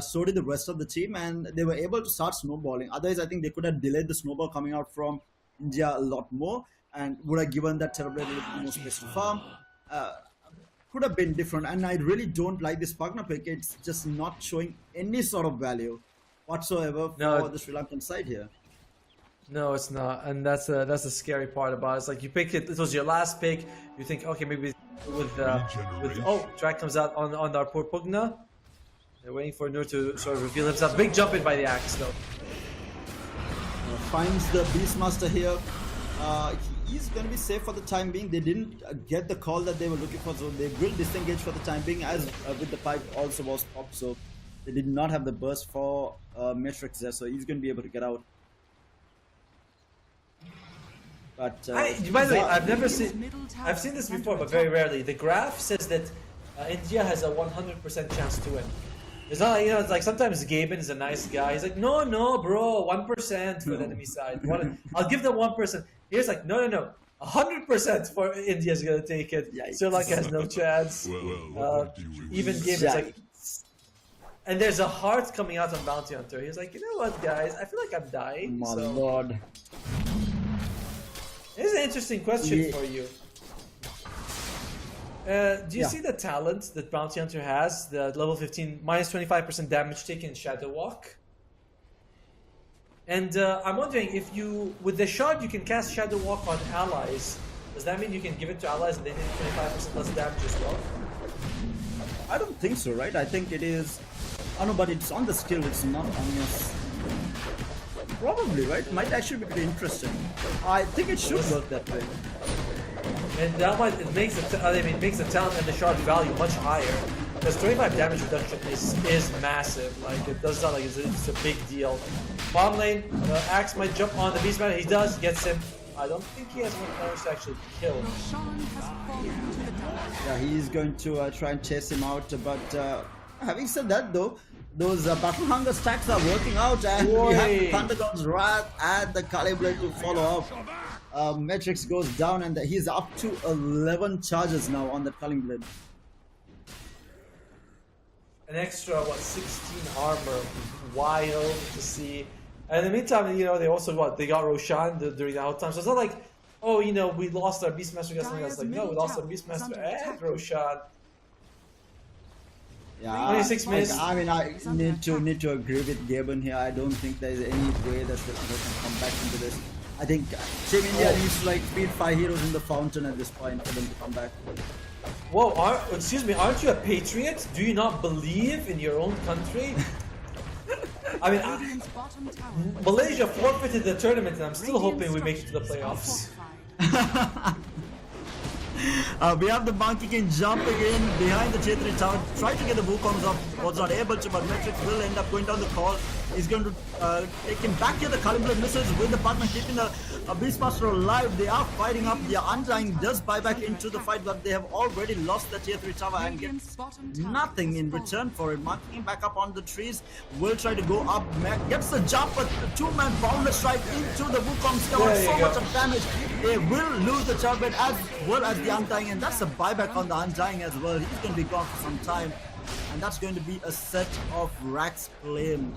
so did the rest of the team, and they were able to start snowballing. Otherwise, I think they could have delayed the snowball coming out from India a lot more, and would have given that Terrorblade a little more space to farm. Could have been different, and I really don't like this Pagna pick. It's just not showing any sort of value whatsoever for the Sri Lankan side here. No, it's not, and that's the scary part about it. It's like you pick it. It was your last pick. You think, okay, maybe with track comes out on our poor Pugna. They're waiting for Noor to sort of reveal himself. Big jump in by the Axe though. Finds the Beastmaster here. He's going to be safe for the time being. They didn't get the call that they were looking for, so they will disengage for the time being. As with the pipe also was popped, so they did not have the burst for Matrix there, so he's going to be able to get out. But by the way, I've seen this before, but very rarely. The graph says that India has a 100% chance to win. It's not like, it's like sometimes Gaben is a nice guy. He's like, no, bro, 1% for the enemy side. I'll give them 1%. Here's like, no, 100% for India's gonna take it. Sri Lanka has no chance. Even Gaben's like, and there's a heart coming out on Bounty Hunter. He's like, you know what, guys? I feel like I'm dying. My lord. Here's an interesting question for you. Do you see the talent that Bounty Hunter has? The level 15 minus 25% damage taken in Shadow Walk. And I'm wondering if with the shard you can cast Shadow Walk on allies. Does that mean you can give it to allies and they did 25% less damage as well? I don't think so, right? I think it is. Oh no, but it's on the skill. It's not on your. Probably, right? Might actually be pretty interesting. I think it should work that way. And that might makes the talent and the shard value much higher. Because 25 damage reduction is massive. Like, it does sound like it's a big deal. Bottom lane, Axe might jump on the Beastmaster. He does, gets him. I don't think he has enough damage to actually kill him. Roshan has fallen to the dark. Yeah, he's going to try and chase him out. But having said that, though, those Battle Hunger stacks are working out, and we have Pentagon's Wrath and the Caliblade to follow up. Matrix goes down, and he's up to 11 charges now on that Culling Blade. An extra, 16 armor. Wild to see. And in the meantime, they also, they got Roshan during the out time. So it's not like, oh, we lost our Beastmaster against something else. Like, no, we lost our Beastmaster and Roshan. Yeah, 26 minutes. I mean, I need to agree with Gabon here. I don't think there is any way that they can come back into this. I think Team India needs to feed 5 heroes in the fountain at this point for them to come back. Whoa, excuse me, aren't you a patriot? Do you not believe in your own country? I mean, Radiant's bottom tower Malaysia forfeited the tournament, and I'm still hoping we make it to the playoffs. We have the Monkey King jumping in behind the J3 tower, trying to get the Wukongs off, was not able to, but Matrix will end up going down the call. He's going to take him back here. The Caliber missiles with the partner keeping the Beastmaster alive. They are fighting up. The Undying does buy back into the fight, but they have already lost the tier 3 tower and get nothing in return for it. Monkey back up on the trees, will try to go up, gets the jump, but the 2-man boundless strike into the Wukong's tower. So much of damage. They will lose the Charbet as well as the Undying, and that's a buyback on the Undying as well. He's going to be gone for some time, and that's going to be a set of racks claimed.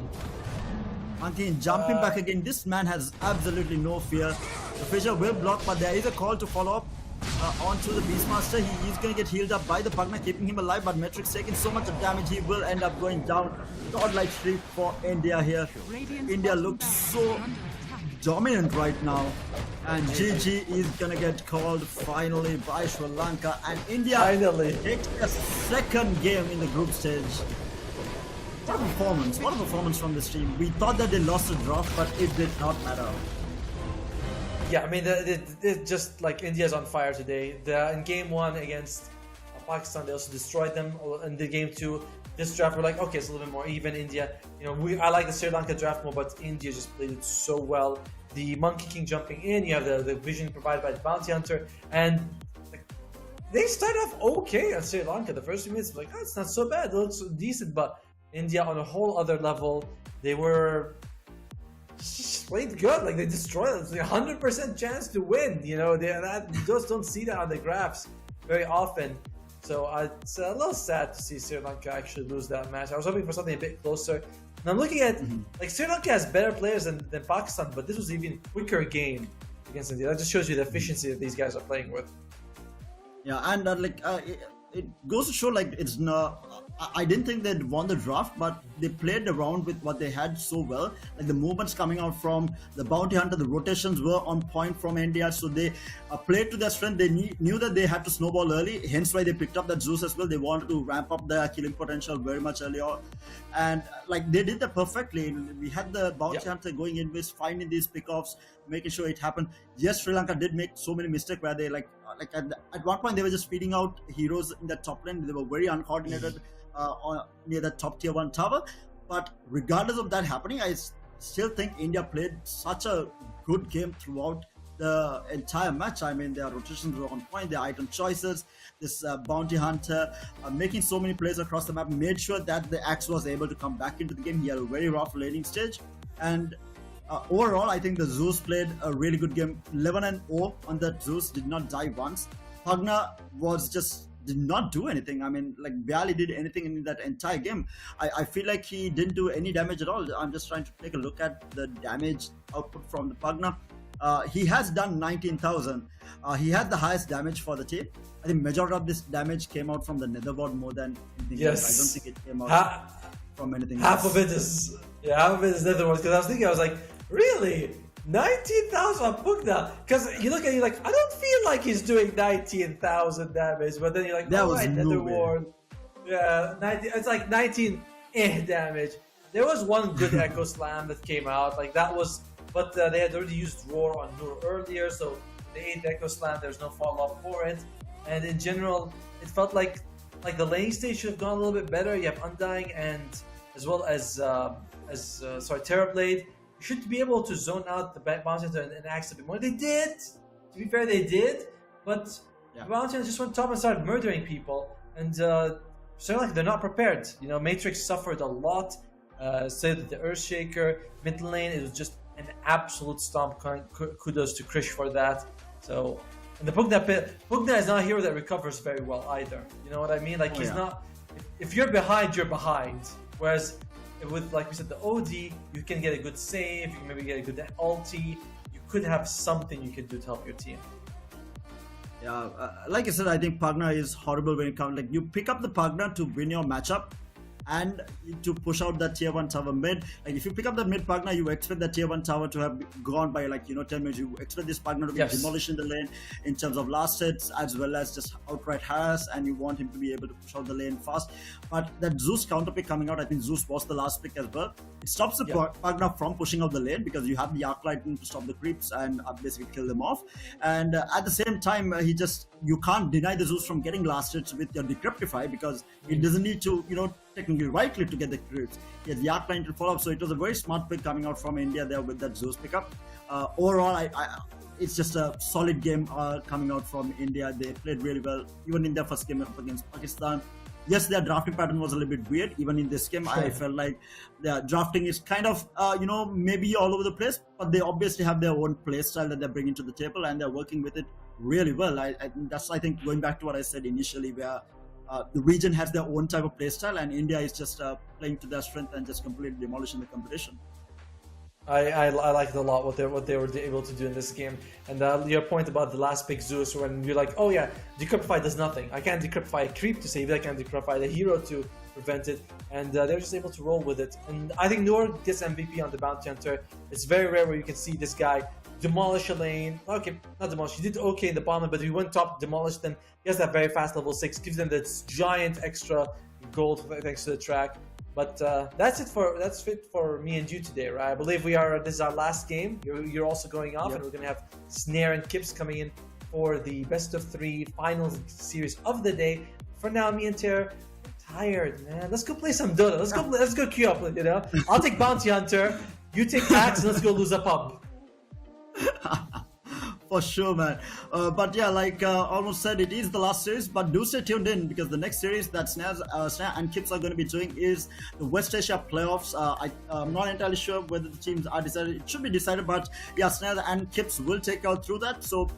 Monkey jumping back again. This man has absolutely no fear. The Fissure will block, but there is a call to follow up onto the Beastmaster. He is going to get healed up by the Pugna, keeping him alive, but Matrix taking so much of damage, he will end up going down. Godlike streak for India here. India looks so dominant right now, and GG is gonna get called finally by Sri Lanka, and India finally takes a second game in the group stage. What a performance from this team. We thought that they lost the draft, but it did not matter. Yeah, I mean, it just like India's on fire today. In game 1 against Pakistan, they also destroyed them. In the game 2, this draft, we're like, okay, it's a little bit more even. India, I like the Sri Lanka draft more, but India just played it so well. The Monkey King jumping in, you have the vision provided by the Bounty Hunter, and they started off okay on Sri Lanka. The first few minutes, like, oh, it's not so bad, it looks decent, but India on a whole other level. They were just played good, like they destroyed it. It's like 100% chance to win. You just don't see that on the graphs very often. So it's a little sad to see Sri Lanka actually lose that match. I was hoping for something a bit closer. And I'm looking at, Sri Lanka has better players than Pakistan, but this was even quicker game against India. That just shows you the efficiency that these guys are playing with. Yeah, and it goes to show, it's not. I didn't think they'd won the draft, but they played around with what they had so well. Like the movements coming out from the Bounty Hunter, the rotations were on point from India, so they played to their strength. They knew that they had to snowball early, hence why they picked up that Zeus as well. They wanted to ramp up their killing potential very much earlier, and they did that perfectly. We had the Bounty Hunter going in with finding these pickoffs, making sure it happened. Yes, Sri Lanka did make so many mistakes where they at one point they were just feeding out heroes in the top lane. They were very uncoordinated near the top tier 1 tower, but regardless of that happening, I still think India played such a good game throughout the entire match. I mean, their rotations were on point, their item choices, this Bounty Hunter making so many plays across the map, made sure that the Axe was able to come back into the game. He had a very rough laning stage, and overall I think the Zeus played a really good game. 11-0 on that Zeus, did not die once. Pugna did not do anything. I mean, barely did anything in that entire game. I feel like he didn't do any damage at all. I'm just trying to take a look at the damage output from the Pugna. He has done 19,000. He had the highest damage for the team. I think majority of this damage came out from the Nether Ward more than anything else. I don't think it came out from anything else. Half of it is Nether Ward, because I was Really? 19,000 on Pugna? Because you look at it, you're like, I don't feel like he's doing 19,000 damage, but then you're like, That was alright, no Nether way. Ward. Yeah, 19, it's like 19 damage. There was one good Echo Slam that came out, like that was, but they had already used Roar on Nur earlier, so the 8th Echo Slam, there's no follow-up for it. And in general, it felt like the laning stage should have gone a little bit better. You have Undying and as well as Terrorblade. You should be able to zone out the Bounty Hunter and Axe a bit more. They did. To be fair, they did. But the Bounty Hunter just went top and started murdering people. And certainly like they're not prepared. You know, Matrix suffered a lot. Said the Earthshaker mid lane. It was just an absolute stomp. Kudos to Krish for that. So, and the Pugna is not a hero that recovers very well either. You know what I mean? Like he's not. If you're behind, you're behind. Whereas with, like we said, the OD, you can get a good save, you can maybe get a good ulti, you could have something you can do to help your team. Yeah, like I said, I think Pugna is horrible when it comes. Like you pick up the Pugna to win your matchup and to push out that tier 1 tower mid. Like if you pick up the mid Pugna, you expect the tier 1 tower to have gone by 10 minutes. You expect this Pugna to be demolishing the lane in terms of last hits as well as just outright harass, and you want him to be able to push out the lane fast. But that Zeus counter pick coming out, I think Zeus was the last pick as well. It stops the Pugna from pushing out the lane because you have the Arc Lightning to stop the creeps and basically kill them off. And at the same time, you can't deny the Zeus from getting last hits with your Decryptify because it doesn't need to, technically right click to get the creeps. He has the Arc Line to follow up, so it was a very smart pick coming out from India there with that Zeus pickup. Overall, it's just a solid game coming out from India. They played really well, even in their first game up against Pakistan. Yes, their drafting pattern was a little bit weird. Even in this game, I felt like their drafting is kind of, maybe all over the place, but they obviously have their own play style that they're bringing to the table, and they're working with it really well. I think, going back to what I said initially, where the region has their own type of play style, and India is just playing to their strength and just completely demolishing the competition. I liked a lot what they were able to do in this game, and your point about the last pick Zeus, when you're like, oh yeah, Decryptify does nothing. I can't Decryptify a creep to save it. I can't Decryptify the hero to prevent it, and they're just able to roll with it. And I think Noor gets MVP on the Bounty Hunter. It's very rare where you can see this guy demolish a lane. Okay, not demolish. He did okay in the bottom, but he went top, demolished them. He has that very fast level 6, gives them this giant extra gold thanks to the track. But that's it for me and you today, right? I believe this is our last game. You're also going off, and we're gonna have Snare and Kips coming in for the best of 3 final series of the day. For now, me and Ter, tired, man. Let's go play some Dota. Let's go queue up. I'll take Bounty Hunter. You take Axe, and let's go lose a pub. For sure, man. But yeah, like almost said, it is the last series, but do stay tuned in because the next series that Snare and Kips are going to be doing is the West Asia playoffs. I'm not entirely sure whether the teams are decided. It should be decided, but yeah, Snare and Kips will take out through that. So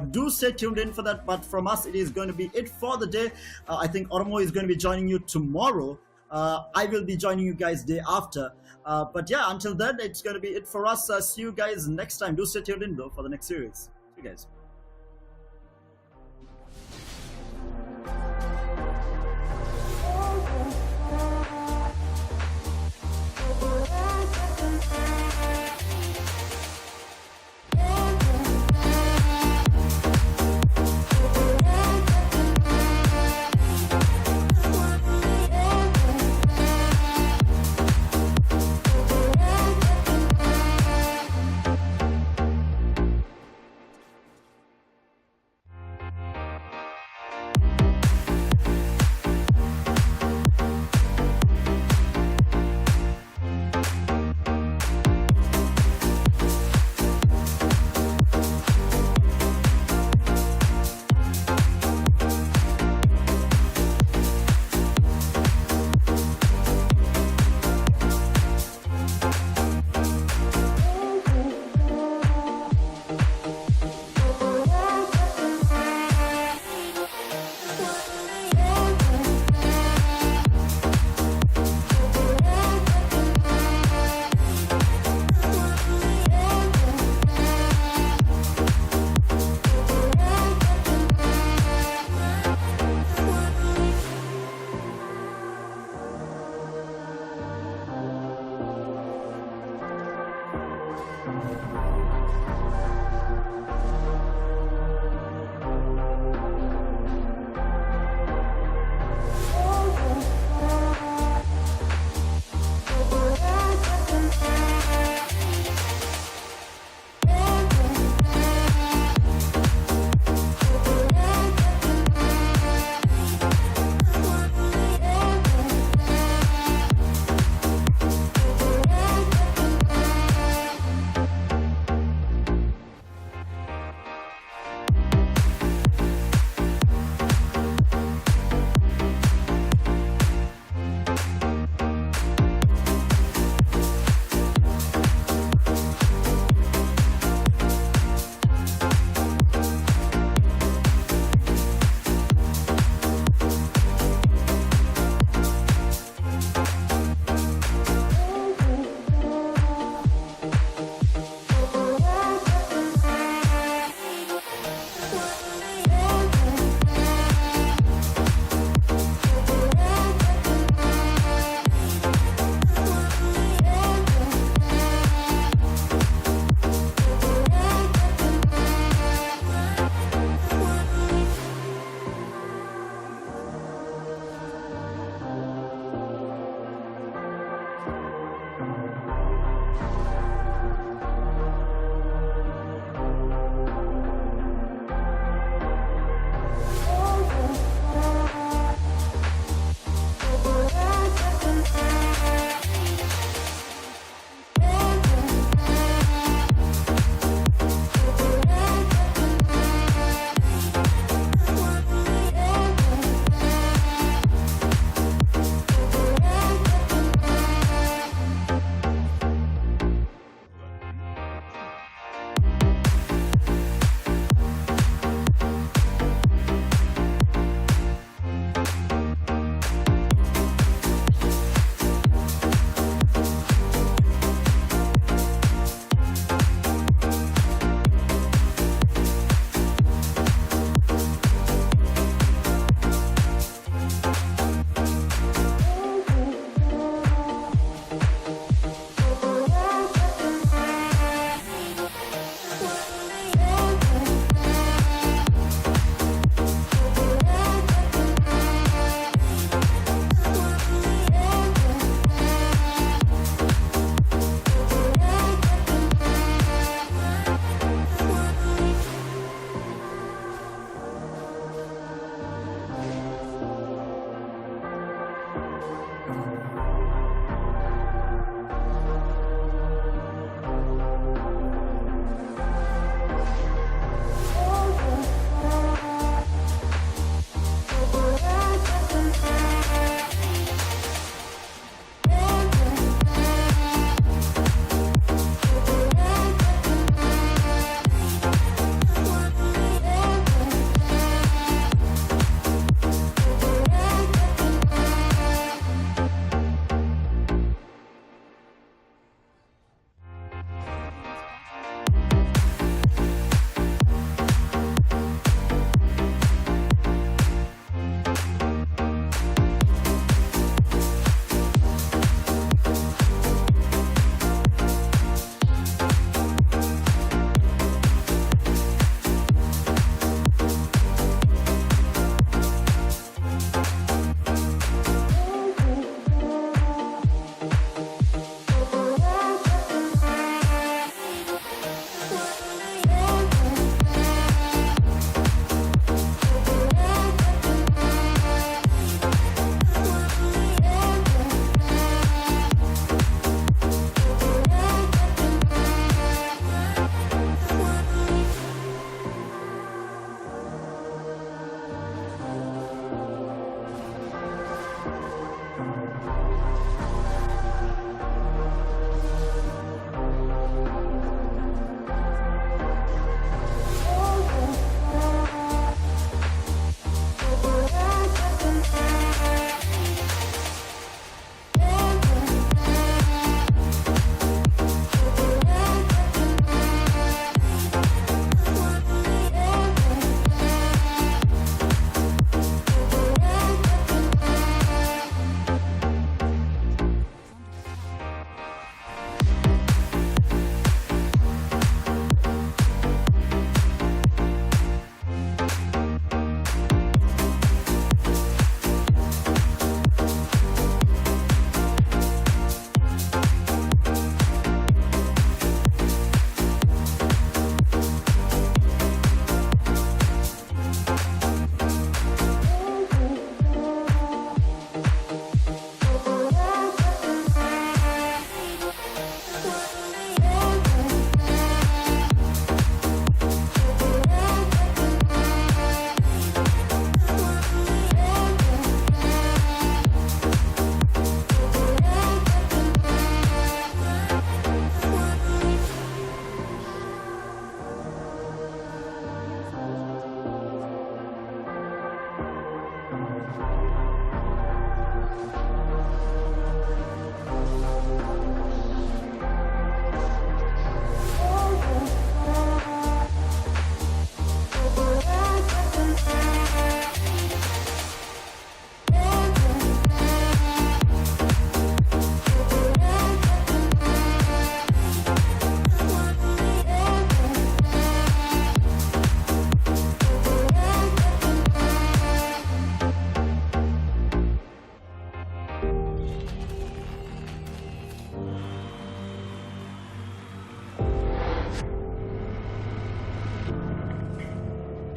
do stay tuned in for that. But from us, it is going to be it for the day. I think Oromo is going to be joining you tomorrow. I will be joining you guys day after. But yeah, until then, it's going to be it for us. See you guys next time. Do stay tuned in though for the next series. See you guys.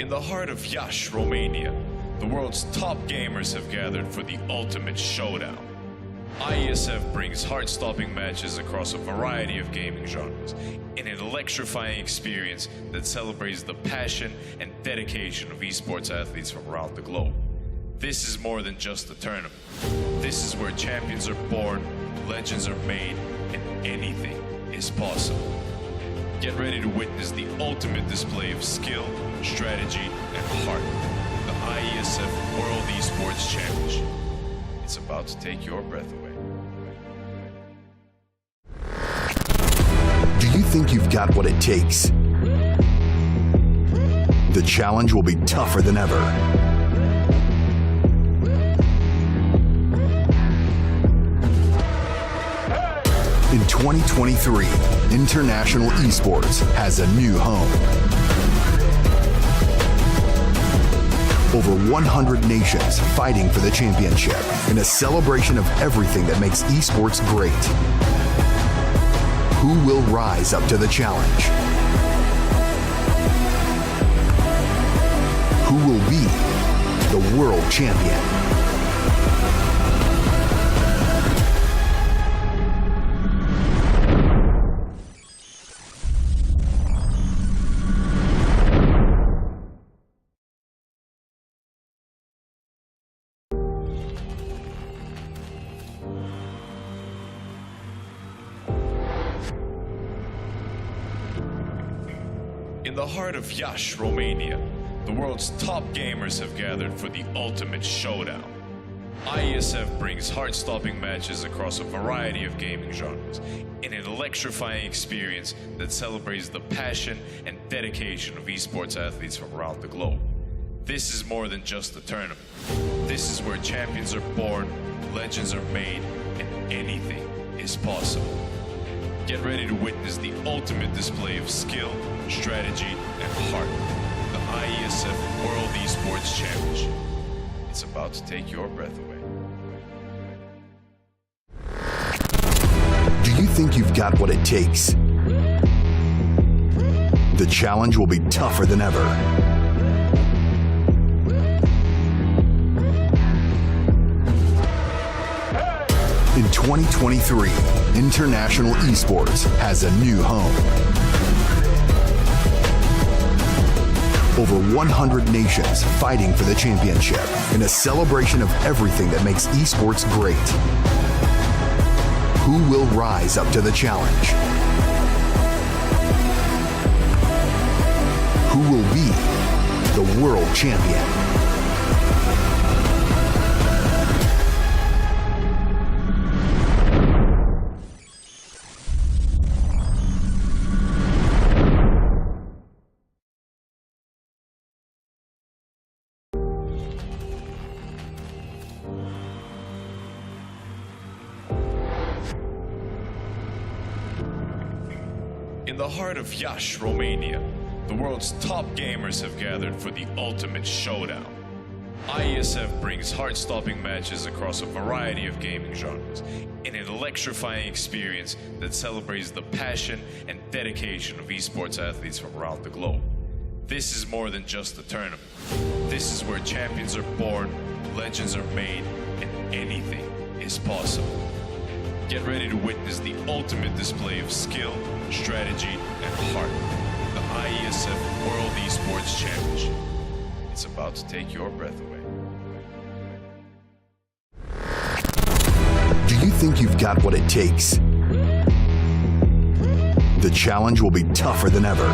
In the heart of Iași, Romania, the world's top gamers have gathered for the ultimate showdown. IESF brings heart-stopping matches across a variety of gaming genres in an electrifying experience that celebrates the passion and dedication of esports athletes from around the globe. This is more than just a tournament. This is where champions are born, legends are made, and anything is possible. Get ready to witness the ultimate display of skill, strategy, and heart. The IESF World Esports Championship. It's about to take your breath away. Do you think you've got what it takes? The challenge will be tougher than ever. In 2023, International Esports has a new home. Over 100 nations fighting for the championship in a celebration of everything that makes esports great. Who will rise up to the challenge? Who will be the world champion? In the heart of Iași, Romania, the world's top gamers have gathered for the ultimate showdown. IESF brings heart-stopping matches across a variety of gaming genres in an electrifying experience that celebrates the passion and dedication of esports athletes from around the globe. This is more than just a tournament. This is where champions are born, legends are made, and anything is possible. Get ready to witness the ultimate display of skill, strategy, and heart. The IESF World Esports Championship. It's about to take your breath away. Do you think you've got what it takes? The challenge will be tougher than ever. In 2023, International Esports has a new home. Over 100 nations fighting for the championship in a celebration of everything that makes esports great. Who will rise up to the challenge? Who will be the world champion? In the heart of Iași, Romania, the world's top gamers have gathered for the ultimate showdown. IESF brings heart-stopping matches across a variety of gaming genres in an electrifying experience that celebrates the passion and dedication of esports athletes from around the globe. This is more than just a tournament. This is where champions are born, legends are made, and anything is possible. Get ready to witness the ultimate display of skill, strategy, and heart. The IESF World Esports Championship. It's about to take your breath away. Do you think you've got what it takes? The challenge will be tougher than ever.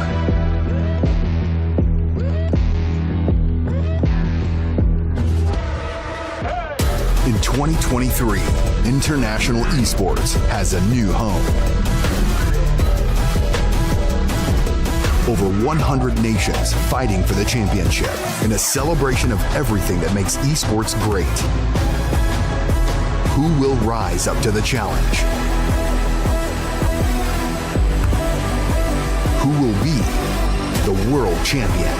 In 2023, International Esports has a new home. Over 100 nations fighting for the championship in a celebration of everything that makes esports great. Who will rise up to the challenge? Who will be the world champion?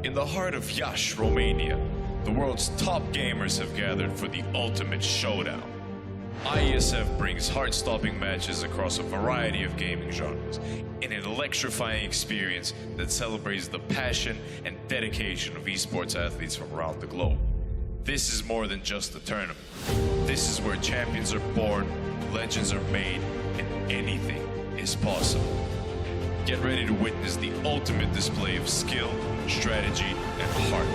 In the heart of Iași, Romania, the world's top gamers have gathered for the ultimate showdown. IESF brings heart-stopping matches across a variety of gaming genres in an electrifying experience that celebrates the passion and dedication of esports athletes from around the globe. This is more than just a tournament. This is where champions are born, legends are made, and anything is possible. Get ready to witness the ultimate display of skill, strategy, and heart.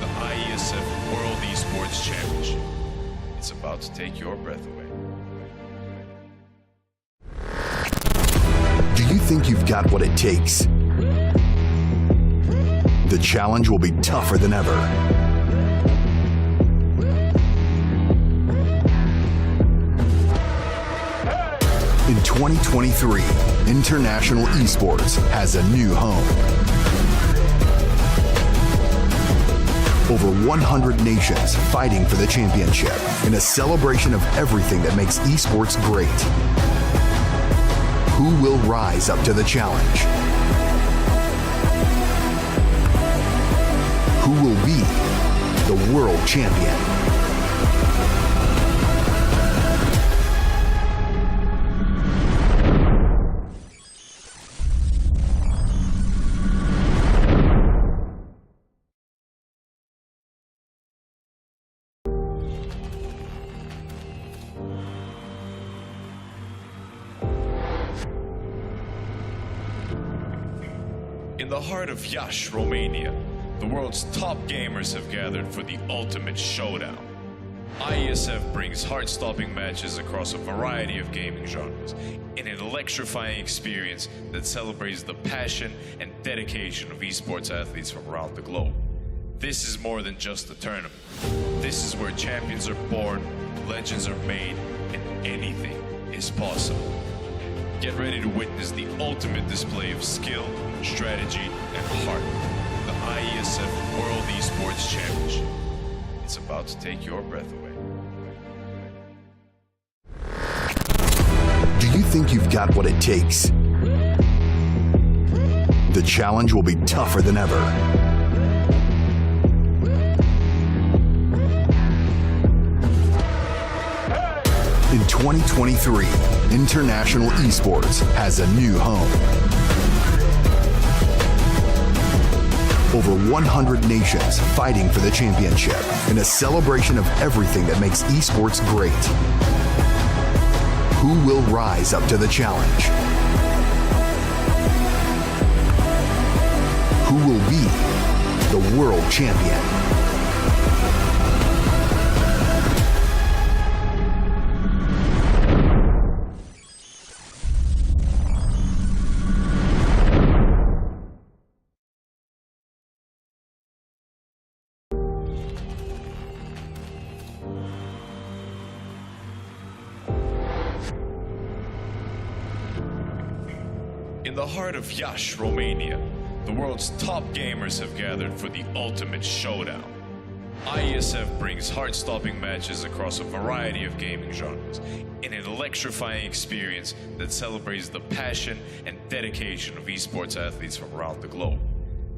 The IESF World Esports Championship. It's about to take your breath away. Do you think you've got what it takes? The challenge will be tougher than ever. In 2023, International Esports has a new home. Over 100 nations fighting for the championship in a celebration of everything that makes esports great. Who will rise up to the challenge? Who will be the world champion? In the heart of Iași, Romania, the world's top gamers have gathered for the ultimate showdown. IESF brings heart-stopping matches across a variety of gaming genres in an electrifying experience that celebrates the passion and dedication of esports athletes from around the globe. This is more than just a tournament. This is where champions are born, legends are made, and anything is possible. Get ready to witness the ultimate display of skill, strategy, and heart. The IESF World Esports Championship. It's about to take your breath away. Do you think you've got what it takes? The challenge will be tougher than ever. In 2023, International Esports has a new home. Over 100 nations fighting for the championship in a celebration of everything that makes esports great. Who will rise up to the challenge? Who will be the world champion? In the heart of Iași, Romania, the world's top gamers have gathered for the ultimate showdown. IESF brings heart-stopping matches across a variety of gaming genres in an electrifying experience that celebrates the passion and dedication of esports athletes from around the globe.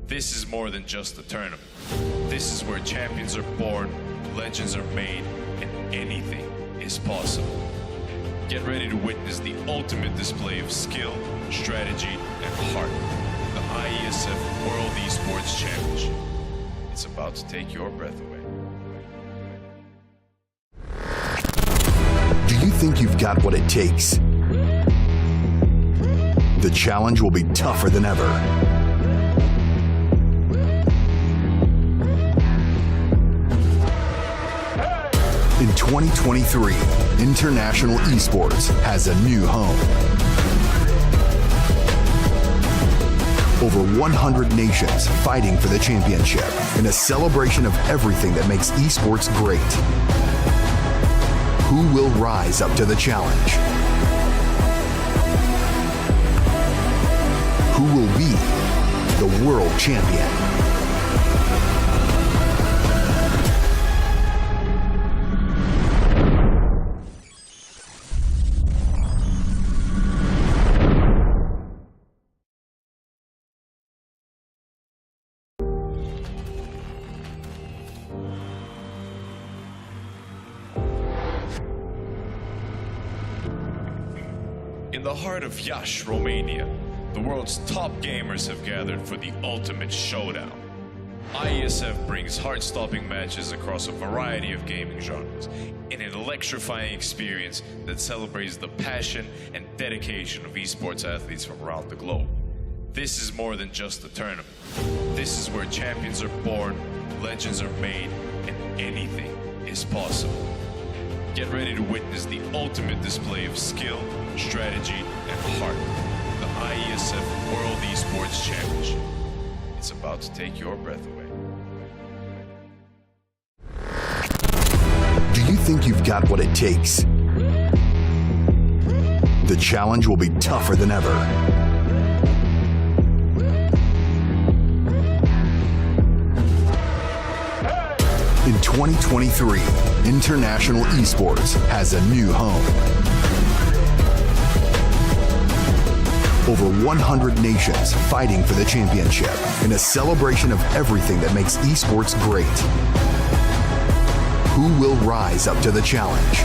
This is more than just a tournament. This is where champions are born, legends are made, and anything is possible. Get ready to witness the ultimate display of skill, strategy, and heart. The IESF World Esports Championship. It's about to take your breath away. Do you think you've got what it takes? The challenge will be tougher than ever. In 2023, International Esports has a new home. Over 100 nations fighting for the championship in a celebration of everything that makes esports great. Who will rise up to the challenge? Who will be the world champion? In the heart of Iași, Romania, the world's top gamers have gathered for the ultimate showdown. IESF brings heart-stopping matches across a variety of gaming genres in an electrifying experience that celebrates the passion and dedication of esports athletes from around the globe. This is more than just a tournament. This is where champions are born, legends are made, and anything is possible. Get ready to witness the ultimate display of skill, strategy, and heart. The IESF World Esports Championship. It's about to take your breath away. Do you think you've got what it takes? The challenge will be tougher than ever. In 2023, International Esports has a new home. Over 100 nations fighting for the championship in a celebration of everything that makes esports great. Who will rise up to the challenge?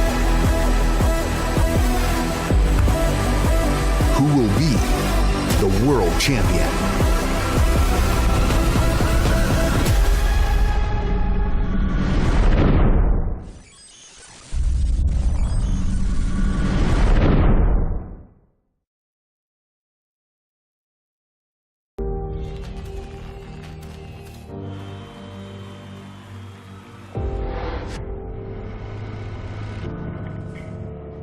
Who will be the world champion?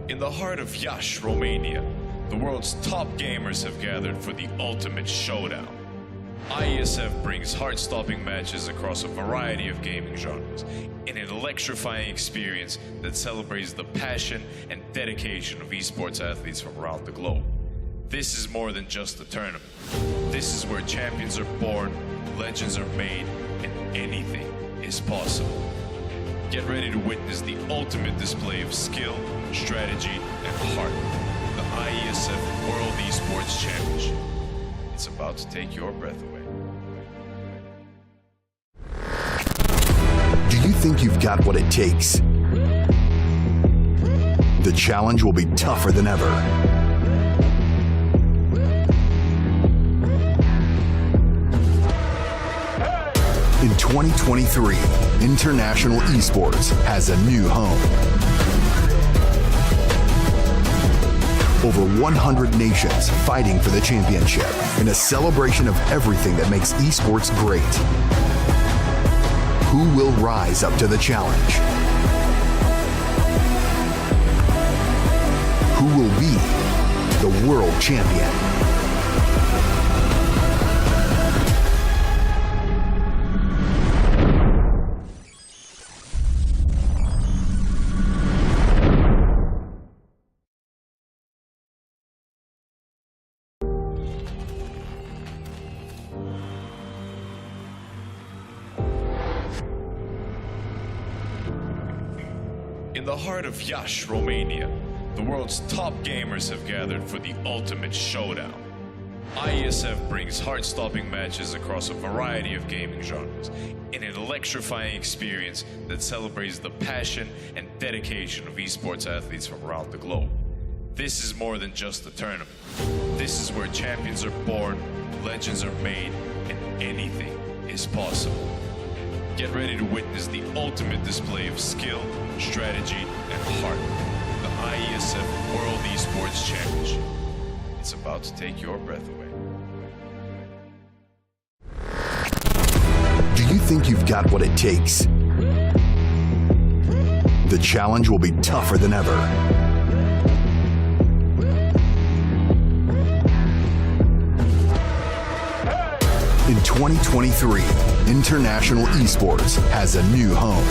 In the heart of Iași, Romania, the world's top gamers have gathered for the ultimate showdown. IESF brings heart-stopping matches across a variety of gaming genres in an electrifying experience that celebrates the passion and dedication of esports athletes from around the globe. This is more than just a tournament. This is where champions are born, legends are made, and anything is possible. Get ready to witness the ultimate display of skill, strategy, and heart. The IESF World Esports Championship. It's about to take your breath away. Do you think you've got what it takes? The challenge will be tougher than ever. In 2023, International Esports has a new home. Over 100 nations fighting for the championship in a celebration of everything that makes esports great. Who will rise up to the challenge? Who will be the world champion? In the heart of Iași, Romania, the world's top gamers have gathered for the ultimate showdown. IESF brings heart-stopping matches across a variety of gaming genres in an electrifying experience that celebrates the passion and dedication of esports athletes from around the globe. This is more than just a tournament. This is where champions are born, legends are made, and anything is possible. Get ready to witness the ultimate display of skill, strategy, and heart. The IESF World Esports Championship. It's about to take your breath away. Do you think you've got what it takes? The challenge will be tougher than ever. In 2023, International Esports has a new home.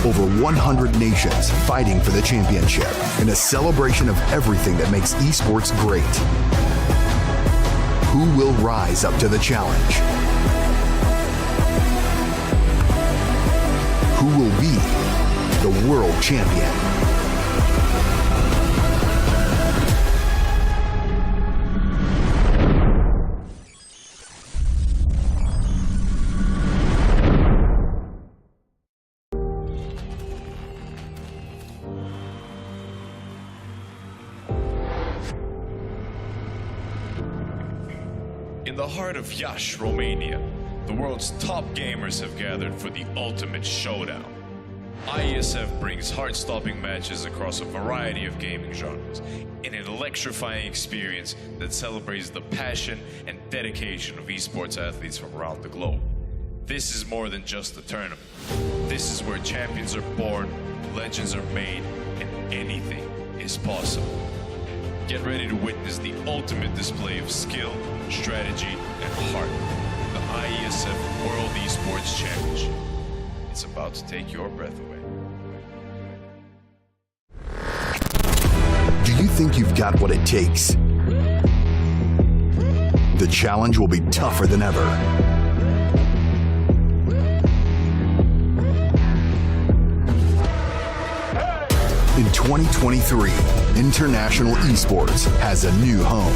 Over 100 nations fighting for the championship in a celebration of everything that makes esports great. Who will rise up to the challenge? Who will be the world champion? In the heart of Iași, Romania, the world's top gamers have gathered for the ultimate showdown. IESF brings heart-stopping matches across a variety of gaming genres in an electrifying experience that celebrates the passion and dedication of esports athletes from around the globe. This is more than just a tournament. This is where champions are born, legends are made, and anything is possible. Get ready to witness the ultimate display of skill, strategy, and heart. The IESF World Esports Championship. It's about to take your breath away. Do you think you've got what it takes? The challenge will be tougher than ever. In 2023, International Esports has a new home.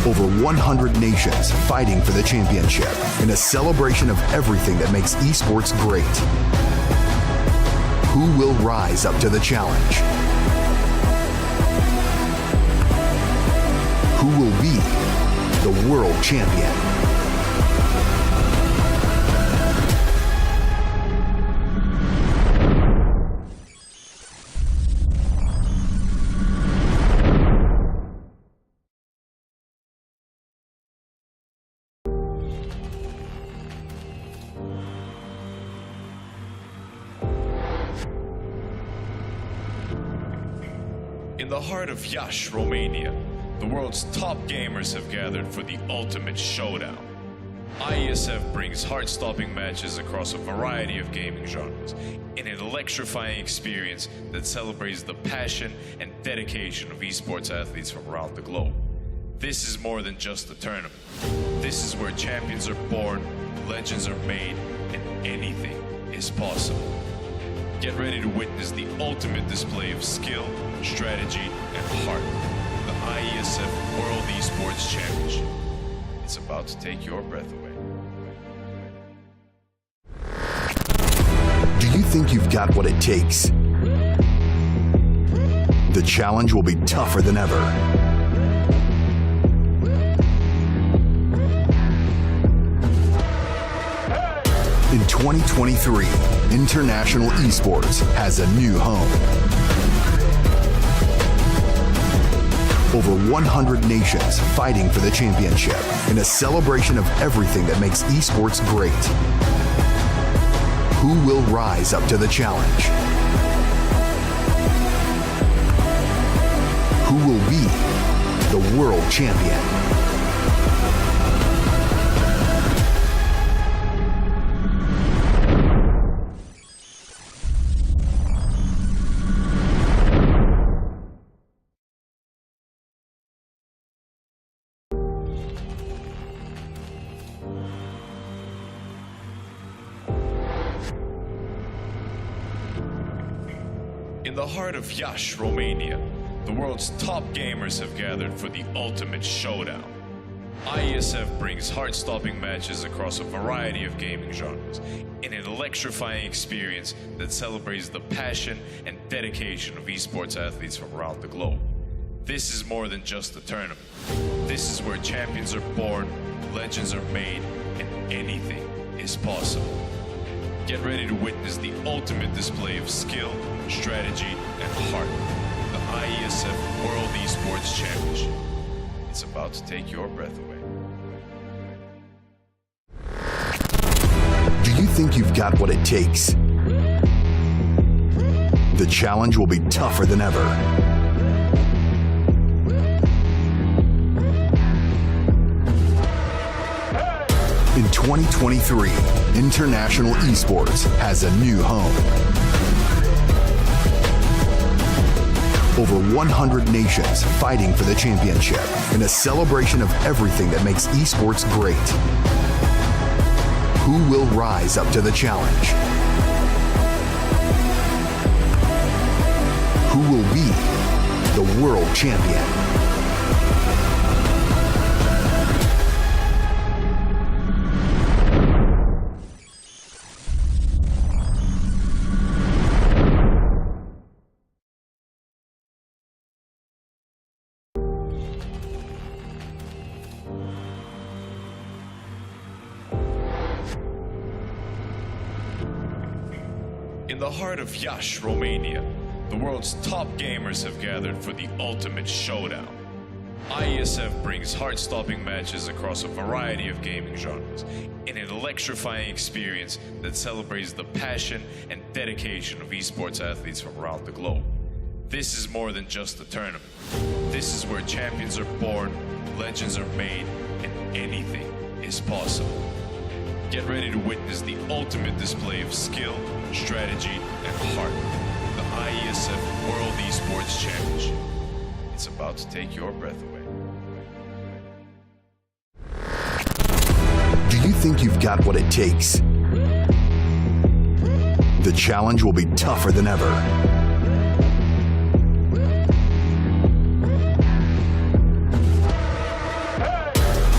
Over 100 nations fighting for the championship in a celebration of everything that makes esports great. Who will rise up to the challenge? Who will be the world champion? In the heart of Iași, Romania, the world's top gamers have gathered for the ultimate showdown. IESF brings heart-stopping matches across a variety of gaming genres in an electrifying experience that celebrates the passion and dedication of esports athletes from around the globe. This is more than just a tournament. This is where champions are born, legends are made, and anything is possible. Get ready to witness the ultimate display of skill, strategy, and heart. The IESF World Esports Championship. It's about to take your breath away. Do you think you've got what it takes? The challenge will be tougher than ever. In 2023, International Esports has a new home. Over 100 nations fighting for the championship in a celebration of everything that makes esports great. Who will rise up to the challenge? Who will be the world champion? In the heart of Iași, Romania, the world's top gamers have gathered for the ultimate showdown. IESF brings heart-stopping matches across a variety of gaming genres in an electrifying experience that celebrates the passion and dedication of esports athletes from around the globe. This is more than just a tournament. This is where champions are born, legends are made, and anything is possible. Get ready to witness the ultimate display of skill, strategy, and heart. The IESF World Esports Championship. It's about to take your breath away. Do you think you've got what it takes? The challenge will be tougher than ever. In 2023, International Esports has a new home. Over 100 nations fighting for the championship in a celebration of everything that makes esports great. Who will rise up to the challenge? Who will be the world champion? In the heart of Iași, Romania, the world's top gamers have gathered for the ultimate showdown. IESF brings heart-stopping matches across a variety of gaming genres in an electrifying experience that celebrates the passion and dedication of esports athletes from around the globe. This is more than just a tournament. This is where champions are born, legends are made, and anything is possible. Get ready to witness the ultimate display of skill, strategy, and heart. The IESF World Esports Championship. It's about to take your breath away. Do you think you've got what it takes? The challenge will be tougher than ever.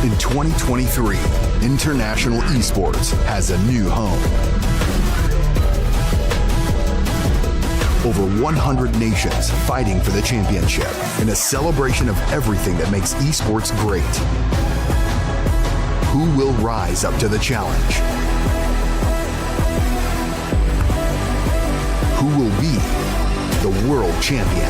In 2023, International Esports has a new home. Over 100 nations fighting for the championship in a celebration of everything that makes esports great. Who will rise up to the challenge? Who will be the world champion?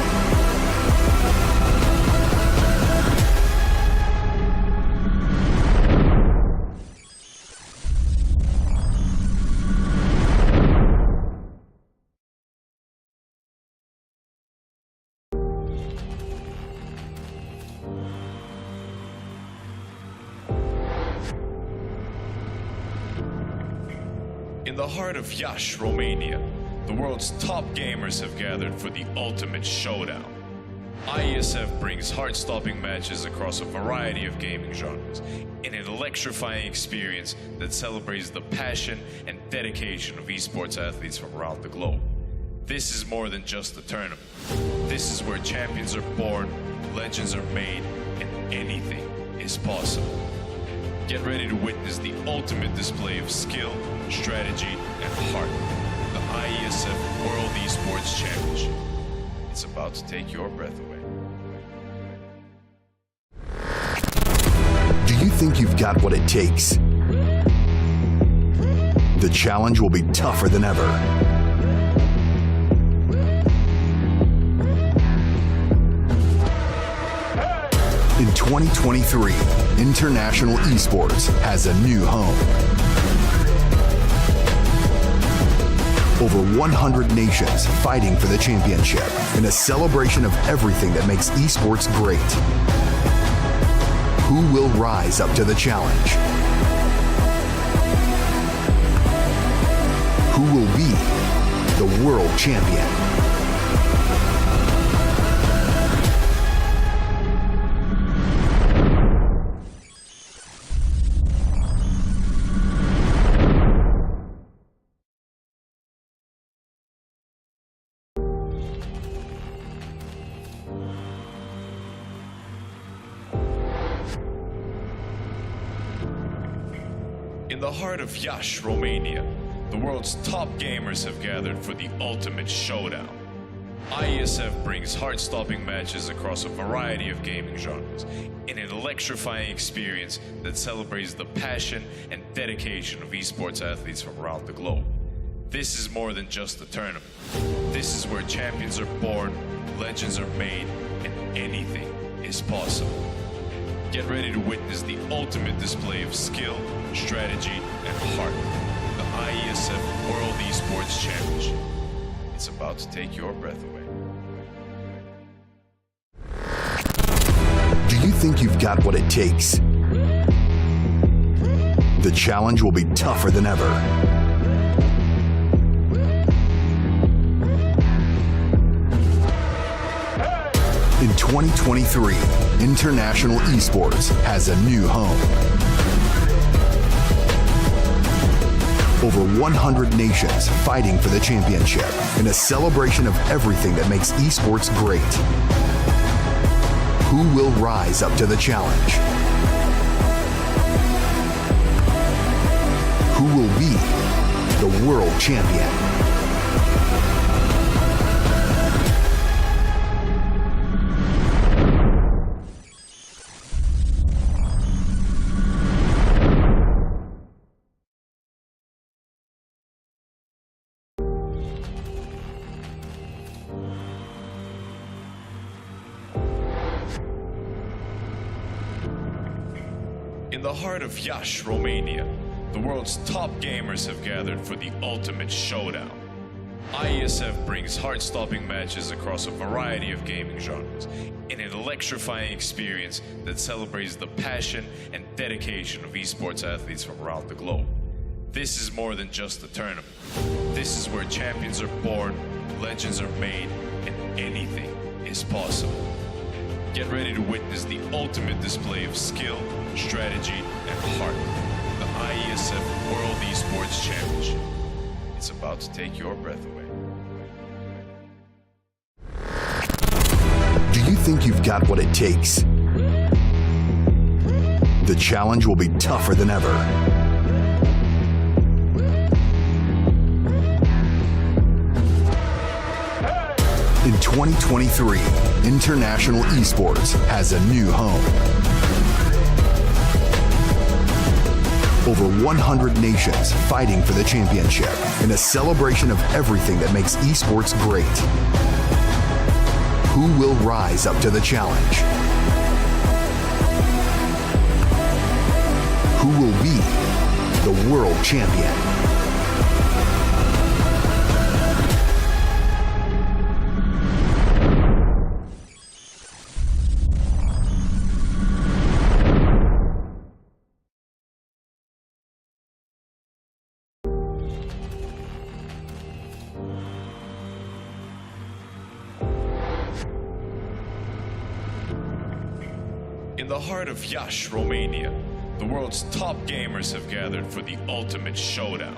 In the heart of Iași, Romania, the world's top gamers have gathered for the ultimate showdown. IESF brings heart-stopping matches across a variety of gaming genres in an electrifying experience that celebrates the passion and dedication of esports athletes from around the globe. This is more than just a tournament. This is where champions are born, legends are made, and anything is possible. Get ready to witness the ultimate display of skill, strategy, and heart. The IESF World Esports Championship. It's about to take your breath away. Do you think you've got what it takes? The challenge will be tougher than ever. In 2023, International Esports has a new home. Over 100 nations fighting for the championship in a celebration of everything that makes esports great. Who will rise up to the challenge? Who will be the world champion? In the heart of Iași, Romania, the world's top gamers have gathered for the ultimate showdown. IESF brings heart-stopping matches across a variety of gaming genres in an electrifying experience that celebrates the passion and dedication of esports athletes from around the globe. This is more than just a tournament. This is where champions are born, legends are made, and anything is possible. Get ready to witness the ultimate display of skill, strategy, and heart. The IESF World Esports Championship. It's about to take your breath away. Do you think you've got what it takes? The challenge will be tougher than ever. In 2023, International Esports has a new home. Over 100 nations fighting for the championship in a celebration of everything that makes esports great. Who will rise up to the challenge? Who will be the world champion? In the heart of Iași, Romania, the world's top gamers have gathered for the ultimate showdown. IESF brings heart-stopping matches across a variety of gaming genres in an electrifying experience that celebrates the passion and dedication of esports athletes from around the globe. This is more than just a tournament. This is where champions are born, legends are made, and anything is possible. Get ready to witness the ultimate display of skill, strategy, and heart. The IESF World Esports Championship. It's about to take your breath away. Do you think you've got what it takes? The challenge will be tougher than ever. In 2023, International Esports has a new home. Over 100 nations fighting for the championship in a celebration of everything that makes esports great. Who will rise up to the challenge? Who will be the world champion? In the heart of Iași, Romania, the world's top gamers have gathered for the ultimate showdown.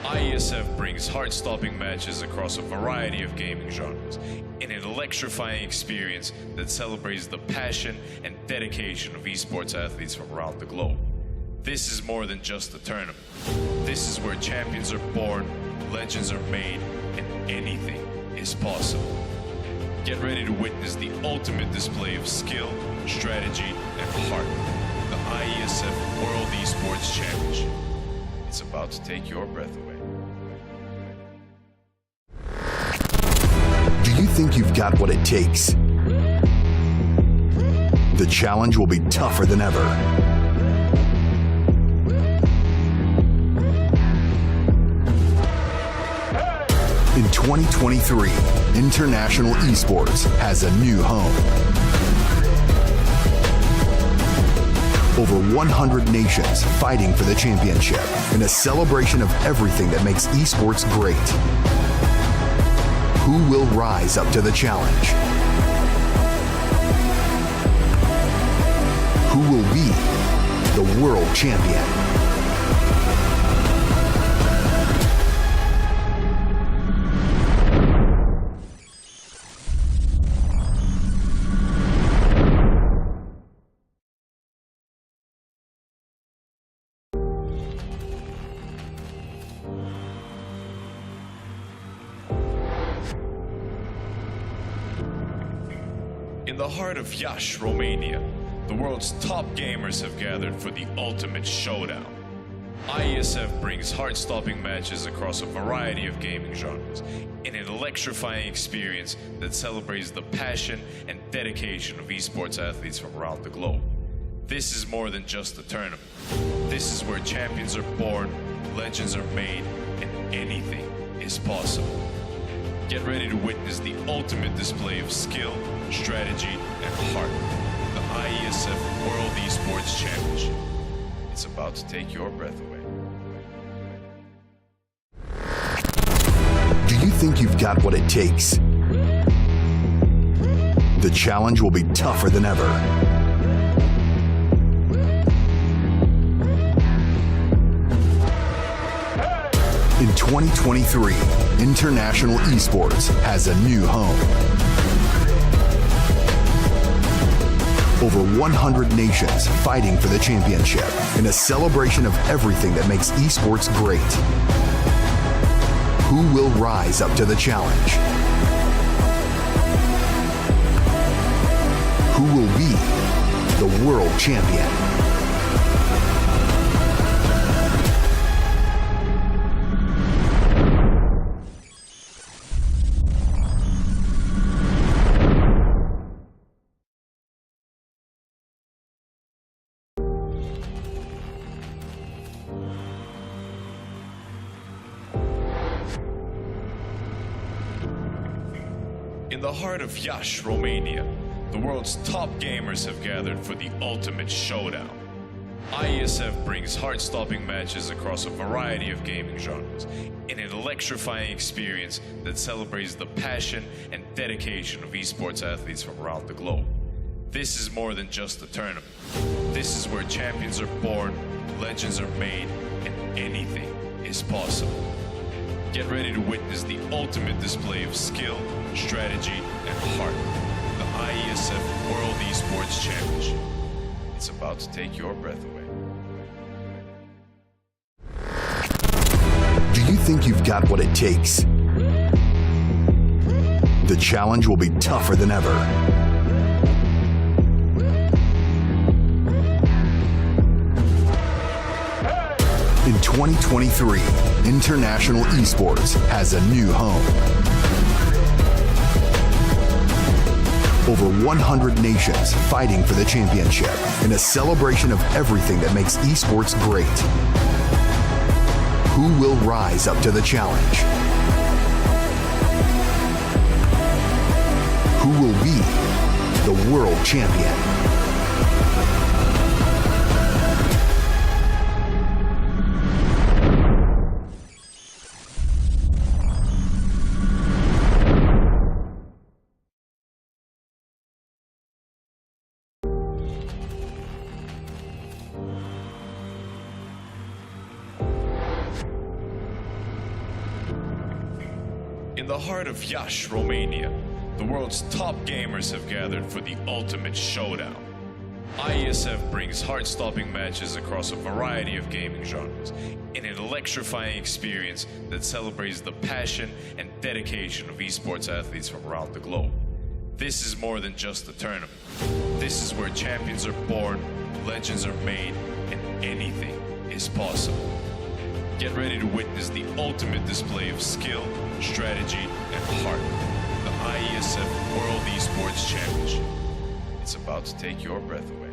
IESF brings heart-stopping matches across a variety of gaming genres in an electrifying experience that celebrates the passion and dedication of esports athletes from around the globe. This is more than just a tournament. This is where champions are born, legends are made, and anything is possible. Get ready to witness the ultimate display of skill, strategy, and heart. The IESF World Esports Championship. It's about to take your breath away. Do you think you've got what it takes? The challenge will be tougher than ever. In 2023, International Esports has a new home. Over 100 nations fighting for the championship in a celebration of everything that makes esports great. Who will rise up to the challenge? Who will be the world champion? In the heart of Iași, Romania, the world's top gamers have gathered for the ultimate showdown. IESF brings heart-stopping matches across a variety of gaming genres in an electrifying experience that celebrates the passion and dedication of esports athletes from around the globe. This is more than just a tournament. This is where champions are born, legends are made, and anything is possible. Get ready to witness the ultimate display of skill, strategy, and heart. The IESF World Esports Championship. It's about to take your breath away. Do you think you've got what it takes? The challenge will be tougher than ever. In 2023, International Esports has a new home. Over 100 nations fighting for the championship in a celebration of everything that makes esports great. Who will rise up to the challenge? Who will be the world champion? In the heart of Iași, Romania, the world's top gamers have gathered for the ultimate showdown. IESF brings heart-stopping matches across a variety of gaming genres in an electrifying experience that celebrates the passion and dedication of esports athletes from around the globe. This is more than just a tournament. This is where champions are born, legends are made, and anything is possible. Get ready to witness the ultimate display of skill, strategy, and heart. The IESF World Esports Championship. It's about to take your breath away. Do you think you've got what it takes? The challenge will be tougher than ever. In 2023, International Esports has a new home. Over 100 nations fighting for the championship in a celebration of everything that makes esports great. Who will rise up to the challenge? Who will be the world champion? In the heart of Iași, Romania, the world's top gamers have gathered for the ultimate showdown. IESF brings heart-stopping matches across a variety of gaming genres in an electrifying experience that celebrates the passion and dedication of esports athletes from around the globe. This is more than just a tournament. This is where champions are born, legends are made, and anything is possible. Get ready to witness the ultimate display of skill, strategy, and heart. The IESF World Esports Championship. It's about to take your breath away.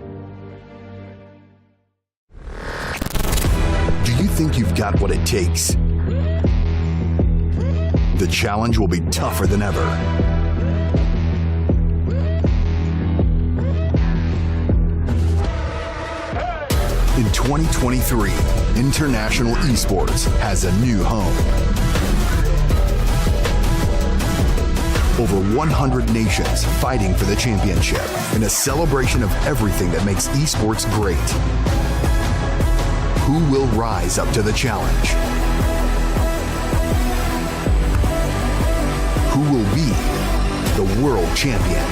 Do you think you've got what it takes? The challenge will be tougher than ever. In 2023, International Esports has a new home. Over 100 nations fighting for the championship in a celebration of everything that makes esports great. Who will rise up to the challenge? Who will be the world champion?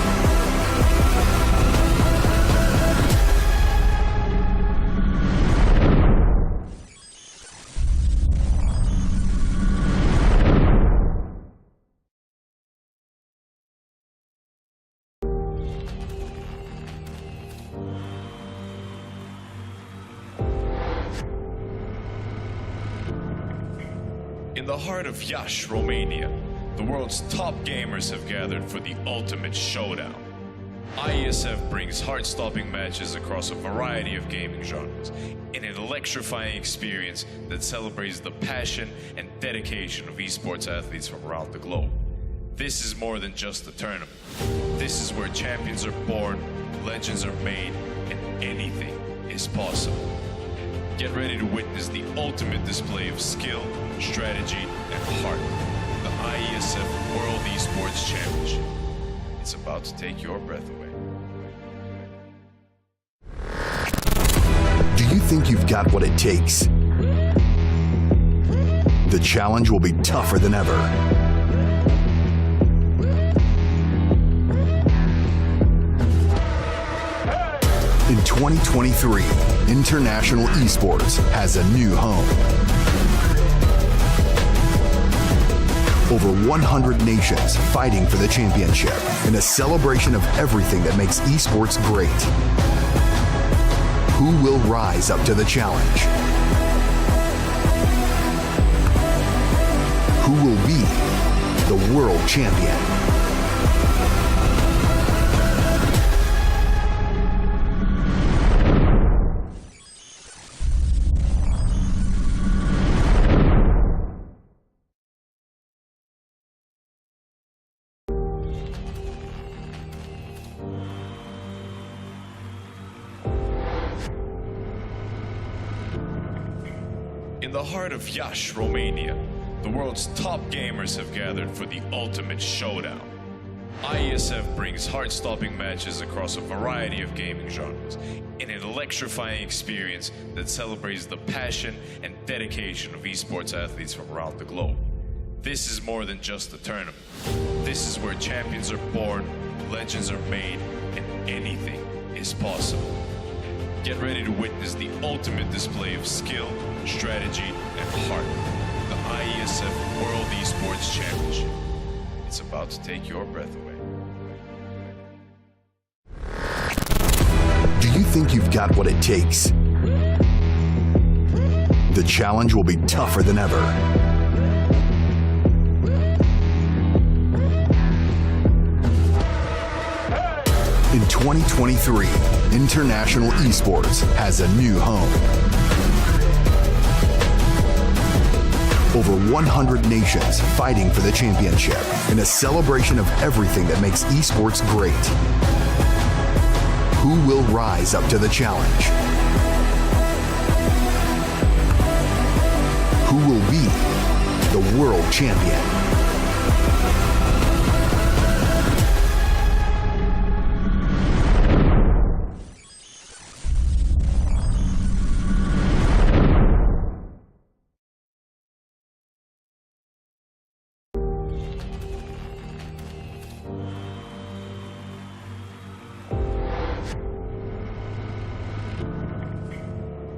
In the heart of Iași, Romania, the world's top gamers have gathered for the ultimate showdown. IESF brings heart-stopping matches across a variety of gaming genres in an electrifying experience that celebrates the passion and dedication of esports athletes from around the globe. This is more than just a tournament. This is where champions are born, legends are made, and anything is possible. Get ready to witness the ultimate display of skill, strategy, and heart. The IESF World Esports Championship. It's about to take your breath away. Do you think you've got what it takes? The challenge will be tougher than ever. In 2023, International Esports has a new home. Over 100 nations fighting for the championship in a celebration of everything that makes esports great. Who will rise up to the challenge? Who will be the world champion? the heart of Iași, Romania, the world's top gamers have gathered for the ultimate showdown. IESF brings heart-stopping matches across a variety of gaming genres in an electrifying experience that celebrates the passion and dedication of esports athletes from around the globe. This is more than just a tournament. This is where champions are born, legends are made, and anything is possible. Get ready to witness the ultimate display of skill, strategy, and heart. The IESF World Esports Championship. It's about to take your breath away. Do you think you've got what it takes? The challenge will be tougher than ever. In 2023, International Esports has a new home. Over 100 nations fighting for the championship in a celebration of everything that makes esports great. Who will rise up to the challenge? Who will be the world champion?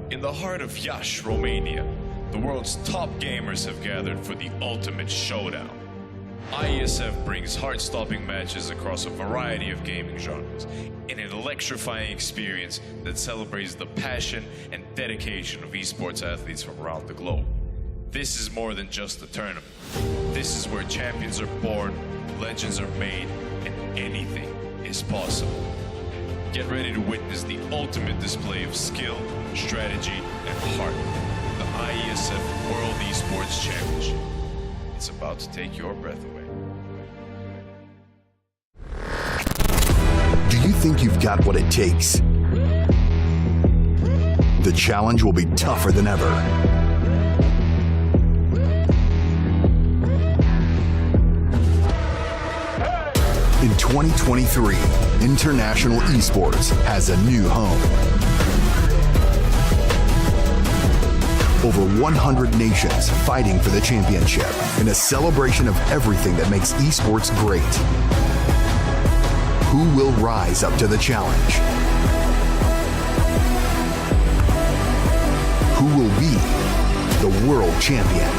In the heart of Iași, Romania, the world's top gamers have gathered for the ultimate showdown. IESF brings heart-stopping matches across a variety of gaming genres in an electrifying experience that celebrates the passion and dedication of esports athletes from around the globe. This is more than just a tournament. This is where champions are born, legends are made, and anything is possible. Get ready to witness the ultimate display of skill, strategy, and heart. The IESF World Esports Championship. It's about to take your breath away. Do you think you've got what it takes? The challenge will be tougher than ever. In 2023, International Esports has a new home. Over 100 nations fighting for the championship in a celebration of everything that makes esports great. Who will rise up to the challenge? Who will be the world champion?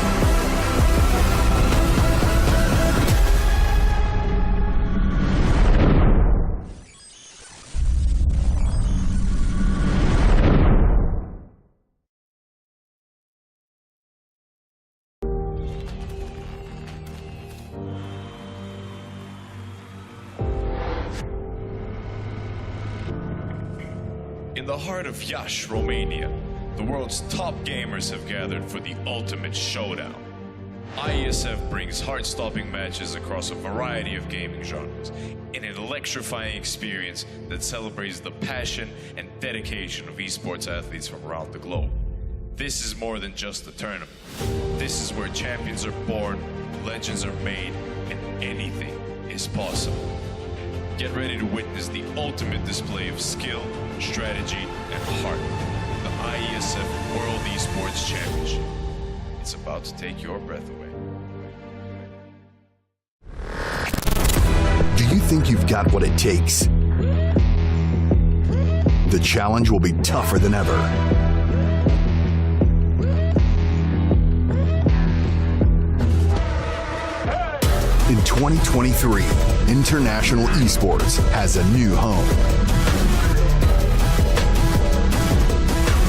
In the heart of Iași, Romania, the world's top gamers have gathered for the ultimate showdown. IESF brings heart-stopping matches across a variety of gaming genres in an electrifying experience that celebrates the passion and dedication of esports athletes from around the globe. This is more than just a tournament. This is where champions are born, legends are made, and anything is possible. Get ready to witness the ultimate display of skill, strategy, and heart. The IESF World Esports Championship. It's about to take your breath away. Do you think you've got what it takes? The challenge will be tougher than ever. In 2023, International Esports has a new home.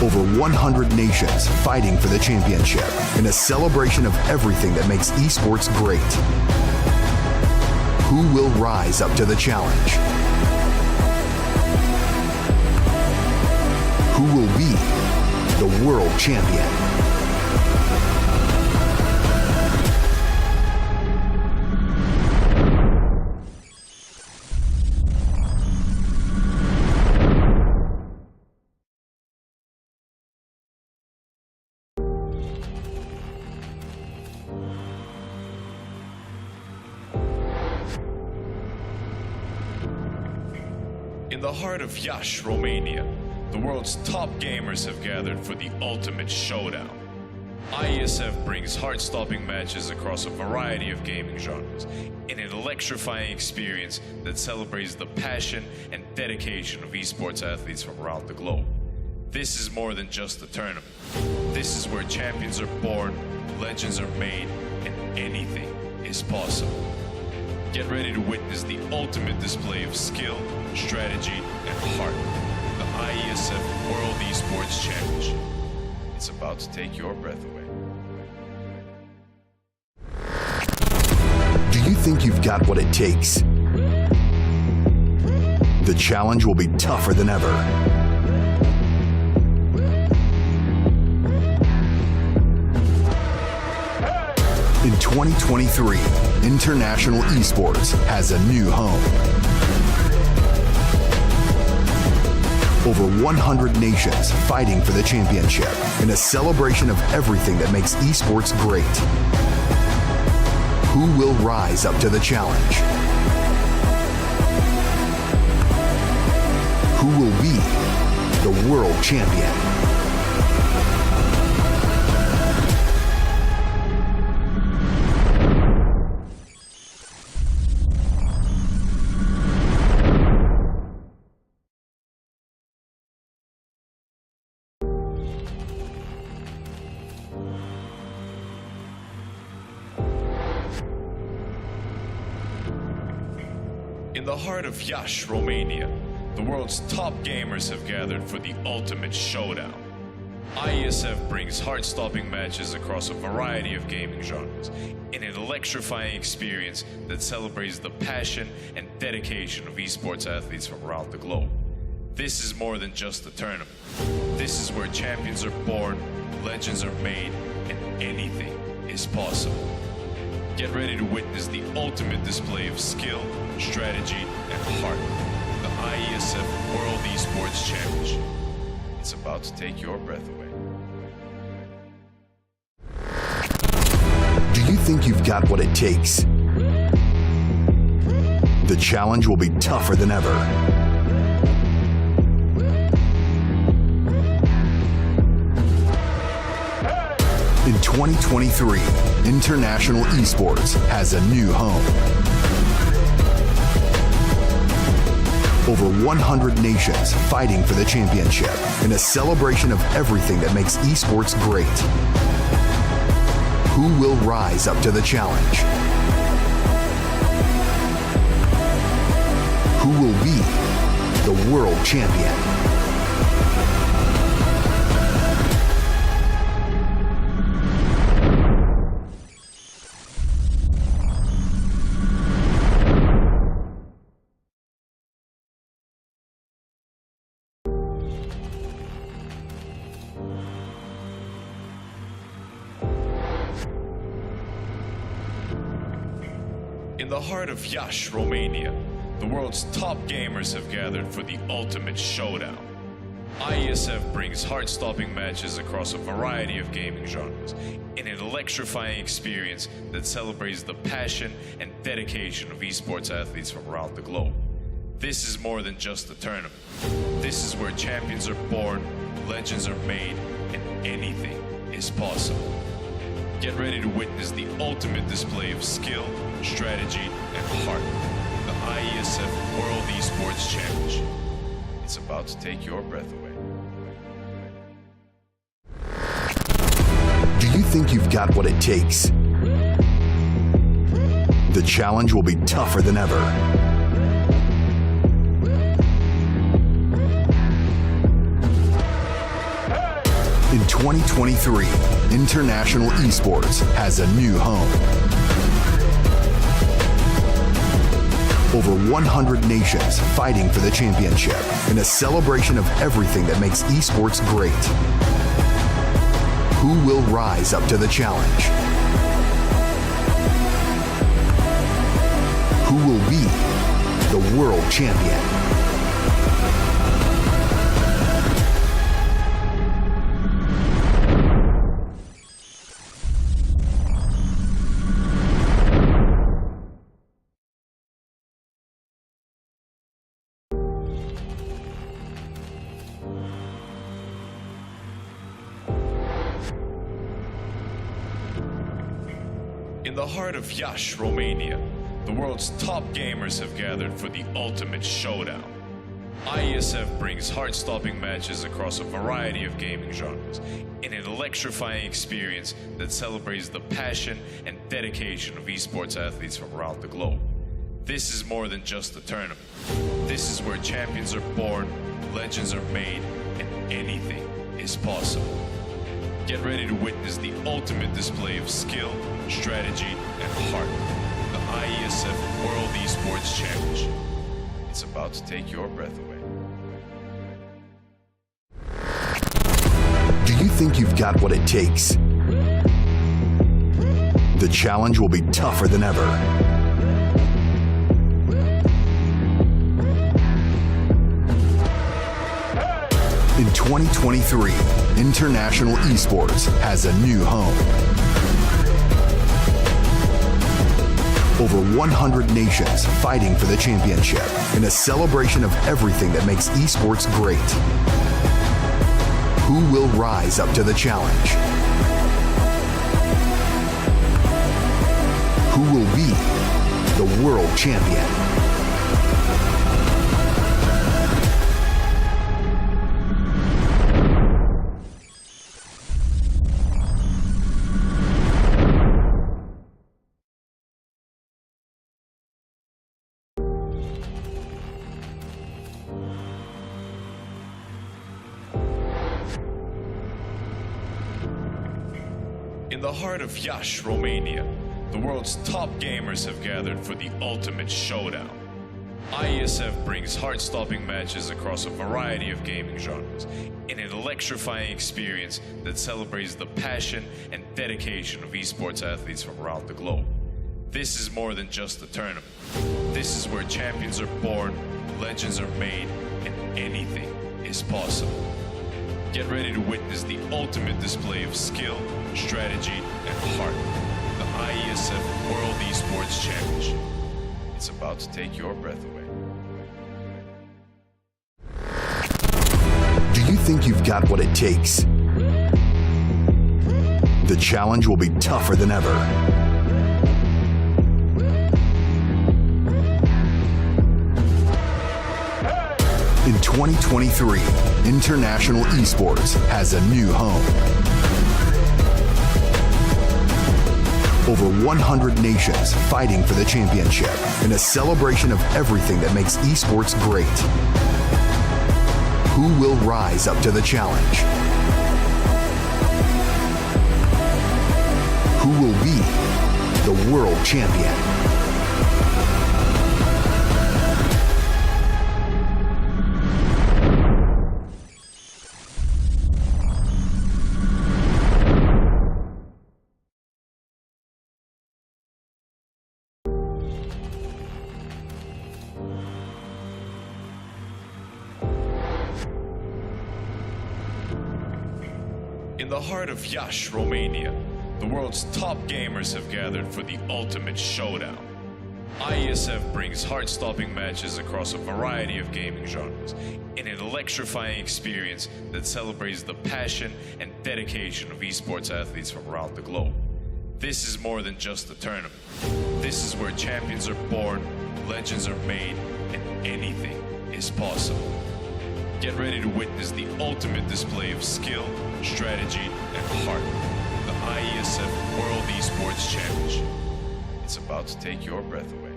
Over 100 nations fighting for the championship in a celebration of everything that makes esports great. Who will rise up to the challenge? Who will be the world champion? In the heart of Iași, Romania, the world's top gamers have gathered for the ultimate showdown. IESF brings heart-stopping matches across a variety of gaming genres in an electrifying experience that celebrates the passion and dedication of esports athletes from around the globe. This is more than just a tournament. This is where champions are born, legends are made, and anything is possible. Get ready to witness the ultimate display of skill, strategy, and heart. The IESF World Esports Championship. It's about to take your breath away. Do you think you've got what it takes? The challenge will be tougher than ever. In 2023, International Esports has a new home. Over 100 nations fighting for the championship in a celebration of everything that makes esports great. Who will rise up to the challenge? Who will be the world champion? In the heart of Iași, Romania, the world's top gamers have gathered for the ultimate showdown. IESF brings heart-stopping matches across a variety of gaming genres in an electrifying experience that celebrates the passion and dedication of esports athletes from around the globe. This is more than just a tournament. This is where champions are born, legends are made, and anything is possible. Get ready to witness the ultimate display of skill, strategy, and heart. The IESF World Esports Championship. It's about to take your breath away. Do you think you've got what it takes? The challenge will be tougher than ever. In 2023, International Esports has a new home. Over 100 nations fighting for the championship in a celebration of everything that makes esports great. Who will rise up to the challenge? Who will be the world champion? In the heart of Iași, Romania, the world's top gamers have gathered for the ultimate showdown. IESF brings heart-stopping matches across a variety of gaming genres in an electrifying experience that celebrates the passion and dedication of esports athletes from around the globe. This is more than just a tournament. This is where champions are born, legends are made, and anything is possible. Get ready to witness the ultimate display of skill, strategy, and heart. The IESF World Esports Championship. It's about to take your breath away. Do you think you've got what it takes? The challenge will be tougher than ever. In 2023, International Esports has a new home. Over 100 nations fighting for the championship in a celebration of everything that makes esports great. Who will rise up to the challenge? Who will be the world champion? the heart of Iași, Romania, the world's top gamers have gathered for the ultimate showdown. IESF brings heart-stopping matches across a variety of gaming genres in an electrifying experience that celebrates the passion and dedication of esports athletes from around the globe. This is more than just a tournament. This is where champions are born, legends are made, and anything is possible. Get ready to witness the ultimate display of skill, strategy, and heart. The IESF World Esports Championship. It's about to take your breath away. Do you think you've got what it takes? The challenge will be tougher than ever. In 2023, International Esports has a new home. Over 100 nations fighting for the championship in a celebration of everything that makes esports great. Who will rise up to the challenge? Who will be the world champion? In the heart of Iași, Romania, the world's top gamers have gathered for the ultimate showdown. IESF brings heart-stopping matches across a variety of gaming genres in an electrifying experience that celebrates the passion and dedication of esports athletes from around the globe. This is more than just a tournament. This is where champions are born, legends are made, and anything is possible. Get ready to witness the ultimate display of skill, strategy, and heart. The IESF World Esports Championship. It's about to take your breath away. Do you think you've got what it takes? The challenge will be tougher than ever. In 2023, International Esports has a new home. Over 100 nations fighting for the championship in a celebration of everything that makes esports great. Who will rise up to the challenge? Who will be the world champion? In the heart of Iași, Romania, the world's top gamers have gathered for the ultimate showdown. IESF brings heart-stopping matches across a variety of gaming genres in an electrifying experience that celebrates the passion and dedication of esports athletes from around the globe. This is more than just a tournament. This is where champions are born, legends are made, and anything is possible. Get ready to witness the ultimate display of skill, strategy, and heart. The IESF World Esports Championship. It's about to take your breath away.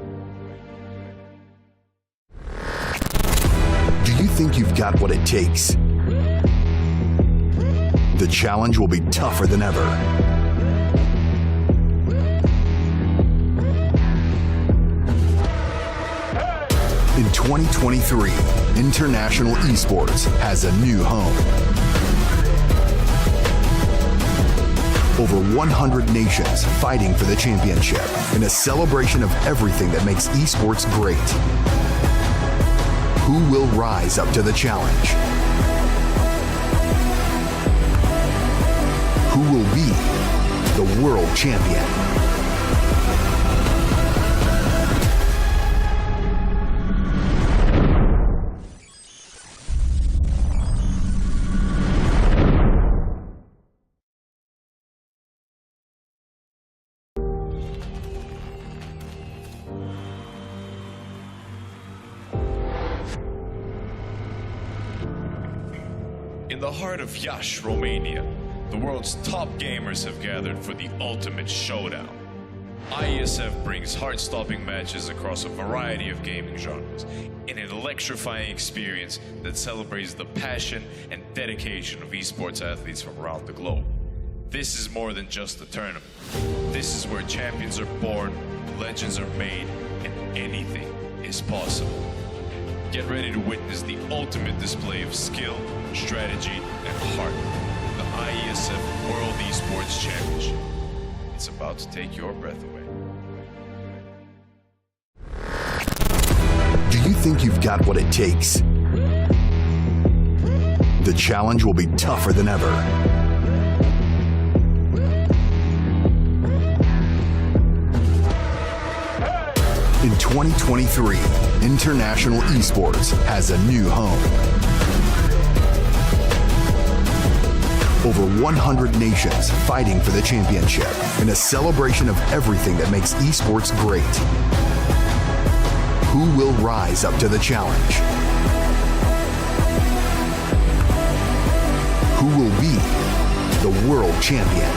Do you think you've got what it takes? The challenge will be tougher than ever. In 2023, International Esports has a new home. Over 100 nations fighting for the championship in a celebration of everything that makes esports great. Who will rise up to the challenge? Who will be the world champion? the heart of Iași, Romania, the world's top gamers have gathered for the ultimate showdown. IESF brings heart-stopping matches across a variety of gaming genres in an electrifying experience that celebrates the passion and dedication of esports athletes from around the globe. This is more than just a tournament. This is where champions are born, legends are made, and anything is possible. Get ready to witness the ultimate display of skill, strategy, and heart. The IESF World Esports Championship. It's about to take your breath away. Do you think you've got what it takes? The challenge will be tougher than ever. In 2023, International Esports has a new home. Over 100 nations fighting for the championship in a celebration of everything that makes esports great. Who will rise up to the challenge? Who will be the world champion?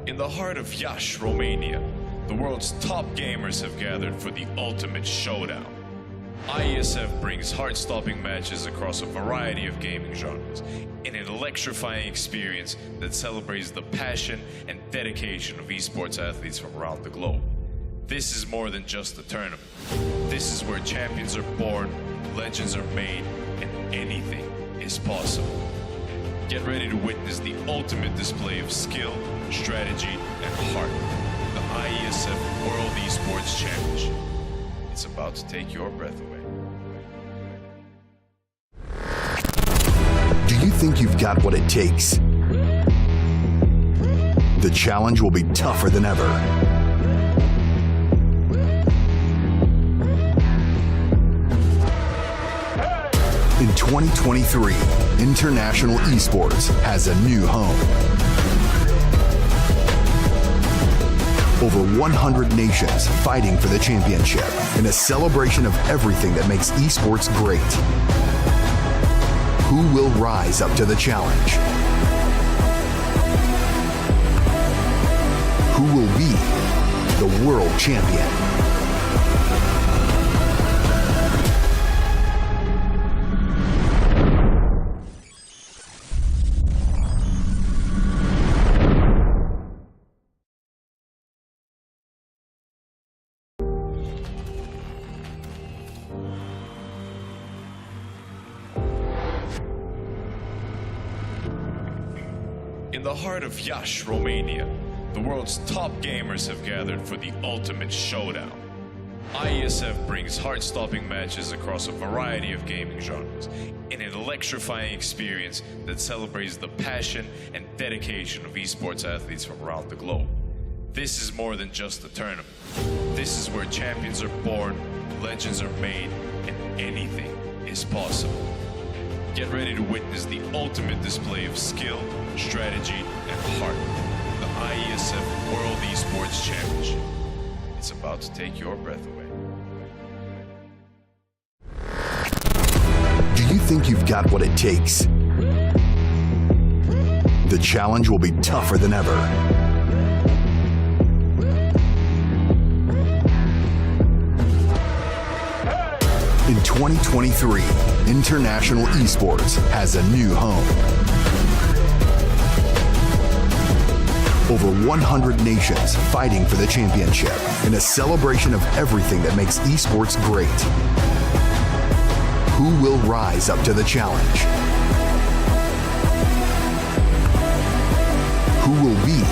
In the heart of Iași, Romania, the world's top gamers have gathered for the ultimate showdown. IESF brings heart-stopping matches across a variety of gaming genres in an electrifying experience that celebrates the passion and dedication of esports athletes from around the globe. This is more than just a tournament. This is where champions are born, legends are made, and anything is possible. Get ready to witness the ultimate display of skill, strategy, and heart. The IESF World Esports Championship. It's about to take your breath away. Do you think you've got what it takes? The challenge will be tougher than ever. In 2023, International Esports has a new home. Over 100 nations fighting for the championship in a celebration of everything that makes esports great. Who will rise up to the challenge? Who will be the world champion? In the heart of Iași, Romania, the world's top gamers have gathered for the ultimate showdown. IESF brings heart-stopping matches across a variety of gaming genres in an electrifying experience that celebrates the passion and dedication of esports athletes from around the globe. This is more than just a tournament. This is where champions are born, legends are made, and anything is possible. Get ready to witness the ultimate display of skill, strategy, and heart. The IESF World Esports Championship. It's about to take your breath away. Do you think you've got what it takes? The challenge will be tougher than ever. In 2023, International Esports has a new home. Over 100 nations fighting for the championship in a celebration of everything that makes esports great. Who will rise up to the challenge? Who will be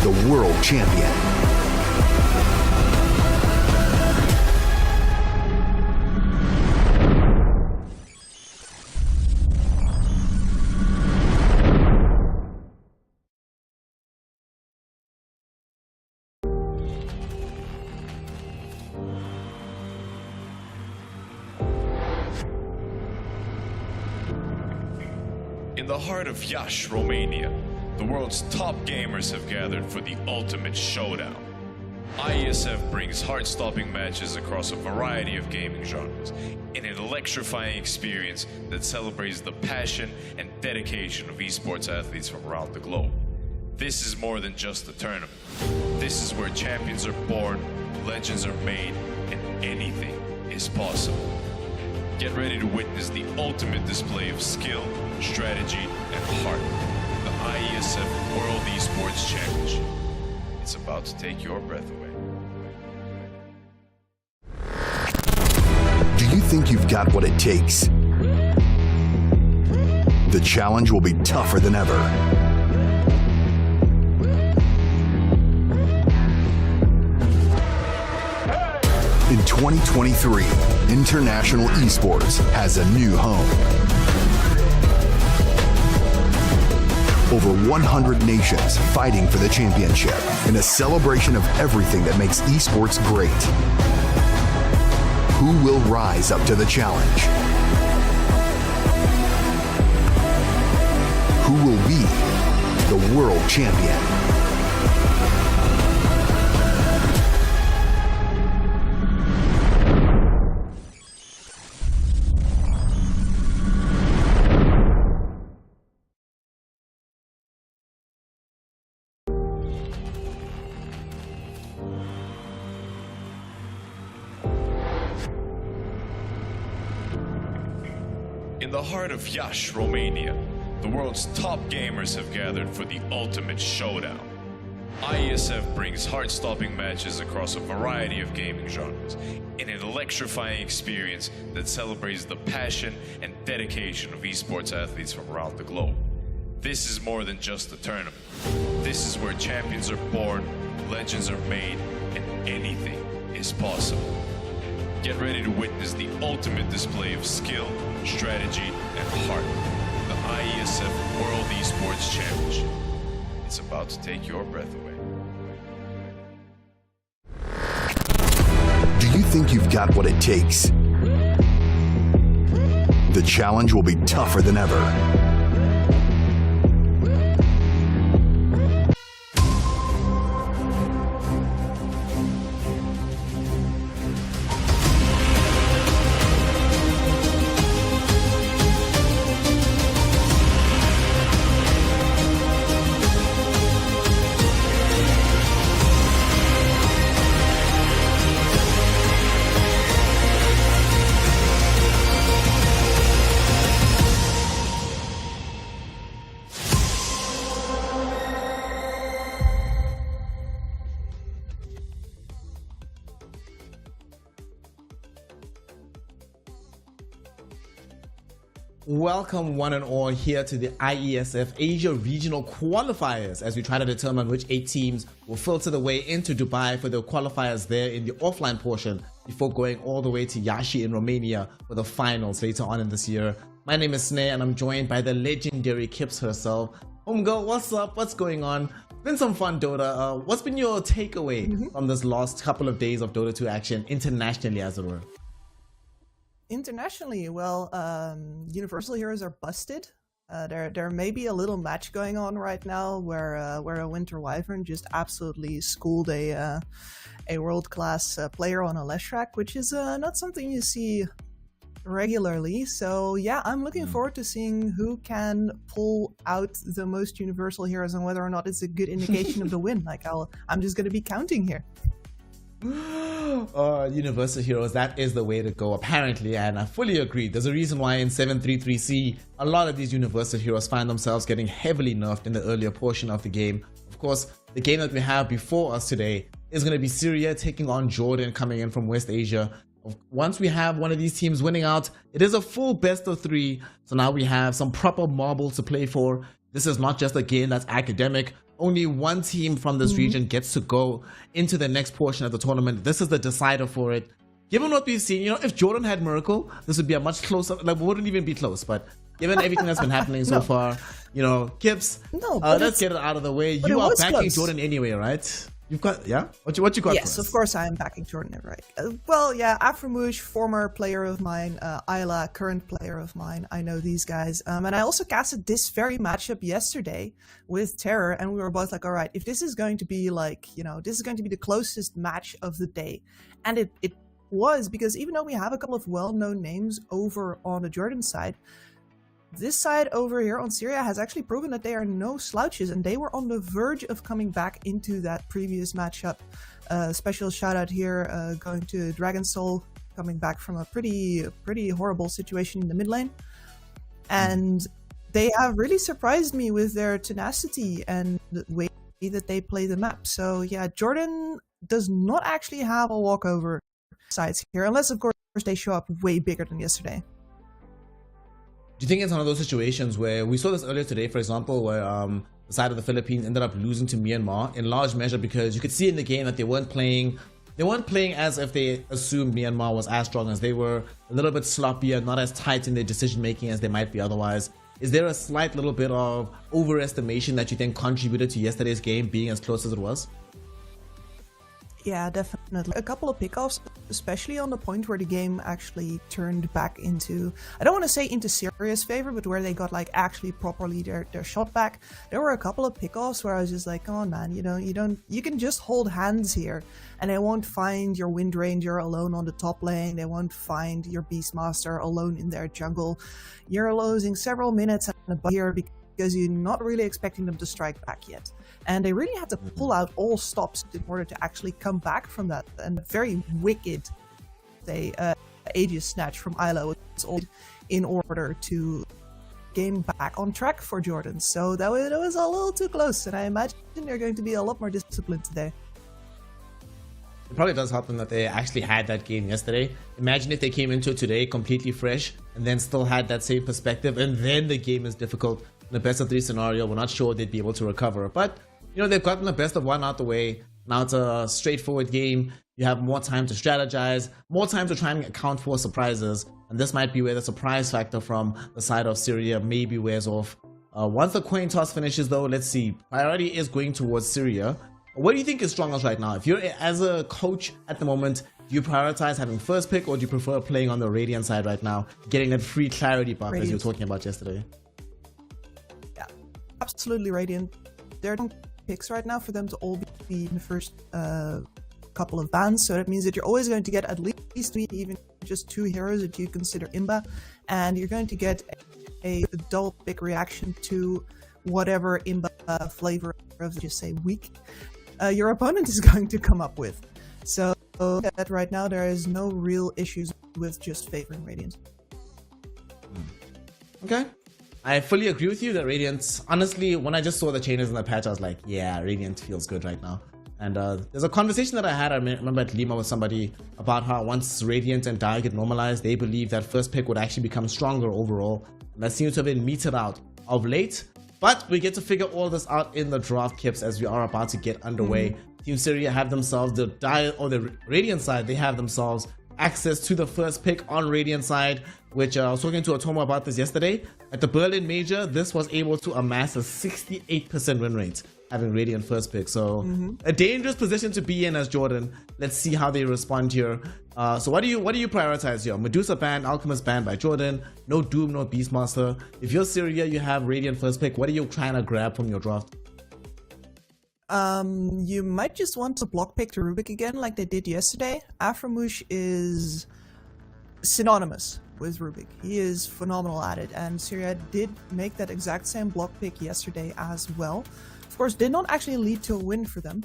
the world champion? the heart of Iași, Romania, the world's top gamers have gathered for the ultimate showdown. IESF brings heart-stopping matches across a variety of gaming genres in an electrifying experience that celebrates the passion and dedication of esports athletes from around the globe. This is more than just a tournament. This is where champions are born, legends are made, and anything is possible. Get ready to witness the ultimate display of skill, strategy, and heart. The IESF World Esports Championship. It's about to take your breath away. Do you think you've got what it takes? The challenge will be tougher than ever. In 2023, International Esports has a new home. Over 100 nations fighting for the championship in a celebration of everything that makes esports great. Who will rise up to the challenge? Who will be the world champion? In the heart of Iași, Romania, the world's top gamers have gathered for the ultimate showdown. IESF brings heart-stopping matches across a variety of gaming genres in an electrifying experience that celebrates the passion and dedication of esports athletes from around the globe. This is more than just a tournament. This is where champions are born, legends are made, and anything is possible. Get ready to witness the ultimate display of skill, strategy, and heart. The IESF World Esports Championship. It's about to take your breath away. Do you think you've got what it takes? The challenge will be tougher than ever. Welcome one and all here to the IESF Asia Regional Qualifiers as we try to determine which 8 teams will filter the way into Dubai for the qualifiers there in the offline portion before going all the way to Iași in Romania for the finals later on in this year. My name is Sneh and I'm joined by the legendary Kips herself. Homegirl, what's up? What's going on? Been some fun Dota. What's been your takeaway from this last couple of days of Dota 2 action internationally as it were? Internationally, well, Universal Heroes are busted. There may be a little match going on right now where a Winter Wyvern just absolutely schooled a world-class player on a less track, which is not something you see regularly. So yeah, I'm looking forward to seeing who can pull out the most Universal Heroes and whether or not it's a good indication of the win. Like I'm just gonna be counting here. Universal Heroes, that is the way to go apparently, and I fully agree. There's a reason why in 733C a lot of these Universal Heroes find themselves getting heavily nerfed in the earlier portion of the game. Of course, the game that we have before us today is going to be Syria taking on Jordan coming in from West Asia. Once we have one of these teams winning out, it is a full best of 3, so now we have some proper marbles to play for. This is not just a game that's academic. Only one team from this region gets to go into the next portion of the tournament. This is the decider for it. Given what we've seen, you know, if Jordan had Miracle, this would be a much closer, like, it wouldn't even be close. But given everything that's been happening so far, you know, Kips, let's get it out of the way. You are backing close. Jordan anyway, right? You've got, yeah? What you got for Yes, us? of course I am backing Jordan, right? Well, yeah, Aframouche, former player of mine, Ayla, current player of mine. I know these guys. And I also casted this very matchup yesterday with Terror, and we were both like, all right, if this is going to be like, you know, this is going to be the closest match of the day. And it was, because even though we have a couple of well-known names over on the Jordan side, this side over here on Syria has actually proven that they are no slouches, and they were on the verge of coming back into that previous matchup. Special shout out here going to Dragon Soul, coming back from a pretty horrible situation in the mid lane. And they have really surprised me with their tenacity and the way that they play the map. So yeah, Jordan does not actually have a walkover sides here, unless of course they show up way bigger than yesterday. Do you think it's one of those situations where we saw this earlier today, for example, where the side of the Philippines ended up losing to Myanmar in large measure because you could see in the game that they weren't playing as if they assumed Myanmar was as strong as they were, a little bit sloppier, not as tight in their decision making as they might be otherwise. Is there a slight little bit of overestimation that you think contributed to yesterday's game being as close as it was? Yeah, definitely. A couple of pickoffs, especially on the point where the game actually turned back into, I don't want to say into serious favor, but where they got like actually properly their shot back. There were a couple of pickoffs where I was just like, come on man, you can just hold hands here and they won't find your Wind Ranger alone on the top lane. They won't find your Beastmaster alone in their jungle. You're losing several minutes here because you're not really expecting them to strike back yet. And they really had to pull out all stops in order to actually come back from that. And very wicked, Aegis snatch from Ayla was all in order to game back on track for Jordan. So that was a little too close, and I imagine they're going to be a lot more disciplined today. It probably does help them that they actually had that game yesterday. Imagine if they came into it today completely fresh and then still had that same perspective, and then the game is difficult. In the best of three scenario, we're not sure they'd be able to recover. But, you know, they've gotten the best of one out the way. Now it's a straightforward game. You have more time to strategize, more time to try and account for surprises. And this might be where the surprise factor from the side of Syria maybe wears off. Once the coin toss finishes, though, let's see. Priority is going towards Syria. What do you think is strongest right now? If you're as a coach at the moment, do you prioritize having first pick, or do you prefer playing on the Radiant side right now, getting that free clarity buff as you were talking about yesterday? Yeah, absolutely Radiant. There are picks right now for them to all be in the first couple of bans, so that means that you're always going to get at least 3, even just 2 heroes that you consider imba, and you're going to get a double pick reaction to whatever imba flavor of, just say, weak your opponent is going to come up with. So that right now there is no real issues with just favoring Radiant. Okay. I fully agree with you that Radiant, honestly, when I just saw the changes in the patch, I was like, yeah, Radiant feels good right now. And there's a conversation that I remember at Lima with somebody about how once Radiant and Dire get normalized, they believe that first pick would actually become stronger overall. And that seems to have been meted out of late. But we get to figure all this out in the draft kips as we are about to get underway. Team Syria have themselves the Dire, or the Radiant side, they have themselves access to the first pick on Radiant side, which I was talking to Atomo about this yesterday. At the Berlin Major, this was able to amass a 68% win rate, having Radiant first pick. So a dangerous position to be in as Jordan. Let's see how they respond here. So what do you prioritize here? Medusa banned, Alchemist banned by Jordan. No Doom, no Beastmaster. If you're Syria, you have Radiant first pick. What are you trying to grab from your draft? You might just want to block pick to Rubik again like they did yesterday. Aframouche is synonymous with Rubik. He is phenomenal at it, and Syria did make that exact same block pick yesterday as well. Of course, did not actually lead to a win for them,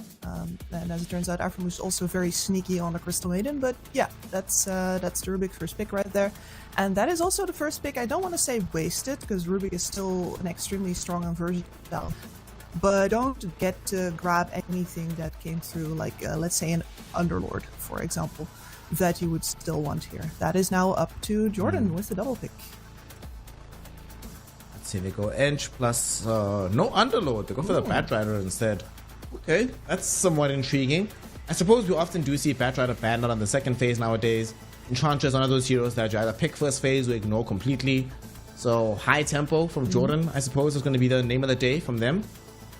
and as it turns out, Aframouche is also very sneaky on the Crystal Maiden, but yeah, that's the Rubik first pick right there. And that is also the first pick, I don't want to say wasted, because Rubik is still an extremely strong and versatile, but don't get to grab anything that came through, like let's say an Underlord, for example, that you would still want here. That is now up to Jordan with the double pick. Let's see, they go Ench plus no Underlord. They go for the Batrider instead. Okay, that's somewhat intriguing. I suppose we often do see Batrider banned on the second phase nowadays. Enchantress is one of those heroes that you either pick first phase or ignore completely. So high tempo from Jordan, I suppose, is going to be the name of the day from them.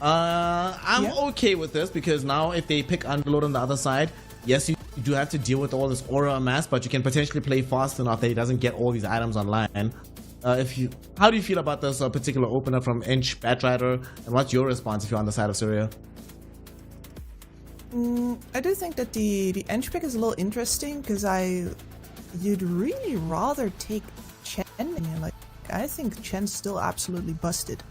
I'm okay with this because now if they pick Underlord on the other side, yes, you do have to deal with all this aura mass, but you can potentially play fast enough that he doesn't get all these items online. How do you feel about this particular opener from Inch, Batrider, and what's your response if you're on the side of Syria? I do think that the Ench pick is a little interesting because you'd really rather take Chen. Like, I think Chen's still absolutely busted.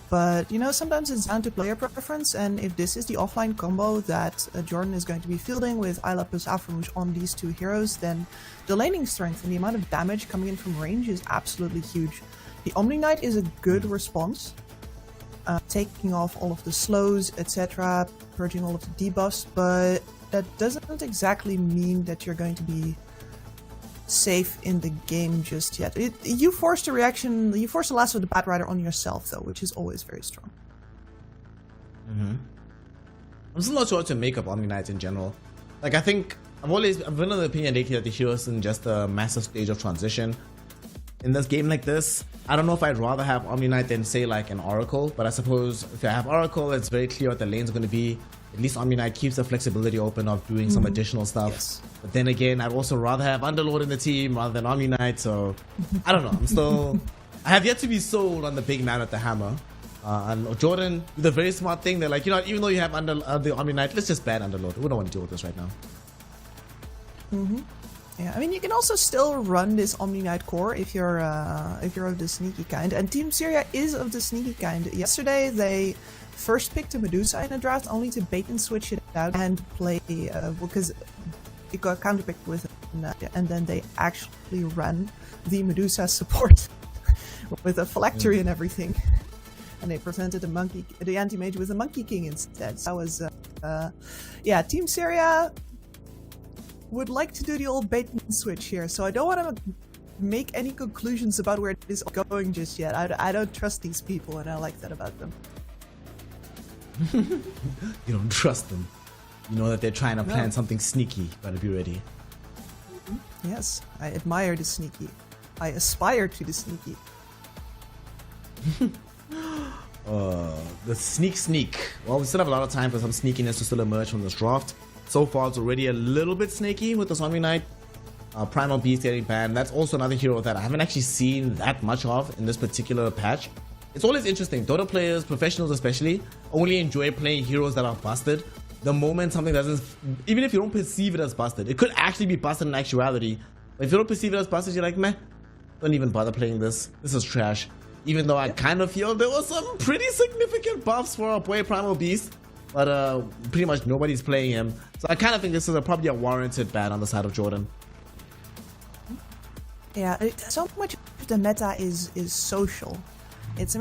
But, you know, sometimes it's down to player preference, and if this is the offline combo that Jordan is going to be fielding with Ayla plus Aframouche on these two heroes, then the laning strength and the amount of damage coming in from range is absolutely huge. The Omni Knight is a good response, taking off all of the slows, etc., purging all of the debuffs, but that doesn't exactly mean that you're going to be safe in the game just yet. You forced a reaction, you forced the last of the Batrider on yourself though, which is always very strong. I'm still not sure what to make of Omni Knights in general. Like, I think I've been of the opinion lately that the heroes in just a massive stage of transition. In this game like this, I don't know if I'd rather have Omni Knight than say like an Oracle, but I suppose if I have Oracle, it's very clear what the lanes are going to be. At least Omni Knight keeps the flexibility open of doing some additional stuff. Yes. But then again, I'd also rather have Underlord in the team rather than Omni Knight, so I don't know. I have yet to be sold on the big man with the hammer. And Jordan did a very smart thing. They're like, you know what, even though you have the Omni Knight, let's just ban Underlord. We don't want to deal with this right now. Yeah, I mean, you can also still run this Omni Knight core if you're of the sneaky kind, and Team Syria is of the sneaky kind. Yesterday they first picked a Medusa in a draft only to bait and switch it out and play because it got counterpicked with it, and then they actually ran the Medusa support with a phylactery and everything, and they prevented the anti-mage with a Monkey King instead. So that was yeah, Team Syria would like to do the old bait and switch here, so I don't want to make any conclusions about where it is going just yet. I don't trust these people, and I like that about them. You don't trust them. You know that they're trying to plan something sneaky. Gotta be ready. Yes, I admire the sneaky. I aspire to the sneaky. The sneak. Well, we still have a lot of time for some sneakiness to still emerge from this draft. So far, it's already a little bit snaky with the Zombie Knight. Primal Beast getting banned. That's also another hero that I haven't actually seen that much of in this particular patch. It's always interesting. Dota players, professionals especially, only enjoy playing heroes that are busted. The moment something doesn't, even if you don't perceive it as busted, it could actually be busted in actuality. But if you don't perceive it as busted, you're like, meh, don't even bother playing this. This is trash. Even though I kind of feel there was some pretty significant buffs for our boy Primal Beast, but pretty much nobody's playing him. So I kind of think this is probably a warranted ban on the side of Jordan. Yeah, so much of the meta is social. It's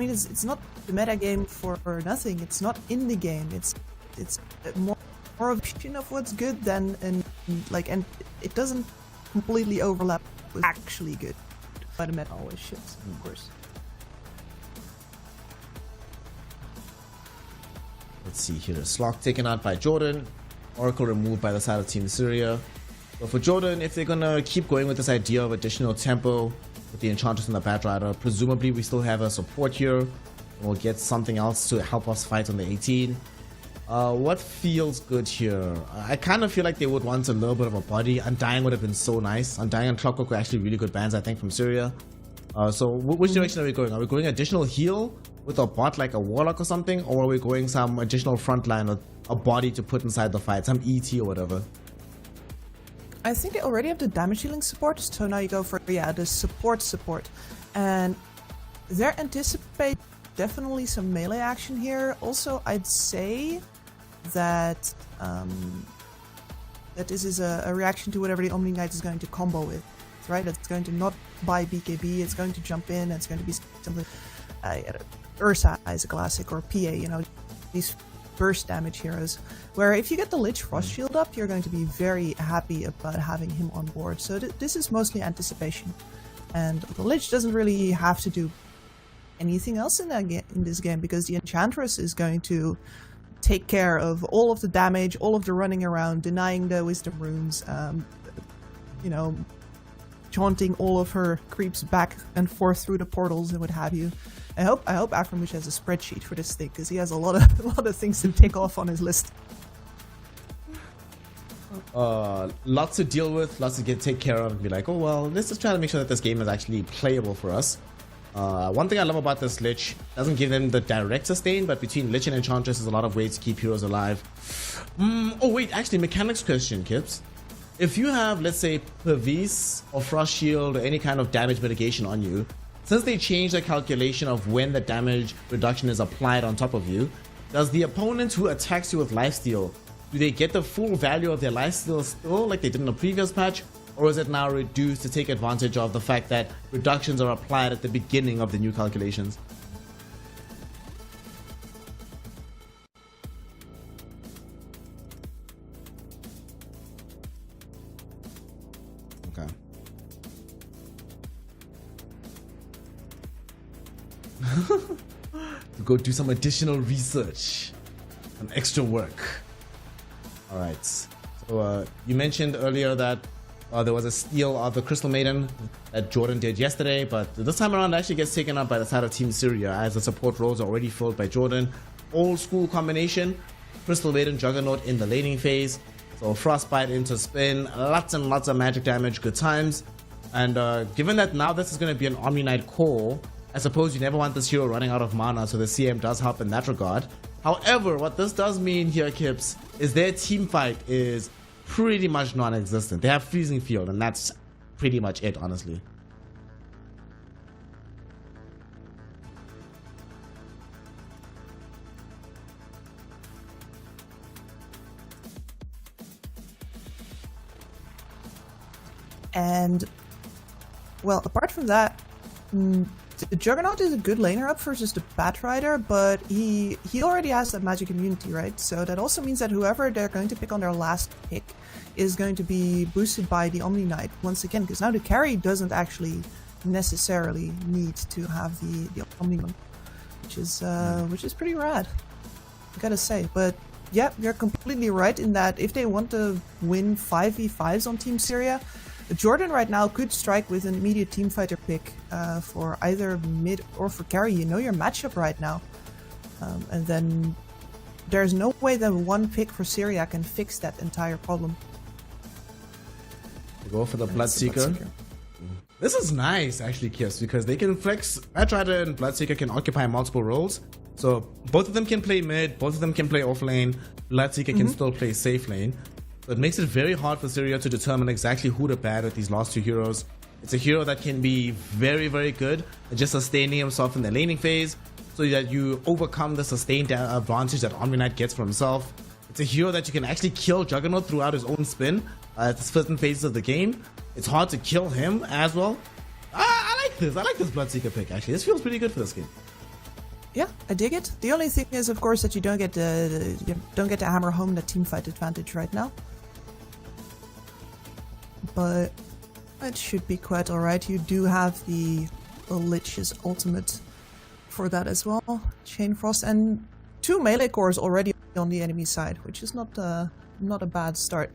not the meta game for nothing. It's not in the game. It's more of a vision of what's good than and it doesn't completely overlap with actually good. But the meta always shits, of course. Let's see here. Slock taken out by Jordan. Oracle removed by the side of Team Syria. So for Jordan, if they're gonna keep going with this idea of additional tempo with the Enchantress and the Batrider, presumably we still have a support here. We'll get something else to help us fight on the 18. What feels good here? I kind of feel like they would want a little bit of a body. Undying would have been so nice. Undying and Clockwork were actually really good bans, I think, from Syria. So which direction are we going? Are we going additional heal with a bot like a Warlock or something? Or are we going some additional frontline or a body to put inside the fight? Some ET or whatever? I think they already have the damage healing support, so now you go for the support, and they anticipate definitely some melee action here. Also, I'd say that that this is a reaction to whatever the Omni Knight is going to combo with, right? It's going to not buy BKB, it's going to jump in, it's going to be something. Ursa is a classic, or PA, you know, these burst damage heroes, where if you get the Lich Frost Shield up, you're going to be very happy about having him on board. So this is mostly anticipation, and the Lich doesn't really have to do anything else in this game, because the Enchantress is going to take care of all of the damage, all of the running around, denying the Wisdom runes, you know, jaunting all of her creeps back and forth through the portals and what have you. I hope Aframush has a spreadsheet for this thing, because he has a lot of things to tick off on his list. Lots to deal with, lots to take care of, and be like, oh well, let's just try to make sure that this game is actually playable for us. One thing I love about this Lich, doesn't give them the direct sustain, but between Lich and Enchantress, there's a lot of ways to keep heroes alive. Oh wait, actually, mechanics question, Kips. If you have, let's say, Pervis or Frost Shield or any kind of damage mitigation on you, since they changed the calculation of when the damage reduction is applied on top of you, does the opponent who attacks you with lifesteal, do they get the full value of their lifesteal still like they did in the previous patch? Or is it now reduced to take advantage of the fact that reductions are applied at the beginning of the new calculations? Okay. To go do some additional research, some extra work. All right. So you mentioned earlier that there was a steal of the Crystal Maiden that Jordan did yesterday, but this time around it actually gets taken up by the side of Team Syria as the support roles are already filled by Jordan. Old school combination, Crystal Maiden Juggernaut in the laning phase. So Frostbite into spin, lots and lots of magic damage, good times. And given that now this is going to be an Omni Knight core, I suppose you never want this hero running out of mana, so the CM does help in that regard. However, what this does mean here, Kips, is their team fight is pretty much non-existent. They have Freezing Field, and that's pretty much it, honestly. And, well, apart from that, the Juggernaut is a good laner up versus the Batrider, but he already has that magic immunity, right? So that also means that whoever they're going to pick on their last pick is going to be boosted by the Omni Knight once again, because now the carry doesn't actually necessarily need to have the Omni Knight, which is pretty rad, I gotta say. But yeah, you're completely right in that if they want to win 5v5s on Team Syria, Jordan right now could strike with an immediate teamfighter pick for either mid or for carry. You know your matchup right now. And then there's no way that one pick for Syria can fix that entire problem. Go for the Bloodseeker. This is nice, actually, Kiss, because they can flex. Batrider and Bloodseeker can occupy multiple roles. So both of them can play mid, both of them can play off lane. Bloodseeker can still play safe lane. So it makes it very hard for Syria to determine exactly who to ban with these last two heroes. It's a hero that can be very, very good at just sustaining himself in the laning phase so that you overcome the sustained advantage that Omni Knight gets for himself. It's a hero that you can actually kill Juggernaut throughout his own spin at certain phases of the game. It's hard to kill him as well. I like this. I like this Bloodseeker pick, actually. This feels pretty good for this game. Yeah, I dig it. The only thing is, of course, that you don't get to hammer home the teamfight advantage right now. But it should be quite alright. You do have the Lich's ultimate for that as well. Chain Frost and 2 melee cores already on the enemy side, which is not a bad start.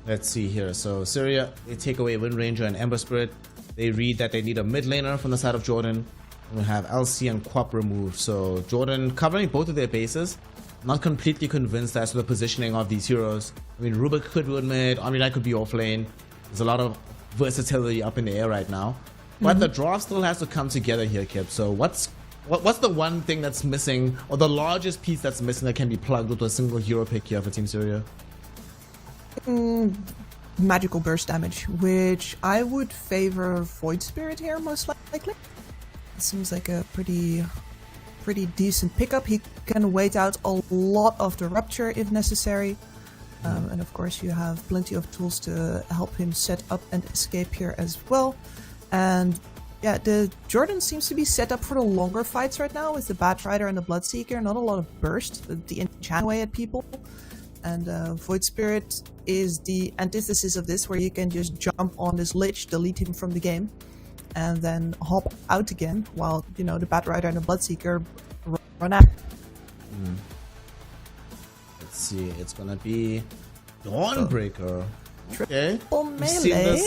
Let's see here. So Syria, they take away Wind Ranger and Ember Spirit. They read that they need a mid laner from the side of Jordan. We have LC and Quap removed. So Jordan covering both of their bases. Not completely convinced as to the positioning of these heroes. I mean, Rubik could win mid, Omni Knight could be off lane. There's a lot of versatility up in the air right now. But the draft still has to come together here, Kip. So what's the one thing that's missing, or the largest piece that's missing that can be plugged with a single hero pick here for Team Syria? Magical burst damage, which I would favor Void Spirit here most likely. It seems like a pretty decent pickup. He can wait out a lot of the Rupture if necessary. And of course you have plenty of tools to help him set up and escape here as well. And yeah, the Jordan seems to be set up for the longer fights right now with the Batrider and the Bloodseeker. Not a lot of burst, the enchant away at people. And Void Spirit is the antithesis of this, where you can just jump on this Lich, delete him from the game, and then hop out again while, you know, the Batrider and the Bloodseeker run out. Let's see, it's gonna be Dawnbreaker. Okay. Triple melee.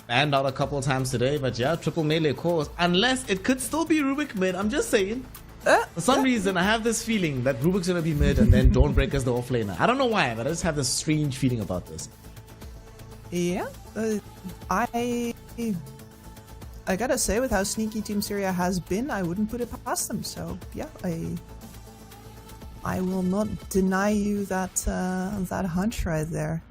banned out a couple of times today, but yeah, triple melee course. Unless it could still be Rubik mid. I'm just saying. For some reason, I have this feeling that Rubik's gonna be mid and then Dawnbreaker's the offlaner. I don't know why, but I just have this strange feeling about this. Yeah, I gotta say, with how sneaky Team Syria has been, I wouldn't put it past them. So yeah, I will not deny you that that hunch right there.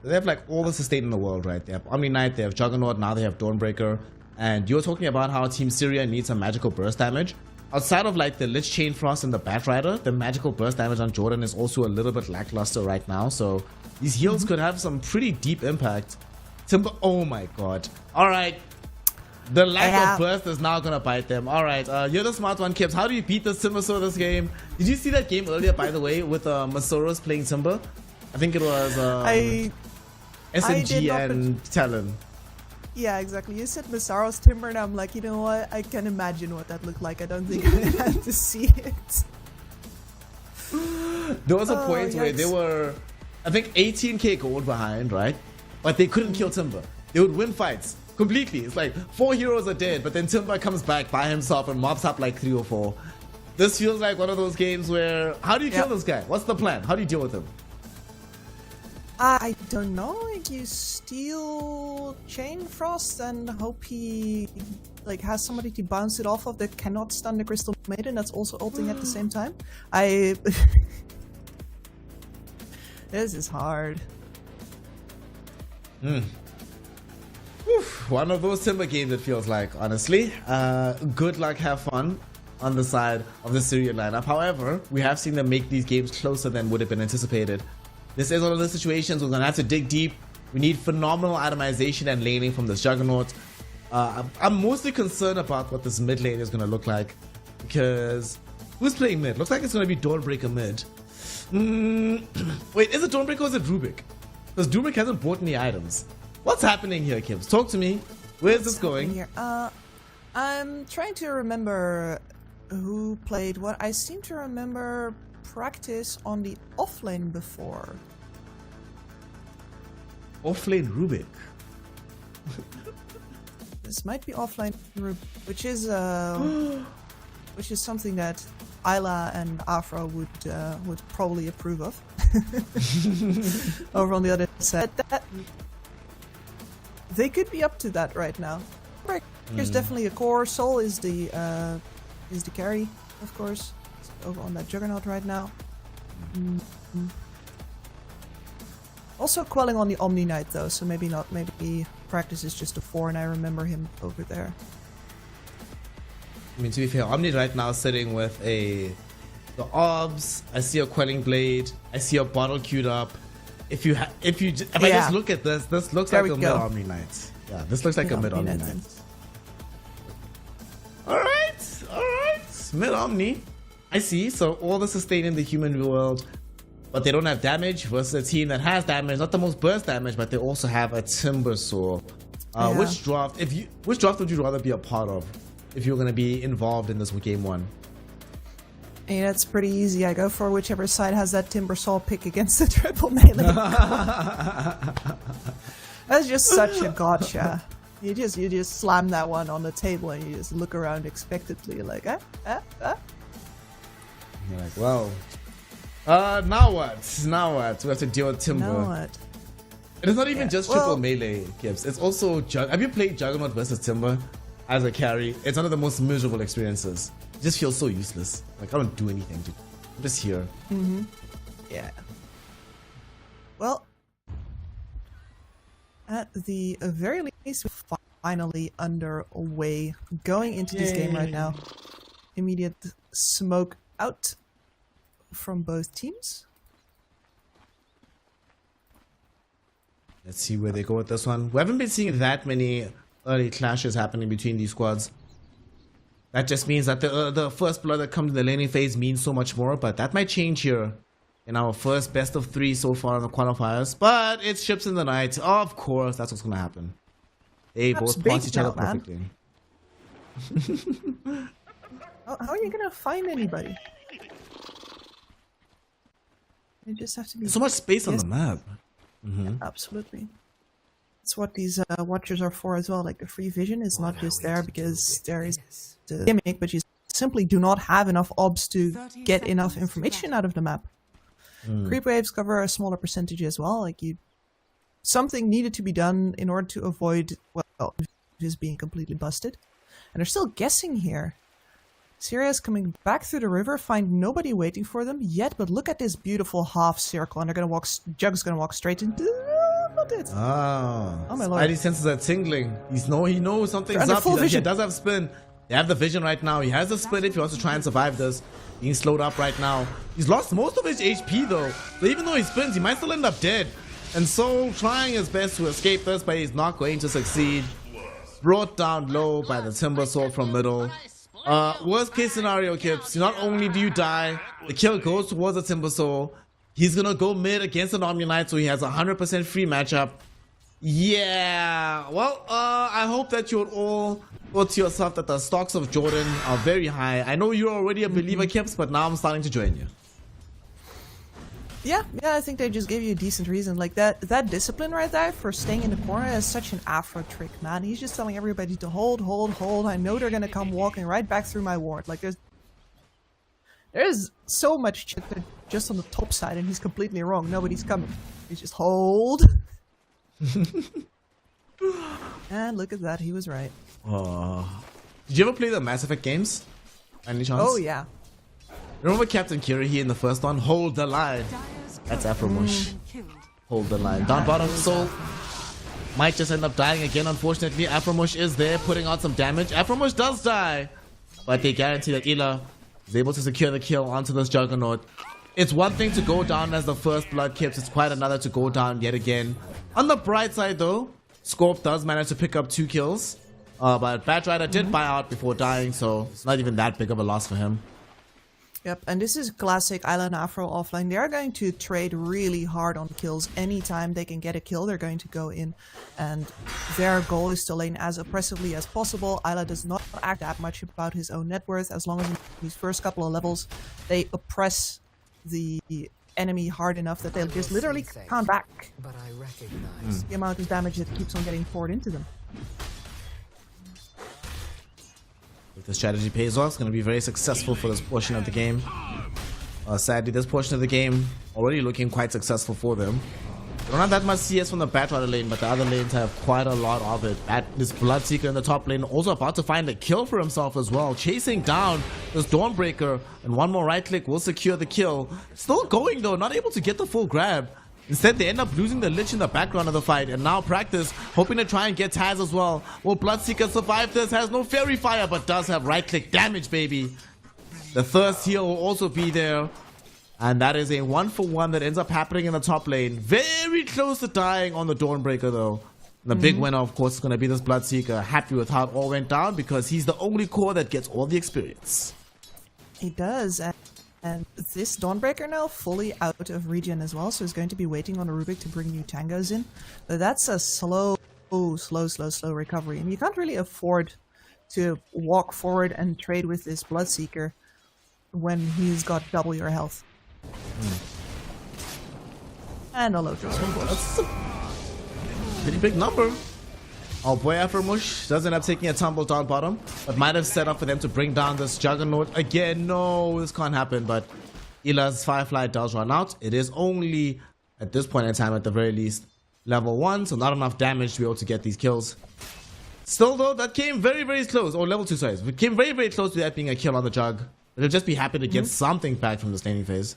They have like all the sustain in the world, right? They have Omni Knight, they have Juggernaut, now they have Dawnbreaker. And you're talking about how Team Syria needs some magical burst damage. Outside of like the Lich Chain Frost and the Bat Rider, the magical burst damage on Jordan is also a little bit lackluster right now. So these heals could have some pretty deep impact. Timber, oh my god. Alright. The lack of burst is now gonna bite them. Alright, you're the smart one, Kips. How do you beat this Timbersaur this game? Did you see that game earlier, by the way, with Masoros playing Timber? I think it was SMG and Talon. Yeah, exactly. You said Masaro's Timber, and I'm like, you know what? I can imagine what that looked like. I don't think I had to see it. There was a point where they were, I think, 18k gold behind, right? But they couldn't kill Timber. They would win fights completely. It's like 4 heroes are dead, but then Timber comes back by himself and mops up like 3 or 4. This feels like one of those games where, how do you kill this guy? What's the plan? How do you deal with him? I don't know. You steal Chain Frost and hope he like has somebody to bounce it off of that cannot stun the Crystal Maiden. That's also ulting at the same time. This is hard. One of those Timber games, it feels like, honestly. Good luck, have fun on the side of the Syrian lineup. However, we have seen them make these games closer than would have been anticipated. This is one of those situations we're going to have to dig deep. We need phenomenal itemization and laning from this Juggernaut. I'm mostly concerned about what this mid lane is going to look like. Because who's playing mid? Looks like it's going to be Dawnbreaker mid. Wait, is it Dawnbreaker or is it Rubik? Because Rubik hasn't bought any items. What's happening here, Kips? Talk to me. Where's this going? Here? I'm trying to remember who played what. I seem to remember practice on the offlane before. Offlane Rubik. This might be offlane Rubik, which is something that Isla and Afro would probably approve of. Over on the other side, they could be up to that right now. There's definitely a core. Soul is the carry, of course. It's over on that Juggernaut right now. Also quelling on the Omni Knight though, so maybe not. Maybe practice is just a 4, and I remember him over there. I mean, to be fair, Omni right now is sitting with the Orbs. I see a Quelling Blade. I see a bottle queued up. If I just look at this looks like a mid Omni Knight. Yeah, this looks like a mid Omni Knight. Alright. Mid Omni. I see. So all the sustain in the human world, but they don't have damage versus a team that has damage. Not the most burst damage, but they also have a Timbersaur. Which draft would you rather be a part of if you're going to be involved in this game 1? Hey, that's pretty easy. I go for whichever side has that Timbersaw pick against the triple melee. That's just such a gotcha. You just slam that one on the table and you just look around expectantly like, You're like, well, now what? We have to deal with Timber. Now what? It's not even just triple melee, Gibbs. It's also have you played Juggernaut versus Timber as a carry? It's one of the most miserable experiences. It just feels so useless. Like I don't do anything. I'm just here. Yeah. Well, at the very least, we're finally underway. Going into this game right now. Immediate smoke out from both teams. Let's see where they go with this one. We haven't been seeing that many early clashes happening between these squads. That just means that the first blood that comes in the laning phase means so much more, but that might change here in our first best of 3 so far in the qualifiers. But it's ships in the night. Of course, that's what's going to happen. They both pass each other perfectly. How are you going to find anybody? You just have to be... There's so much space on the map. Absolutely. That's what these watchers are for as well. Like the free vision is not just there because there is a gimmick, but you simply do not have enough obs to get enough information out of the map. Creep waves cover a smaller percentage as well. Like something needed to be done in order to avoid just being completely busted. And they're still guessing here. Syria is coming back through the river, find nobody waiting for them yet, but look at this beautiful half circle, and they're gonna walk. Jug's gonna walk straight into it. Oh my lord! Spidey senses are tingling. He knows something's up. He does have spin. They have the vision right now. He has the spin if he wants to try and survive this. Being slowed up right now. He's lost most of his HP though. So even though he spins, he might still end up dead. And so trying his best to escape this, but he's not going to succeed. Brought down low by the Timber Sword from middle. Worst case scenario, Kips. Not only do you die, the kill goes towards the Timber Sword. He's gonna go mid against an Omni Knight, so he has a 100% free matchup. Yeah, well, I hope that you would all thought to yourself that the stocks of Jordan are very high. I know you're already a believer, Kips, but now I'm starting to join you. Yeah, I think they just gave you a decent reason. Like that discipline right there for staying in the corner is such an Afro trick, man. He's just telling everybody to hold. I know they're gonna come walking right back through my ward. Like there's so much shit just on the top side, and he's completely wrong. Nobody's coming. He's just hold. And look at that, he was right. Did you ever play the Mass Effect games? Any chance? Oh yeah. Remember Captain Kirihí in the first one? Hold the line. That's Afromush. Hold the line. Down bottom, Soul might just end up dying again, unfortunately. Afromush is there, putting out some damage. Afromush does die, but they guarantee that Ila is able to secure the kill onto this Juggernaut. It's one thing to go down as the first blood Kips, it's quite another to go down yet again. On the bright side though, Scorp does manage to pick up 2 kills, but Batrider did buy out before dying, so it's not even that big of a loss for him. Yep, and this is classic Island Afro offline. They are going to trade really hard on kills. Anytime they can get a kill, they're going to go in. And their goal is to lane as oppressively as possible. Isla does not act that much about his own net worth. As long as in these first couple of levels, they oppress the enemy hard enough that they'll just literally count back. But I recognize the amount of damage that keeps on getting poured into them. If the strategy pays off, it's going to be very successful for this portion of the game. Sadly, this portion of the game already looking quite successful for them. They don't have that much CS from the Batrider lane, but the other lanes have quite a lot of it. This Bloodseeker in the top lane also about to find a kill for himself as well. Chasing down this Dawnbreaker, and one more right click will secure the kill. Still going though, not able to get the full grab. Instead, they end up losing the Lich in the background of the fight, and now Practice hoping to try and get Taz as well. Will Bloodseeker survive this? Has no Fairy Fire, but does have right-click damage, baby. The Thirst Heal will also be there, and that is a 1-for-1 that ends up happening in the top lane. Very close to dying on the Dawnbreaker, though. The big winner, of course, is going to be this Bloodseeker. Happy with how it all went down, because he's the only core that gets all the experience. He does, and this Dawnbreaker now fully out of regen as well, so he's going to be waiting on a Rubik to bring new tangos in. But that's a slow recovery, and you can't really afford to walk forward and trade with this Bloodseeker when he's got double your health. And a low throw. That's a pretty big number. Oh boy, Afromush does end up taking a tumble down bottom, but might have set up for them to bring down this Juggernaut again. No, this can't happen, but Ila's Firefly does run out. It is only, at this point in time at the very least, level 1, so not enough damage to be able to get these kills. Still though, that came very close, or level 2, sorry. It came very close to that being a kill on the Jug. They'll just be happy to get something back from the laning phase.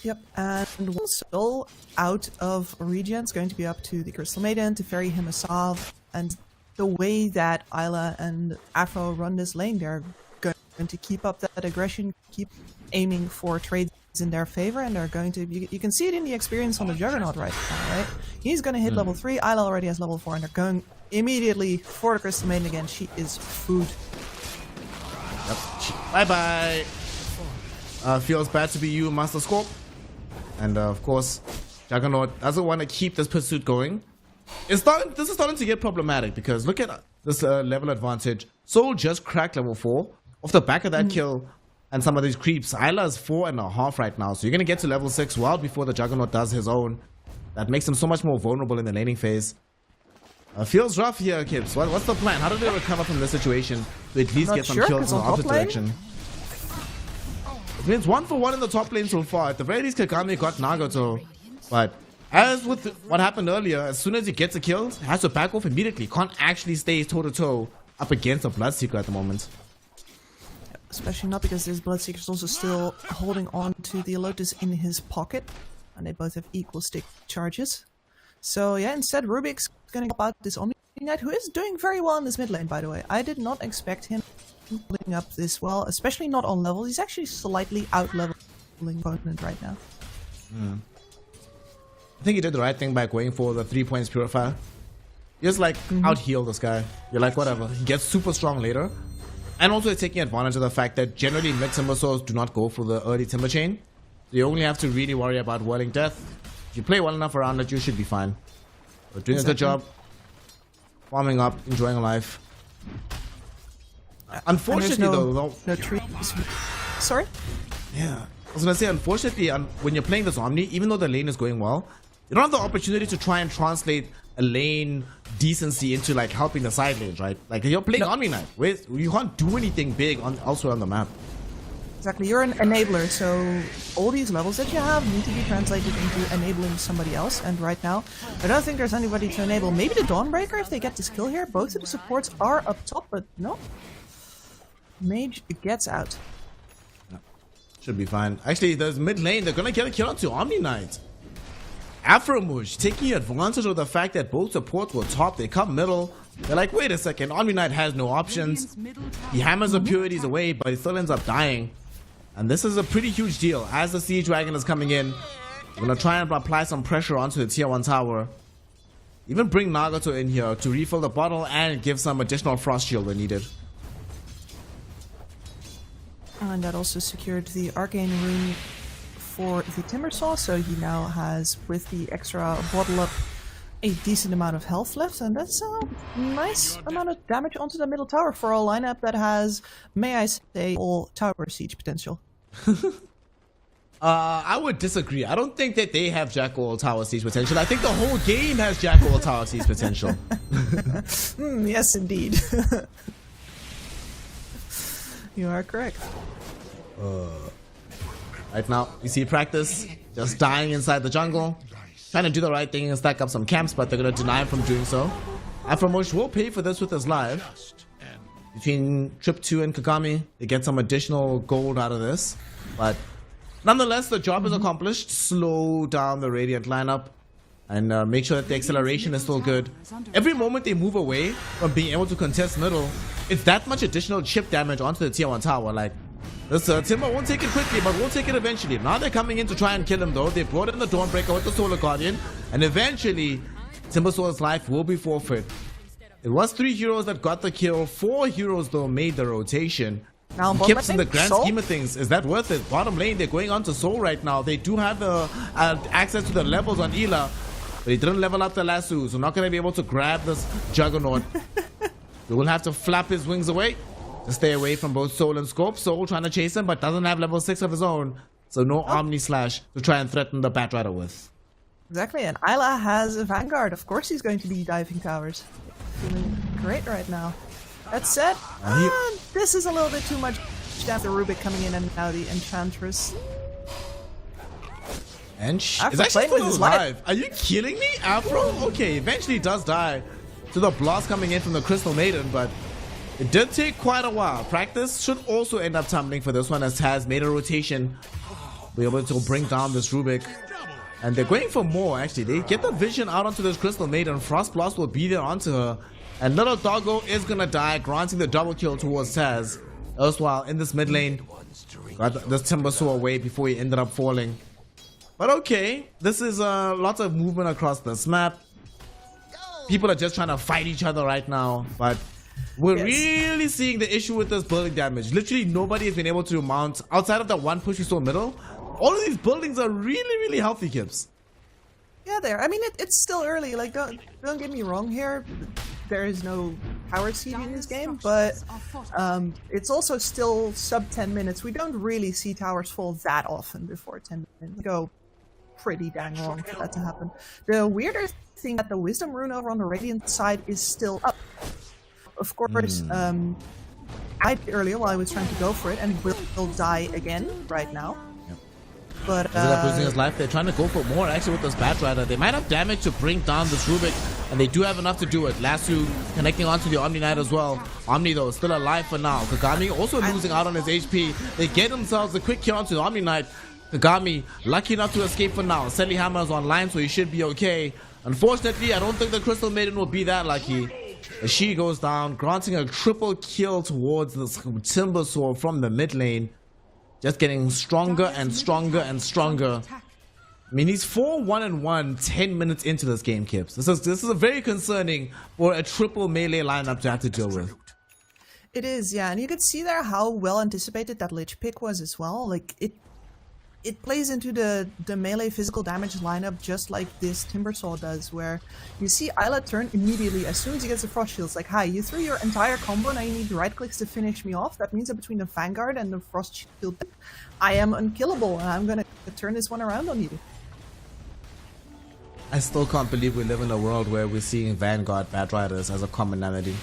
Yep, and one soul out of regen is going to be up to the Crystal Maiden to ferry him a salve. And the way that Isla and Afro run this lane, they're going to keep up that aggression, keep aiming for trades in their favor, and they're going to, you can see it in the experience on the Juggernaut right now, right? He's going to hit level 3, Isla already has level 4, and they're going immediately for the Crystal Maiden again. She is food. Yep. Bye-bye. Feels bad to be you, Master Scorp. And of course, Juggernaut doesn't want to keep this pursuit going. This is starting to get problematic because look at this level advantage. Soul just cracked level 4 off the back of that kill and some of these creeps. Isla's 4.5 right now, so you're going to get to level 6 well before the Juggernaut does his own. that makes them so much more vulnerable in the laning phase. Feels rough here, Kips. What's the plan? How do they recover from this situation to at least Not get some sure, kills in 'cause the on opposite top lane- direction? It means 1-for-1 in the top lane so far. At the very least, Kagami got Nagato. But as with what happened earlier, as soon as he gets a kill, he has to back off immediately. Can't actually stay toe-to-toe up against a Bloodseeker at the moment. Especially not because this Bloodseeker's also still holding on to the Lotus in his pocket. And they both have equal stick charges. So yeah, instead Rubik's gonna help out this Omni Knight, who is doing very well in this mid lane, by the way. I did not expect him holding up this well, especially not on level. He's actually slightly out-leveling opponent right now. I think he did the right thing by going for the 3 points purifier. Just like out-heal this guy. You're like, whatever. He gets super strong later. And also it's taking advantage of the fact that generally mid-timber swords do not go for the early timber chain. So you only have to really worry about whirling death. If you play well enough around it, you should be fine. But doing a good job. Farming up, enjoying life. Unfortunately though, no trees. Sorry? yeah. I was gonna say, unfortunately, when you're playing this Omni, even though the lane is going well, you don't have the opportunity to try and translate a lane decency into like helping the side lanes, right? Like you're playing Omni Knight, where you can't do anything big elsewhere on the map. Exactly, you're an enabler, so all these levels that you have need to be translated into enabling somebody else, and right now, I don't think there's anybody to enable. Maybe the Dawnbreaker if they get this kill here. Both of the supports are up top, but no. Mage gets out. Should be fine. Actually, there's mid lane, they're gonna get a kill onto Omni Knight. Afromush taking advantage of the fact that both supports were top, they come middle. They're like, wait a second, Omni Knight has no options. He hammers the purities away, but he still ends up dying. And this is a pretty huge deal. As the Siege Dragon is coming in, we're gonna try and apply some pressure onto the tier 1 tower. Even bring Nagato in here to refill the bottle and give some additional frost shield when needed. And that also secured the Arcane Rune for the Timbersaw, so he now has, with the extra bottle up, a decent amount of health left, and that's a nice amount of damage onto the middle tower for a lineup that has, may I say, all tower siege potential. I would disagree. I don't think that they have Jackal Tower Siege potential. I think the whole game has Jackal Tower Siege potential. Yes, indeed. You are correct. Right now, you see Practice just dying inside the jungle. Trying to do the right thing and stack up some camps, but they're going to deny him from doing so. Afromush will pay for this with his life. Between Trip 2 and Kagami, they get some additional gold out of this. But nonetheless, the job is accomplished. Slow down the Radiant lineup and make sure that the acceleration is still good. Every moment they move away from being able to contest middle, it's that much additional chip damage onto the tier 1 tower. Like, this Timber won't take it quickly, but we'll take it eventually. Now they're coming in to try and kill him though. They brought in the Dawnbreaker with the Solar Guardian, and eventually Timbersaur's life will be forfeit. It was 3 heroes that got the kill. 4 heroes though made the rotation. Now, Kips, in the grand scheme of things, is that worth it? Bottom lane, they're going on to Soul right now. They do have the access to the levels on Ela, but he didn't level up the lasso, so not going to be able to grab this Juggernaut. He will have to flap his wings away to stay away from both Soul and Scope. Soul trying to chase him, but doesn't have level 6 of his own, so no Omni Slash to try and threaten the Batrider with. Exactly, and Isla has a Vanguard. Of course he's going to be diving towers. Feeling great right now. That said, this is a little bit too much after Rubik coming in and now the Enchantress. And is actually still alive. Are you kidding me? Afro? Okay, eventually does die to the blast coming in from the Crystal Maiden, but it did take quite a while. Practice should also end up tumbling for this one, as Taz made a rotation. Be able to bring down this Rubik. And they're going for more, actually. They get the vision out onto this Crystal Maiden. Frost Blast will be there onto her. And Little Doggo is gonna die, granting the double kill towards Taz. Erstwhile, in this mid lane, got this Timbersaw away before he ended up falling. But okay, this is lots of movement across this map. People are just trying to fight each other right now, but we're really seeing the issue with this building damage. Literally nobody has been able to mount, outside of that one push we saw middle. All of these buildings are really healthy, Kips. Yeah, I mean, it's still early. Like, don't get me wrong here. There is no power siege in this game, but it's also still sub 10 minutes. We don't really see towers fall that often before 10 minutes go. pretty dang wrong for that to happen. The weirder thing that the Wisdom Rune over on the Radiant side is still up. Of course, I died earlier while I was trying to go for it, and will die again right now. But Is it losing his life? They're trying to go for more actually with this Batrider. They might have damage to bring down this Rubik, and they do have enough to do it. Lasso connecting onto the Omni Knight as well. Omni though is still alive for now. Kagami also losing out on his HP. They get themselves a quick kill onto the Omni Knight. Kagami lucky enough to escape for now. Selly Hammer is online, so he should be okay. Unfortunately, I don't think the Crystal Maiden will be that lucky. As she goes down, granting a triple kill towards this Timber Sword from the mid lane. Just getting stronger and stronger and stronger. I mean, he's 4-1-1 10 minutes into this game, Kips. This is a very concerning for a triple melee lineup to have to deal with. it is, yeah, and you could see there how well anticipated that Lich pick was as well. Like it plays into the melee physical damage lineup just like this Timbersaw does, where you see Isla turn immediately as soon as he gets the Frost Shield. It's like, hi, you threw your entire combo, now you need right clicks to finish me off. That means that between the Vanguard and the Frost Shield, I am unkillable, and I'm gonna turn this one around on you. I still can't believe we live in a world where we're seeing Vanguard Batriders as a commonality.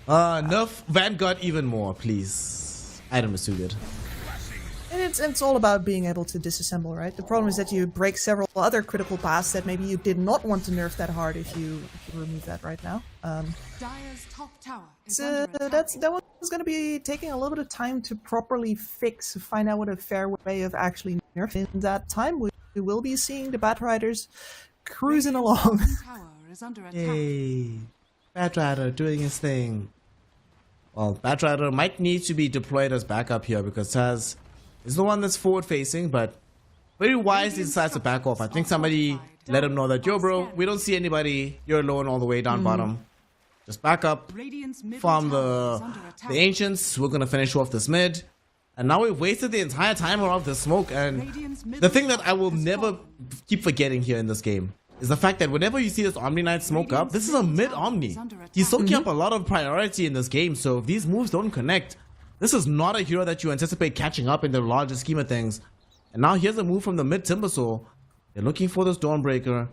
Nerf Vanguard even more, please. Item is too good. And it's all about being able to disassemble, right? The problem is that you break several other critical paths that maybe you did not want to nerf that hard if you remove that right now. Dyer's top tower is So under attack. that one's going to be taking a little bit of time to properly fix, find out what a fair way of actually nerfing. In that time, we will be seeing the Batriders cruising along. Tower is under attack. Yay. Batrider doing his thing. Well, Batrider might need to be deployed as backup here because Taz is the one that's forward facing, but very wisely decides to back off. I think somebody let him know that, yo bro, we don't see anybody, you're alone all the way down bottom. Just back up, Radiant's middle farm tower is the under attack. Ancients. We're gonna finish off this mid. And now we've wasted the entire timer of the smoke, and Radiant's middle the thing that I will has never fallen. keep forgetting here in this game is the fact that whenever you see this Omni Knight smoke up, this is a mid Omni. He's soaking up a lot of priority in this game, so if these moves don't connect, this is not a hero that you anticipate catching up in the larger scheme of things. And now here's a move from the mid Timbersaw. They're looking for this Dawnbreaker.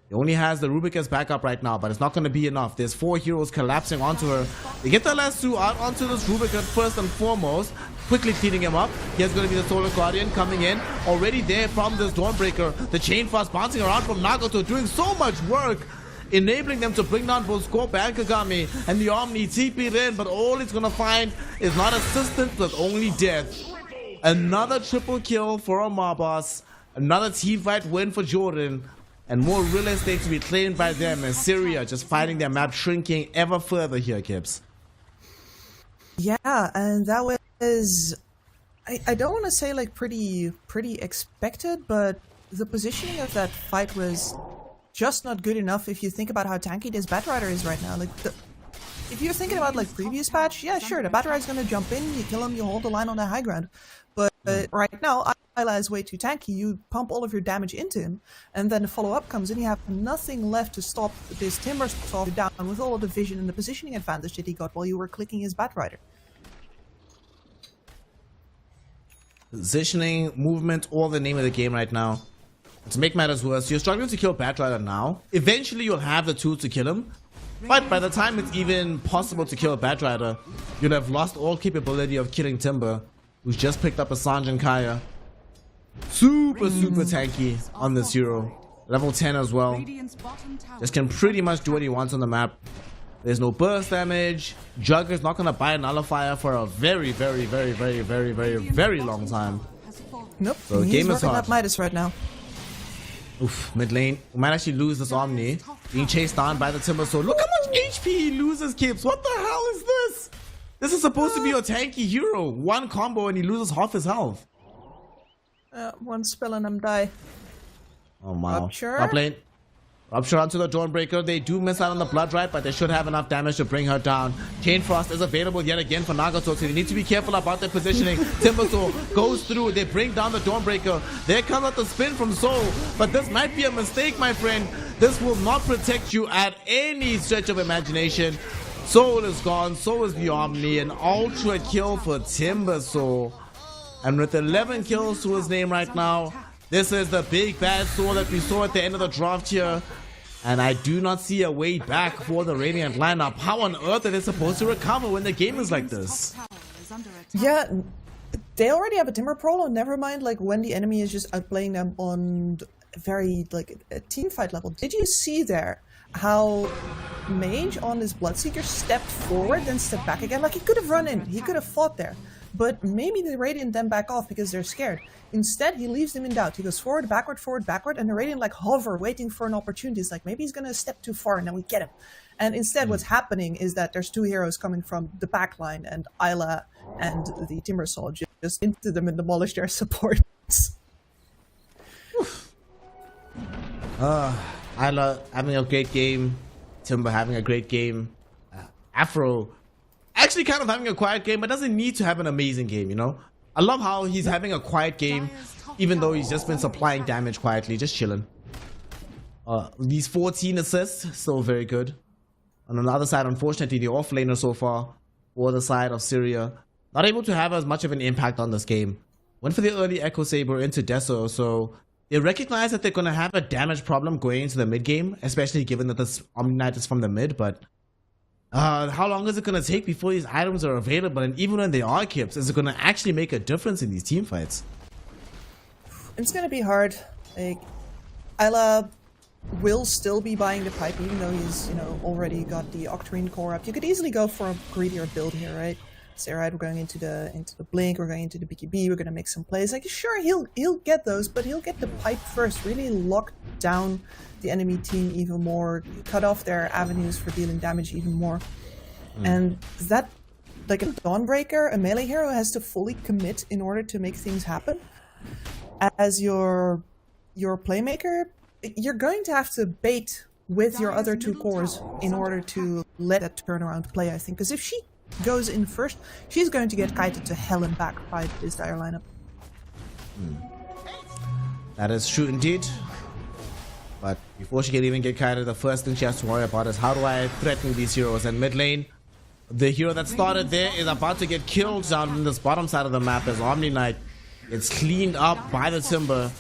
He only has the Rubik as backup right now, but it's not going to be enough. There's 4 heroes collapsing onto her. They get the lasso out onto this Rubik at first and foremost, quickly cleaning him up. Here's going to be the Solar Guardian coming in. Already there from this Dawnbreaker. The Chain Fast bouncing around from Nagato, doing so much work, enabling them to bring down both Scorp and Kagami. And the Omni TP'd in, but all it's going to find is not assistance, but only death. Another triple kill for a mob boss. Another team fight win for Jordan. And more real estate to be claimed by them, and Syria just fighting their map shrinking ever further here, Kips. Yeah, and that was, I don't want to say like pretty expected, but the positioning of that fight was just not good enough if you think about how tanky this Batrider is right now. Like, if you're thinking about like previous patch, yeah, sure, the Batrider is gonna jump in, you kill him, you hold the line on the high ground. But right now, Isla is way too tanky. You pump all of your damage into him, and then the follow-up comes in. You have nothing left to stop this Timbersaw down with all of the vision and the positioning advantage that he got while you were clicking his Batrider. Positioning, movement, all the name of the game right now. To make matters worse, you're struggling to kill Batrider now. Eventually, you'll have the tools to kill him. But by the time it's even possible to kill a Batrider, you'll have lost all capability of killing Timber, who's just picked up a Sanjin Kaya. Super tanky on this hero. Level 10 as well. Radiant's bottom tower Just can pretty much do what he wants on the map. There's no burst damage. Jugger's not gonna buy a nullifier for a very long time. has fallen. Nope, So he's game is working hard. that Midas right now. Oof, mid lane. We might actually lose this Omni. Being chased down by the Timbersaw. Look how much HP he loses, Kips. What the hell is this? This is supposed to be your tanky hero. One combo and he loses half his health. One spell and I'm die. Oh wow. Rupture? Top lane. Rupture onto the Dawnbreaker. They do miss out on the Blood Right, but they should have enough damage to bring her down. Chain Frost is available yet again for Nagato, so they need to be careful about their positioning. Timbersaw goes through. They bring down the Dawnbreaker. There comes out the spin from Soul, but this might be a mistake, my friend. This will not protect you at any stretch of imagination. Soul is gone, so is the Omni. An ultra kill for Timbersaw. And with 11 kills to his name right now, This is the big bad sword that we saw at the end of the draft here. And I do not see a way back for the Radiant lineup. How on earth are they supposed to recover when the game is like this? Top tower is under attack. Yeah, they already have a Timber Prolo, never mind like when the enemy is just outplaying them on very like a team fight level. Did you see there how Mage on his Bloodseeker stepped forward then stepped back again? Like he could have run in, he could have fought there. But maybe the Radiant then back off because they're scared. Instead, he leaves them in doubt. He goes forward, backward, and the Radiant like hover, waiting for an opportunity. It's like maybe he's gonna step too far and then we get him. And instead, what's happening is that there's two heroes coming from the back line, and Isla and the Timbersaw just into them and demolish their supports. Isla having a great game. Timber having a great game. Afro actually kind of having a quiet game, but doesn't need to have an amazing game, you know? I love how he's having a quiet game, even though he's just been supplying damage quietly, just chilling. These 14 assists, still very good. On the other side, unfortunately, the offlaner so far, for the side of Syria, not able to have as much of an impact on this game. Went for the early Echo Saber into Deso, so they recognize that they're going to have a damage problem going into the mid game, especially given that this Omni Knight is from the mid, but how long is it going to take before these items are available? And even when they are kips, is it going to actually make a difference in these team fights? It's gonna be hard. Like, Isla will still be buying the pipe, even though he's, you know, already got the Octarine core up. You could easily go for a greedier build here, right? Say, right, we're going into the blink, we're going into the BKB, we're gonna make some plays. Like, sure, he'll get those, but he'll get the pipe first. Really lock down the enemy team even more, cut off their avenues for dealing damage even more. And that, like a Dawnbreaker, a melee hero has to fully commit in order to make things happen. As your playmaker, you're going to have to bait with your other two cores in order to let that turnaround play, I think. Because if she goes in first, she's going to get kited to hell and back by this Dire lineup. That is true indeed. But before she can even get kited, the first thing she has to worry about is how do I threaten these heroes? And mid lane, the hero that started there is about to get killed down in this bottom side of the map as Omni Knight gets cleaned up by the Timber.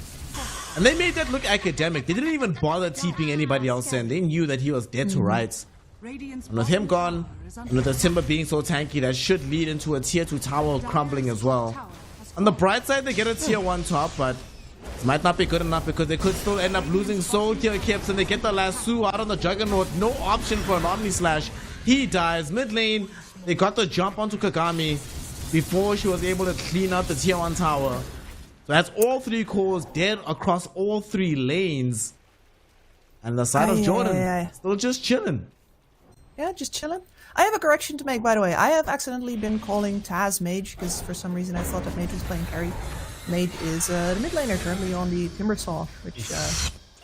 And they made that look academic. They didn't even bother TPing anybody else in. They knew that he was dead to rights. And with him gone, and with the Timber being so tanky, that should lead into a tier 2 tower crumbling as well. On the bright side, they get a tier 1 top, but it might not be good enough because they could still end up losing soul tier kips, and they get the lasso out on the Juggernaut. No option for an Omni Slash. He dies. Mid lane, they got the jump onto Kagami before she was able to clean up the tier 1 tower. So that's all 3 cores dead across all 3 lanes. And the side of Jordan still just chilling. Yeah, just chilling. I have a correction to make, by the way. I have accidentally been calling Taz Mage because for some reason I thought that Mage was playing carry. Mage is the mid laner currently on the Timbersaw, which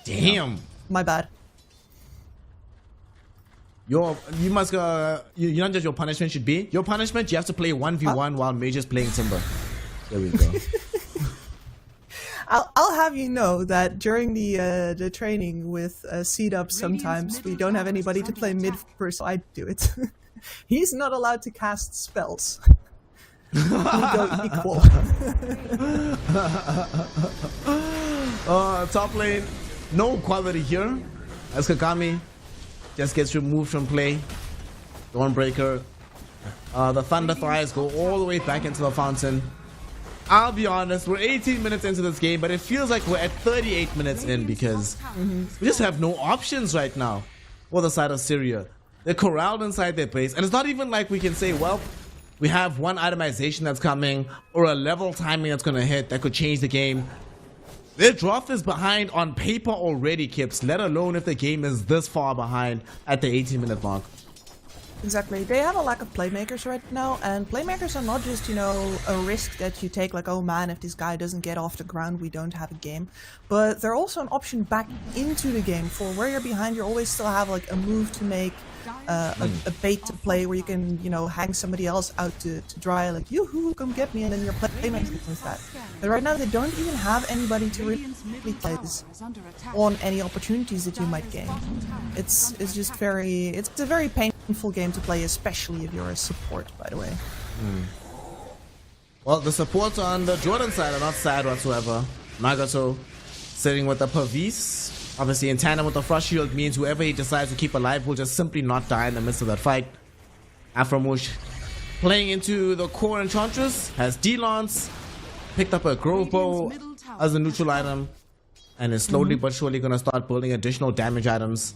damn, you know, my bad. You must you know just your punishment should be? Your punishment, you have to play 1v1 while Mage is playing Timber. There we go. I'll have you know that during the training with C-Dub, sometimes we don't have anybody to play mid first, so I do it. He's not allowed to cast spells. We go equal. Top lane, no quality here. As Kagami just gets removed from play. Dawnbreaker. The Thunder Thighs go all the way back into the fountain. I'll be honest, we're 18 minutes into this game, but it feels like we're at 38 minutes in because we just have no options right now for the side of Syria. They're corralled inside their base, and it's not even like we can say, well, we have one itemization that's coming or a level timing that's going to hit that could change the game. Their draft is behind on paper already, Kips, let alone if the game is this far behind at the 18-minute mark. Exactly. They have a lack of playmakers right now, and playmakers are not just, you know, a risk that you take, like, oh man, if this guy doesn't get off the ground, we don't have a game. But they're also an option back into the game. For where you're behind, you always still have, like, a move to make, a bait to play where you can, you know, hang somebody else out to dry, like, yoo-hoo, come get me, and then your playmakers with that. But right now, they don't even have anybody to really play this on any opportunities that you might gain. It's just very, it's a very painful game to play, especially if you're a support, by the way. Well, the supports on the Jordan side are not sad whatsoever. Nagato sitting with the Pavis. Obviously, in tandem with the Frost Shield means whoever he decides to keep alive will just simply not die in the midst of that fight. Aframush playing into the core Enchantress, has D-Lance, picked up a Grove Bow as a neutral item, and is slowly but surely going to start building additional damage items.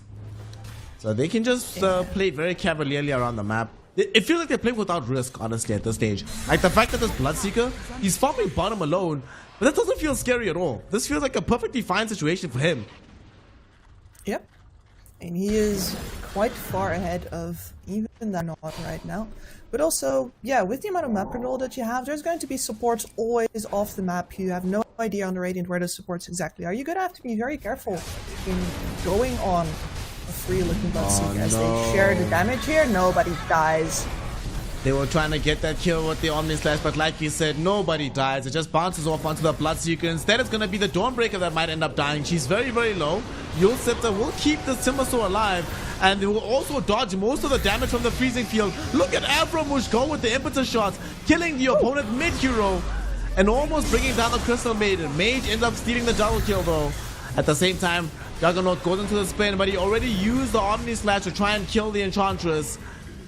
So they can just play very cavalierly around the map. It feels like they're playing without risk, honestly, at this stage. Like the fact that this Bloodseeker, he's farming bottom alone, but that doesn't feel scary at all. This feels like a perfectly fine situation for him. Yep. And he is quite far ahead of even that not right now. But also, yeah, with the amount of map control that you have, there's going to be supports always off the map. You have no idea on the Radiant where the supports exactly are. You're going to have to be very careful in going on a free-looking Bloodseeker. As they share the damage here, nobody dies. They were trying to get that kill with the Omni Slash, but like you said, nobody dies. It just bounces off onto the Bloodseeker. Instead, it's going to be the Dawnbreaker that might end up dying. She's very, very low. Yule Scepter will keep the Timbersaw alive, and they will also dodge most of the damage from the freezing field. Look at Aframush go with the impetus shots, killing the opponent mid-hero, and almost bringing down the Crystal Maiden. Mage ends up stealing the double kill though. At the same time, Juggernaut goes into the spin, but he already used the Omni Slash to try and kill the Enchantress.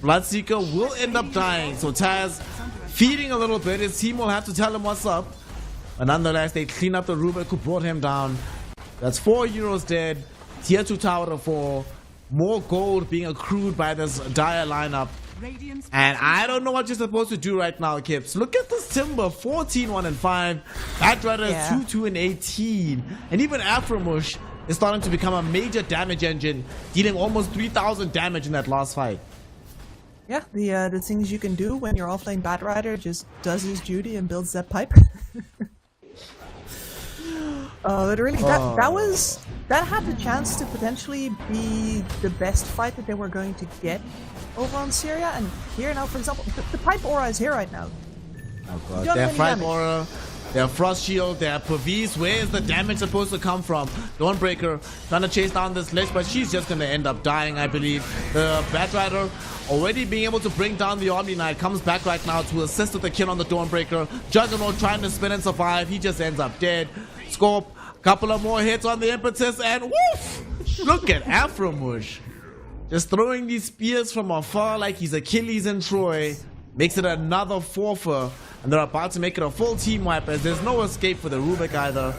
Bloodseeker will end up dying, so Taz feeding a little bit. His team will have to tell him what's up. But nonetheless, they clean up the Rubik who brought him down. That's 4 heroes dead, tier 2 tower to fall, more gold being accrued by this dire lineup. And I don't know what you're supposed to do right now, Kips. Look at this Timber, 14, 1 and 5. Batrider is 2, 2 and 18. And even Aframush is starting to become a major damage engine, dealing almost 3,000 damage in that last fight. Yeah, the things you can do when your offlane Batrider just does his duty and builds that pipe. But really, that had the chance to potentially be the best fight that they were going to get over on Syria. And here now, for example, the pipe aura is here right now. Oh god, their Fight Aura, their Frost Shield, their Pavis, where is the damage supposed to come from? Dawnbreaker trying to chase down this Lich, but she's just going to end up dying, I believe. The Batrider already being able to bring down the Omni Knight, comes back right now to assist with the kill on the Dawnbreaker. Juggernaut trying to spin and survive, he just ends up dead. Scorp, couple of more hits on the impetus, and woof! Look at Aframush. Just throwing these spears from afar like he's Achilles in Troy. Makes it another 4-for, and they're about to make it a full team wipe as there's no escape for the Rubik either.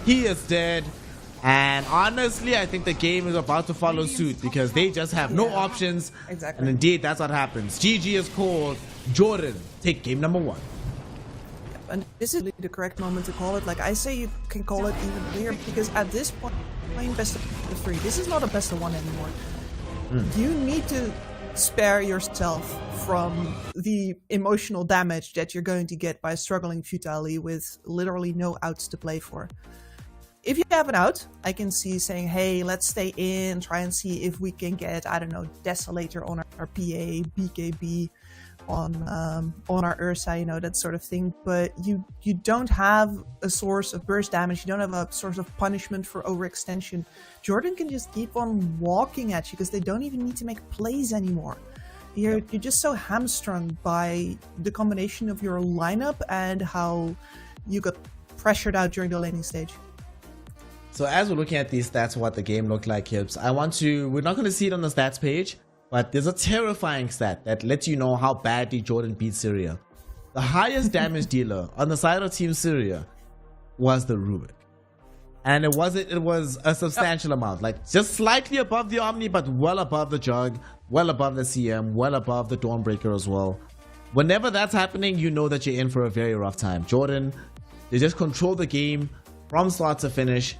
He is dead, and honestly, I think the game is about to follow suit because they just have no options. Exactly. And indeed, that's what happens. GG is called. Jordan, take game number 1. And this is the correct moment to call it. Like I say, you can call it even clearer because at this point, playing best of 3. This is not a best of 1 anymore. You need to spare yourself from the emotional damage that you're going to get by struggling futilely with literally no outs to play for. If you have an out, I can see saying, hey, let's stay in, try and see if we can get, I don't know, Desolator on our PA, BKB on our Ursa, you know, that sort of thing. But you don't have a source of burst damage, you don't have a source of punishment for overextension. Jordan can just keep on walking at you because they don't even need to make plays anymore. You're just so hamstrung by the combination of your lineup and how you got pressured out during the laning stage. So as we're looking at these stats, what the game looked like, Hips, we're not going to see it on the stats page, but there's a terrifying stat that lets you know how badly Jordan beat Syria. The highest damage dealer on the side of Team Syria was the Rubik. And it was a substantial amount, like just slightly above the Omni, but well above the Jug, well above the CM, well above the Dawnbreaker as well. Whenever that's happening, you know that you're in for a very rough time. Jordan, they just control the game from start to finish.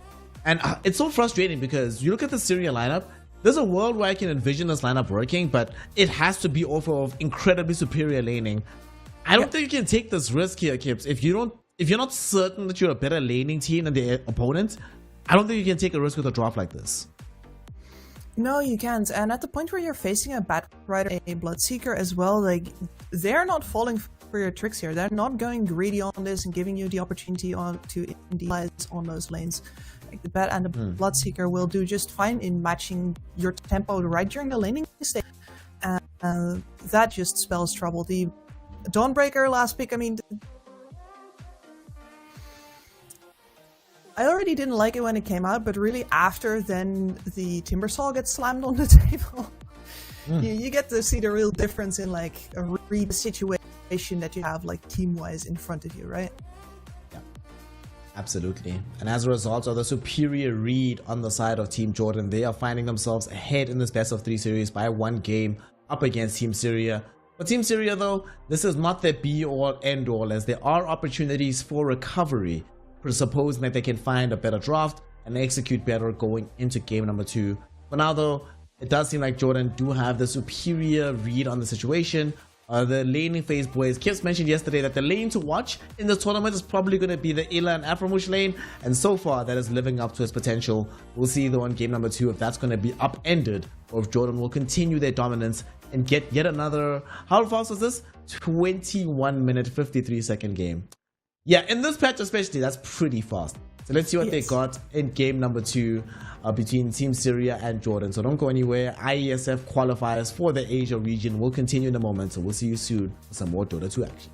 And it's so frustrating because you look at the Syria lineup, there's a world where I can envision this lineup working, but it has to be off of incredibly superior laning. I don't think you can take this risk here, Kips. If you're not certain that you're a better laning team than the opponent, I don't think you can take a risk with a drop like this. No, you can't. And at the point where you're facing a Batrider, a Bloodseeker as well, like, they're not falling for your tricks here. They're not going greedy on this and giving you the opportunity to individualize on those lanes. Like the Bat and the Bloodseeker will do just fine in matching your tempo right during the laning stage. And that just spells trouble. The Dawnbreaker last pick, I mean, I already didn't like it when it came out, but really after then the Timbersaw gets slammed on the table. You get to see the real difference in like a read situation that you have like team-wise in front of you, right? Absolutely. And as a result of the superior read on the side of Team Jordan, they are finding themselves ahead in this best of 3 series by 1 game up against Team Syria. For Team Syria though, this is not their be-all end-all, as there are opportunities for recovery, presupposing that they can find a better draft and execute better going into game number 2. For now though, it does seem like Jordan do have the superior read on the situation. The laning phase boys, Kips mentioned yesterday that the lane to watch in this tournament is probably going to be the Ila and Aframush lane, and so far that is living up to its potential. We'll see though in game number 2 if that's going to be upended or if Jordan will continue their dominance and get yet another, how fast was this? 21-minute 53-second game. Yeah, in this patch especially, that's pretty fast. So let's see what they got in game number 2 between Team Syria and Jordan. So don't go anywhere. IESF qualifiers for the Asia region will continue in a moment. So we'll see you soon for some more Dota 2 action.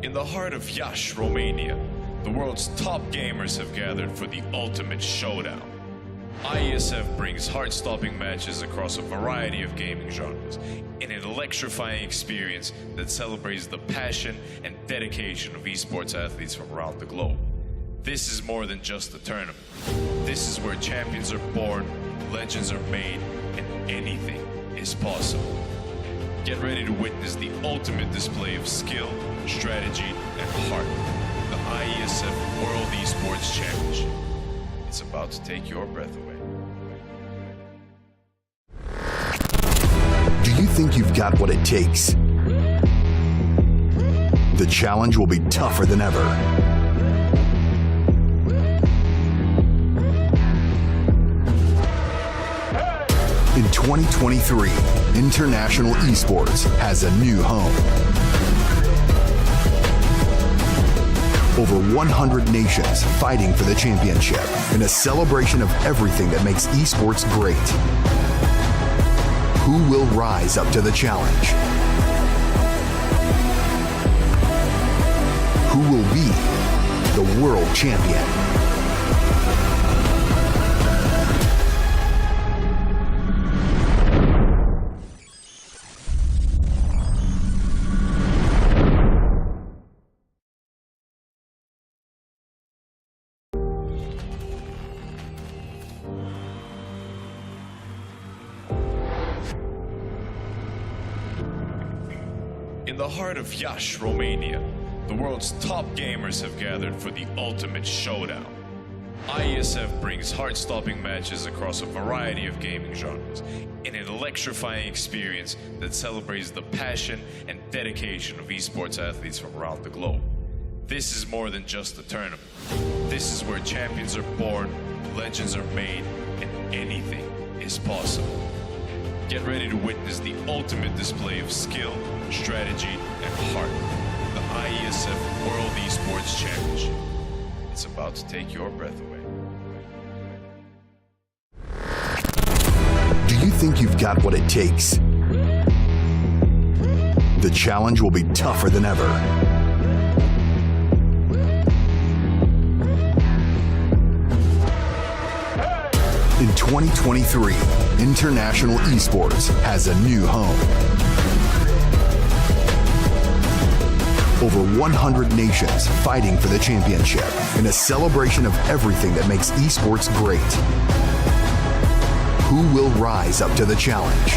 In the heart of Iași, Romania, the world's top gamers have gathered for the ultimate showdown. IESF brings heart-stopping matches across a variety of gaming genres in an electrifying experience that celebrates the passion and dedication of esports athletes from around the globe. This is more than just a tournament. This is where champions are born, legends are made, and anything is possible. Get ready to witness the ultimate display of skill, strategy, and heart. The IESF World Esports Championship. It's about to take your breath away. Do you think you've got what it takes? The challenge will be tougher than ever. In 2023, International Esports has a new home. Over 100 nations fighting for the championship in a celebration of everything that makes esports great. Who will rise up to the challenge? Who will be the world champion? In the heart of Iași, Romania, the world's top gamers have gathered for the ultimate showdown. IESF brings heart-stopping matches across a variety of gaming genres in an electrifying experience that celebrates the passion and dedication of esports athletes from around the globe. This is more than just a tournament. This is where champions are born, legends are made, and anything is possible. Get ready to witness the ultimate display of skill, strategy, and heart. The IESF World Esports Championship. It's about to take your breath away. Do you think you've got what it takes? The challenge will be tougher than ever. In 2023, International Esports has a new home. Over 100 nations fighting for the championship in a celebration of everything that makes esports great. Who will rise up to the challenge?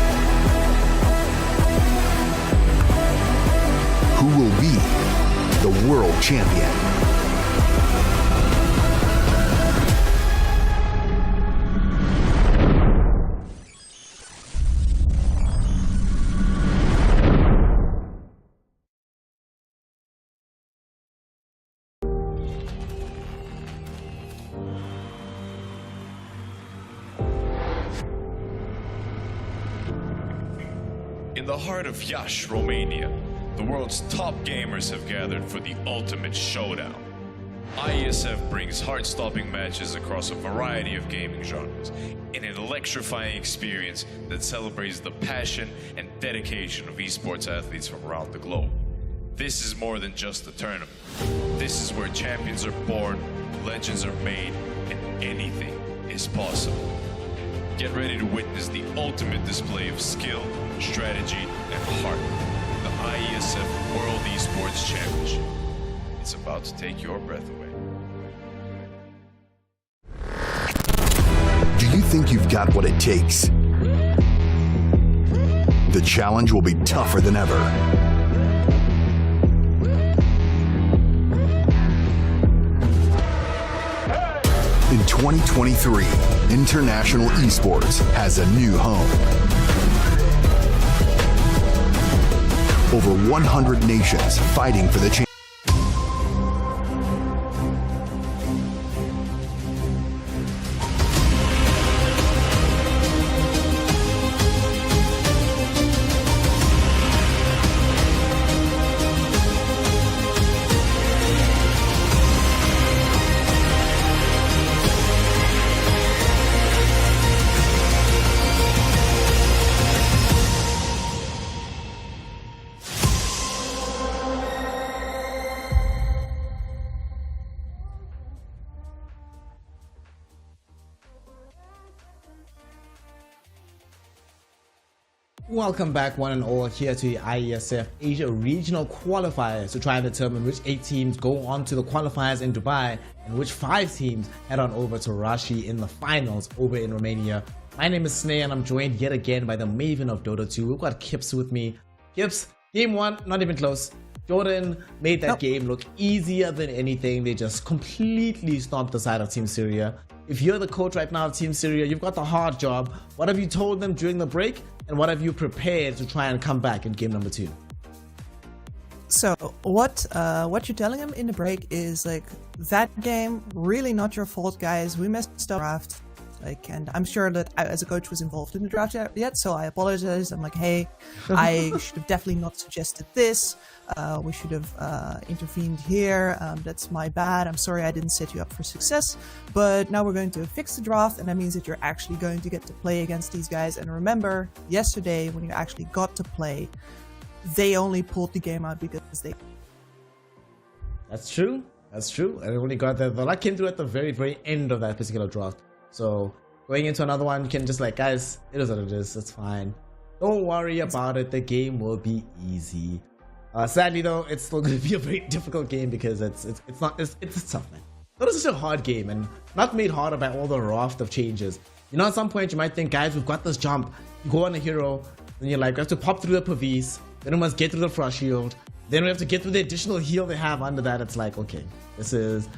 Who will be the world champion? In the heart of Iași, Romania, the world's top gamers have gathered for the ultimate showdown. IESF brings heart-stopping matches across a variety of gaming genres in an electrifying experience that celebrates the passion and dedication of esports athletes from around the globe. This is more than just a tournament. This is where champions are born, legends are made, and anything is possible. Get ready to witness the ultimate display of skill, strategy, and heart. The IESF World Esports Championship. It's about to take your breath away. Do you think you've got what it takes? The challenge will be tougher than ever. In 2023, International Esports has a new home. Over 100 nations fighting for the championship. Welcome back one and all here to the IESF Asia Regional Qualifiers to try and determine which 8 teams go on to the qualifiers in Dubai and which 5 teams head on over to Rashi in the finals over in Romania. My name is Sneh and I'm joined yet again by the maven of Dota 2. We've got Kips with me. Kips, game 1, not even close. Jordan made that game look easier than anything. They just completely stomped the side of Team Syria. If you're the coach right now of Team Syria, you've got the hard job. What have you told them during the break? And what have you prepared to try and come back in game number 2? So what you're telling him in the break is like, that game really not your fault, guys. We messed up draft. Like, and I'm sure that I, as a coach, was involved in the draft yet, so I apologize. I'm like, hey, I should have definitely not suggested this. We should have intervened here. That's my bad. I'm sorry I didn't set you up for success. But now we're going to fix the draft, and that means that you're actually going to get to play against these guys. And remember, yesterday when you actually got to play, they only pulled the game out because they... That's true. That's true. And only got the luck came through at the very, very end of that particular draft. So going into another one, you can just like, guys, it is what it is. It's fine. Don't worry about it. The game will be easy. Sadly though, it's still going to be a very difficult game because it's tough, man. It's such a hard game and not made harder by all the raft of changes. You know, at some point you might think, guys, we've got this jump. You go on a hero, then you're like, we have to pop through the Pavis, then we must get through the frost shield, then we have to get through the additional heal they have under that. It's like, okay, this is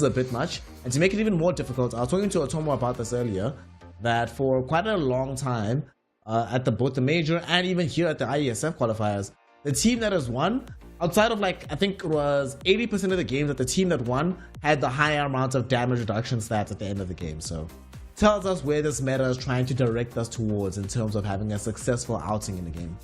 a bit much. And to make it even more difficult, I was talking to Otomo about this earlier, that for quite a long time, at both the major and even here at the IESF qualifiers, the team that has won, outside of like, I think it was 80% of the games that the team that won had the higher amount of damage reduction stats at the end of the game. So tells us where this meta is trying to direct us towards in terms of having a successful outing in the game.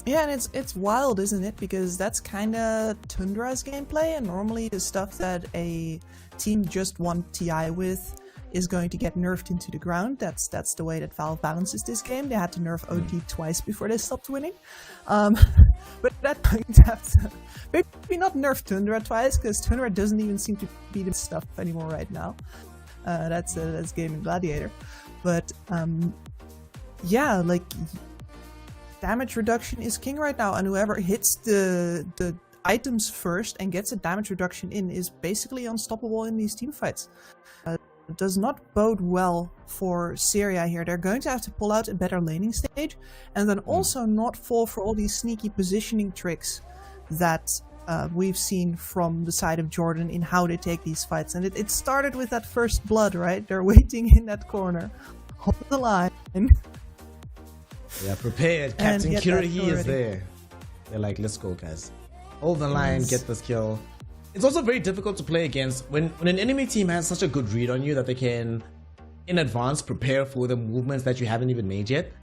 Yeah, and it's wild, isn't it? Because that's kind of Tundra's gameplay, and normally the stuff that a team just won TI with is going to get nerfed into the ground. That's the way that Valve balances this game. They had to nerf OT twice before they stopped winning. But that point, maybe not nerf Tundra twice, because Tundra doesn't even seem to be the stuff anymore right now. That's Gaming Gladiator. But yeah, like, damage reduction is king right now, and whoever hits the items first and gets a damage reduction in is basically unstoppable in these team fights. It does not bode well for Syria here. They're going to have to pull out a better laning stage, and then also not fall for all these sneaky positioning tricks that we've seen from the side of Jordan in how they take these fights. And it started with that first blood, right? They're waiting in that corner, hold the line. Yeah, prepared. Captain Kirahi is there. They're like, let's go, guys. Hold the line, get this kill. It's also very difficult to play against when an enemy team has such a good read on you that they can, in advance, prepare for the movements that you haven't even made yet.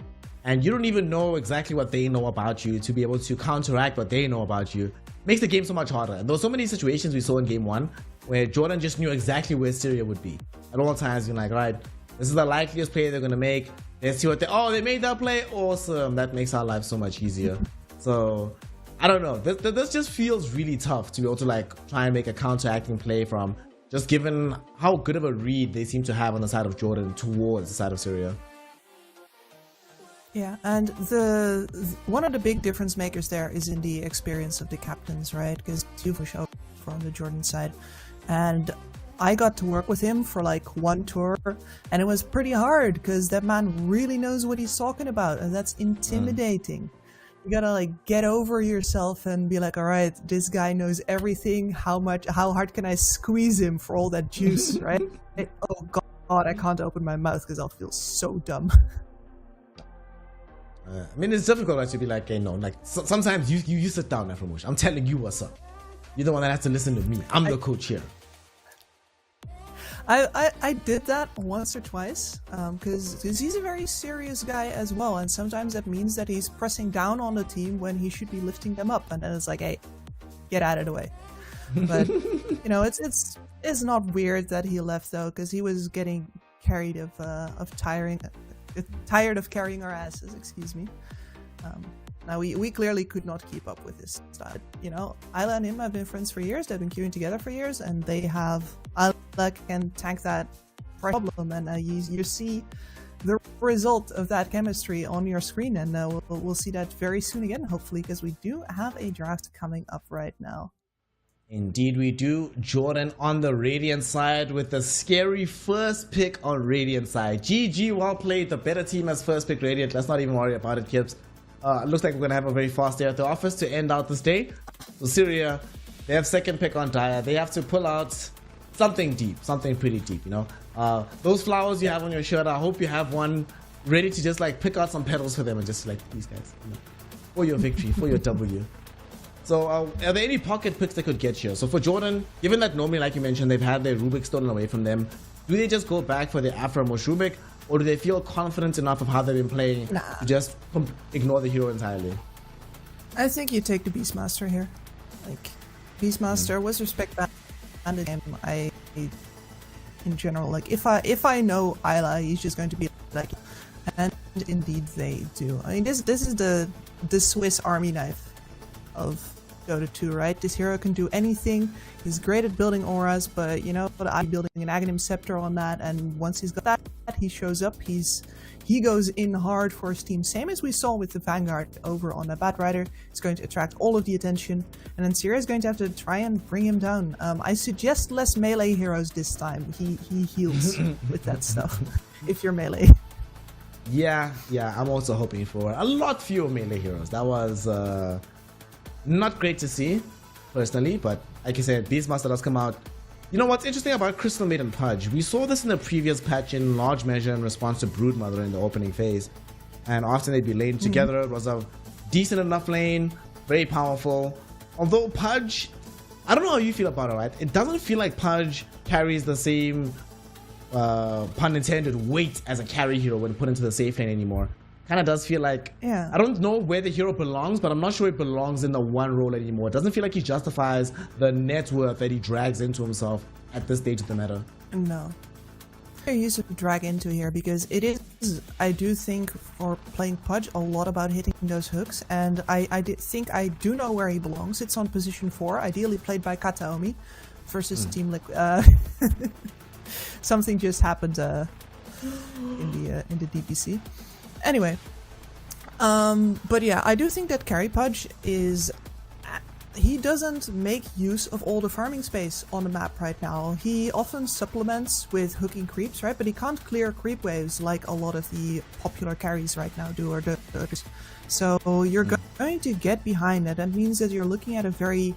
And you don't even know exactly what they know about you to be able to counteract what they know about you. Makes the game so much harder. And there were so many situations we saw in game 1 where Jordan just knew exactly where Syria would be. At all times, you're like, right, this is the likeliest play they're going to make. Let's see what they made that play. Awesome. That makes our life so much easier. So I don't know. This just feels really tough to be able to like try and make a counteracting play from just given how good of a read they seem to have on the side of Jordan towards the side of Syria. Yeah, and one of the big difference makers there is in the experience of the captains, right? Because you've shown from the Jordan side, and I got to work with him for like 1 tour, and it was pretty hard because that man really knows what he's talking about, and that's intimidating. You gotta like get over yourself and be like, all right, this guy knows everything. How hard can I squeeze him for all that juice, right? Oh God, I can't open my mouth because I'll feel so dumb. I mean, it's difficult to be like, hey, no, like sometimes you sit down, Aframush. I'm telling you what's up. You're the one that has to listen to me. I'm the coach here. I did that once or twice because he's a very serious guy as well, and sometimes that means that he's pressing down on the team when he should be lifting them up, and then it's like, hey, get out of the way. But you know, it's not weird that he left though, because he was getting tired of carrying our asses. Excuse me. Now we clearly could not keep up with this style. You know, Isla and him have been friends for years. They've been queuing together for years, and they have Isla can tank that problem. And you see the result of that chemistry on your screen, and we'll see that very soon again, hopefully, because we do have a draft coming up right now. Indeed we do. Jordan on the Radiant side with the scary first pick on Radiant side. GG, well played. The better team has first pick Radiant. Let's not even worry about it, Kips. Looks like we're going to have a very fast day at the office to end out this day. So Syria, they have second pick on Dire. They have to pull out something deep, something pretty deep, you know. Those flowers you have on your shirt, I hope you have one ready to just like pick out some petals for them and just like, please guys, you know, for your victory, for your W. So are there any pocket picks they could get here? So for Jordan, given that normally, like you mentioned, they've had their Rubik stolen away from them, do they just go back for the Afra Mosh Rubik, or do they feel confident enough of how they've been playing to just ignore the hero entirely? I think you take the Beastmaster here. Like, Beastmaster, with respect back and the game, in general, like if I know Isla, he's just going to be like, and indeed they do. I mean, this is the Swiss Army knife of Dota 2, right? This hero can do anything. He's great at building auras, but you know, I'm building an Aghanim Scepter on that, and once he's got that, he shows up. He goes in hard for his team, same as we saw with the Vanguard over on the Bat Rider. He's going to attract all of the attention, and then Syria is going to have to try and bring him down. I suggest less melee heroes this time. He heals with that stuff if you're melee. Yeah, I'm also hoping for a lot fewer melee heroes. That was not great to see, personally, but like I said, Beastmaster does come out. You know what's interesting about Crystal Maiden Pudge? We saw this in the previous patch in large measure in response to Broodmother in the opening phase, and often they'd be laid together. It was a decent enough lane, very powerful. Although Pudge, I don't know how you feel about it, right? It doesn't feel like Pudge carries the same, pun intended, weight as a carry hero when put into the safe lane anymore. Kind of does feel like, I don't know where the hero belongs, but I'm not sure it belongs in the one role anymore. It doesn't feel like he justifies the net worth that he drags into himself at this stage of the meta. No. Very useful to drag into here, because it is, I do think, for playing Pudge, a lot about hitting those hooks, and I think I do know where he belongs. It's on position 4, ideally played by Kataomi versus Team Liquid. Something just happened in the DPC. Anyway, but yeah, I do think that Carry Pudge is, he doesn't make use of all the farming space on the map right now. He often supplements with hooking creeps, right? But he can't clear creep waves like a lot of the popular carries right now do, or the others. So you're going to get behind it. That means that you're looking at a very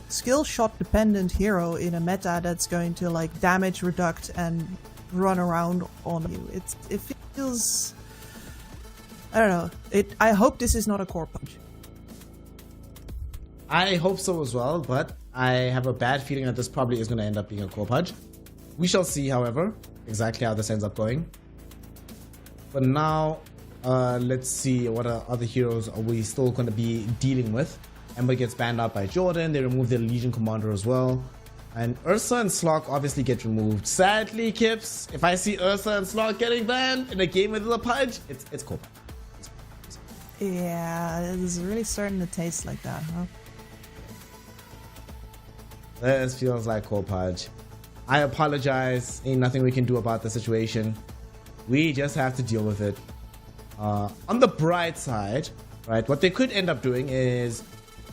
skill shot dependent hero in a meta that's going to like damage reduct and run around on you. It feels, I don't know. I hope this is not a core Pudge. I hope so as well, but I have a bad feeling that this probably is going to end up being a core Pudge. We shall see, however, exactly how this ends up going. But now, let's see what other heroes are we still going to be dealing with. Ember gets banned out by Jordan. They remove their Legion Commander as well. And Ursa and Slok obviously get removed. Sadly, Kips, if I see Ursa and Slok getting banned in a game with a Pudge, it's cool. Yeah, it's really starting to taste like that, huh? This feels like cool Pudge. I apologize. Ain't nothing we can do about the situation. We just have to deal with it. On the bright side, right, what they could end up doing is,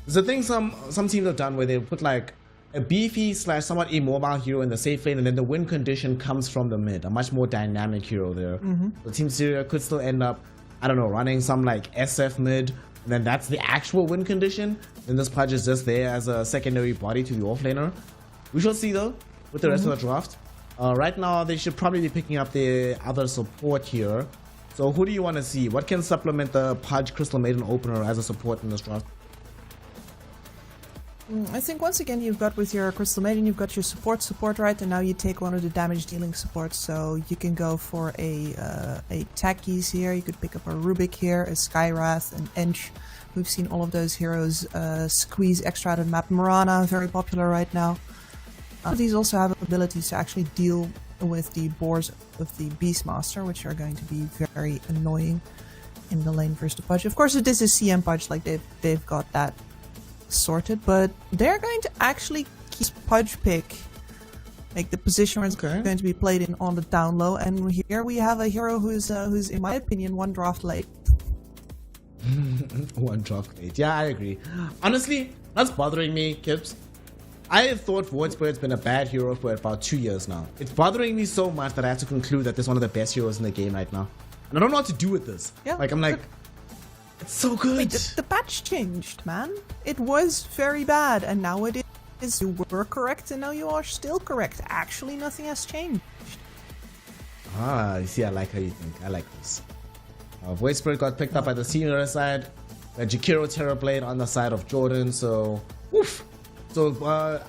there's a thing some teams have done where they put like a beefy / somewhat immobile hero in the safe lane, and then the win condition comes from the mid, a much more dynamic hero there. So Team Syria could still end up, I don't know, running some like SF mid, and then that's the actual win condition. Then this Pudge is just there as a secondary body to the offlaner. We shall see though with the rest of the draft. Right now they should probably be picking up the other support here. So who do you want to see? What can supplement the Pudge Crystal Maiden opener as a support in this draft? I think once again you've got with your Crystal Maiden, you've got your support, right? And now you take one of the damage dealing supports. So you can go for a Takis here. You could pick up a Rubik here, a Skywrath, an Ench. We've seen all of those heroes squeeze extra out of the map. Morana, very popular right now. These also have abilities to actually deal with the boars of the Beastmaster, which are going to be very annoying in the lane versus the Pudge. Of course, if this is CM Pudge, like they've got that sorted, but they're going to actually keep Pudge pick Like the position where it's going to be played in on the down low, and here we have a hero who's in my opinion one draft late. One draft late. Yeah, I agree. Honestly, that's bothering me, Kips. I have thought Void Spirit's been a bad hero for about 2 years now. It's bothering me so much that I have to conclude that this is one of the best heroes in the game right now. And I don't know what to do with this. Yeah, like, I'm like, it's so good. Wait, the patch changed, man. It was very bad, and now it is. You were correct, and now you are still correct. Actually, nothing has changed. Ah, you see, I like how you think. I like this. Void Spirit got picked up by the senior side. Jakiro Terrorblade on the side of Jordan, so... Woof! So,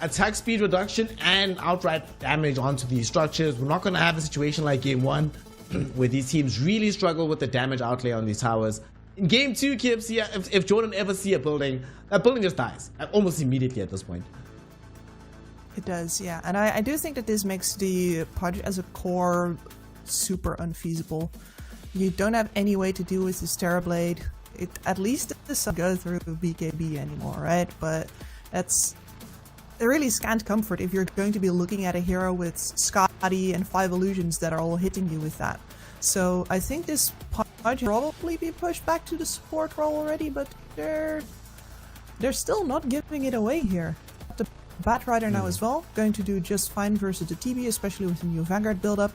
attack speed reduction and outright damage onto these structures. We're not going to have a situation like Game 1, where these teams really struggle with the damage outlay on these towers. In Game 2, Kips, yeah, if Jordan ever see a building, that building just dies. Almost immediately at this point. It does, yeah. And I do think that this makes the Pudge as a core super unfeasible. You don't have any way to deal with this Terrorblade. It at least doesn't go through BKB anymore, right? But that's a really scant comfort if you're going to be looking at a hero with Scotty and 5 illusions that are all hitting you with that. So I think this Pudge will probably be pushed back to the support role already, but they're still not giving it away here. The Batrider now as well, going to do just fine versus the TB, especially with the new Vanguard build-up.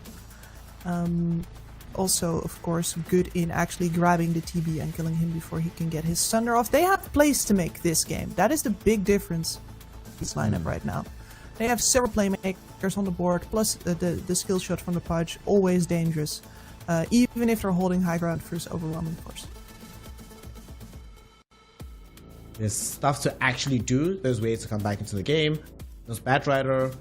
Also, of course, good in actually grabbing the TB and killing him before he can get his Thunder off. They have plays to make this game. That is the big difference in this lineup right now. They have several playmakers on the board, plus the skill shot from the Pudge, always dangerous. Even if they're holding high ground versus overwhelming force. There's stuff to actually do. There's ways to come back into the game. There's Batrider.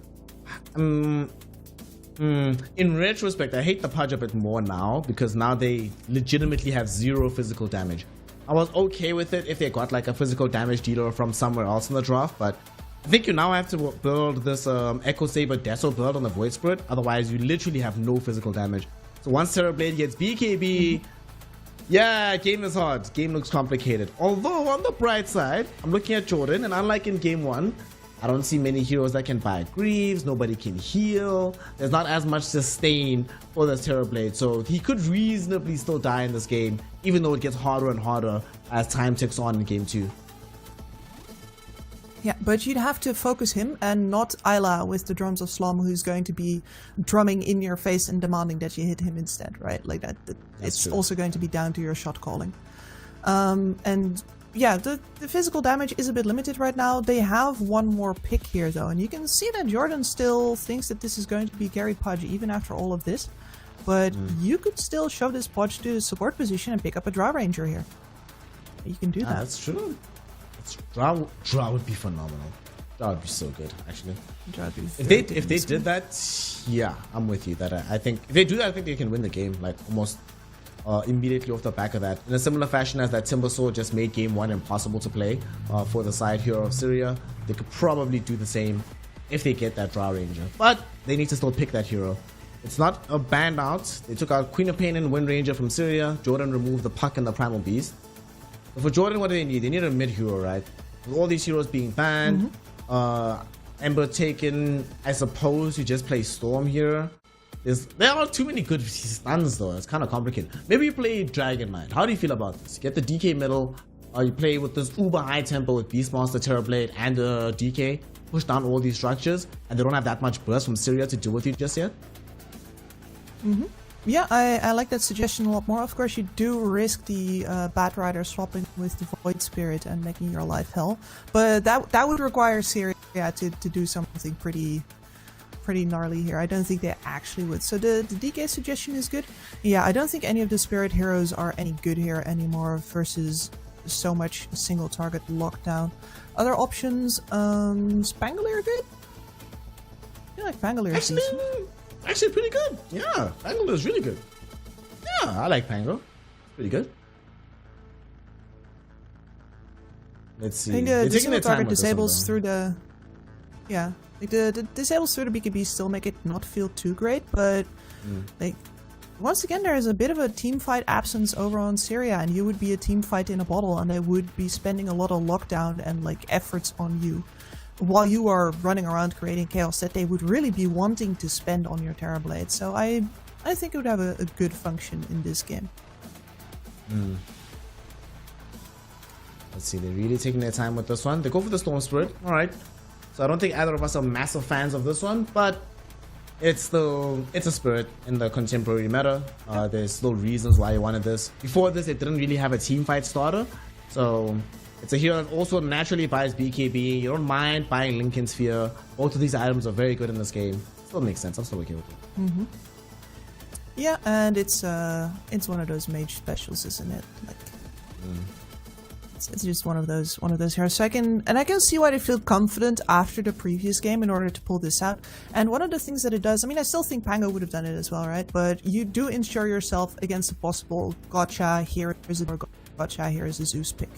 In retrospect, I hate the Pudge a bit more now because now they legitimately have 0 physical damage. I was okay with it if they got like a physical damage dealer from somewhere else in the draft, but I think you now have to build this Echo Saber Deso build on the Void Spirit. Otherwise, you literally have no physical damage. So once Terrorblade gets BKB, yeah, game is hard. Game looks complicated. Although on the bright side, I'm looking at Jordan, and unlike in Game 1, I don't see many heroes that can buy Greaves. Nobody can heal. There's not as much sustain for this Terrorblade, so he could reasonably still die in this game, even though it gets harder and harder as time ticks on in Game 2. Yeah, but you'd have to focus him and not Ayla with the Drums of Slum, who's going to be drumming in your face and demanding that you hit him instead, right? Like that it's true. Also going to be down to your shot calling. And yeah, the physical damage is a bit limited right now. They have one more pick here though, and you can see that Jordan still thinks that this is going to be carried Pudge even after all of this. But you could still shove this Pudge to the support position and pick up a Draw Ranger here. You can do that. That's true. Draw would be phenomenal. That would be so good, actually. If they did that, yeah, I'm with you. That I think if they do that, I think they can win the game like almost immediately off the back of that. In a similar fashion as that Timber Sword just made Game 1 impossible to play for the side hero of Syria, they could probably do the same if they get that Draw Ranger. But they need to still pick that hero. It's not a banned out. They took out Queen of Pain and Wind Ranger from Syria. Jordan removed the Puck and the Primal Beast. But for Jordan, what do they need? They need a mid hero, right? With all these heroes being banned, Ember taken, I suppose you just play Storm here. There are too many good stuns though. It's kind of complicated. Maybe you play Dragon Knight. How do you feel about this? You get the DK middle, or you play with this uber high tempo with Beastmaster, Terrorblade, and DK. Push down all these structures, and they don't have that much burst from Syria to deal with you just yet. Yeah, I like that suggestion a lot more. Of course, you do risk the Batrider swapping with the Void Spirit and making your life hell, but that would require Syria to do something pretty gnarly here. I don't think they actually would. So the DK suggestion is good. Yeah, I don't think any of the Spirit heroes are any good here anymore versus so much single target lockdown. Other options, Spangler good? I feel like Spangler is decent. Actually pretty good. Yeah, Pangolo is really good. Yeah, I like Pangolo. Pretty good. Let's see. I think the single target disables through the... Yeah, like the disables through the BKB still make it not feel too great, but like once again there is a bit of a team fight absence over on Syria, and you would be a team fight in a bottle, and they would be spending a lot of lockdown and like efforts on you. while you are running around creating chaos that they would really be wanting to spend on your Terrorblade. So I think it would have a good function in this game. Let's see, they're really taking their time with this one. They go for the Storm Spirit. Alright. So I don't think either of us are massive fans of this one, but it's a spirit in the contemporary meta. There's still reasons why you wanted this. Before this, it didn't really have a team fight starter. So it's a hero that also naturally buys BKB. You don't mind buying Lincoln Sphere. Both of these items are very good in this game. Still makes sense. I'm still okay with it. Yeah, and it's one of those mage specials, isn't it? Like, it's just one of those heroes. So I can see why they feel confident after the previous game in order to pull this out. And one of the things that it does, I mean, I still think Pango would have done it as well, right? But you do insure yourself against a possible gotcha here is a gotcha here is a Zeus pick,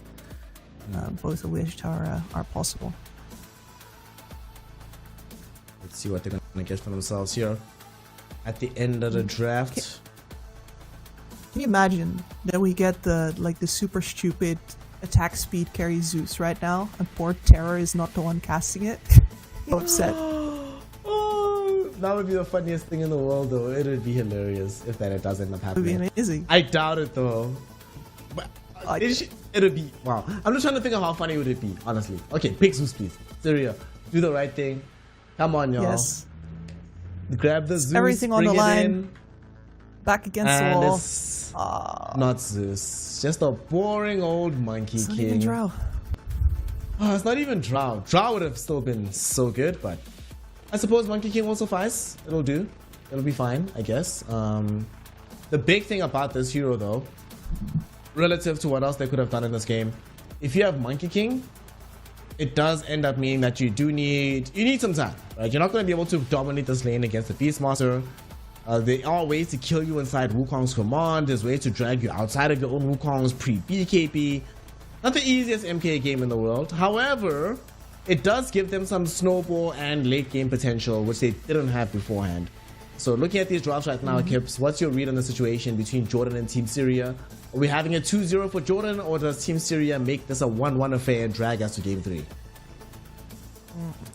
both of which are possible. Let's see what they're gonna get for themselves here at the end of the draft. Can you imagine that we get the super stupid attack speed carry Zeus right now, and poor Terror is not the one casting it? So upset. Oh, that would be the funniest thing in the world, though. It would be hilarious if that does end up It would be happening. amazing. I doubt it, though. But it would be wow. I'm just trying to think of how funny would it be, honestly. Okay, pick Zeus, please. Syria, do the right thing. Come on, y'all. Yes. Grab the Zeus. Everything on bring the it line. in. Back against the And wall. it's not Zeus. Just a boring old Monkey It's not King. even Drow. Oh, it's not even Drow. Drow would have still been so good, but I suppose Monkey King will suffice. It'll do. It'll be fine, I guess. The big thing about this hero, though, relative to what else they could have done in this game, if you have Monkey King, it does end up meaning that you need some time, right? You're not going to be able to dominate this lane against the Beastmaster. There are ways to kill you inside Wukong's command. There's ways to drag you outside of your own Wukong's pre-BKB. Not the easiest MK game in the world. However, it does give them some snowball and late game potential, which they didn't have beforehand. So looking at these drafts right now, Kips, what's your read on the situation between Jordan and Team Syria? Are we having a 2-0 for Jordan, or does Team Syria make this a 1-1 affair and drag us to Game 3?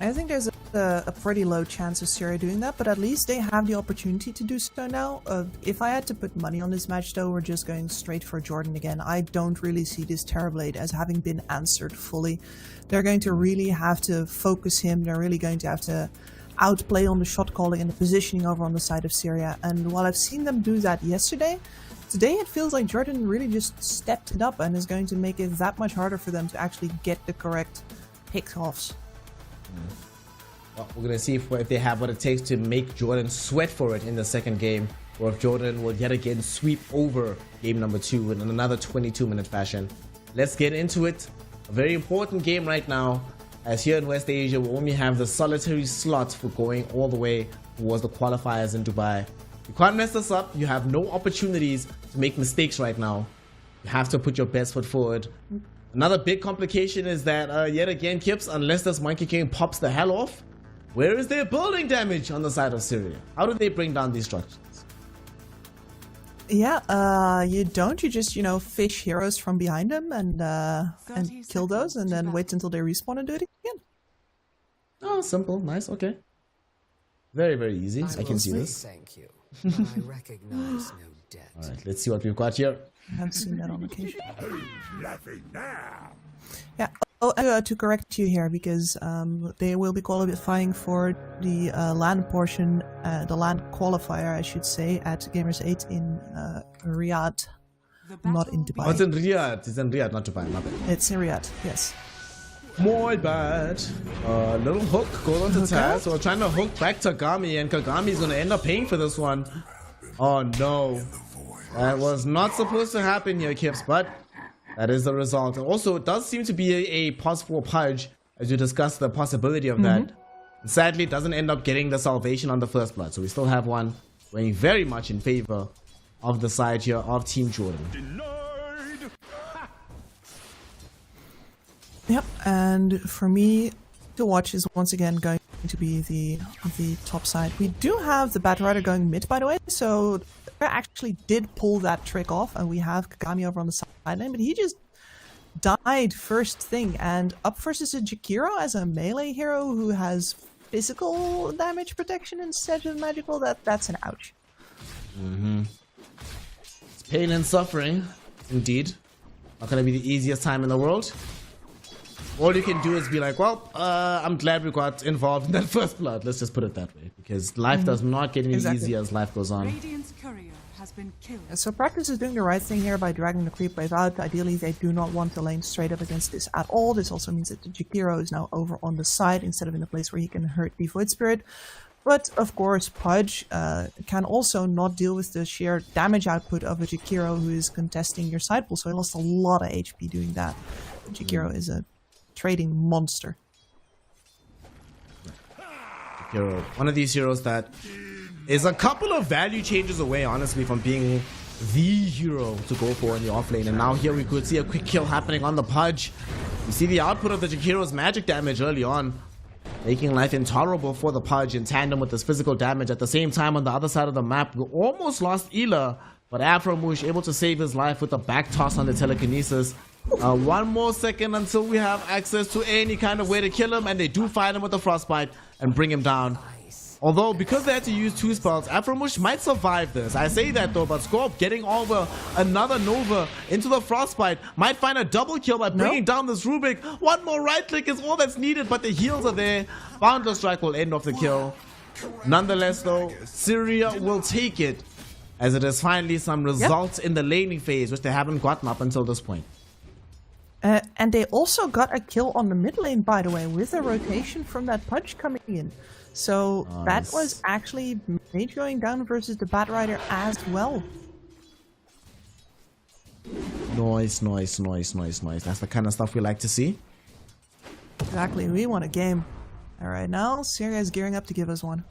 I think there's a pretty low chance of Syria doing that, but at least they have the opportunity to do so now. If I had to put money on this match, though, we're just going straight for Jordan again. I don't really see this Terrorblade as having been answered fully. They're going to really have to focus him. They're really going to have to outplay on the shot calling and the positioning over on the side of Syria. And while I've seen them do that yesterday, today it feels like Jordan really just stepped it up and is going to make it that much harder for them to actually get the correct pickoffs. Well, we're gonna see if they have what it takes to make Jordan sweat for it in the second game, or if Jordan will yet again sweep over game number 2 in another 22-minute fashion. Let's get into it. A very important game right now, as here in West Asia we only have the solitary slot for going all the way towards the qualifiers in Dubai. You can't mess this up. You have no opportunities to make mistakes right now. You have to put your best foot forward. Another big complication is that, yet again, Kips, unless this Monkey King pops the hell off, where is their building damage on the side of Syria? How do they bring down these structures? Yeah, you just, fish heroes from behind them and kill those and then wait until they respawn and do it again. Oh, simple. Nice. Okay. Very, very easy. I can see this. Thank you. I recognize no debt. Alright, let's see what we've got here. I have seen that on occasion. Who's laughing now? Yeah. Oh, to correct you here, because they will be qualifying for the LAN portion, the LAN qualifier, I should say, at Gamers8 in Riyadh, not in Dubai. Oh, it's in Riyadh. It's in Riyadh, not Dubai. My bad. It's in Riyadh, yes. My bad. Little hook goes on to Taz. So we're trying to hook back Kagami, and Kagami's going to end up paying for this one. Oh no. That was not supposed to happen here, Kips, but that is the result. Also, it does seem to be a possible purge, as you discussed the possibility of that. And sadly, it doesn't end up getting the salvation on the first blood. So we still have one going very much in favor of the side here of Team Jordan. Yep, and for me, to watch is once again going to be the top side. We do have the Bat Rider going mid, by the way, so they actually did pull that trick off, and we have Kagami over on the sideline, but he just died first thing, and up versus a Jakiro as a melee hero who has physical damage protection instead of magical, that's an ouch. It's pain and suffering, indeed. Not gonna be the easiest time in the world. All you can do is be like, well, I'm glad we got involved in that first blood. Let's just put it that way. Because life does not get any easier as life goes on. Radiant's courier has been killed. So Practice is doing the right thing here by dragging the creep wave out. Ideally, they do not want the lane straight up against this at all. This also means that the Jakiro is now over on the side instead of in a place where he can hurt the Void Spirit. But, of course, Pudge can also not deal with the sheer damage output of a Jakiro who is contesting your side pull, so he lost a lot of HP doing that. Jakiro is a trading monster. Hero. One of these heroes that is a couple of value changes away, honestly, from being the hero to go for in the offlane. And now here we could see a quick kill happening on the Pudge. You see the output of the Jakiro's magic damage early on, making life intolerable for the Pudge in tandem with this physical damage. At the same time, on the other side of the map, we almost lost Ela, but Afromush able to save his life with a back toss on the telekinesis. One more second until we have access to any kind of way to kill him, and they do find him with the frostbite and bring him down. Although, because they had to use 2 spells, Afromush might survive this. I say that though, but Scorp getting over another Nova into the frostbite might find a double kill by bringing down this Rubik. One more right click is all that's needed, but the heals are there. Boundless Strike will end off the kill. Nonetheless though, Syria will take it, as it is finally some results in the laning phase, which they haven't gotten up until this point. And they also got a kill on the mid lane, by the way, with a rotation from that Pudge coming in. So that was actually Mage going down versus the Bat Rider as well. Nice. That's the kind of stuff we like to see. Exactly, we want a game. Alright, now Syria is gearing up to give us one.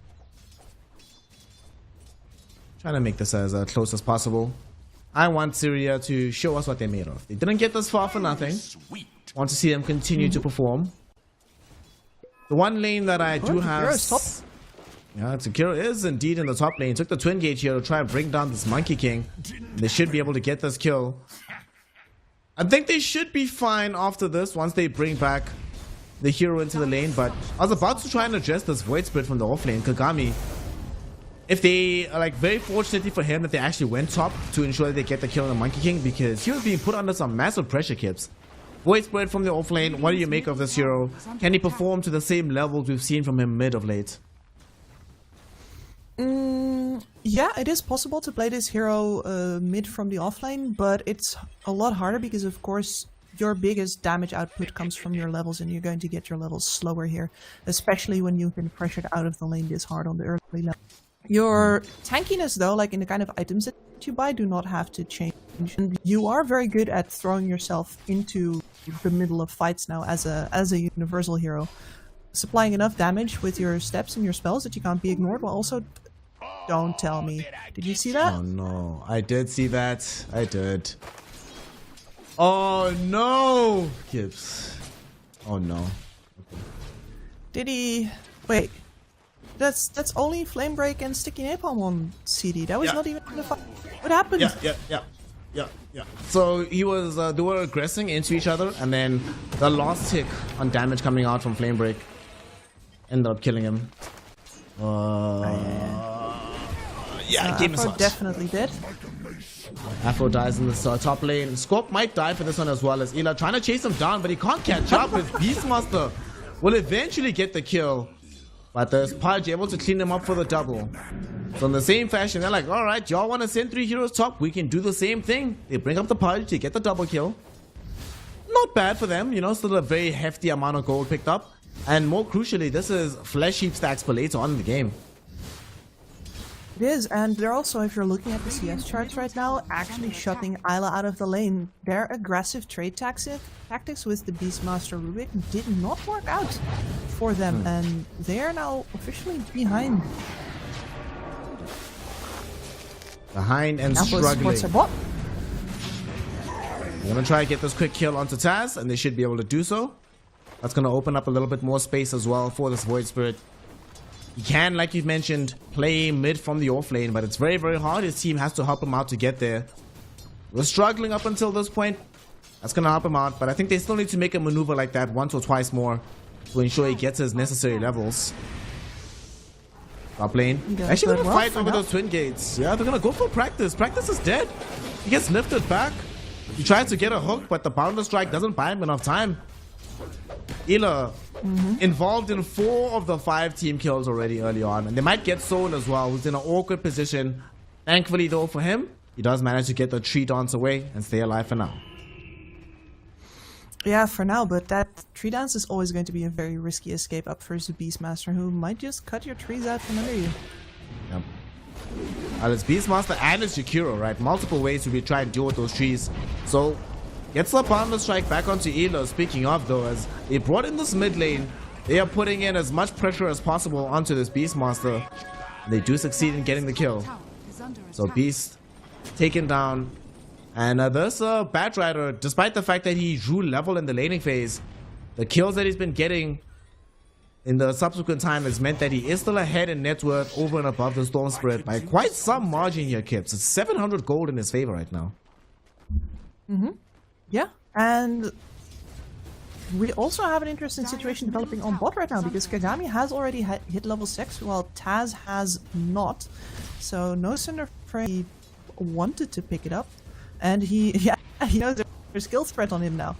Trying to make this as close as possible. I want Syria to show us what they're made of. They didn't get this far for nothing. Want to see them continue to perform. The one lane that I do have... Yeah, Tsukiro is indeed in the top lane. Took the twin gauge here to try and bring down this Monkey King. They should be able to get this kill. I think they should be fine after this once they bring back the hero into the lane. But I was about to try and address this Void Spirit from the off lane. Kagami, if they, like, very fortunately for him that they actually went top to ensure that they get the kill on the Monkey King, because he was being put under some massive pressure kips. Void Spirit from the offlane, what do you make of this hero? Can he perform to the same levels we've seen from him mid of late? Yeah, it is possible to play this hero mid from the offlane, but it's a lot harder because, of course, your biggest damage output comes from your levels, and you're going to get your levels slower here, especially when you've been pressured out of the lane this hard on the early level. Your tankiness, though, like in the kind of items that you buy, do not have to change. And you are very good at throwing yourself into the middle of fights now as a universal hero, supplying enough damage with your steps and your spells that you can't be ignored, while also... Don't tell me. Did you see that? Oh no, I did see that. I did. Oh no! Gibbs. Oh no. Did he... Wait. That's only Flame Break and Sticky Napalm on CD. That was not even in the fight. What happened? Yeah. So he was, they were aggressing into each other, and then the last tick on damage coming out from Flame Break ended up killing him. Yeah, game is Afro lost. definitely did. Afro dies in this top lane. Scorp might die for this one as well, as Ela trying to chase him down, but he can't catch up. With Beastmaster will eventually get the kill, but there's Pudge able to clean him up for the double. So in the same fashion, they're like, alright, y'all want to send 3 heroes top? We can do the same thing. They bring up the Pudge, they get the double kill. Not bad for them, you know, still a very hefty amount of gold picked up. And more crucially, this is flesh heap stacks per later on in the game. It is, and they're also, if you're looking at the CS charts right now, actually shutting Isla out of the lane. Their aggressive trade tactics with the Beastmaster Rubik did not work out for them, and they are now officially behind. Behind and struggling. They're gonna try to get this quick kill onto Taz, and they should be able to do so. That's gonna open up a little bit more space as well for this Void Spirit. He can, like you've mentioned, play mid from the off lane, but it's very, very hard. His team has to help him out to get there. We're struggling up until this point. That's gonna help him out, but I think they still need to make a maneuver like that once or twice more to ensure he gets his necessary levels. Top lane. Actually gonna fight over those twin gates. Yeah, they're gonna go for practice. Practice is dead. He gets lifted back. He tries to get a hook, but the Boundless Strike doesn't buy him enough time. Ela involved in 4 of the 5 team kills already early on, and they might get Soul as well, who's in an awkward position. Thankfully though for him, he does manage to get the tree dance away and stay alive for now. Yeah, for now, but that tree dance is always going to be a very risky escape up versus a Beastmaster who might just cut your trees out from under you. Yep. It's Beastmaster and it's Jakiro, right? Multiple ways to be trying to deal with those trees. So, gets the Boundless Strike back onto Elo. Speaking of though, as they brought in this mid lane, they are putting in as much pressure as possible onto this Beastmaster. They do succeed in getting the kill. So Beast taken down. And there's Bat Rider, despite the fact that he drew level in the laning phase, the kills that he's been getting in the subsequent time has meant that he is still ahead in net worth over and above the Storm Spirit by quite some margin here, Kips. It's 700 gold in his favor right now. Yeah, and we also have an interesting situation developing on bot right now because Kagami has already hit level 6 while Taz has not. So no sooner he wanted to pick it up. And he knows there's skill threat on him now.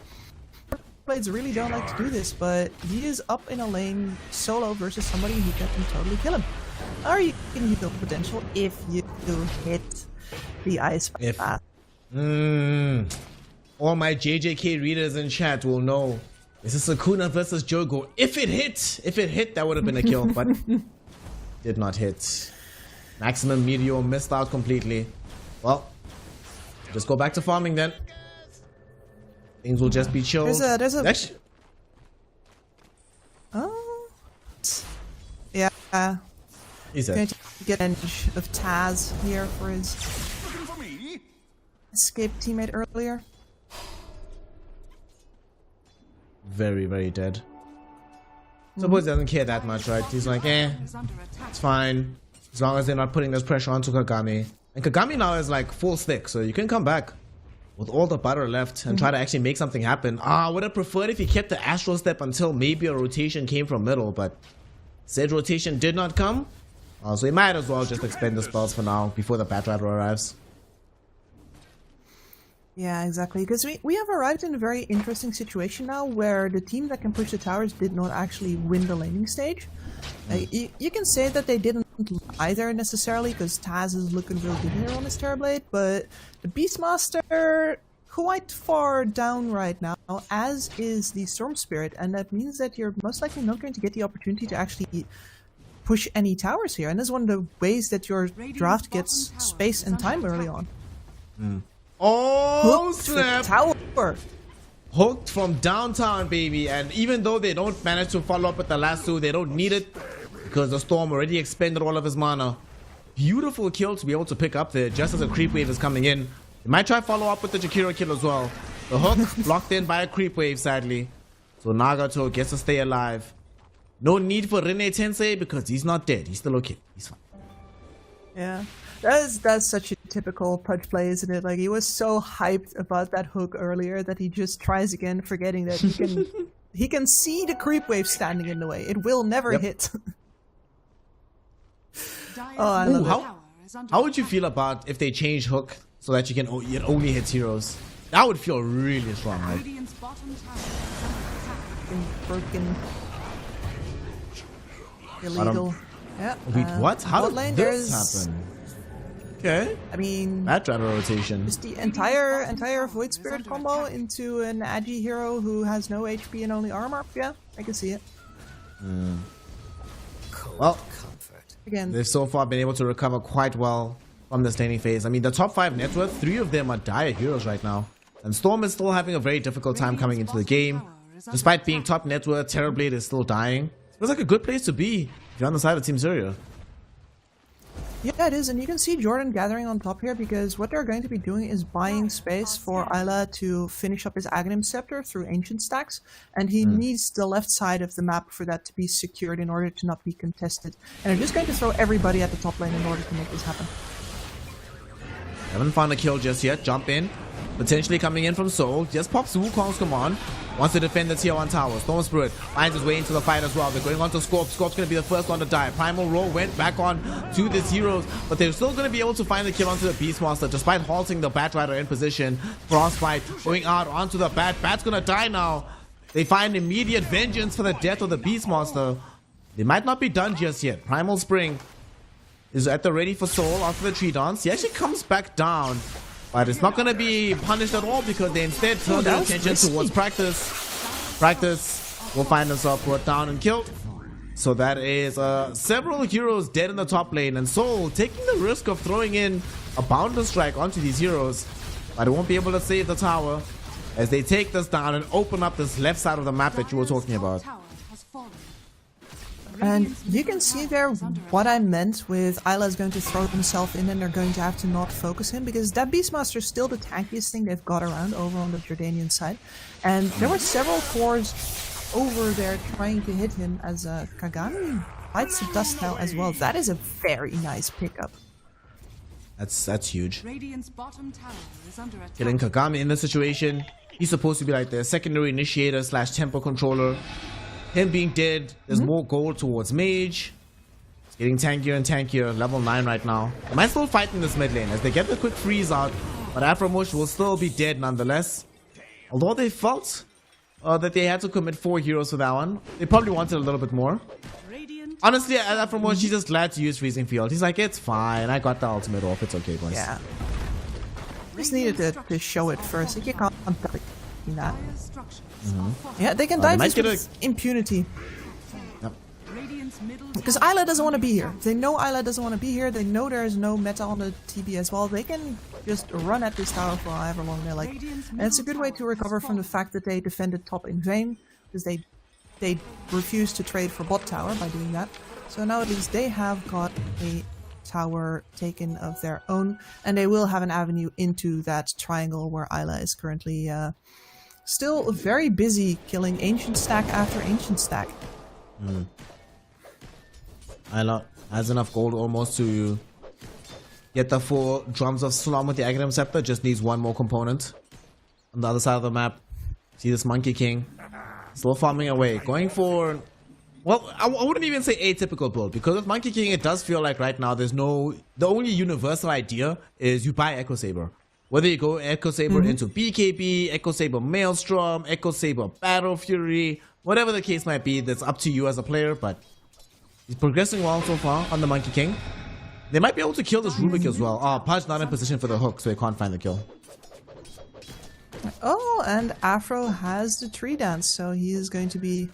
Blades really don't like to do this, but he is up in a lane solo versus somebody who can totally kill him. Or you can use the potential if you hit the ice path. All my JJK readers in chat will know this is Sakuna versus Jogo. If it hit, that would have been a kill, but did not hit. Maximum Meteor missed out completely. Well, just go back to farming then. Things will just be chill. There's a Actually, yeah. He's Going to get an edge of Taz here for his escaped teammate earlier. very, very dead. Suppose he doesn't care that much, right? He's like, it's fine. As long as they're not putting this pressure onto Kagami. And Kagami now is like full stick, so you can come back with all the butter left and try to actually make something happen. I would have preferred if he kept the Astral Step until maybe a rotation came from middle, but said rotation did not come. So he might as well just expend the spells for now before the Bat Rider arrives. Yeah, exactly. Because we have arrived in a very interesting situation now where the team that can push the towers did not actually win the laning stage. You can say that they didn't either necessarily because Taz is looking real good here on his Terrorblade, but the Beastmaster quite far down right now, as is the Storm Spirit, and that means that you're most likely not going to get the opportunity to actually push any towers here, and this is one of the ways that your draft gets space and time early on. Oh, Hooked snap! Tower! Hooked from downtown, baby, and even though they don't manage to follow up with the last two, they don't need it because the Storm already expended all of his mana. Beautiful kill to be able to pick up there just as a creep wave is coming in. They might try follow up with the Jakiro kill as well. The hook blocked in by a creep wave, sadly. So Nagato gets to stay alive. No need for Rene Tensei because he's not dead. He's still okay. He's fine. Yeah. That's such a typical Pudge play, isn't it? Like, he was so hyped about that hook earlier that he just tries again, forgetting that he can see the creep wave standing in the way. It will never hit. Oh, I love it. How would you feel about if they change hook so that you can it only hits heroes? That would feel really strong, right? Broken. Illegal. Yeah. Wait, what? How did this happen? Okay. I mean, Bat Rider rotation. Just the entire Void Spirit combo into an Agi hero who has no HP and only armor. Yeah, I can see it. Well, again, they've so far been able to recover quite well from this laning phase. I mean, the top 5 net worth, 3 of them are dire heroes right now. And Storm is still having a very difficult time coming into the game. Despite being top net worth, Terrorblade is still dying. Feels like a good place to be if you're on the side of Team Syria. Yeah, it is, and you can see Jordan gathering on top here because what they're going to be doing is buying space for Isla to finish up his Aghanim Scepter through Ancient Stacks, and he needs the left side of the map for that to be secured in order to not be contested. And they're just going to throw everybody at the top lane in order to make this happen. Haven't found a kill just yet. Jump in. Potentially coming in from Seoul. Just pops Wukong's command. Wants to defend the tier 1 tower. Storm Spirit finds his way into the fight as well. They're going on to Scorp. Scorp's going to be the first one to die. Primal Roll went back on to these heroes, but they're still going to be able to find the kill onto the Beastmaster despite halting the Bat Rider in position. Frostbite going out onto the Bat. Bat's going to die now. They find immediate vengeance for the death of the Beastmaster. They might not be done just yet. Primal Spring is at the ready for Soul after the tree dance. He actually comes back down, but it's not going to be punished at all because they instead turn their attention towards practice. Practice will find himself brought down and killed. So that is several heroes dead in the top lane, and Soul taking the risk of throwing in a Boundless Strike onto these heroes, but it won't be able to save the tower as they take this down and open up this left side of the map that you were talking about. And you can see there what I meant with Isla's going to throw himself in and they're going to have to not focus him, because that Beastmaster is still the tankiest thing they've got around over on the Jordanian side. And there were several cores over there trying to hit him as Kagami bites the dust now as well. That is a very nice pickup. That's huge. Radiant's bottom tower is under attack. Killing Kagami in this situation. He's supposed to be like their secondary initiator / tempo controller. Him being dead, there's more gold towards Mage. It's getting tankier and tankier. Level 9 right now. They might still fight in this mid lane as they get the quick freeze out, but Afromush will still be dead nonetheless. Although they felt that they had to commit 4 heroes for that one, they probably wanted a little bit more. Honestly, Afromush, he's just glad to use Freezing Field. He's like, it's fine. I got the ultimate off. It's okay, boys. Yeah. Just needed to show it first. You can't that. Yeah, they can dive this with impunity. Yep. Because Isla doesn't want to be here. They know Isla doesn't want to be here. They know there is no meta on the TB as well. They can just run at this tower for however long they like. And it's a good way to recover from the fact that they defended top in vain, because they refused to trade for bot tower by doing that. So now at least they have got a tower taken of their own, and they will have an avenue into that triangle where Isla is currently still very busy killing ancient stack after ancient stack. Isla has enough gold almost to get the 4 drums of Slam with the Aghanim Scepter. Just needs one more component. On the other side of the map, see this Monkey King still farming away, going for, well, I wouldn't even say atypical build, because with Monkey King it does feel like right now the only universal idea is you buy Echo Saber. Whether you go Echo Saber into BKB, Echo Saber Maelstrom, Echo Saber Battle Fury, whatever the case might be, that's up to you as a player, but he's progressing well so far on the Monkey King. They might be able to kill this Rubik as well. Oh, Pudge not in position for the hook, so he can't find the kill. Oh, and Afro has the tree dance, so he is going to be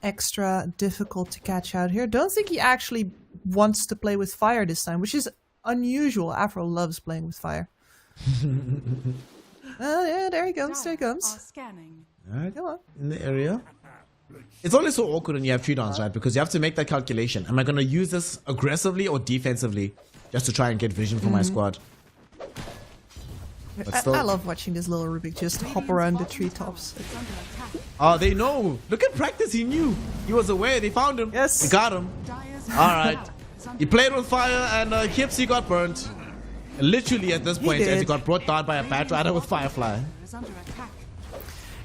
extra difficult to catch out here. Don't think he actually wants to play with fire this time, which is unusual. Afro loves playing with fire. Yeah, there he comes. There he comes. Alright, in the area. It's always so awkward when you have tree dance, right? Because you have to make that calculation. Am I going to use this aggressively or defensively just to try and get vision for my squad? I love watching this little Rubik just hop around the treetops. Oh, they know. Look at practice. He knew. He was aware. They found him. Yes. They got him. Alright. He played with fire and Kipsy got burnt. Literally at this point, as he got brought down by a Bat Rider with Firefly.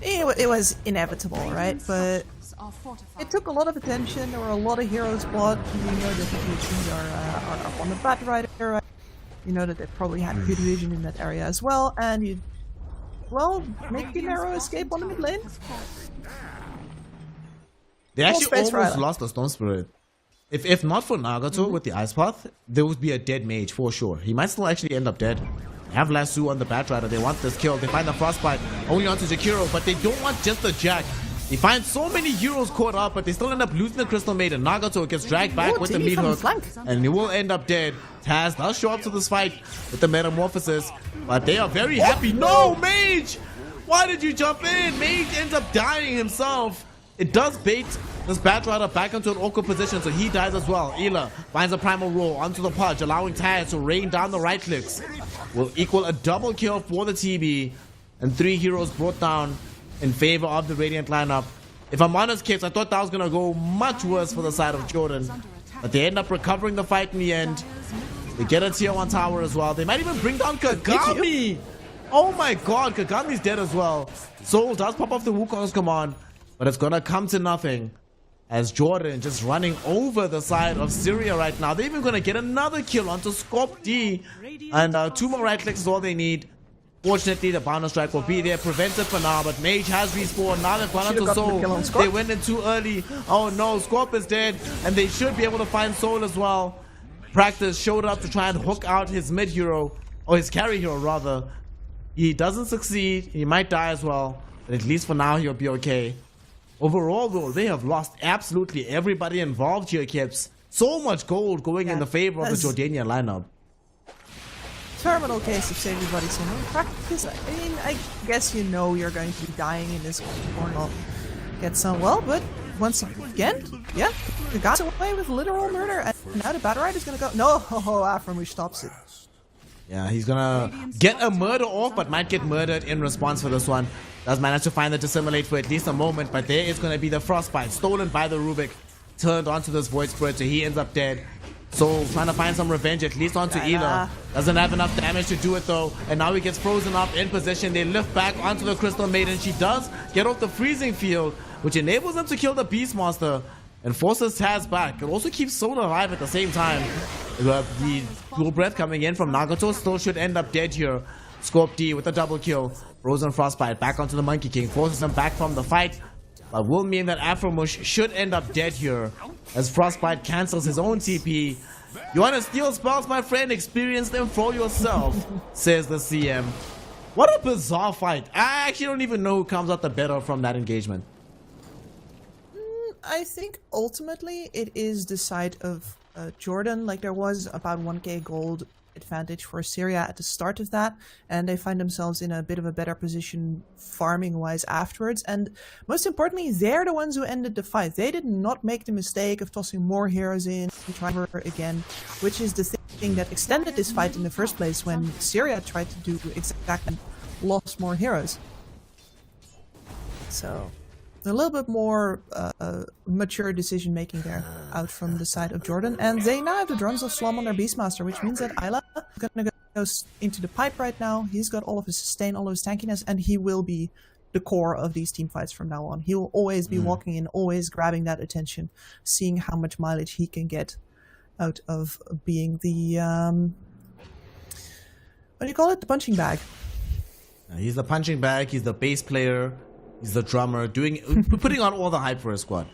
It was inevitable, right? But it took a lot of attention. There were a lot of heroes bought. You know that the PhDs are up on the Bat Rider, right? You know that they probably had good vision in that area as well. And you, well, make the narrow escape on the mid lane. They actually almost lost the Storm Spirit. If not for Nagato with the Ice Path, there would be a dead mage for sure. He might still actually end up dead. They have Lasso on the Bat Rider. They want this kill. They find the Frostbite only onto Jakiro, but they don't want just the Jack. They find so many heroes caught up, but they still end up losing the Crystal Maiden. Nagato gets dragged back with the meat hook, and he will end up dead. Taz does show up to this fight with the Metamorphosis, but they are very happy. No, Mage! Why did you jump in? Mage ends up dying himself. It does bait this Bat Rider back into an awkward position, so he dies as well. Ela finds a Primal Roll onto the Pudge, allowing Taz to rain down the right clicks. Will equal a double kill for the TB, and 3 heroes brought down in favor of the Radiant lineup. If I'm honest, kids, I thought that was going to go much worse for the side of Jordan, but they end up recovering the fight in the end. They get a tier 1 tower as well. They might even bring down Kagami. Oh my god, Kagami's dead as well. Soul does pop off the Wukong's command, but it's gonna come to nothing. As Jordan just running over the side of Syria right now. They're even gonna get another kill onto Scorp D. And 2 more right clicks is all they need. Fortunately, the bounce strike will be there, prevented for now, but Mage has respawned. Now they've gone onto Soul. They went in too early. Oh no, Scorp is dead, and they should be able to find Soul as well. Practice showed up to try and hook out his mid hero, or his carry hero rather. He doesn't succeed. He might die as well, but at least for now he'll be okay. Overall though, they have lost absolutely everybody involved here, Kips. So much gold going in the favor of the Jordanian lineup. Terminal case of save everybody in practice. I mean, I guess you know you're going to be dying in this or not get some well, but once again, yeah, you got away with literal murder, and now the Batarite is gonna go. No, Aframush stops it. Yeah, he's gonna get a murder off, but might get murdered in response for this one. Does manage to find the Dissimulate for at least a moment, but there is gonna be the Frostbite stolen by the Rubik, turned onto this Void Spirit, so he ends up dead. So trying to find some revenge, at least onto Ela. Doesn't have enough damage to do it though, and now he gets frozen up in position. They lift back onto the Crystal Maiden. She does get off the freezing field, which enables them to kill the Beastmaster and forces Taz back. It also keeps Soul alive at the same time. The cool breath coming in from Nagato still should end up dead here. Scorp D with a double kill. Frozen Frostbite back onto the Monkey King, forces him back from the fight, but will mean that Afromush should end up dead here, as Frostbite cancels his own TP. You want to steal spells, my friend? Experience them for yourself, says the CM. What a bizarre fight. I actually don't even know who comes out the better from that engagement. I think ultimately it is the side of Jordan. Like, there was about 1k gold advantage for Syria at the start of that, and they find themselves in a bit of a better position farming wise afterwards. And most importantly, they're the ones who ended the fight. They did not make the mistake of tossing more heroes in trying again, which is the thing that extended this fight in the first place, when Syria tried to do exactly, lost more heroes. So a little bit more mature decision making there out from the side of Jordan, and they now have the drums of Slum on their Beastmaster, which means that Isla is gonna go into the pipe right now. He's got all of his sustain, all of his tankiness, and he will be the core of these team fights from now on. He will always be walking in, always grabbing that attention, seeing how much mileage he can get out of being the what do you call it? The punching bag. He's the punching bag. He's the bass player. He's the drummer, putting on all the hype for his squad.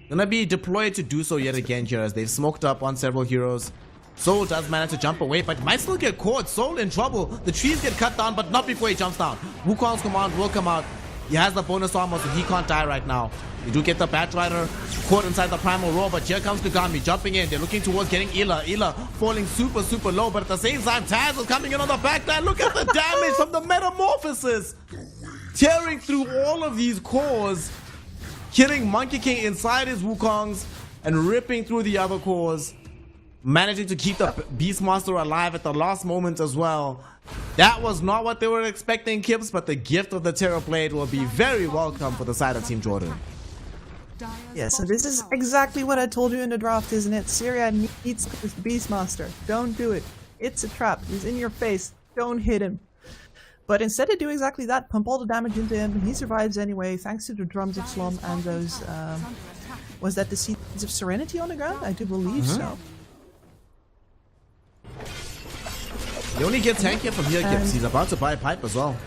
Gonna be deployed to do so yet again here, as they've smoked up on several heroes. Soul does manage to jump away, but might still get caught. Soul in trouble. The trees get cut down, but not before he jumps down. Wukong's command will come out. He has the bonus armor, so he can't die right now. You do get the Batrider caught inside the Primal Roar, but here comes Kagami jumping in. They're looking towards getting Ela. Ela falling super low, but at the same time, Taz is coming in on the back line. Look at the damage from the Metamorphosis. Tearing through all of these cores, killing Monkey King inside his Wukongs, and ripping through the other cores, managing to keep the Beastmaster alive at the last moment as well. That was not what they were expecting, Kips, but the gift of the Terror Blade will be very welcome for the side of Team Jordan. Yeah, so this is exactly what I told you in the draft, isn't it? Syria needs this Beastmaster. Don't do it. It's a trap. He's in your face. Don't hit him. But instead they do exactly that, pump all the damage into him. He survives anyway, thanks to the drums of Slum and those, was that the Seeds of Serenity on the ground? I do believe so. He only gets tankier from here, Kips. He's about to buy a pipe as well.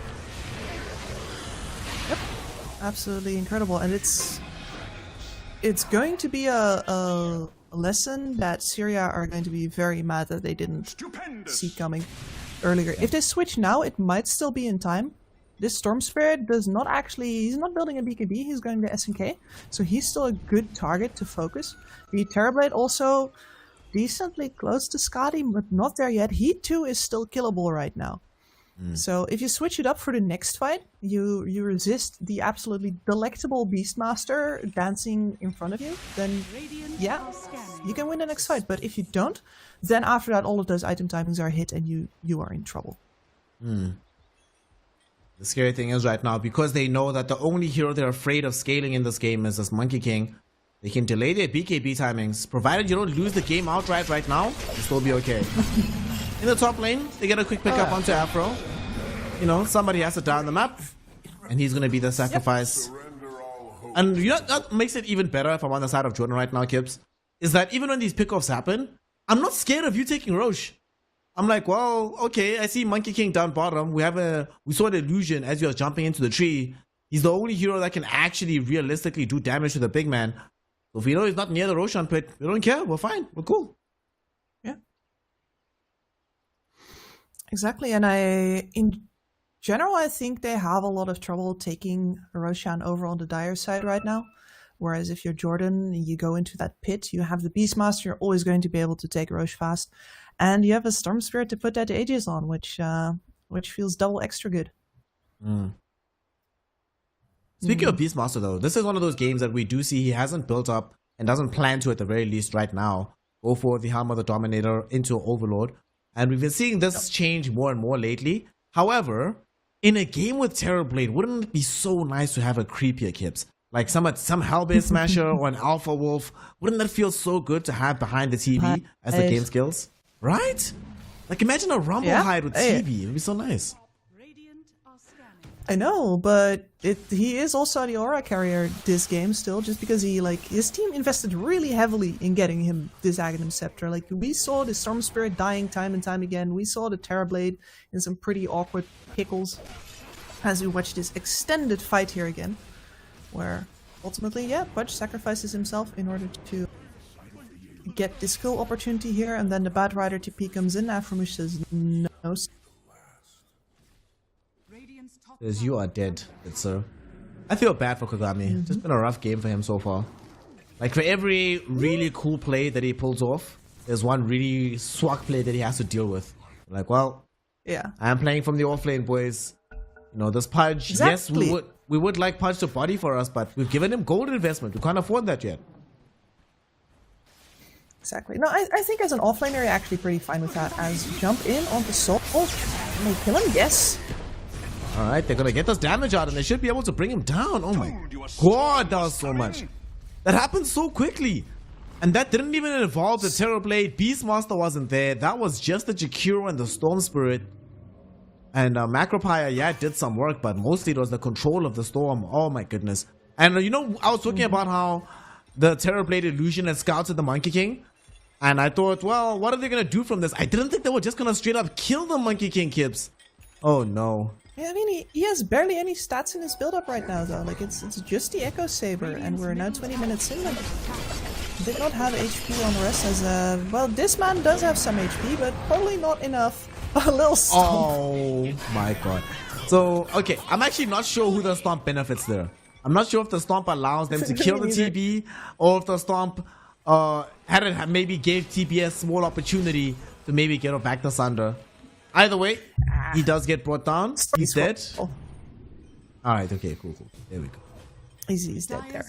Yep, absolutely incredible. And it's going to be a lesson that Syria are going to be very mad that they didn't see coming earlier. If they switch now, it might still be in time. This Storm Spirit does not actually, he's not building a BKB, he's going to SNK, so he's still a good target to focus. The Terrorblade also decently close to Scotty, but not there yet. He too is still killable right now. So if you switch it up for the next fight, you resist the absolutely delectable Beastmaster dancing in front of you, then yeah, you can win the next fight. But if you don't, then after that all of those item timings are hit and you are in trouble. The scary thing is right now, because they know that the only hero they're afraid of scaling in this game is this Monkey King, they can delay their BKB timings. Provided you don't lose the game outright right now, you'll still be okay. In the top lane, they get a quick pickup onto Afro. you know, somebody has to die on the map, and he's gonna be the sacrifice. And you know, that makes it even better if I'm on the side of Jordan right now, Kips, is that even when these pickoffs happen, I'm not scared of you taking Roche. I'm like, well, okay, I see Monkey King down bottom. We saw the illusion as he was jumping into the tree. He's the only hero that can actually realistically do damage to the big man. So if we know he's not near the Roshan pit, we don't care. We're fine. We're cool. Yeah. Exactly. And in general, I think they have a lot of trouble taking Roshan over on the Dire side right now. Whereas if you're Jordan, you go into that pit, you have the Beastmaster, you're always going to be able to take Roche fast. And you have a Storm Spirit to put that Aegis on, which feels double extra good. Speaking of Beastmaster though, this is one of those games that we do see he hasn't built up and doesn't plan to at the very least right now. Go for the Helm of the Dominator into Overlord. And we've been seeing this change more and more lately. However, in a game with Terrorblade, wouldn't it be so nice to have a creepier Kips? Like some Hellbait Smasher or an Alpha Wolf. Wouldn't that feel so good to have behind the TV as the game skills? Right? Like imagine a Rumble Hide with TV. It would be so nice. I know, but he is also the aura carrier this game still, just because his team invested really heavily in getting him this Aghanim Scepter. Like we saw the Storm Spirit dying time and time again. We saw the Terrorblade in some pretty awkward pickles as we watch this extended fight here again, where ultimately, Pudge sacrifices himself in order to get this kill opportunity here, and then the Bad Rider TP comes in. Afromush says no. Says you are dead, good sir. I feel bad for Kagami. It's just been a rough game for him so far. Like for every really cool play that he pulls off, there's one really swag play that he has to deal with. Like, well, I am playing from the offlane, boys. You know, this Pudge, yes, we would like Pudge to body for us, but we've given him gold investment. We can't afford that yet. Exactly. No, I think as an offlaner, you're actually pretty fine with that. As jump in onto Soul, can they kill him? Yes. Alright, they're gonna get this damage out and they should be able to bring him down. Oh my god, that was so much. That happened so quickly. And that didn't even involve the Terrorblade. Beastmaster wasn't there. That was just the Jakiro and the Storm Spirit. And Macropire, did some work, but mostly it was the control of the storm. Oh my goodness. And you know, I was talking about how the Terrorblade illusion had scouted the Monkey King. And I thought, well, what are they gonna do from this? I didn't think they were just gonna straight up kill the Monkey King, Kips. Oh no. Yeah, I mean, he has barely any stats in his build-up right now, though. Like, it's just the Echo Saber, and we're now 20 minutes in. Like, did not have HP on the rest as, well, this man does have some HP, but probably not enough. A little stomp. Oh my god. So, okay, I'm actually not sure who the stomp benefits there. I'm not sure if the stomp allows them to kill the TB, or if the stomp maybe gave TB a small opportunity to maybe get her back to Sunder. Either way, he does get brought down. He's dead. Alright, okay, cool. There we go. He's dead there.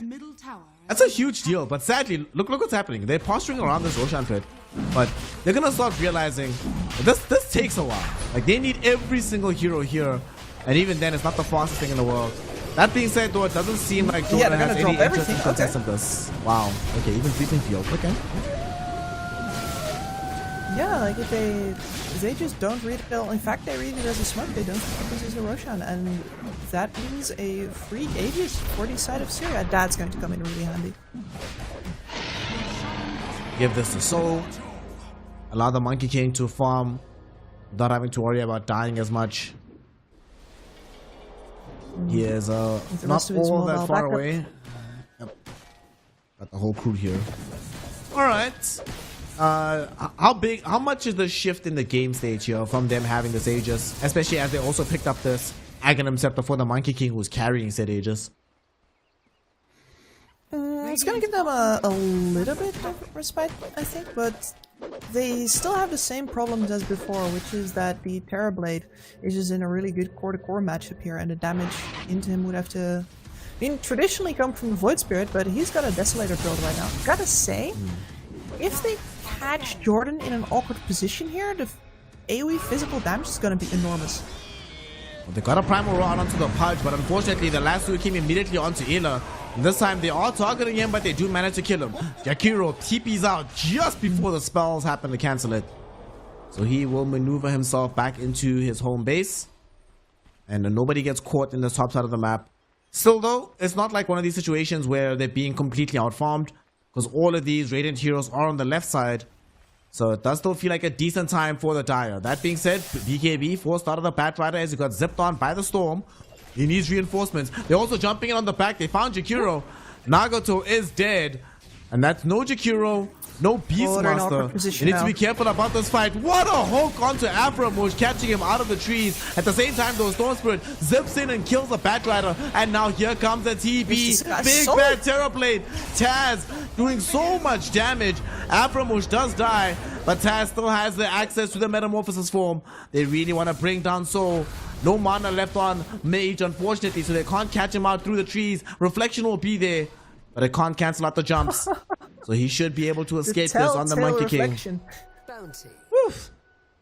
That's a huge deal, but sadly, look what's happening. They're posturing around this Roshan pit, but they're gonna start realizing this takes a while. Like, they need every single hero here, and even then, it's not the fastest thing in the world. That being said, though, it doesn't seem like Dota has any interest in contesting this. Wow. Okay, even Sleeping Field. Okay. Yeah, like if they just don't read it. In fact, they read it as a smoke. They don't think this is a Roshan, and that means a free Aegis for the side of Syria. That's going to come in really handy. Give this to Soul. Allow the Monkey King to farm without having to worry about dying as much. He is not all that far away. Yep. Got the whole crew here. Alright. How much is the shift in the game stage here from them having this Aegis, especially as they also picked up this Aghanim Scepter for the Monkey King who's carrying said Aegis? It's gonna give them a little bit of respite, I think, but they still have the same problems as before, which is that the Terrorblade is just in a really good core-to-core matchup here, and the damage into him would have to, traditionally come from the Void Spirit, but he's got a Desolator build right now. Gotta say, if they catch Jordan in an awkward position here, the AoE physical damage is going to be enormous. Well, they got a Primal Roar onto the Pudge, but unfortunately the last two came immediately onto Ela. This time they are targeting him, but they do manage to kill him. Yakiro TP's out just before the spells happen to cancel it. So he will maneuver himself back into his home base. and nobody gets caught in the top side of the map. Still though, it's not like one of these situations where they're being completely outfarmed, because all of these Radiant heroes are on the left side. So it does still feel like a decent time for the Dire. That being said, BKB forced out of the Batrider as he got zipped on by the Storm. He needs reinforcements. They're also jumping in on the back. They found Jakiro. Nagato is dead. And that's no Jakiro, no Beastmaster. You need to be careful about this fight. What a hook onto Aframush, catching him out of the trees. At the same time, though, Storm Spirit zips in and kills the Batrider. And now here comes the TB. Big bad Terrorblade. Taz doing so much damage. Aframush does die, but Taz still has the access to the Metamorphosis form. They really want to bring down Soul. No mana left on Mage, unfortunately, so they can't catch him out through the trees. Reflection will be there, but it can't cancel out the jumps. So he should be able to escape this on the Monkey King. Woof.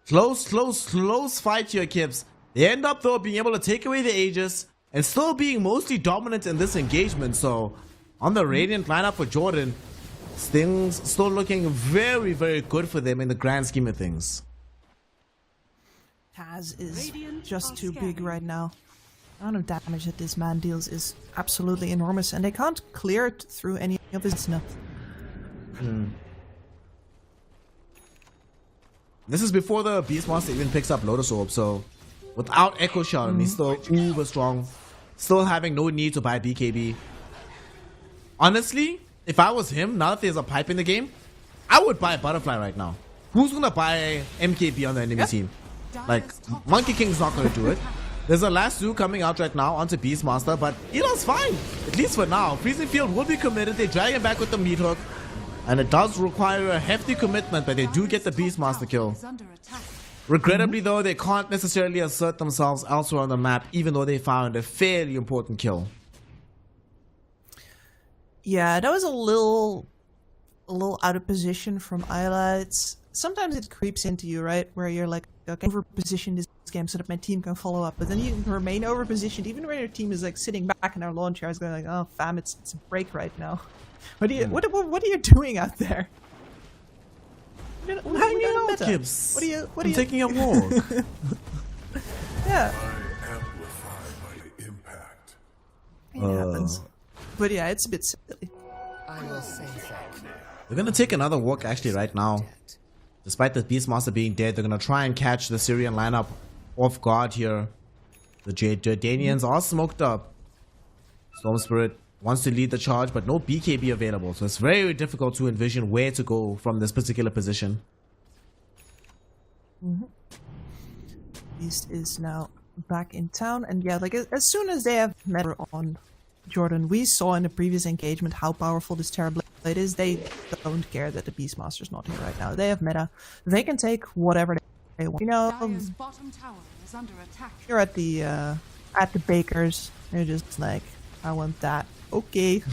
Close fight here, Kips. They end up, though, being able to take away the Aegis and still being mostly dominant in this engagement. So on the Radiant lineup for Jordan, things still looking very, very good for them in the grand scheme of things. Taz is just too big right now. The amount of damage that this man deals is absolutely enormous, and they can't clear it through any of his snuff. This is before the Beastmaster even picks up Lotus Orb, so without Echo Shot, he's still uber strong. Still having no need to buy BKB. Honestly, if I was him, now that there's a pipe in the game, I would buy Butterfly right now. Who's gonna buy MKB on the enemy team? Like, Monkey King's not gonna do it. There's a last zoo coming out right now onto Beastmaster, but Elon's fine, at least for now. Freezing Field will be committed. They drag him back with the meat hook, and it does require a hefty commitment, but they do get the Beastmaster kill. Regrettably though, they can't necessarily assert themselves elsewhere on the map, even though they found a fairly important kill. Yeah, that was a little out of position from Isla. Sometimes it creeps into you, right? Where you're like, okay, over-position this game so that my team can follow up. But then you remain over-positioned, even when your team is like sitting back in their lawn chairs going like, oh fam, it's a break right now. What are you doing out there? Hanging out, Gibbs. What are you I'm taking a walk. Yeah. I amplify my impact. It happens. But yeah, it's a bit silly. I will say thank you. They're gonna take another walk actually right now. Despite the Beastmaster being dead, they're gonna try and catch the Syrian lineup off guard here. The Jordanians are smoked up. Storm Spirit wants to lead the charge, but no BKB available, so it's very difficult to envision where to go from this particular position. Beast is now back in town, and yeah, like as soon as they have met on Jordan, we saw in the previous engagement how powerful this Terrorblade is. They don't care that the Beastmaster's not here right now. They have meta. They can take whatever they want. You know, bottom tower is under attack. you're at the bakers. They're just like, I want that. Okay.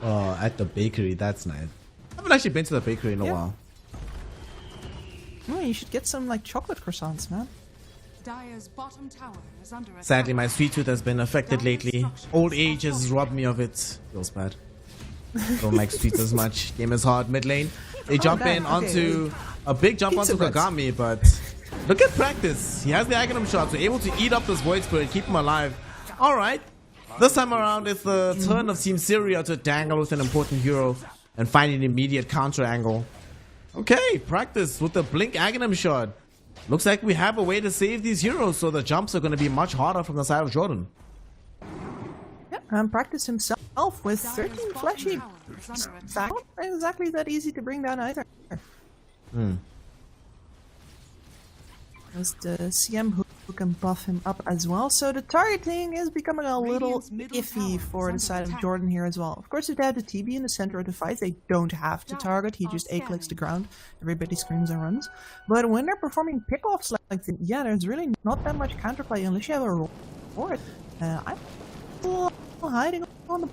Oh, at the bakery, that's nice. I haven't actually been to the bakery in a while. Oh, you should get some like chocolate croissants, man. Dire's bottom tower is under attack. Sadly, my sweet tooth has been affected lately. Old age has robbed me of it. Feels bad. Don't like sweets as much. Game is hard. Mid lane. They jump in onto a big jump onto Kagami, but look at practice. He has the Aghanim shot, so able to eat up this Void Spirit, keep him alive. Alright. This time around, it's the turn of Team Syria to dangle with an important hero and find an immediate counter angle. Okay, practice with the Blink Aghanim shot. Looks like we have a way to save these heroes, so the jumps are going to be much harder from the side of Jordan. Yeah, and practice himself with 13 fleshy. It's not exactly that easy to bring down either. There's the CM who can buff him up as well, so the targeting is becoming a little iffy for the side of Jordan here as well. Of course, if they have the TB in the center of the fight, they don't have to target. He just A-clicks the ground. Everybody screams and runs. But when they're performing pickoffs like that, yeah, there's really not that much counterplay unless you have a roll for it. I'm still hiding on the...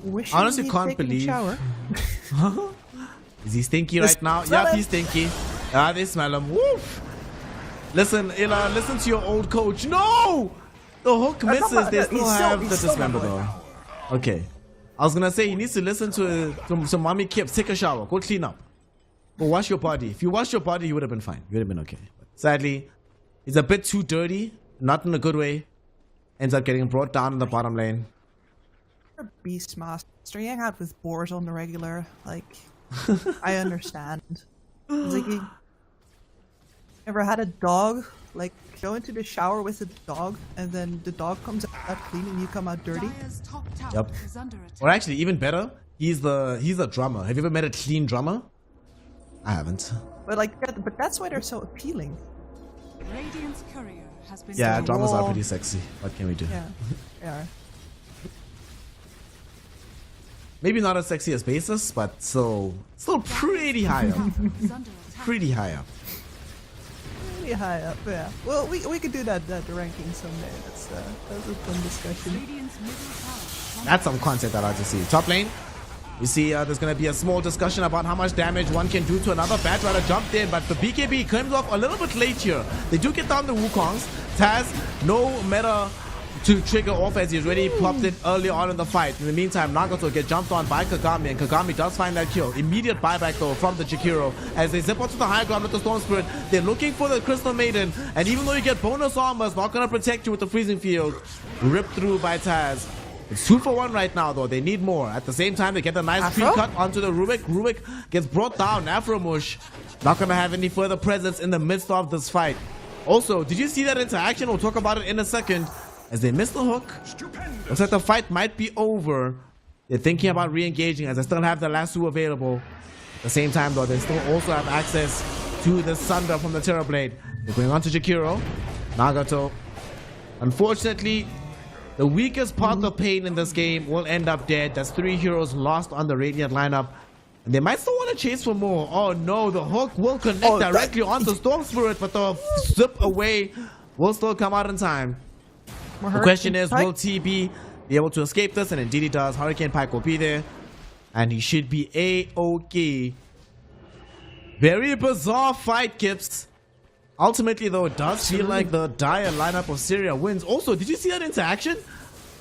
Wishing honestly can't believe... Is he stinky right now? Yeah, he's stinky. Ah, they smell him. Woof! Listen, Ila, listen to your old coach. No! The hook misses. They still have the dismember though. Okay. I was gonna say he needs to listen to Mommy Kips. Take a shower. Go clean up. Go wash your body. If you wash your body, you would have been fine. You would have been okay. But sadly, he's a bit too dirty, not in a good way. Ends up getting brought down in the bottom lane. Beastmaster. You hang out with boars on the regular. Like, I understand. It's like you ever had a dog? Like, go into the shower with a dog, and then the dog comes out clean, and you come out dirty. Dire's top tower Yep. is under attack. Or actually, even better, he's a drummer. Have you ever met a clean drummer? I haven't. But like, but that's why they're so appealing. Radiant's courier has been Yeah, the drummers are wall. pretty sexy. What can we do? Yeah, they are. Maybe not as sexy as basis, but still pretty high up. is under attack. Pretty high up. Pretty high up, yeah. Well, we could do that ranking someday. That's a fun discussion. Radiant's middle tower. That's some content I'd like to see. Top lane. You see, there's going to be a small discussion about how much damage one can do to another. Bad Rider jumped in, but the BKB comes off a little bit late here. They do get down the Wukongs. Taz, no meta to trigger off as he's already popped it early on in the fight. In the meantime, Nagato gets jumped on by Kagami, and Kagami does find that kill. Immediate buyback though from the Jakiro as they zip onto the high ground with the Storm Spirit. They're looking for the Crystal Maiden, and even though you get bonus armor, it's not going to protect you with the Freezing Field. Ripped through by Taz. It's 2 for 1 right now though. They need more. At the same time, they get a nice tree cut onto the Rubik. Rubik gets brought down. Afromush not going to have any further presence in the midst of this fight. Also, did you see that interaction? We'll talk about it in a second. As they miss the hook, looks like the fight might be over. They're thinking about re-engaging as they still have the lasso available. At the same time though, they still also have access to the Sunder from the Terrorblade. They're going on to Jakiro. Nagato. Unfortunately, the weakest part of Pain in this game will end up dead. That's 3 heroes lost on the Radiant lineup. And they might still want to chase for more. Oh no, the hook will connect directly onto Storm Spirit, but the zip away will still come out in time. The question is, will TB be able to escape this? And indeed he does. Hurricane Pike will be there. And he should be A-OK. Very bizarre fight, Kips. Ultimately, though, it does feel like the dire lineup of Syria wins. Also, did you see that interaction?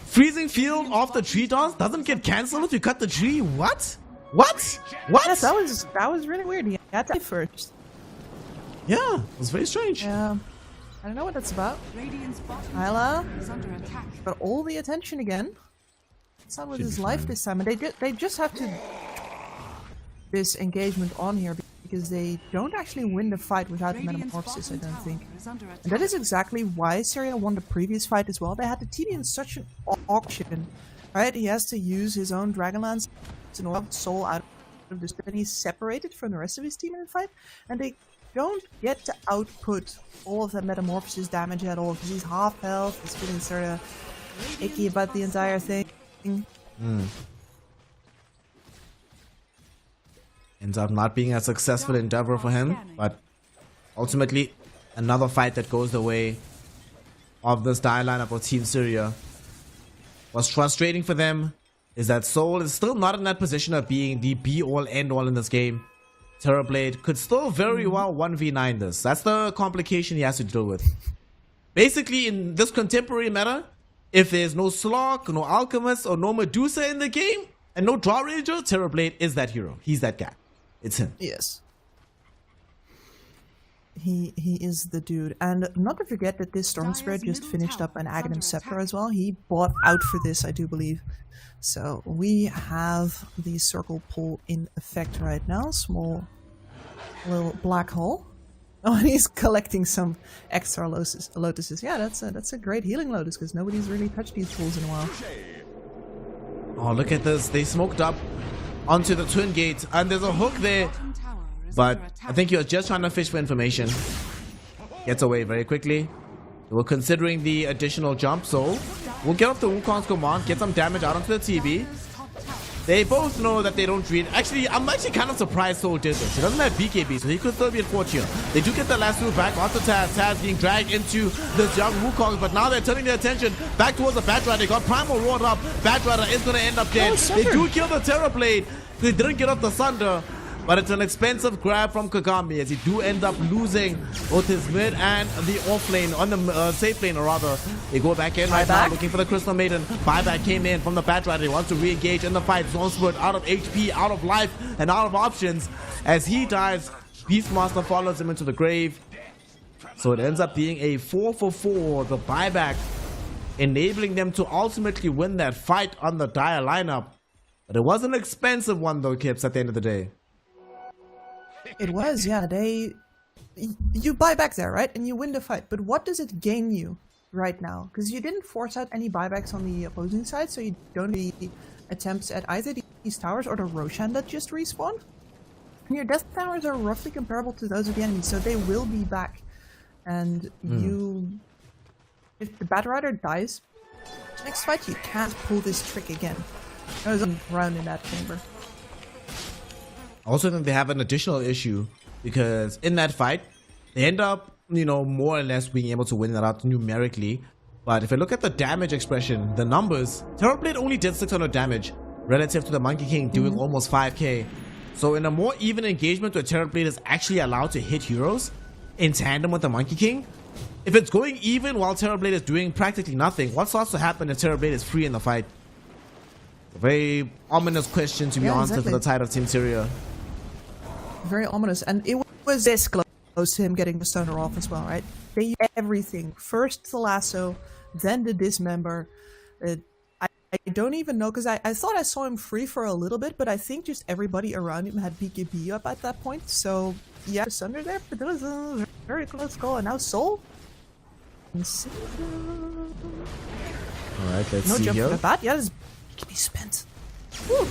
Freezing Field off the tree dance doesn't get cancelled if you cut the tree. What? What? What? Yes, that was really weird. He had that first. Yeah, it was very strange. Yeah. I don't know what that's about. Radiant's bottom Hyla tower is under attack. got all the attention again. It's not with his life this time, and they just have to this engagement on here because they don't actually win the fight without the Radiant's Metamorphosis, I bottom don't think. tower is under attack. And that is exactly why Syria won the previous fight as well. They had the TB in such an auction, right? He has to use his own Dragonlance in order to get soul out of this, and he's separated from the rest of his team in the fight, and they don't get to output all of that Metamorphosis damage at all because he's half health. He's feeling sort of icky about the entire thing. Ends up not being a successful endeavor for him, but ultimately another fight that goes the way of this dire lineup of Team Syria. What's frustrating for them is that Soul is still not in that position of being the be-all end-all in this game. Terrorblade could still very well 1v9 this. That's the complication he has to deal with. Basically, in this contemporary meta, if there's no Slog, no Alchemist, or no Medusa in the game, and no Draw Ranger, Terrorblade is that hero. He's that guy. It's him. Yes. He is the dude. And not to forget that this Storm Spirit just finished up an Aghanim Scepter as well. He bought out for this, I do believe. So we have the circle pull in effect right now. Small little black hole. Oh, and he's collecting some extra lotuses. Yeah, that's a great healing lotus because nobody's really touched these tools in a while. Oh, look at this. They smoked up onto the Twin Gate, and there's a hook there. Bottom tower is But under attack. I think he was just trying to fish for information. Gets away very quickly. We're considering the additional jump, so we'll get off the Wukong's command, get some damage out onto the TB. Dire's top tower. They both know that they don't read. Actually, I'm actually kind of surprised Soul did this. He doesn't have BKB, so he could still be in fortune. They do get the lasso back onto Taz. Taz being dragged into the young Wukong, but now they're turning their attention back towards the Bat Rider. They got Primal Roared up. Bat Rider is going to end up dead. They do kill the Terrorblade. They didn't get off the Sunder, but it's an expensive grab from Kagami as he do end up losing both his mid and the off lane, on the safe lane, or rather. They go back in right now looking for the Crystal Maiden. Buyback came in from the Bat Rider. He wants to re-engage in the fight. Storm Spirit out of HP, out of life, and out of options. As he dies, Beastmaster follows him into the grave. So it ends up being a 4-for-4, the buyback, enabling them to ultimately win that fight on the Dire lineup. But it was an expensive one though, Kips, at the end of the day. It was, yeah. You buy back there, right? And you win the fight. But what does it gain you right now? Because you didn't force out any buybacks on the opposing side, so you don't need attempts at either these towers or the Roshan that just respawned. And your death towers are roughly comparable to those of the enemy, so they will be back. And if the Bat Rider dies, next fight you can't pull this trick again. There's a round in that chamber. Also, then they have an additional issue because in that fight, they end up, more or less being able to win that out numerically. But if I look at the damage expression, the numbers, Terrorblade only did 600 damage relative to the Monkey King doing almost 5k. So in a more even engagement where Terrorblade is actually allowed to hit heroes in tandem with the Monkey King, if it's going even while Terrorblade is doing practically nothing, what starts to happen if Terrorblade is free in the fight? A very ominous question to be answered for the side of Team Syria. Very ominous, and it was this close to him getting the stunner off as well, right? They used everything. First the lasso, then the dismember. I don't even know, because I thought I saw him free for a little bit, but I think just everybody around him had BKB up at that point, so yeah, the Sunder there, but that was a very close call. And now Soul. Alright, let's No see jump here. for the bat. Yeah, this BKB spent. Woo.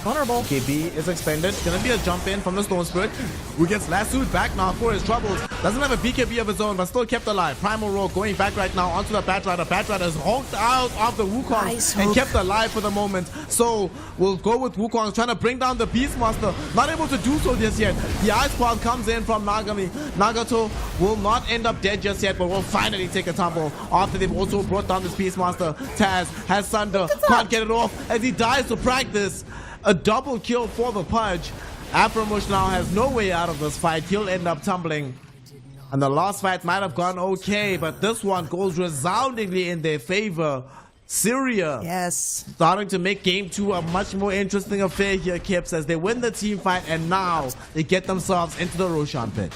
Vulnerable. KB is expended. Gonna be a jump in from the Stone Spirit, who gets lassoed back now for his troubles. Doesn't have a BKB of his own, but still kept alive. Primal Rogue going back right now onto the Bat Rider. Bat Rider is honked out of the Wukong and kept alive for the moment. So we'll go with Wukong trying to bring down the Beastmaster. Not able to do so just yet. The Ice Cloud comes in from Nagami. Nagato will not end up dead just yet, but will finally take a tumble after they've also brought down this Beastmaster. Taz has Sunder, can't get it off as he dies to practice. A double kill for the Pudge. Aframush now has no way out of this fight. He'll end up tumbling. And the last fight might have gone okay, but this one goes resoundingly in their favor. Syria starting to make game 2 a much more interesting affair here, Kips, as they win the team fight and now they get themselves into the Roshan pit.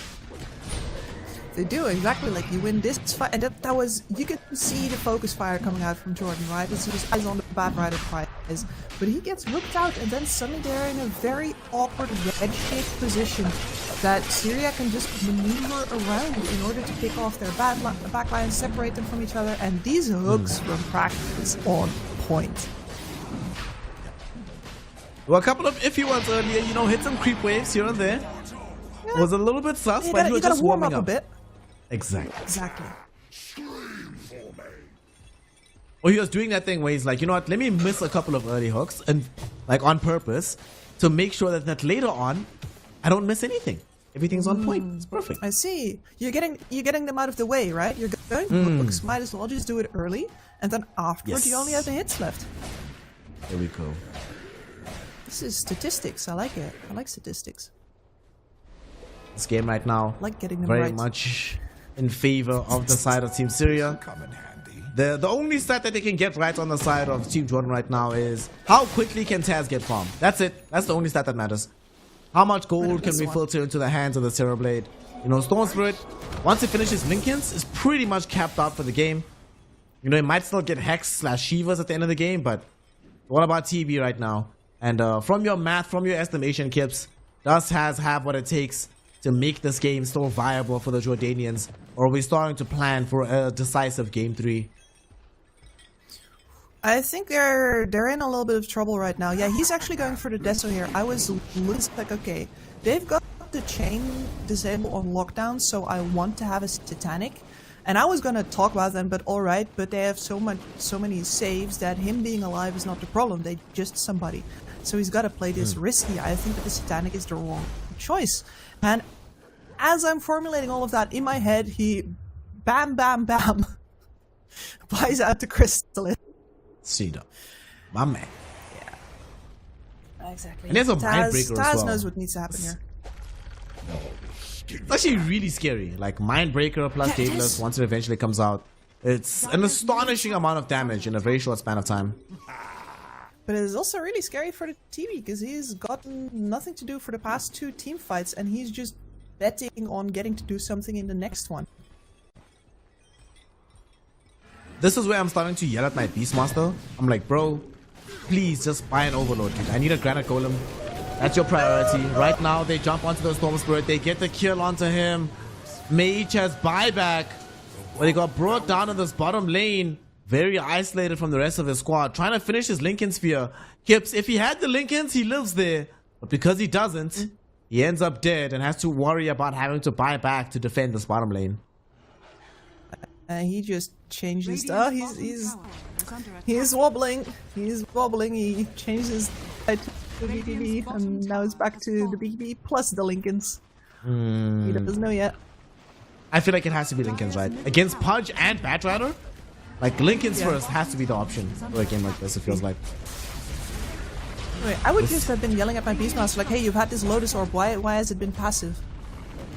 They do, exactly. Like, you win this fight, and that was, you could see the focus fire coming out from Jordan, right? As he was eyes on the Bat Rider prize, but he gets whipped out, and then suddenly they're in a very awkward wedge-shaped position that Syria can just maneuver around in order to pick off their backline, separate them from each other, and these hooks from practice on point. Well, a couple of iffy ones earlier, hit some creep waves here and there. Yeah. Was a little bit sus, but he was just warming up a bit. Exactly. Or he was doing that thing where he's like, you know what, let me miss a couple of early hooks, and like on purpose, to make sure that later on, I don't miss anything. Everything's on point. It's perfect. I see. You're getting them out of the way, right? You're going hooks. Might as well just do it early, and then afterwards you only have the hits left. There we go. This is statistics. I like it. I like statistics. This game right now, like getting them very much in favor of the side of Team Syria. The only stat that they can get right on the side of Team Jordan right now is how quickly can Taz get farmed. That's it. That's the only stat that matters. How much gold can we filter into the hands of the Terrorblade? Storm Spirit, once it finishes Lincolns, is pretty much capped out for the game. It might still get Hex / Shivas at the end of the game, but what about TB right now? And from your math, from your estimation, Kips, does Taz have what it takes to make this game still viable for the Jordanians? Or are we starting to plan for a decisive game 3? I think they're in a little bit of trouble right now. Yeah, he's actually going for the Deso here. I was like, okay, they've got the chain disable on lockdown, so I want to have a Titanic. And I was gonna talk about them, but alright, but they have so many saves that him being alive is not the problem. They just somebody. So he's gotta play this risky. I think that the Titanic is the wrong choice. And as I'm formulating all of that in my head, he bam bam bam buys out the Crystallis. Cedar. My man. Yeah. Exactly. And there's a mind breaker as well. Taz knows what needs to happen here. It's actually really scary. Like Mindbreaker plus Daedalus, once it eventually comes out, it's an astonishing amount of damage in a very short span of time. But it's also really scary for the TV because he's gotten nothing to do for the past 2 team fights, and he's just betting on getting to do something in the next one. This is where I'm starting to yell at my Beastmaster. I'm like, bro, please just buy an Overlord kit. I need a Granite Golem. That's your priority. Right now, they jump onto the Storm Spirit. They get the kill onto him. Mage has buyback, but he got brought down in this bottom lane. Very isolated from the rest of his squad. Trying to finish his Lincoln Sphere. Kips, if he had the Lincolns, he lives there. But because he doesn't, he ends up dead and has to worry about having to buy back to defend this bottom lane. He just changed his stuff. He's wobbling. He's wobbling. He changed his side to the BKB, and now it's back to the BKB plus the Lincolns. He doesn't know yet. I feel like it has to be Lincolns, right? Against Pudge and Batrider? Like, Lincolns first has to be the option for a game like this, it feels like. Wait, I would just have been yelling at my Beastmaster like, hey, you've had this Lotus Orb, why has it been passive?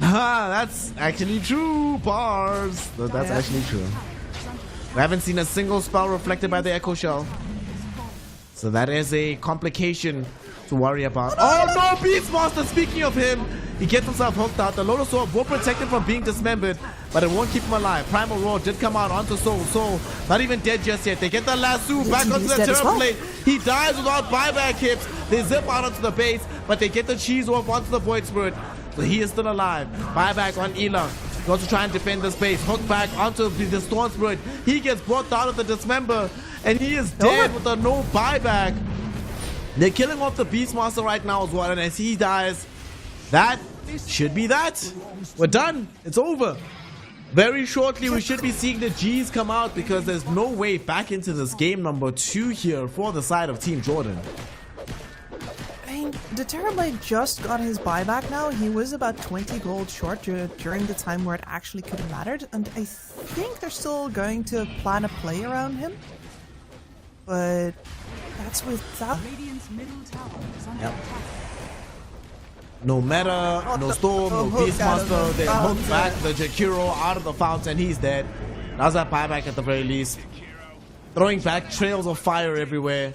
Ah, that's actually true, bars. That's actually true. We haven't seen a single spell reflected by the Echo Shell. So that is a complication to worry about. Oh no, Beastmaster, speaking of him, he gets himself hooked out. The Lotus Orb will protect him from being dismembered, but it won't keep him alive. Primal Roar did come out onto Soul. Soul, not even dead just yet. They get the lasso back onto the Terror Plate. He dies without buyback hits. They zip out onto the base, but they get the Cheese Orb onto the Void Spirit. So he is still alive. Buyback on Elang. He wants to try and defend the space. Hook back onto the Storm Spirit. He gets brought down with the Dismember, and he is dead with a no buyback. They're killing off the Beastmaster right now as well, and as he dies, that should be that. We're done. It's over. Very shortly, we should be seeing the G's come out because there's no way back into this game number 2 here for the side of Team Jordan. I mean, the Terrorblade just got his buyback now. He was about 20 gold short during the time where it actually could have mattered, and I think they're still going to plan a play around him. But that's without... Radiant's middle tower is under attack. No meta, no storm, no Beastmaster. They hook back the Jakiro out of the fountain. He's dead. That's that buyback at the very least. Throwing back trails of fire everywhere.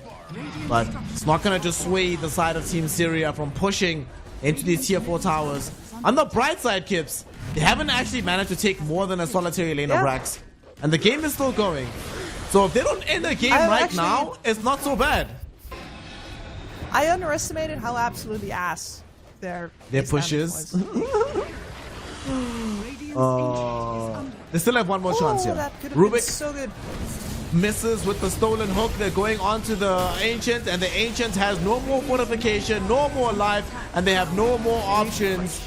But it's not going to just sway the side of Team Syria from pushing into these tier 4 towers. On the bright side, Kips, they haven't actually managed to take more than a solitary lane of Rax. And the game is still going. So if they don't end the game now, it's not so bad. I underestimated how absolutely ass their pushes. They still have one more chance here. That could have been Rubik so good. misses with the stolen hook. They're going on to the Ancient, and the Ancient has no more fortification, no more life, and they have no more options.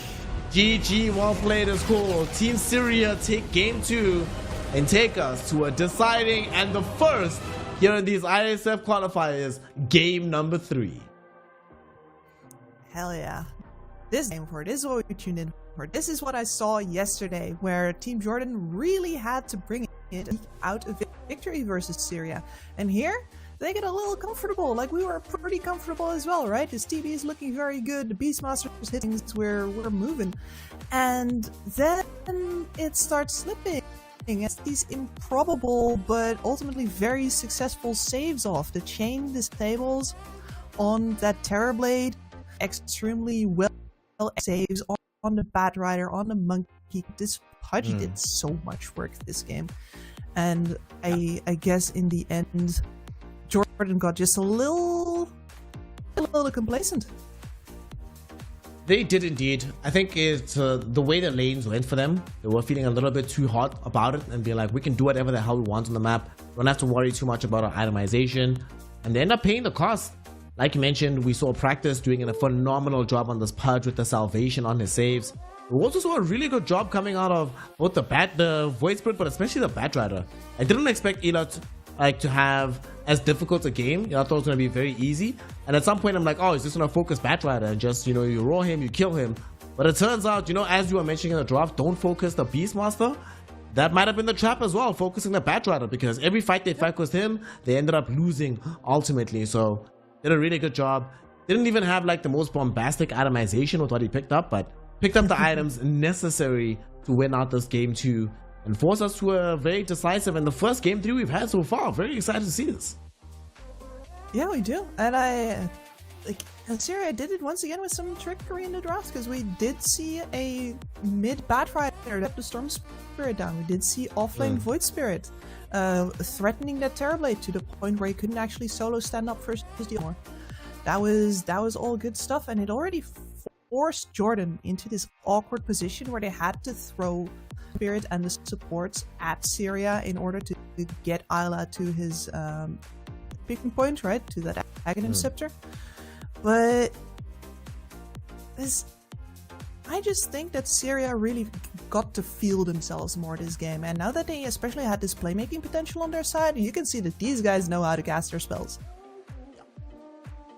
GG, well played is cool. Team Syria take game 2 and take us to a deciding and the first here in these IESF qualifiers, game number 3. Hell yeah. This game for it. This is what we tuned in for. This is what I saw yesterday, where Team Jordan really had to bring it out of victory versus Syria. And here, they get a little comfortable. Like, we were pretty comfortable as well, right? His TB is looking very good. The Beastmaster's hitting, we're moving. And then it starts slipping. As these improbable but ultimately very successful saves off. The chain disables on that Terrorblade. Extremely well saves on the Batrider, on the Monkey. This Pudge did so much work this game, and I guess in the end, Jordan got just a little complacent. They did indeed. I think it's the way the lanes went for them. They were feeling a little bit too hot about it and being like, we can do whatever the hell we want on the map. We don't have to worry too much about our itemization, and they end up paying the cost. Like you mentioned, we saw Practice doing a phenomenal job on this Pudge with the salvation on his saves. We also saw a really good job coming out of both the Void Spirit, but especially the Batrider. I didn't expect Elot to have as difficult a game. I thought it was going to be very easy. And at some point, I'm like, oh, he's just going to focus Batrider and just, you roar him, you kill him. But it turns out, as you were mentioning in the draft, don't focus the Beastmaster. That might have been the trap as well, focusing the Batrider, because every fight they focused him, they ended up losing ultimately. So did a really good job. Didn't even have like the most bombastic itemization with what he picked up, but picked up the items necessary to win out this game 2 and force us to a very decisive and the first game 3 we've had so far. Very excited to see this. Yeah, we do, and Syria did it once again with some trickery in the draft, because we did see a mid Batrider that the Storm Spirit down. We did see offlane Void Spirit threatening that Terrorblade to the point where he couldn't actually solo stand up for his deal more. That was all good stuff, and it already forced Jordan into this awkward position where they had to throw Spirit and the supports at Syria in order to get Isla to his picking point, right, to that Aghanim Scepter. But I just think that Syria really got to feel themselves more this game, and now that they especially had this playmaking potential on their side, you can see that these guys know how to cast their spells.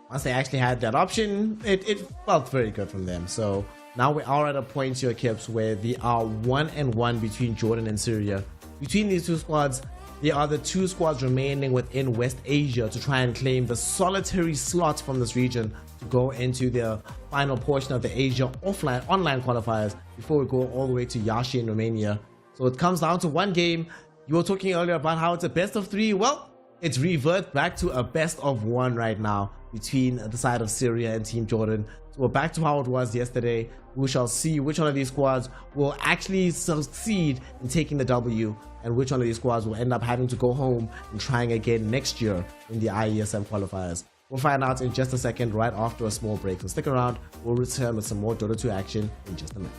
Once they actually had that option, it felt very good from them. So now we are at a point here, Kips, where they are 1-1 between Jordan and Syria. Between these two squads, there are the two squads remaining within West Asia to try and claim the solitary slot from this region to go into the final portion of the Asia online qualifiers before we go all the way to Yashi in Romania. So it comes down to one game. You were talking earlier about how it's a best of 3. Well, it's revert back to a best of 1 right now between the side of Syria and Team Jordan. So we're back to how it was yesterday. We shall see which one of these squads will actually succeed in taking the W, and which one of these squads will end up having to go home and trying again next year in the IESF qualifiers. We'll find out in just a second, right after a small break. So stick around. We'll return with some more Dota 2 action in just a minute.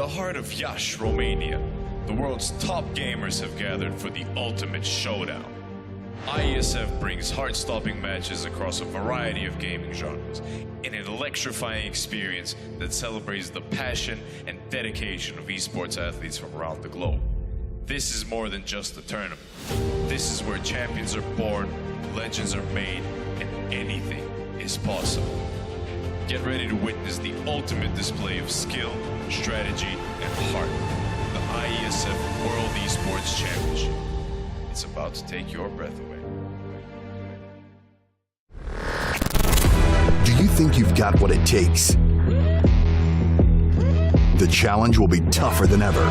the heart of Iași, Romania, the world's top gamers have gathered for the ultimate showdown. IESF brings heart-stopping matches across a variety of gaming genres in an electrifying experience that celebrates the passion and dedication of esports athletes from around the globe. This is more than just a tournament. This is where champions are born, legends are made, and anything is possible. Get ready to witness the ultimate display of skill, strategy, and heart. The IESF World Esports Championship. It's about to take your breath away. Do you think you've got what it takes? The challenge will be tougher than ever.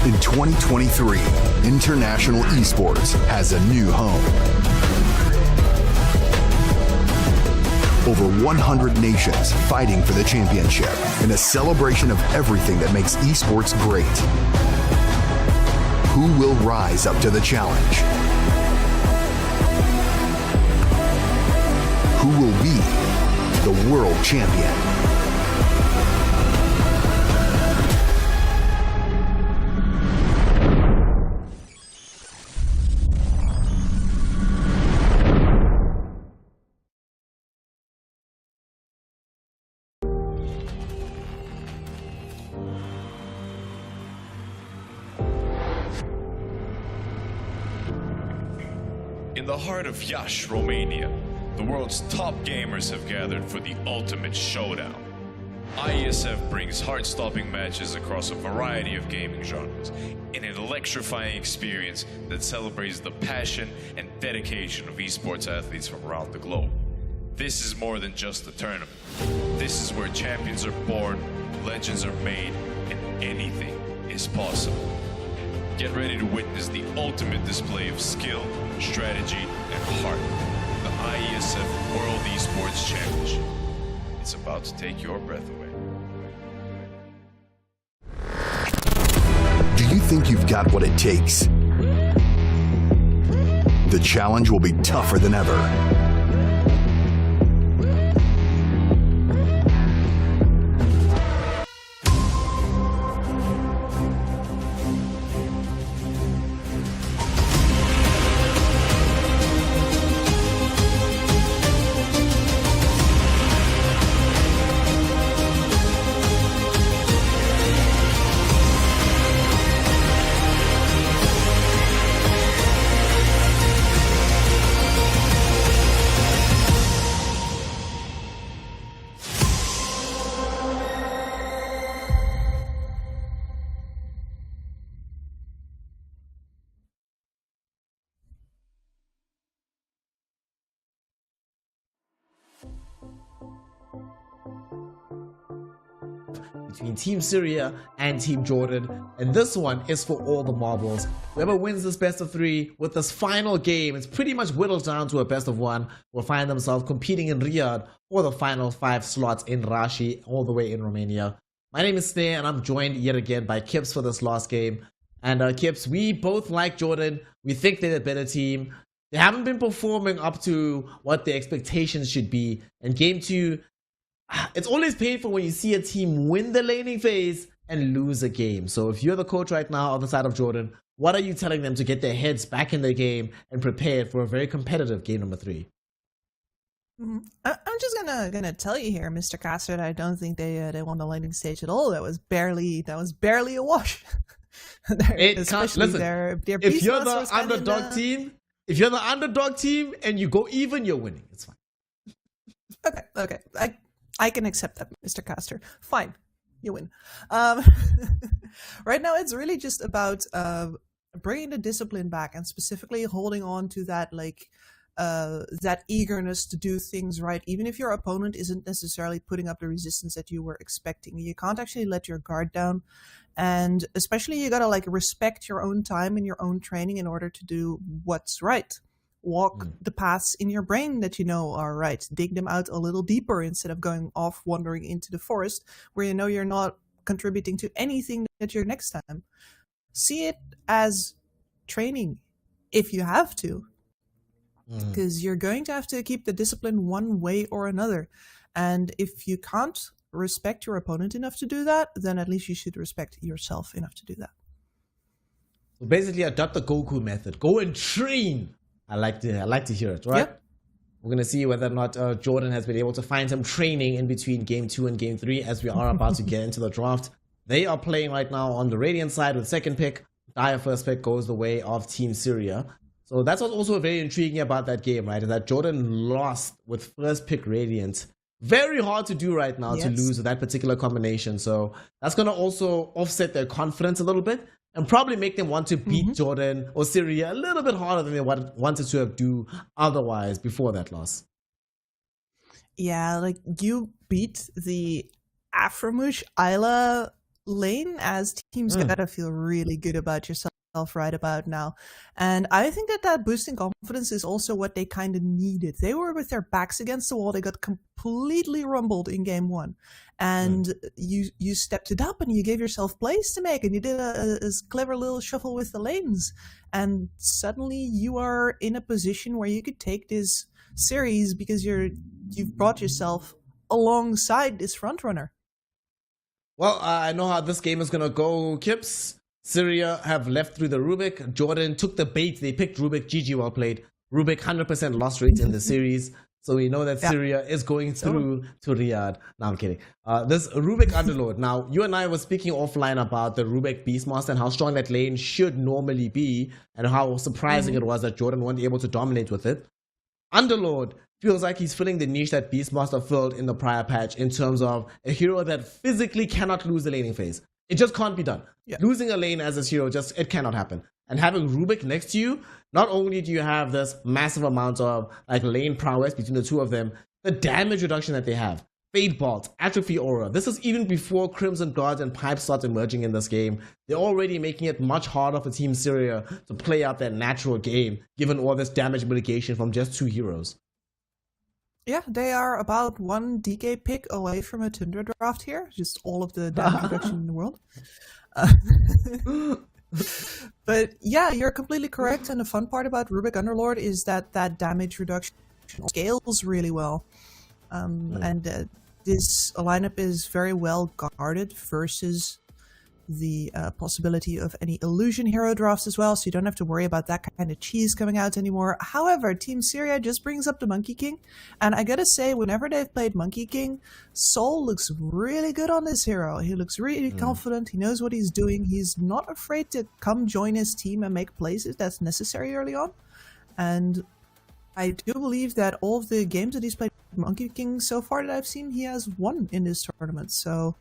In 2023, International Esports has a new home. Over 100 nations fighting for the championship in a celebration of everything that makes esports great. Who will rise up to the challenge? Who will be the world champion? In the heart of Iași, Romania, the world's top gamers have gathered for the ultimate showdown. IESF brings heart-stopping matches across a variety of gaming genres in an electrifying experience that celebrates the passion and dedication of esports athletes from around the globe. This is more than just a tournament. This is where champions are born, legends are made, and anything is possible. Get ready to witness the ultimate display of skill, strategy, and heart. The IESF World Esports Championship. It's about to take your breath away. Do you think you've got what it takes? The challenge will be tougher than ever. Between Team Syria and Team Jordan, and this one is for all the marbles. Whoever wins this best of 3 with this final game, it's pretty much whittled down to a best of 1, will find themselves competing in Riyadh for the final 5 slots in Rashi, all the way in Romania. My name is Snare, and I'm joined yet again by Kips for this last game. And Kips, we both like Jordan. We think they're the better team. They haven't been performing up to what the expectations should be. And game 2, it's always painful when you see a team win the laning phase and lose a game. So if you're the coach right now on the side of Jordan, what are you telling them to get their heads back in the game and prepare for a very competitive game number 3? I'm just gonna tell you here, Mr. Caster, I don't think they won the laning stage at all. That was barely a wash. Listen, their if you're the underdog team, and you go even, you're winning. It's fine. Okay. I can accept that, Mr. Caster. Fine, you win. Right now, it's really just about bringing the discipline back and specifically holding on to that, that eagerness to do things right, even if your opponent isn't necessarily putting up the resistance that you were expecting. You can't actually let your guard down, and especially you gotta respect your own time and your own training in order to do what's right. Walk the paths in your brain that you know are right. Dig them out a little deeper instead of going off wandering into the forest where you know you're not contributing to anything that you're next time. See it as training if you have to. because you're going to have to keep the discipline one way or another. And if you can't respect your opponent enough to do that, then at least you should respect yourself enough to do that. So basically, adopt the Goku method. Go and train. I like to hear it, right? Yep. We're gonna see whether or not Jordan has been able to find some training in between Game 2 and Game 3 as we are about to get into the draft. They are playing right now on the Radiant side with second pick. Dire first pick goes the way of Team Syria. So that's what's also very intriguing about that game, right? Is that Jordan lost with first pick Radiant. Very hard to do right now to lose with that particular combination. So that's gonna also offset their confidence a little bit and probably make them want to beat Jordan or Syria a little bit harder than they wanted to do otherwise before that loss. Yeah, like you beat the Aframush Isla lane as teams gotta feel really good about yourself right about now. And I think that boosting confidence is also what they kind of needed. They were with their backs against the wall. They got completely rumbled in game 1. And you stepped it up and you gave yourself plays to make, and you did a clever little shuffle with the lanes. And suddenly you are in a position where you could take this series because you've brought yourself alongside this frontrunner. Well, I know how this game is going to go, Kips. Syria have left through the Rubik. Jordan took the bait. They picked Rubik. GG, well played. Rubik, 100% loss rate in the series. So we know that Syria is going through to Riyadh. No, I'm kidding. This Rubik Underlord. Now, you and I were speaking offline about the Rubik Beastmaster and how strong that lane should normally be and how surprising it was that Jordan wasn't able to dominate with it. Underlord feels like he's filling the niche that Beastmaster filled in the prior patch in terms of a hero that physically cannot lose the laning phase. It just can't be done. Losing a lane as a hero, it cannot happen. And having Rubik next to you, not only do you have this massive amount of like lane prowess between the two of them, the damage reduction that they have, Fade Bolt, Atrophy Aura. This is even before Crimson Guards and Pipes start emerging in this game. They're already making it much harder for Team Syria to play out their natural game, given all this damage mitigation from just 2 heroes. Yeah, they are about 1 DK pick away from a Tundra draft here. Just all of the damage reduction in the world. But yeah, you're completely correct. And the fun part about Rubik Underlord is that damage reduction scales really well. And this lineup is very well guarded versus the possibility of any illusion hero drafts as well, so you don't have to worry about that kind of cheese coming out anymore. However, Team Syria just brings up the Monkey King, and I gotta say, whenever they've played Monkey King, Sol looks really good on this hero. He looks really confident, he knows what he's doing, he's not afraid to come join his team and make plays if that's necessary early on. And I do believe that all of the games that he's played Monkey King so far that I've seen, he has won in this tournament, so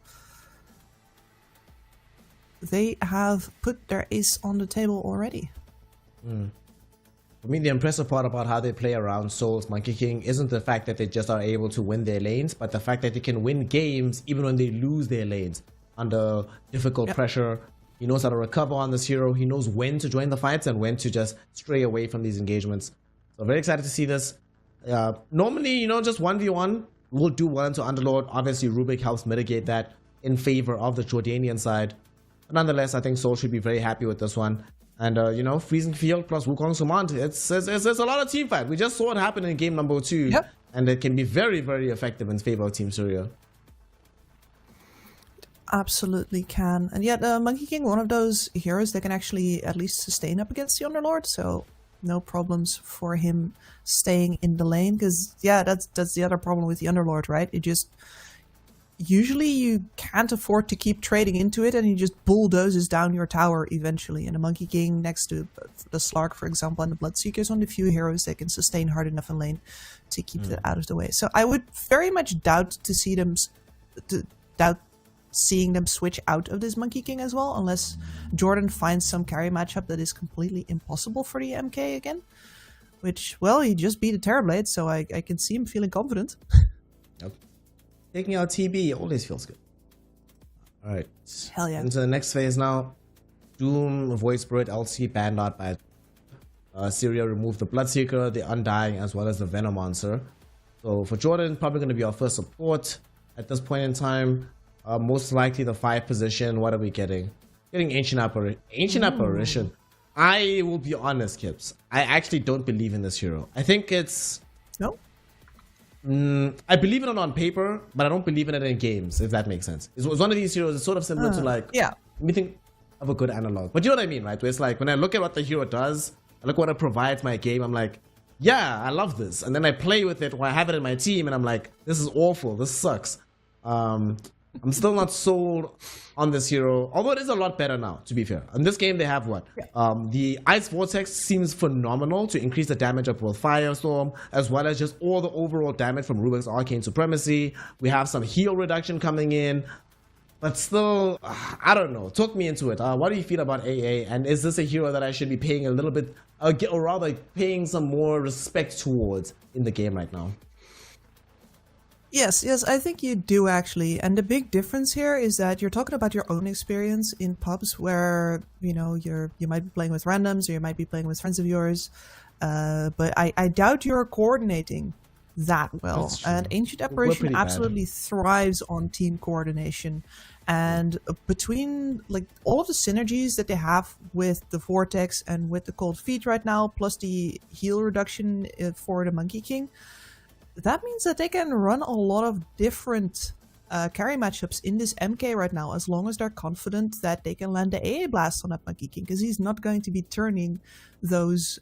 they have put their ace on the table already. For me, the impressive part about how they play around Sol's Monkey King isn't the fact that they just are able to win their lanes, but the fact that they can win games even when they lose their lanes under difficult pressure. He knows how to recover on this hero. He knows when to join the fights and when to just stray away from these engagements. So very excited to see this. Normally, just 1v1 will do well into Underlord. Obviously, Rubik helps mitigate that in favor of the Jordanian side. But nonetheless, I think Sol should be very happy with this one. And, Freezing Field plus Wukong's Command, it's a lot of team fight. We just saw it happen in game number 2. And it can be very, very effective in favor of Team Syria. Absolutely can. And yet, Monkey King, one of those heroes that can actually at least sustain up against the Underlord, so no problems for him staying in the lane. Because, yeah, that's the other problem with the Underlord, right? It just... Usually you can't afford to keep trading into it and he just bulldozes down your tower eventually. And a Monkey King next to the Slark, for example, and the Bloodseekers on the few heroes that can sustain hard enough in lane to keep that out of the way. So I would very much doubt seeing them switch out of this Monkey King as well, unless Jordan finds some carry matchup that is completely impossible for the MK again. Which, well, he just beat a Terrorblade, so I can see him feeling confident. Yep. Taking out TB always feels good. Alright. Hell yeah. Into the next phase now. Doom, Void Spirit, LC banned out by Syria, removed the Bloodseeker, the Undying, as well as the Venomancer. So for Jordan, probably going to be our first support at this point in time. Most likely the 5 position. What are we getting? Getting Ancient Apparition. I will be honest, Kips. I actually don't believe in this hero. I think it's... No? I believe in it on paper, but I don't believe in it in games, if that makes sense. It's one of these heroes. It's sort of similar to like... Yeah. Let me think of a good analog. But you know what I mean, right? Where it's like, when I look at what the hero does, I look what it provides my game, I'm like, yeah, I love this. And then I play with it, or I have it in my team, and I'm like, this is awful. This sucks. I'm still not sold on this hero, although it is a lot better now, to be fair. In this game, they have what? The Ice Vortex seems phenomenal to increase the damage of both Firestorm, as well as just all the overall damage from Rubik's Arcane Supremacy. We have some heal reduction coming in, but still, I don't know. Talk me into it. What do you feel about AA, and is this a hero that I should be paying a little bit, or rather paying some more respect towards in the game right now? Yes, I think you do actually. And the big difference here is that you're talking about your own experience in pubs where, you know, you might be playing with randoms or you might be playing with friends of yours. But I doubt you're coordinating that well. And Ancient Apparition absolutely thrives on team coordination. And between like all of the synergies that they have with the Vortex and with the Cold Feet right now, plus the heal reduction for the Monkey King, that means that they can run a lot of different carry matchups in this MK right now, as long as they're confident that they can land the AA blast on that Monkey King, because he's not going to be turning those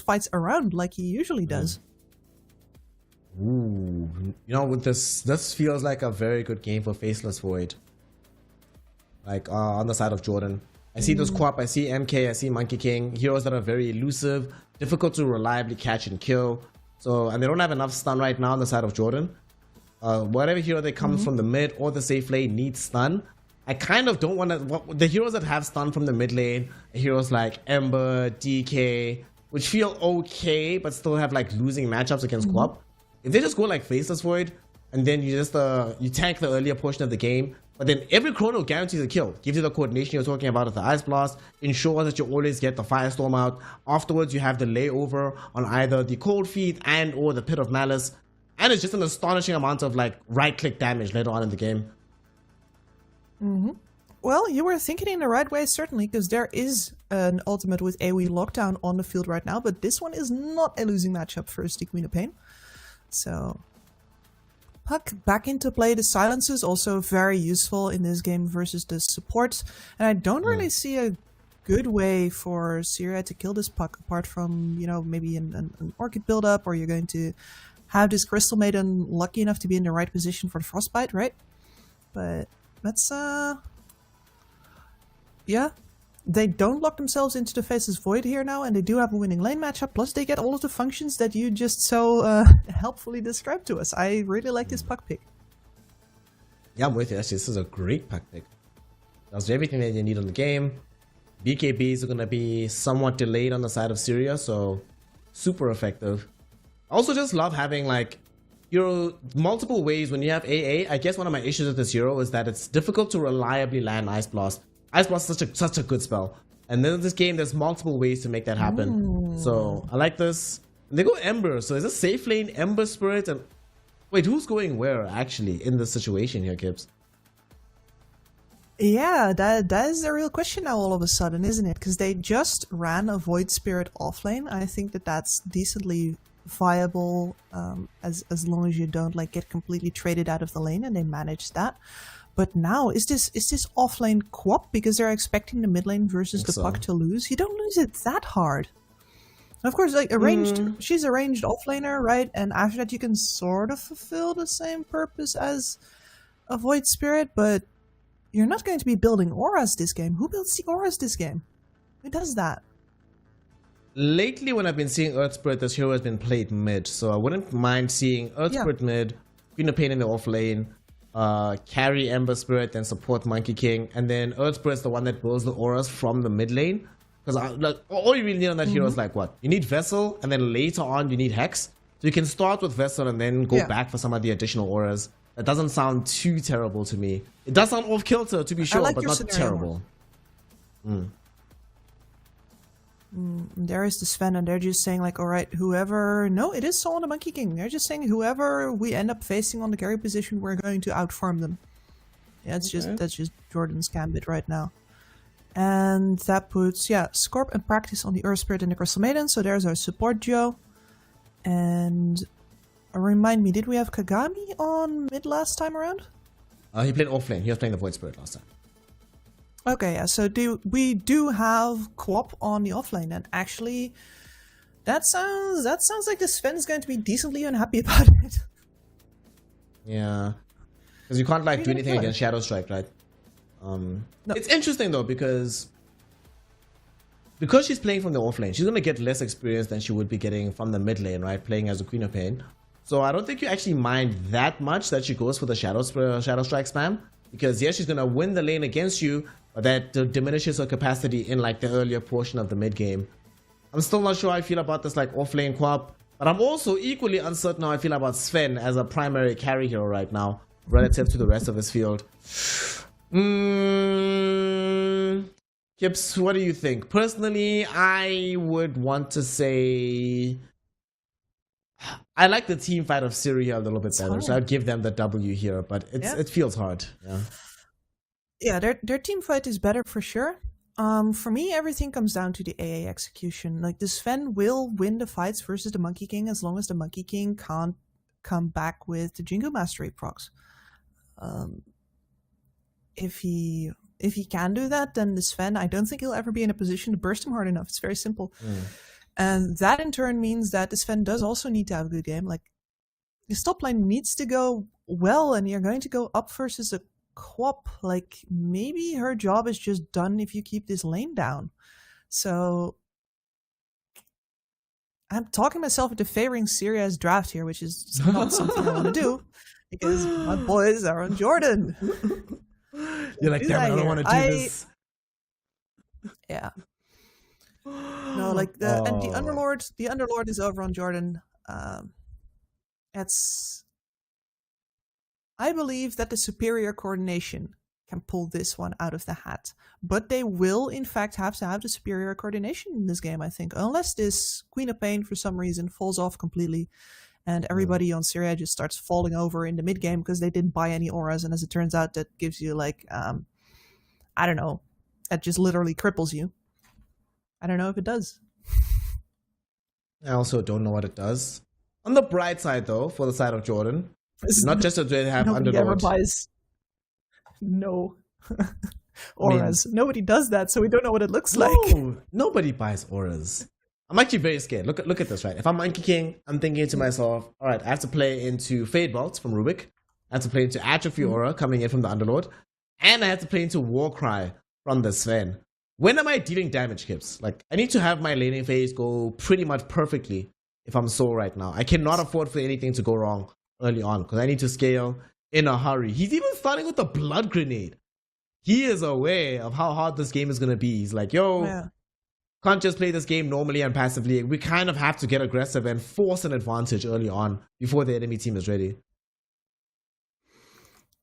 fights around like he usually does. Ooh, you know, with this feels like a very good game for Faceless Void. Like on the side of Jordan, I see this Quap, I see MK, I see Monkey King, heroes that are very elusive, difficult to reliably catch and kill. So, and they don't have enough stun right now on the side of Jordan. Whatever hero that comes from the mid or the safe lane needs stun. I kind of don't want to... The heroes that have stun from the mid lane, heroes like Ember, DK, which feel okay, but still have like losing matchups against Quap. If they just go like Faceless Void, and then you just you tank the earlier portion of the game, but then every chrono guarantees a kill, gives you the coordination you're talking about with the Ice Blast, ensures that you always get the Firestorm out. Afterwards, you have the layover on either the Cold Feet and or the Pit of Malice, and it's just an astonishing amount of like right-click damage later on in the game. Well, you were thinking in the right way, certainly, because there is an ultimate with AoE Lockdown on the field right now, but this one is not a losing matchup for the Queen of Pain. So... Puck back into play. The silence is also very useful in this game versus the support. And I don't really see a good way for Syria to kill this Puck, apart from, you know, maybe an Orchid build-up, or you're going to have this Crystal Maiden lucky enough to be in the right position for the Frostbite, right? But that's, yeah. They don't lock themselves into the Faceless Void here now, and they do have a winning lane matchup, plus they get all of the functions that you just so helpfully described to us. I really like this Puck pick. Yeah, I'm with you. Actually, this is a great Puck pick. Does everything that you need on the game. BKBs are going to be somewhat delayed on the side of Syria, so super effective. I also just love having like multiple ways when you have AA. I guess one of my issues with this hero is that it's difficult to reliably land Ice Blast. Ice Blast is such a good spell. And then in this game, there's multiple ways to make that happen. So I like this. And they go Ember. So is this safe lane, Ember Spirit? And wait, who's going where actually in this situation here, Gibbs? Yeah, that is a real question now all of a sudden, isn't it? Because they just ran a Void Spirit offlane. I think that that's decently viable as long as you don't like get completely traded out of the lane, and they managed that. But now, is this offlane Quap because they're expecting the mid lane versus the Puck to lose? You don't lose it that hard. And of course, like she's a ranged offlaner, right? And after that, you can sort of fulfill the same purpose as a Void Spirit, but you're not going to be building auras this game. Who builds the auras this game? Who does that? Lately, when I've been seeing Earth Spirit, this hero has been played mid, so I wouldn't mind seeing Earth Spirit mid, Queen of Pain in the off lane, carry Ember Spirit, then support Monkey King, and then Earth Spirit's the one that builds the auras from the mid lane. Because like, all you really need on that hero is like what? You need Vessel, and then later on you need Hex. So you can start with Vessel and then go back for some of the additional auras. That doesn't sound too terrible to me. It does sound off kilter to be sure, like, but not terrible. There is the Sven, and they're just saying like, all right, whoever... No, it is so on the Monkey King. They're just saying whoever we end up facing on the carry position, we're going to outfarm them. Yeah, that's just Jordan's gambit right now. And that puts, Scorp and Practice on the Earth Spirit and the Crystal Maiden. So there's our support duo. And remind me, did we have Kagami on mid last time around? He played offlane. He was playing the Void Spirit last time. Okay, yeah. So we do have Quap on the offlane, and actually, that sounds like the Sven's going to be decently unhappy about it. Yeah, because you can't like do anything against Shadow Strike, right? No. It's interesting though because she's playing from the offlane, she's gonna get less experience than she would be getting from the mid lane, right? Playing as a Queen of Pain. So I don't think you actually mind that much that she goes for the Shadow Strike spam, because yes, she's gonna win the lane against you, but that diminishes her capacity in like the earlier portion of the mid game. I'm still not sure how I feel about this like offlane Quap, but I'm also equally uncertain how I feel about Sven as a primary carry hero right now relative to the rest of his field. Kips, what do you think? Personally, I would want to say I like the team fight of Syria a little bit better, so I'd give them the W here, but it feels hard. Yeah, their team fight is better for sure. For me, everything comes down to the AA execution. Like, the Sven will win the fights versus the Monkey King as long as the Monkey King can't come back with the Jingo Mastery procs. If he can do that, then the Sven, I don't think he'll ever be in a position to burst him hard enough. It's very simple. And that in turn means that the Sven does also need to have a good game. Like, the top lane needs to go well, and you're going to go up versus a Quap. Like, maybe her job is just done if you keep this lane down. So I'm talking myself into favoring Syria's draft here, which is not something I want to do, because my boys are on Jordan. You're like, damn, I don't want to do this. Yeah. No, like and the Underlord is over on Jordan. I believe that the superior coordination can pull this one out of the hat, but they will in fact have to have the superior coordination in this game, I think, unless this Queen of Pain for some reason falls off completely and everybody on Syria just starts falling over in the mid game because they didn't buy any auras, and as it turns out, that gives you like I don't know, that just literally cripples you. I don't know if it does. I also don't know what it does. On the bright side, though, for the side of Jordan, not just that they have nobody ever Underlord. buys auras. Nobody does that, so we don't know what it looks like. Nobody buys auras. I'm actually very scared. Look at this, right? If I'm Monkey King, I'm thinking to myself, all right, I have to play into Fade Bolts from Rubik. I have to play into Atrophy Aura coming in from the Underlord. And I have to play into Warcry from the Sven. When am I dealing damage, Kips? Like, I need to have my laning phase go pretty much perfectly if I'm Soul right now. I cannot afford for anything to go wrong early on because I need to scale in a hurry. He's even starting with the Blood Grenade. He is aware of how hard this game is going to be. He's like, yo, can't just play this game normally and passively. We kind of have to get aggressive and force an advantage early on before the enemy team is ready.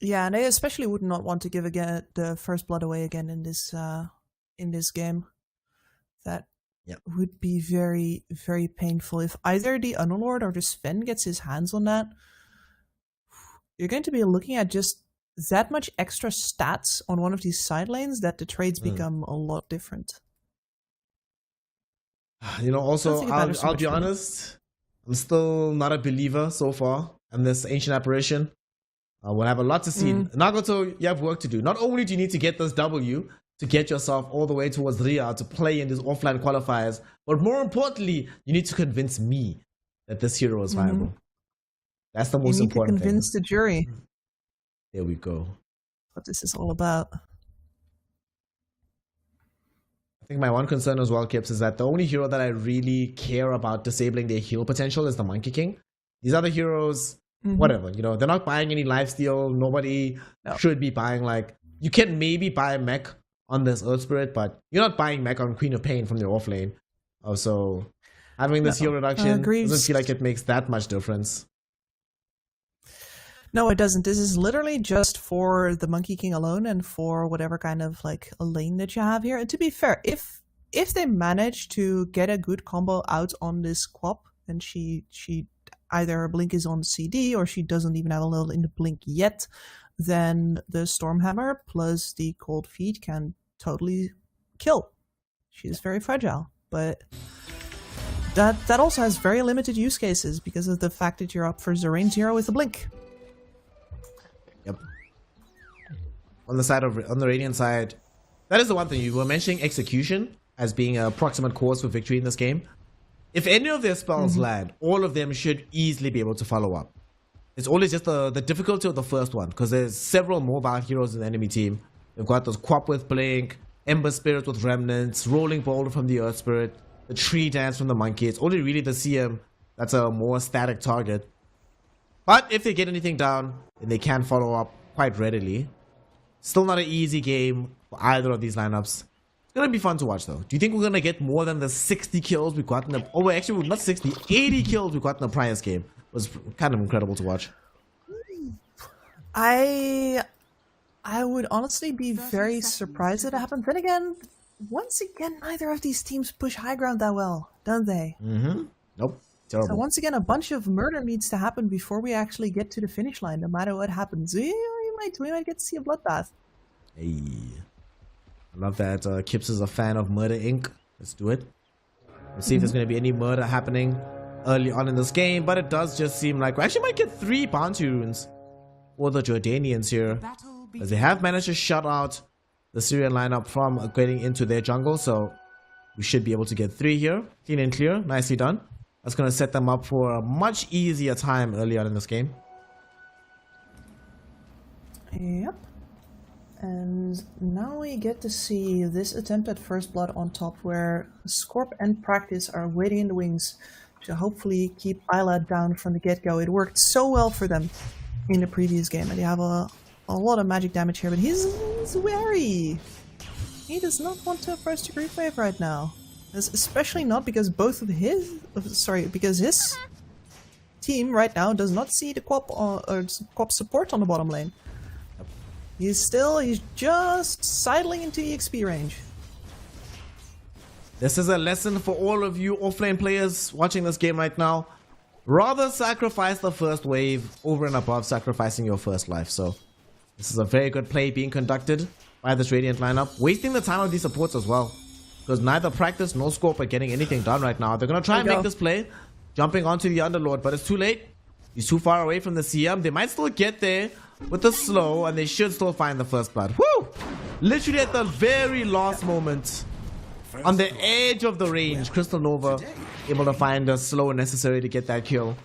Yeah, and they especially would not want to give again the first blood away again in this game. That would be very, very painful. If either the Underlord or the Sven gets his hands on that, you're going to be looking at just that much extra stats on one of these side lanes that the trades become a lot different. You know, also, I'll be honest, I'm still not a believer so far in this Ancient Apparition. We'll have a lot to see. Nagato, you have work to do. Not only do you need to get this W to get yourself all the way towards Ria to play in these offline qualifiers, but more importantly, you need to convince me that this hero is viable. That's the most important thing. You need to convince the jury. There we go. What this is all about. I think my one concern as well, Kips, is that the only hero that I really care about disabling their heal potential is the Monkey King. These other heroes, whatever, you know, they're not buying any lifesteal. Nobody should be buying, like, you can maybe buy a mech on this Earth Spirit, but you're not buying mech on Queen of Pain from their offlane. So having this heal reduction doesn't feel like it makes that much difference. No, it doesn't. This is literally just for the Monkey King alone and for whatever kind of like a lane that you have here. And to be fair, if they manage to get a good combo out on this Quap, and she either her blink is on CD or she doesn't even have a little in the blink yet, then the Stormhammer plus the Cold Feet can totally kill. She's very fragile, but that also has very limited use cases because of the fact that you're up for Zerain 0 with a blink. Yep. On the Radiant side, that is the one thing you were mentioning, execution as being a proximate cause for victory in this game. If any of their spells land, all of them should easily be able to follow up. It's always just the difficulty of the first one, because there's several mobile heroes in the enemy team. They've got those Quap with Blink, Ember Spirit with Remnants, Rolling Boulder from the Earth Spirit, the Tree Dance from the Monkey. It's only really the CM that's a more static target. But if they get anything down, then they can follow up quite readily. Still not an easy game for either of these lineups. It's going to be fun to watch though. Do you think we're going to get more than the 60 kills we got in the... Oh, actually, not 60, 80 kills we got in the Prius game. It was kind of incredible to watch. I would honestly be very surprised if it happens. Then again, once again, neither of these teams push high ground that well, don't they? Nope. Terrible. So once again, a bunch of murder needs to happen before we actually get to the finish line, no matter what happens. We might get to see a bloodbath. Hey. I love that Kips is a fan of Murder Inc. Let's do it. Let's see if there's going to be any murder happening early on in this game, but it does just seem like we actually might get 3 bounty runes for the Jordanians here, as they have managed to shut out the Syrian lineup from getting into their jungle, so we should be able to get 3 here. Clean and clear. Nicely done. That's going to set them up for a much easier time early on in this game. Yep. And now we get to see this attempt at first blood on top, where Scorp and Practice are waiting in the wings to hopefully keep Isla down from the get-go. It worked so well for them in the previous game, and they have a lot of magic damage here, but he's wary. He does not want to approach the Grief Wave right now. Especially not because because his team right now does not see the Quap support on the bottom lane. He's just sidling into EXP range. This is a lesson for all of you offlane players watching this game right now. Rather sacrifice the first wave over and above sacrificing your first life. So this is a very good play being conducted by this Radiant lineup. Wasting the time of these supports as well, because neither Practice nor Scorp are getting anything done right now. They're going to try and make this play, jumping onto the Underlord, but it's too late. He's too far away from the CM. They might still get there with the slow, and they should still find the first blood. Woo! Literally at the very last moment, on the edge of the range, Crystal Nova able to find the slow necessary to get that kill.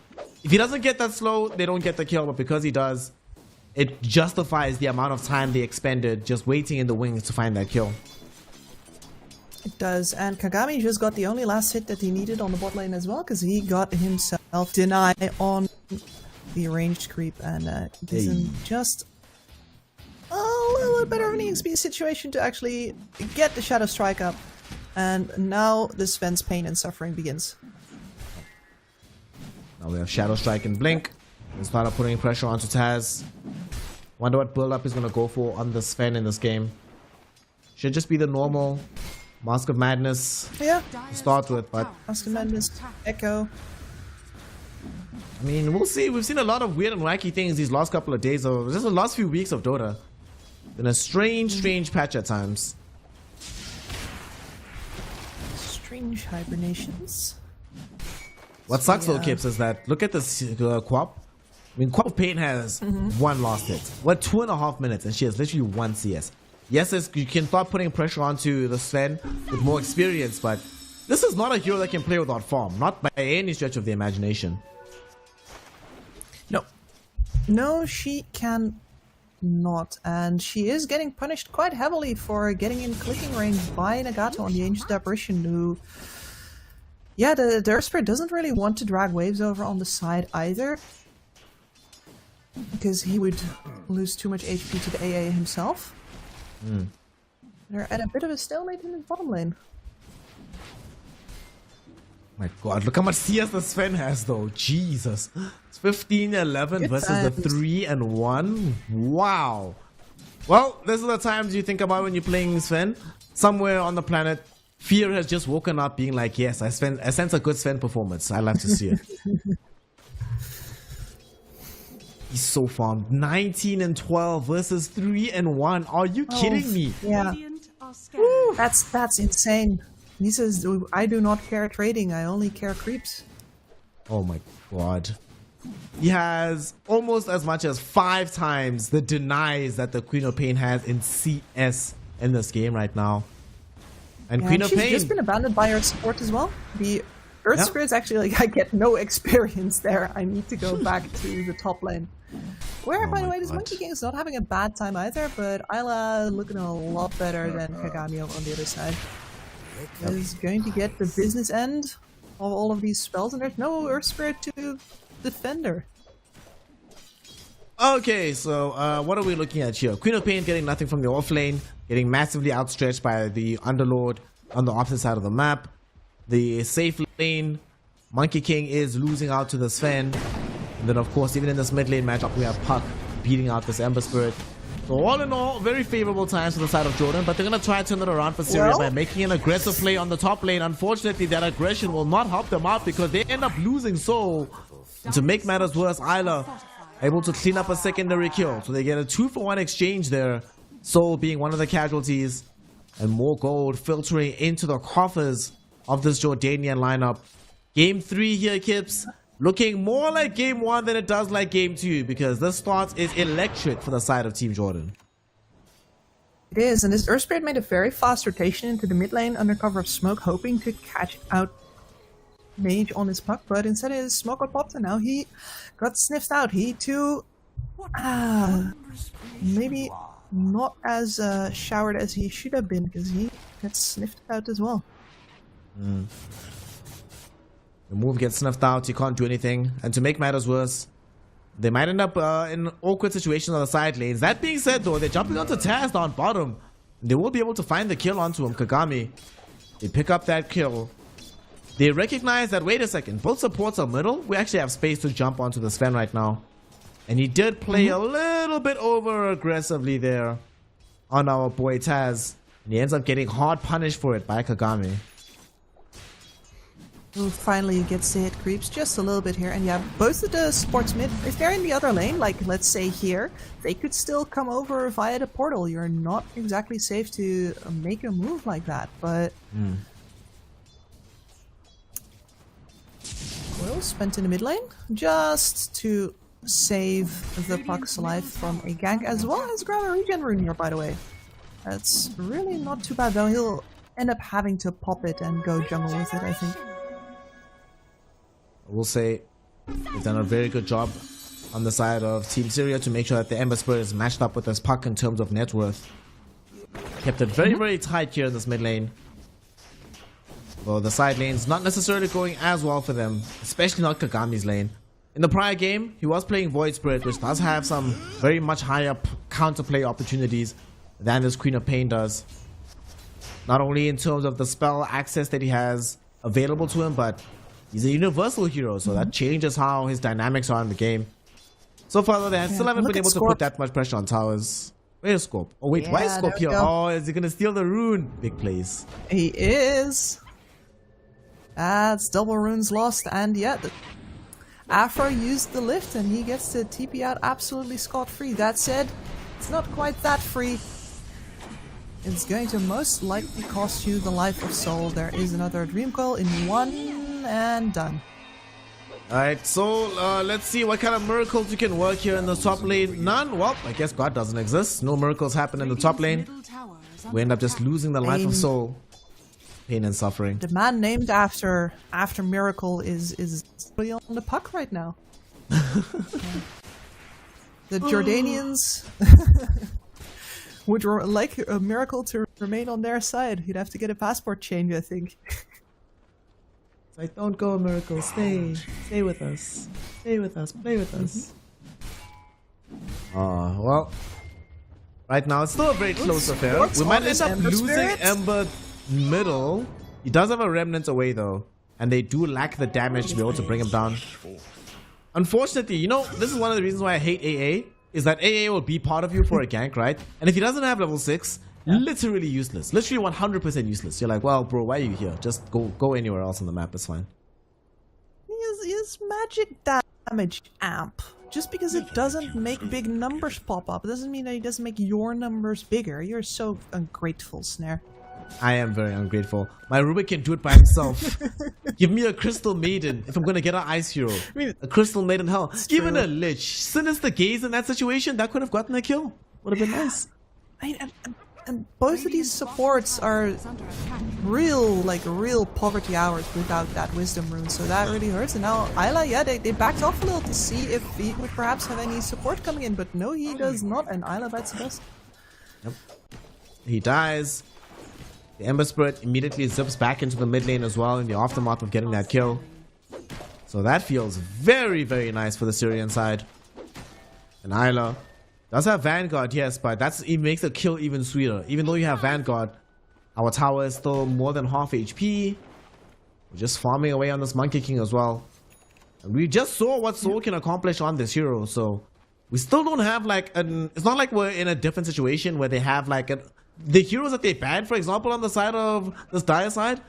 If he doesn't get that slow, they don't get the kill, but because he does, it justifies the amount of time they expended just waiting in the wings to find that kill. It does, and Kagami just got the only last hit that he needed on the bot lane as well, because he got himself deny on the ranged creep, and gives him just a little bit better of an EXP situation to actually get the Shadow Strike up. And now the Sven's pain and suffering begins. Now we have Shadow Strike and Blink. Let's start putting pressure onto Taz. Wonder what build up he's going to go for on the Sven in this game. Should just be the normal Mask of Madness to start with, but Mask of Madness, Echo. I mean, we'll see. We've seen a lot of weird and wacky things these last couple of days, or just the last few weeks of Dota. Been a strange patch at times. Strange hibernations. What sucks though, Kips, is that look at this Quap. I mean, Quap Pain has 1 lost hit. What, 2.5 minutes, and she has literally 1 CS. Yes, you can start putting pressure onto the Sven with more experience, but this is not a hero that can play without farm. Not by any stretch of the imagination. No, she can not, and she is getting punished quite heavily for getting in clicking range by Nagato on the Ancient Apparition, who... Yeah, the Earth Spirit doesn't really want to drag waves over on the side either, because he would lose too much HP to the AA himself. They're at a bit of a stalemate in the bottom lane. My god, look how much CS the Sven has though. Jesus. It's 15-11 versus the 3-1. Wow. Well, these are the times you think about when you're playing Sven. Somewhere on the planet, Fear has just woken up being like, yes, I sense a good Sven performance. I love to see it. He's so farmed. 19-12 versus 3-1. Are you kidding me? Yeah. are scattered. That's insane. He says, I do not care trading, I only care creeps. Oh my god. He has almost as much as 5 times the denies that the Queen of Pain has in CS in this game right now. And Yeah, Queen and of she's Pain. just been abandoned by her support as well. The Earth Yeah. Spirit's actually like, I get no experience there. I need to go back to the top lane. Where, by the way, this Monkey King is not having a bad time either, but Isla looking a lot better than Kagami on the other side. Is going to get the business end of all of these spells, and there's no Earth Spirit to defend her. Okay, so what are we looking at here? Queen of Pain getting nothing from the off lane, getting massively outstretched by the Underlord on the opposite side of the map. The safe lane, Monkey King is losing out to the Sven. And then, of course, even in this mid lane matchup, we have Puck beating out this Ember Spirit. So all in all, very favorable times for the side of Jordan, but they're going to try to turn it around for Syria by making an aggressive play on the top lane. Unfortunately, that aggression will not help them out because they end up losing Soul. And to make matters worse, Isla able to clean up a secondary kill. So they get a 2-for-1 exchange there. Soul being one of the casualties. And more gold filtering into the coffers of this Jordanian lineup. Game 3 here, Kips. Looking more like game 1 than it does like game 2 because this start is electric for the side of Team Jordan. It is, and this Earth Spirit made a very fast rotation into the mid lane under cover of smoke, hoping to catch out Mage on his Puck, but instead his smoke got popped and now he got sniffed out. He too, maybe not as showered as he should have been because he gets sniffed out as well. The move gets snuffed out, you can't do anything. And to make matters worse, they might end up in awkward situations on the side lanes. That being said though, they're jumping onto Taz down bottom. They will be able to find the kill onto him, Kagami. They pick up that kill. They recognize that, wait a second, both supports are middle. We actually have space to jump onto the Sven right now. And he did play a little bit over aggressively there on our boy Taz. And he ends up getting hard punished for it by Kagami. Who finally gets to hit creeps just a little bit here, and yeah, both of the supports mid, if they're in the other lane, like let's say here, they could still come over via the portal. You're not exactly safe to make a move like that, but Will spent in the mid lane just to save the Puck's life from a gank, as well as grab a regen rune here, by the way. That's really not too bad, though. He'll end up having to pop it and go jungle with it, I think. I will say they've done a very good job on the side of Team Syria to make sure that the Ember Spirit is matched up with this Puck in terms of net worth. Kept it very, very tight here in this mid lane. Well, the side lane's not necessarily going as well for them, especially not Kagami's lane. In the prior game, he was playing Void Spirit, which does have some very much higher counterplay opportunities than this Queen of Pain does. Not only in terms of the spell access that he has available to him, but he's a universal hero, so that changes how his dynamics are in the game. So far though, they still haven't been able to put that much pressure on towers. Where's Scorp? Oh wait, why is Scorp here? Oh, is he gonna steal the rune? Big place. He is. That's double runes lost, and yeah, Afro used the lift and he gets to TP out absolutely scot-free. That said, it's not quite that free. It's going to most likely cost you the life of Soul. There is another Dream Coil in one, and done. Alright, so let's see what kind of miracles you can work here in the top lane. None? Well, I guess God doesn't exist. No miracles happen in the top lane. We end up just losing the life of Soul. Pain and suffering. The man named after Miracle is really on the Puck right now. The Jordanians would like a Miracle to remain on their side. He'd have to get a passport change, I think. It's like, don't go, Miracle. Stay with us. Stay with us. Play with us. Well, right now it's still a very close affair. We might end up losing Ember middle. He does have a remnant away though, and they do lack the damage to be able to bring him down. Unfortunately, you know, this is one of the reasons why I hate AA, is that AA will be part of you for a gank, right? And if he doesn't have level 6, literally useless. Literally 100% useless. You're like, well, bro, why are you here? Just go anywhere else on the map, it's fine. He is magic damage amp. just because it doesn't make big numbers pop up, it doesn't mean that it doesn't make your numbers bigger. You're so ungrateful, Snare. I am very ungrateful. My Rubik can do it by himself. Give me a Crystal Maiden if I'm gonna get an Ice Hero. A Crystal Maiden, hell. Even a Lich. Sinister Gaze in that situation, that could have gotten a kill. Would have been nice. I mean, and both of these supports are real poverty hours without that Wisdom Rune, so that really hurts. And now Isla, yeah, they backed off a little to see if he would perhaps have any support coming in, but no, he does not, and Isla bites the dust. Yep. He dies. The Ember Spirit immediately zips back into the mid lane as well in the aftermath of getting that kill. So that feels very, very nice for the Syrian side. And Isla does have Vanguard, yes, but it makes the kill even sweeter. Even though you have Vanguard, our tower is still more than half HP. We're just farming away on this Monkey King as well. And we just saw what Soul can accomplish on this hero, so we still don't have like an... It's not like we're in a different situation where they have like the heroes that they banned, for example, on the side of this Dire side,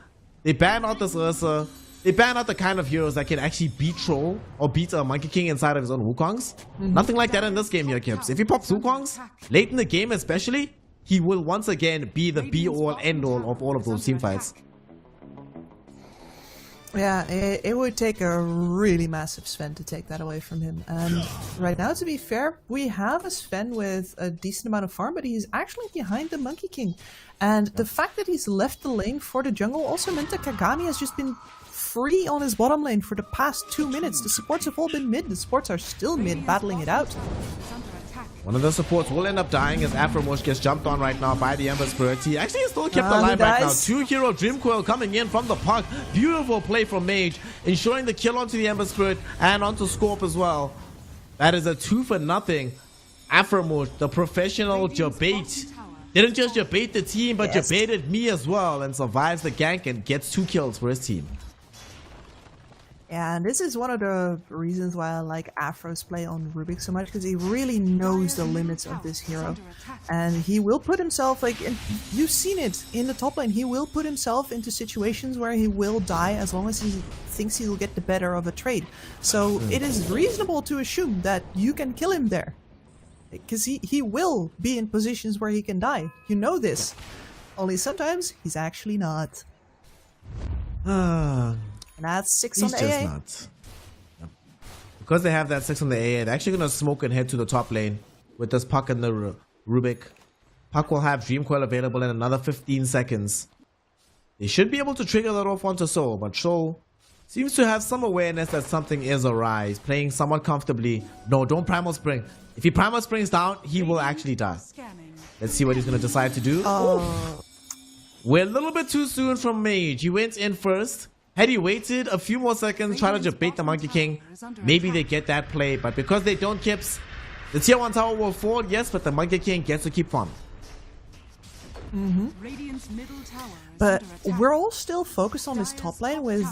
they banned out this Ursa. They banned out the kind of heroes that can actually beat Troll or beat a Monkey King inside of his own Wukongs. Nothing like that in this game here, Kips. If he pops Wukongs, late in the game especially, he will once again be the be-all, end-all of all of those team fights. Yeah, it would take a really massive Sven to take that away from him. And right now, to be fair, we have a Sven with a decent amount of farm, but he's actually behind the Monkey King. And the fact that he's left the lane for the jungle also meant that Kagami has just been free on his bottom lane for the past 2 minutes. The supports have all been mid. The supports are still mid, battling it out. One of the supports will end up dying as Afromush gets jumped on right now by the Ember Spirit. He actually is still kept alive right now. 2-hero Dream Coil coming in from the puck. Beautiful play from Mage, ensuring the kill onto the Ember Spirit and onto Scorp as well. That is a 2-for-0. Afromush, the professional Jabate, didn't just Jabate the team, but Jabated me as well and survives the gank and gets 2 kills for his team. Yeah, and this is one of the reasons why I like Afro's play on Rubik so much, because he really knows the limits of this hero. And he will put himself, like, you've seen it in the top lane, he will put himself into situations where he will die as long as he thinks he'll get the better of a trade. So it is reasonable to assume that you can kill him there. Because he will be in positions where he can die. You know this. Only sometimes he's actually not. And that's 6 on the AA. He's just not. Yep. Because they have that 6 on the AA, they're actually going to smoke and head to the top lane with this Puck and the Rubik. Puck will have Dream Coil available in another 15 seconds. They should be able to trigger that off onto Soul, but Soul seems to have some awareness that something is awry. He's playing somewhat comfortably. No, don't Primal Spring. If he Primal Springs down, he will actually die. Let's see what he's going to decide to do. We're a little bit too soon from Mage. He went in first. Had he waited a few more seconds, try to just bait the Monkey King, maybe they get that play. But because they don't, Kips, the tier 1 tower will fall, yes, but the Monkey King gets to keep farming. But we're all still focused on this top lane with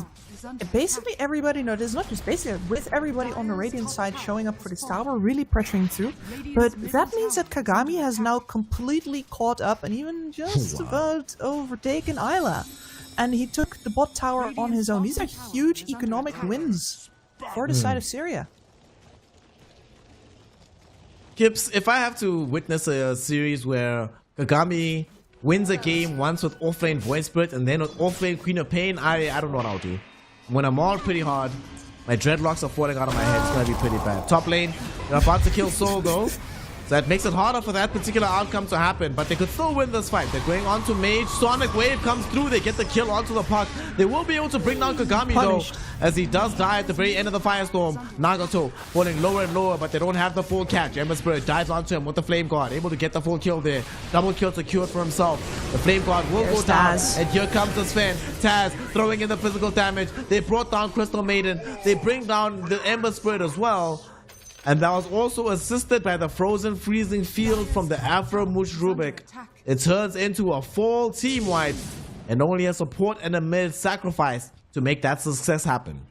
basically everybody, no, there's not just basically, with everybody on the Radiant side showing up for this tower, really pressuring through. But that means that Kagami has now completely caught up and even just about overtaken Isla. And he took the bot tower on his own. These are huge economic wins for the side of Syria. Kips, if I have to witness a series where Kagami wins a game once with offlane Void Spirit and then with offlane Queen of Pain, I don't know what I'll do. When I'm all pretty hard, my dreadlocks are falling out of my head. It's gonna be pretty bad. Top lane, they're about to kill Soul though. So that makes it harder for that particular outcome to happen, but they could still win this fight. They're going on to Mage. Sonic Wave comes through. They get the kill onto the puck. They will be able to bring down Kagami though, as he does die at the very end of the Firestorm. Nagato falling lower and lower, but they don't have the full catch. Ember Spirit dives onto him with the Flame Guard, able to get the full kill there. Double kill secured for himself. The Flame Guard will go down, and here comes the Sven. Taz throwing in the physical damage. They brought down Crystal Maiden. They bring down the Ember Spirit as well. And that was also assisted by the frozen freezing field from the Afromush Rubik. It turns into a full team wipe and only a support and a mid sacrifice to make that success happen.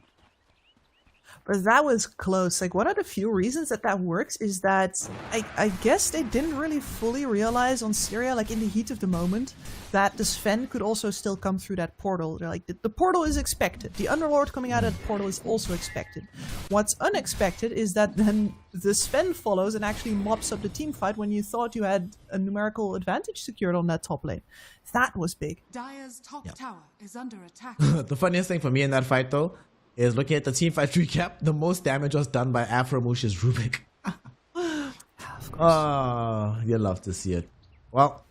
But that was close. Like, one of the few reasons that works is that I guess they didn't really fully realize on Syria, like in the heat of the moment, that the Sven could also still come through that portal. They're like, the portal is expected. The Underlord coming out of the portal is also expected. What's unexpected is that then the Sven follows and actually mops up the team fight when you thought you had a numerical advantage secured on that top lane. That was big. Dire's top tower is under attack. The funniest thing for me in that fight, though, is looking at the team fight recap. The most damage was done by Aframush's Rubik. Oh, you love to see it. Well,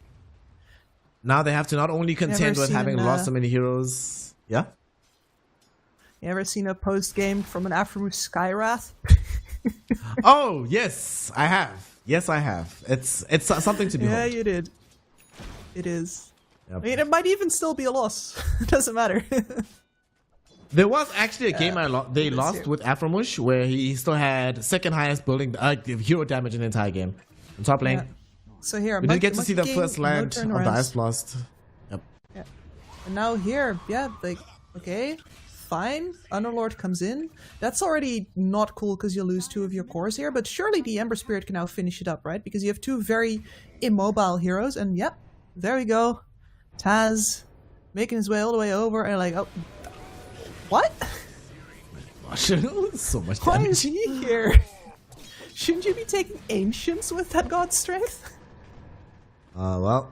now they have to not only contend with having lost so many heroes. Yeah? You ever seen a post game from an Aframush Skywrath? Oh, yes, I have. Yes, I have. It's something to behold. Yeah, you did. It is. Yep. I mean, it might even still be a loss. It doesn't matter. There was actually a game they lost with Aframush where he still had second highest building hero damage in the entire game. On top lane. Yeah. So here, we didn't get to see the first land of the Ice Blast. Yep. Yeah. And now here, yeah, like, okay, fine. Underlord comes in. That's already not cool because you lose 2 of your cores here, but surely the Ember Spirit can now finish it up, right? Because you have 2 very immobile heroes, and yep, there we go. Taz making his way all the way over, and like, oh, what? So much damage. Why is he here? Shouldn't you be taking Ancients with that God Strength? Well,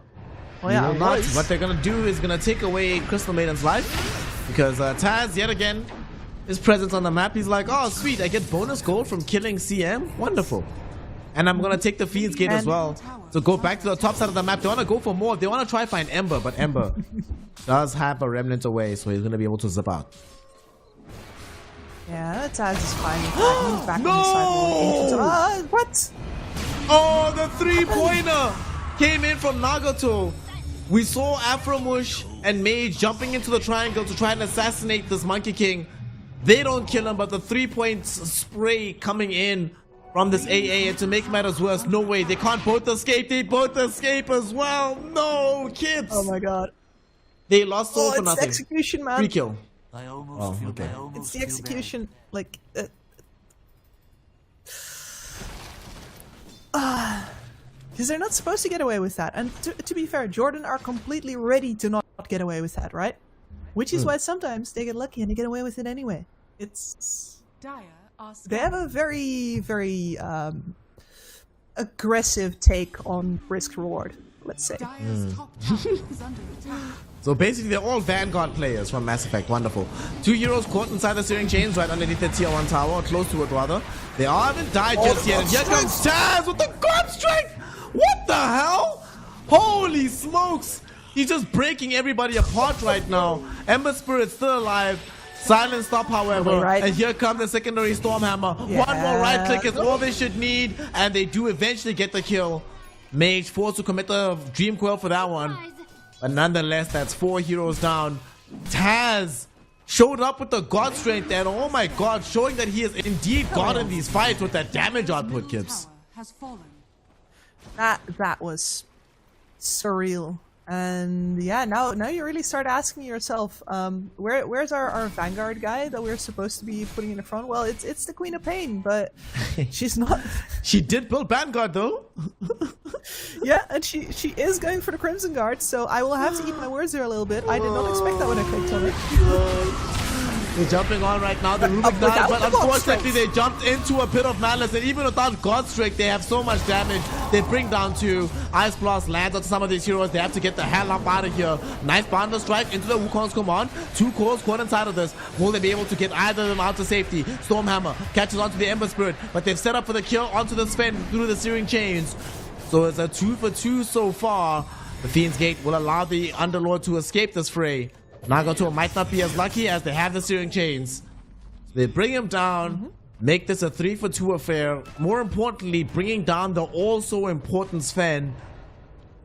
yeah, not. What they're gonna do is gonna take away Crystal Maiden's life because Taz, yet again, his presence on the map. He's like, oh sweet, I get bonus gold from killing CM. Wonderful. And I'm gonna take the Fiend's Gate as well. So go back to the top side of the map. They wanna go for more. They wanna try find Ember, but Ember does have a remnant away, so he's gonna be able to zip out. Yeah, Taz is fine with that. He's back on the side. What? Oh, the 3-pointer came in from Nagato. We saw Aframush and Mage jumping into the triangle to try and assassinate this Monkey King. They don't kill him, but the 3-point spray coming in from this AA, and to make matters worse, no way, they can't both escape. They both escape as well. No, kids. Oh my god. They lost all for it's nothing. The execution, man. Free kill. I almost feel okay. It's the execution, like, because they're not supposed to get away with that. And to be fair, Jordan are completely ready to not get away with that, right? Which is why sometimes they get lucky and they get away with it anyway. It's they have a very, very aggressive take on risk reward, let's say. So basically, they're all Vanguard players from Mass Effect. Wonderful. 2 heroes caught inside the steering chains right underneath the tier 1 tower, close to it rather. They haven't died just yet. And here comes Taz with the God Strength! What the hell? Holy smokes! He's just breaking everybody apart right now. Ember Spirit's still alive. Silent stop, however. And here comes the secondary Stormhammer. Yeah. One more right click is all they should need. And they do eventually get the kill. Mage forced to commit the Dream Coil for that one. But nonetheless, that's 4 heroes down. Taz showed up with the God Strength and oh my god, showing that he is indeed God in these fights with that damage output, Kips. That was surreal. And yeah, now you really start asking yourself, where's our Vanguard guy that we're supposed to be putting in the front? Well, it's the Queen of Pain, but she's not. She did build Vanguard though. Yeah, and she is going for the Crimson Guard, so I will have to eat my words there a little bit. I did not expect that when I clicked on it. They're jumping on right now, the Rubik Knight, but unfortunately they jumped into a pit of madness, and even without God Strike, they have so much damage. They bring down 2. Ice Blast lands on some of these heroes. They have to get the hell up out of here. Nice Bounder Strike into the Wukong's command. 2 cores caught inside of this. Will they be able to get either of them out to safety? Stormhammer catches onto the Ember Spirit, but they've set up for the kill onto the Sven through the searing chains. So it's a 2 for 2 so far. The Fiend's Gate will allow the Underlord to escape this fray. Nagato might not be as lucky as they have the steering chains. They bring him down, make this a 3 for 2 affair. More importantly, bringing down the also important Sven.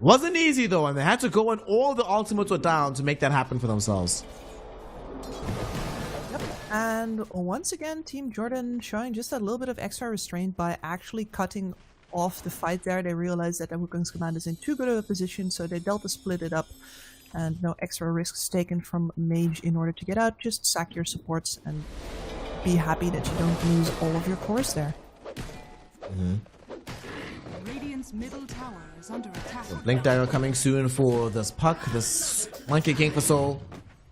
Wasn't easy though, and they had to go when all the ultimates were down to make that happen for themselves. Yep. And once again, Team Jordan showing just a little bit of extra restraint by actually cutting off the fight there. They realized that the Wukong's command is in too good of a position, so they Delta split it up. And no extra risks taken from Mage in order to get out. Just sack your supports and be happy that you don't lose all of your cores there. Radiant's middle tower is under attack. Blink Dagger coming soon for this puck, this Monkey King for Soul.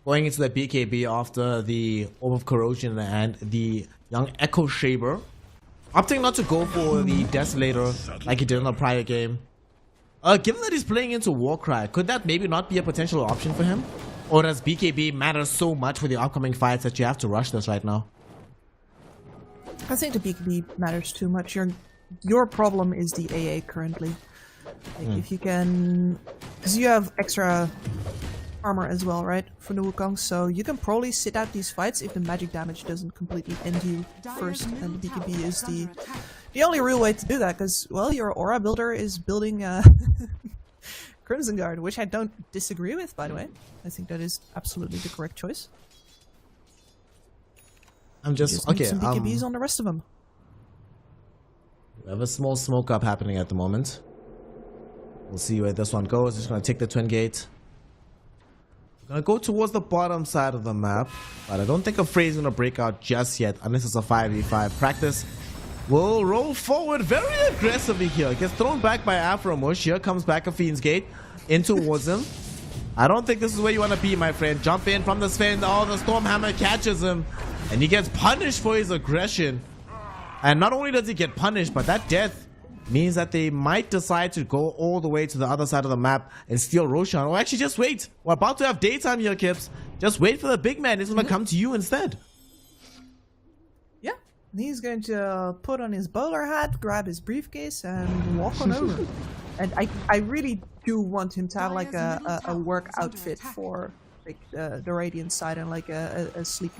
Going into the BKB after the Orb of Corrosion and the young Echo Shaber. Opting not to go for the Desolator like he did in the prior game. Given that he's playing into Warcry, could that maybe not be a potential option for him? Or does BKB matter so much for the upcoming fights that you have to rush this right now? I think the BKB matters too much. Your problem is the AA currently. Like if you can... Because you have extra armor as well, right? For the Wukong, so you can probably sit out these fights if the magic damage doesn't completely end you first, and the BKB is the only real way to do that, because, well, your aura builder is building Crimson Guard, which I don't disagree with, by the way. I think that is absolutely the correct choice. I'm just need okay. some BKBs on the rest of them. We have a small smoke up happening at the moment. We'll see where this one goes. Just gonna take the twin gate. Gonna go towards the bottom side of the map, but I don't think a Frey is gonna break out just yet, unless it's a 5v5. Practice will roll forward very aggressively here. Gets thrown back by Afromush. Here comes back a Fiend's Gate in towards him. I don't think this is where you want to be, my friend. Jump in from the Sven. Oh, the Stormhammer catches him, and he gets punished for his aggression. And not only does he get punished, but that death means that they might decide to go all the way to the other side of the map and steal Roshan. Or actually just wait. We're about to have daytime here, Kips. Just wait for the big man. He's going to come to you instead. Yeah. He's going to put on his bowler hat, grab his briefcase, and walk on over. And I really do want him to have like a work outfit for like the Radiant side, and like a sleepy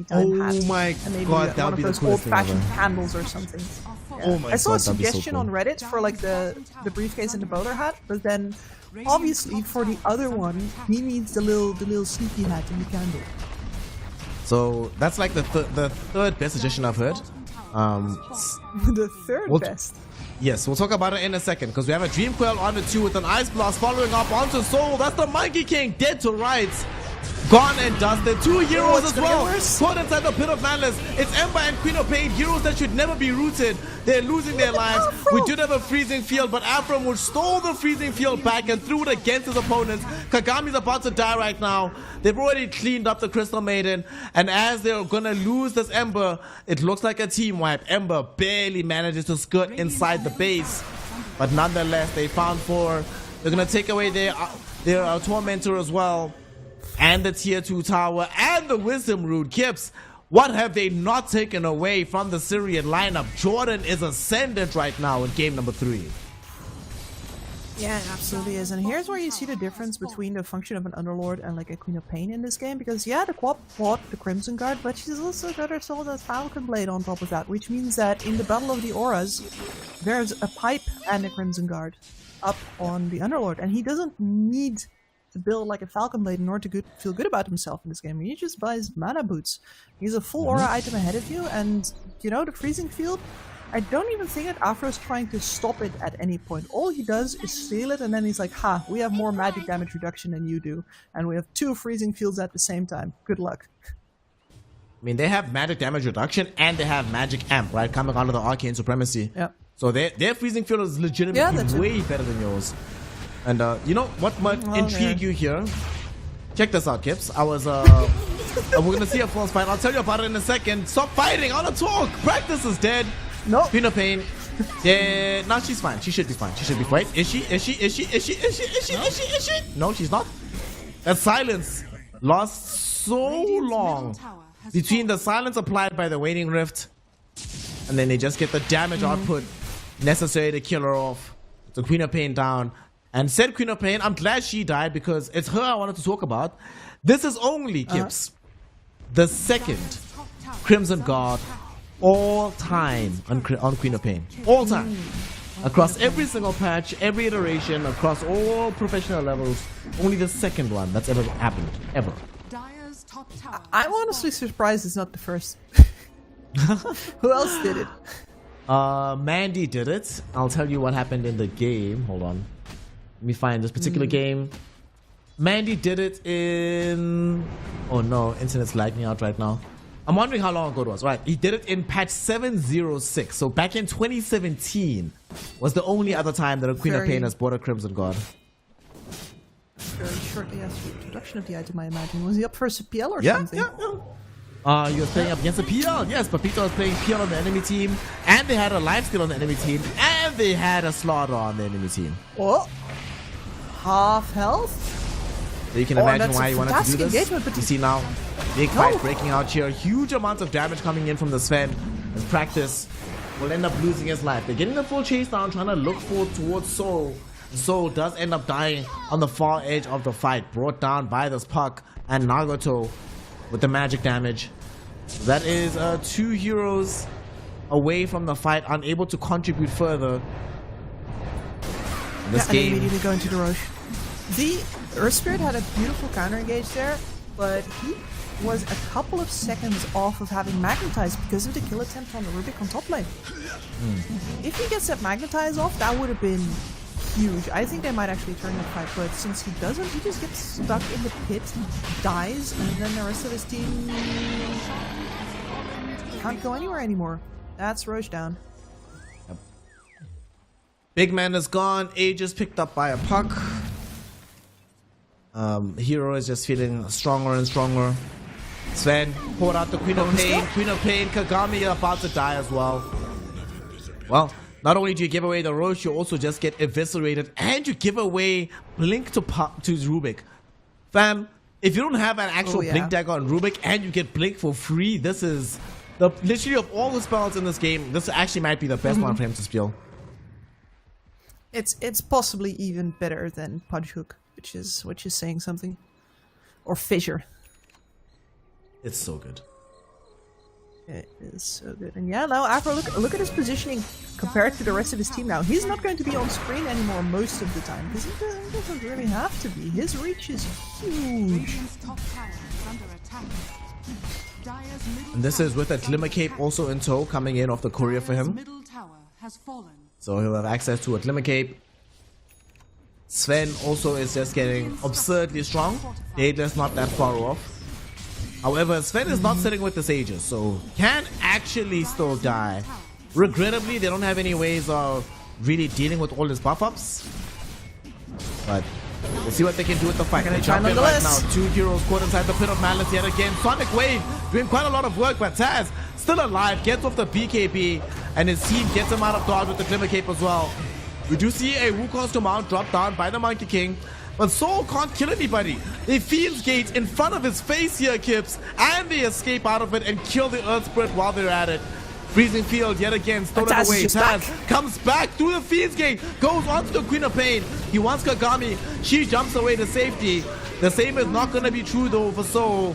time hat. Oh my and maybe god, that would be the those coolest thing old-fashioned ever. candles or something. Oh my I saw god, a that'd be so suggestion cool. on Reddit for like the briefcase and the bowler hat, but then obviously for the other one he needs the little sleepy hat and the candle. So that's like the third best suggestion I've heard. The third best. Yes, we'll talk about it in a second, because we have a Dream Coil on the 2 with an Ice Blast following up onto Soul. That's the Monkey King, dead to rights. Gone and dusted. 2 heroes as well. Caught inside the Pit of Malice. It's Ember and Queen of Pain, heroes that should never be rooted. They're losing their lives. We did have a freezing field, but Afromush stole the freezing field back and threw it against his opponents. Kagami's about to die right now. They've already cleaned up the Crystal Maiden, and as they're gonna lose this Ember, it looks like a team wipe. Ember barely manages to skirt inside the base, but nonetheless, they found 4. They're gonna take away their Tormentor as well, and the tier 2 tower, and the Wisdom Root. Kips, what have they not taken away from the Syrian lineup? Jordan is ascendant right now in game number 3. Yeah, it absolutely is. And here's where you see the difference between the function of an Underlord and like a Queen of Pain in this game. Because yeah, the Quap bought the Crimson Guard, but she's also got herself a Falcon Blade on top of that. Which means that in the Battle of the Auras, there's a Pipe and a Crimson Guard up on the Underlord. And he doesn't need to build like a Falcon Blade in order to feel good about himself in this game. He just buys mana boots. He's a full aura item ahead of you, and you know, the freezing field, I don't even think that Afro's trying to stop it at any point. All he does is steal it, and then he's like, ha, we have more magic damage reduction than you do, and we have 2 freezing fields at the same time. Good luck. I mean, they have magic damage reduction and they have magic amp, right? Coming out of the Arcane Supremacy. Yeah. So their freezing field is legitimately way better than yours. And you know what might intrigue you here? Check this out, Kips. I was we're gonna see a false fight. I'll tell you about it in a second. Stop fighting! I wanna talk! Practice is dead. No. Queen of Pain. Yeah, no, she's fine. She should be fine. She should be fine. Is she? Is she? Is she? Is she? Is she? Is she? Is she? Is she? No, she's not. That silence lost so long between the silence applied by the Waning Rift, and then they just get the damage output necessary to kill her off. So Queen of Pain down. And said Queen of Pain, I'm glad she died because it's her I wanted to talk about. This is only, Kips, the second Crimson Guard all time on Queen of Pain. All time. Across every single patch, every iteration, across all professional levels. Only the second one that's ever happened. Ever. I'm honestly surprised it's not the first. Who else did it? Mandy did it. I'll tell you what happened in the game. Hold on. Let me find this particular game. Mandy did it in... Oh no, internet's lagging out right now. I'm wondering how long ago it was. Right, he did it in patch 706. So back in 2017 was the only other time that a Queen of Pain has bought a Crimson Guard. Very shortly after the introduction of the item, I imagine. Was he up for a CPL or Yeah, something? he was playing up against a PL. Yes, Papito was playing PL on the enemy team, and they had a life steal on the enemy team, and they had a slaughter on the enemy team. Oh, half health. So you can imagine that's why a he wanted to do fantastic this. engagement, but You see now, big fight breaking out here. Huge amounts of damage coming in from the Sven. As Practice will end up losing his life. They're getting the full chase down, trying to look towards Soul. Soul does end up dying on the far edge of the fight, brought down by this puck, and Nagato with the magic damage. That is 2 heroes away from the fight, unable to contribute further. This And game. immediately go into the Roche. The Earth Spirit had a beautiful counter engage there, but he was a couple of seconds off of having magnetized because of the kill attempt on the Rubik on top lane. If he gets that magnetize off, that would have been huge. I think they might actually turn that fight, but since he doesn't, he just gets stuck in the pit, dies, and then the rest of his team can't go anywhere anymore. That's Roche down. Big man is gone. Age is picked up by a puck. Hero is just feeling stronger and stronger. Sven poured out the Queen of Pain. Queen of Pain, Kagami about to die as well. Well, not only do you give away the Roche, you also just get eviscerated, and you give away Blink to Rubik. Fam, if you don't have an actual Blink dagger on Rubik and you get Blink for free, this is literally of all the spells in this game, this actually might be the best one for him to spill. It's possibly even better than Pudge Hook, which is saying something. Or Fissure. It's so good. It is so good. And yeah, now Afro, look at his positioning compared to the rest of his team now. He's not going to be on screen anymore most of the time, because he doesn't really have to be. His reach is huge. And this is with a Glimmer Cape also in tow, coming in off the courier for him. So he'll have access to a Glimmer Cape. Sven also is just getting absurdly strong. Daedalus not that far off. However, Sven is not sitting with the Sages, so can actually still die. Regrettably, they don't have any ways of really dealing with all his buff-ups. But we'll see what they can do with the fight. They jump in right now. 2 heroes caught inside the Pit of Malice yet again. Sonic Wave doing quite a lot of work, but Taz still alive, gets off the BKB, and his team gets him out of dodge with the Glimmer Cape as well. We do see a Wukong's Command drop down by the Monkey King, but Soul can't kill anybody. They Fields Gate in front of his face here, Kips, and they escape out of it and kill the Earth Spirit while they're at it. Freezing Field yet again, stolen away. Taz comes back through the Fields Gate, goes onto the Queen of Pain. He wants Kagami. She jumps away to safety. The same is not going to be true though for Soul.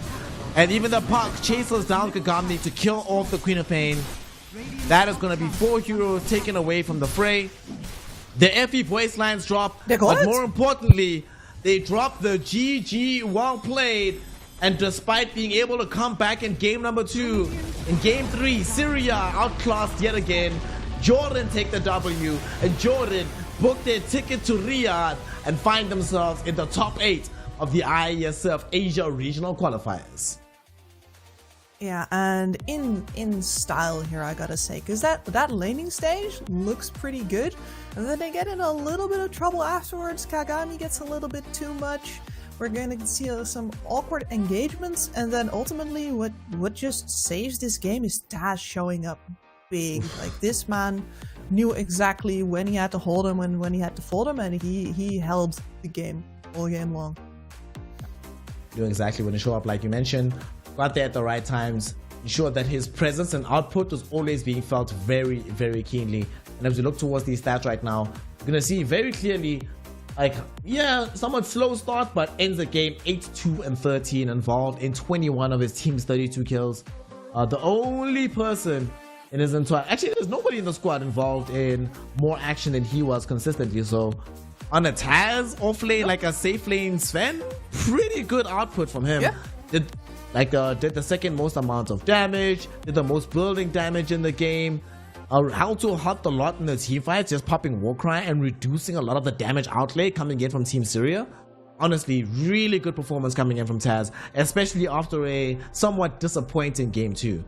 And even the puck chases down Kagami to kill off the Queen of Pain. That is going to be 4 heroes taken away from the fray. The FE voice lines drop, but more importantly, they drop the GG, well played. And despite being able to come back in game number 2, in game 3, Syria outclassed yet again. Jordan take the W, and Jordan book their ticket to Riyadh and find themselves in the top 8 of the IESF Asia Regional Qualifiers. Yeah, and in style here, I gotta say, because that laning stage looks pretty good, and then they get in a little bit of trouble afterwards. Kagami gets a little bit too much. We're gonna see some awkward engagements, and then ultimately, what just saves this game is Taz showing up big. Like, this man knew exactly when he had to hold him and when he had to fold him, and he held the game all game long. Knew exactly when to show up, like you mentioned. Got there at the right times, ensured that his presence and output was always being felt very, very keenly. And as we look towards these stats right now, we're gonna see very clearly, like, yeah, somewhat slow start, but ends the game 8-2-13, involved in 21 of his team's 32 kills. The only person in his entire, actually there's nobody in the squad involved in more action than he was consistently. So on a Taz off lane, like a safe lane Sven, pretty good output from him. Yeah. Did the second most amount of damage, did the most building damage in the game, helped to hurt a lot in the team fights, just popping Warcry and reducing a lot of the damage outlay coming in from Team Syria. honestly, really good performance coming in from Taz, especially after a somewhat disappointing game 2.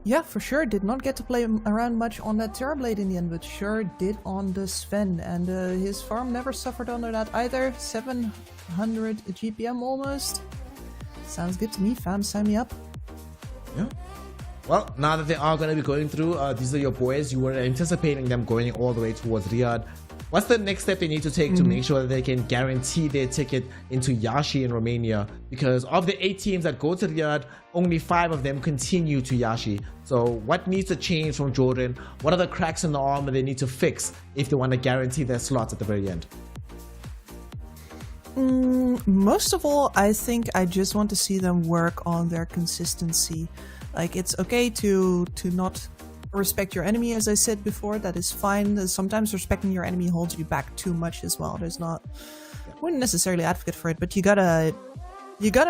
Yeah, for sure. Did not get to play around much on that Terrorblade in the end, but sure did on the Sven. And his farm never suffered under that either. 700 GPM almost. Sounds good to me, fam. Sign me up. Yeah. Well, now that they are going to be going through, these are your boys. You were anticipating them going all the way towards Riyadh. What's the next step they need to take to make sure that they can guarantee their ticket into Yashi in Romania? Because of the 8 teams that go to Riyadh, only 5 of them continue to Yashi. So what needs to change from Jordan? What are the cracks in the armor they need to fix if they want to guarantee their slots at the very end? Most of all, I think I just want to see them work on their consistency. Like, it's okay to not respect your enemy, as I said before. That is fine. Sometimes respecting your enemy holds you back too much as well. There's not, I wouldn't necessarily advocate for it, but you gotta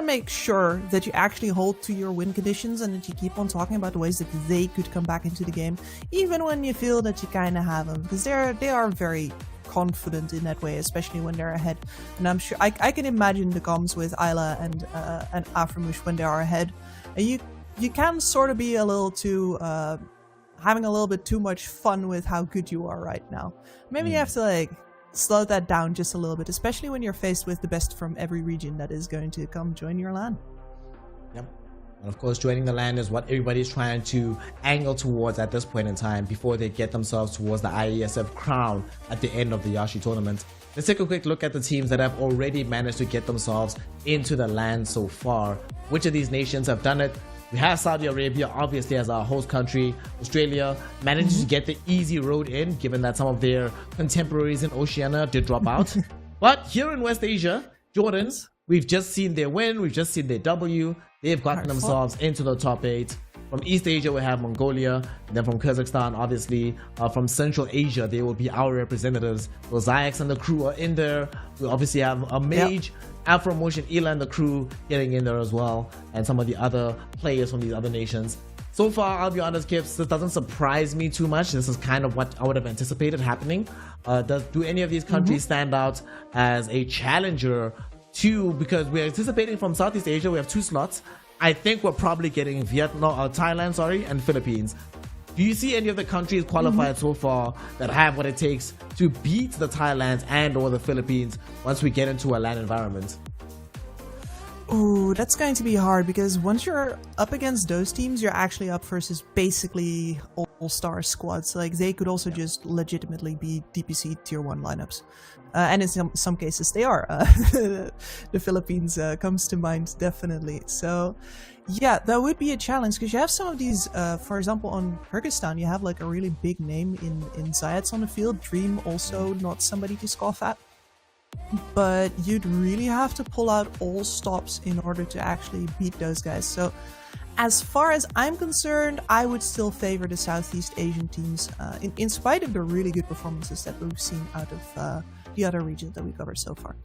make sure that you actually hold to your win conditions and that you keep on talking about the ways that they could come back into the game, even when you feel that you kind of have them, because they are very confident in that way, especially when they're ahead. And I'm sure I can imagine the comms with Ayla and Aframush when they are ahead. You can sort of be a little too having a little bit too much fun with how good you are right now. Maybe you have to like slow that down just a little bit, especially when you're faced with the best from every region that is going to come join your LAN. Yep. And of course, joining the LAN is what everybody's trying to angle towards at this point in time before they get themselves towards the IESF crown at the end of the Yashi tournament. Let's take a quick look at the teams that have already managed to get themselves into the LAN so far. Which of these nations have done it? We have Saudi Arabia, obviously, as our host country. Australia managed to get the easy road in, given that some of their contemporaries in Oceania did drop out. But here in West Asia, Jordan, we've just seen their win, we've just seen their W. They've gotten themselves into the top 8. From East Asia, we have Mongolia. And then from Kazakhstan, obviously. From Central Asia, they will be our representatives. So Zayax and the crew are in there. We obviously have a Mage, Afro Motion, Ela and the crew getting in there as well. And some of the other players from these other nations. So far, I'll be honest, Kips, this doesn't surprise me too much. This is kind of what I would have anticipated happening. Do any of these countries stand out as a challenger to, because we're anticipating from Southeast Asia, we have 2 slots. I think we're probably getting Thailand, and Philippines. Do you see any of the countries qualified so far that have what it takes to beat the Thailands and or the Philippines once we get into a LAN environment? Ooh, that's going to be hard, because once you're up against those teams, you're actually up versus basically all-star squads. Like, they could also just legitimately be DPC tier 1 lineups. And in some cases they are. The Philippines comes to mind, definitely. So yeah, that would be a challenge, because you have some of these, for example, on Kyrgyzstan, you have like a really big name in Zayats on the field. Dream also not somebody to scoff at. But you'd really have to pull out all stops in order to actually beat those guys. So as far as I'm concerned, I would still favor the Southeast Asian teams, in spite of the really good performances that we've seen out of the other regions that we covered so far.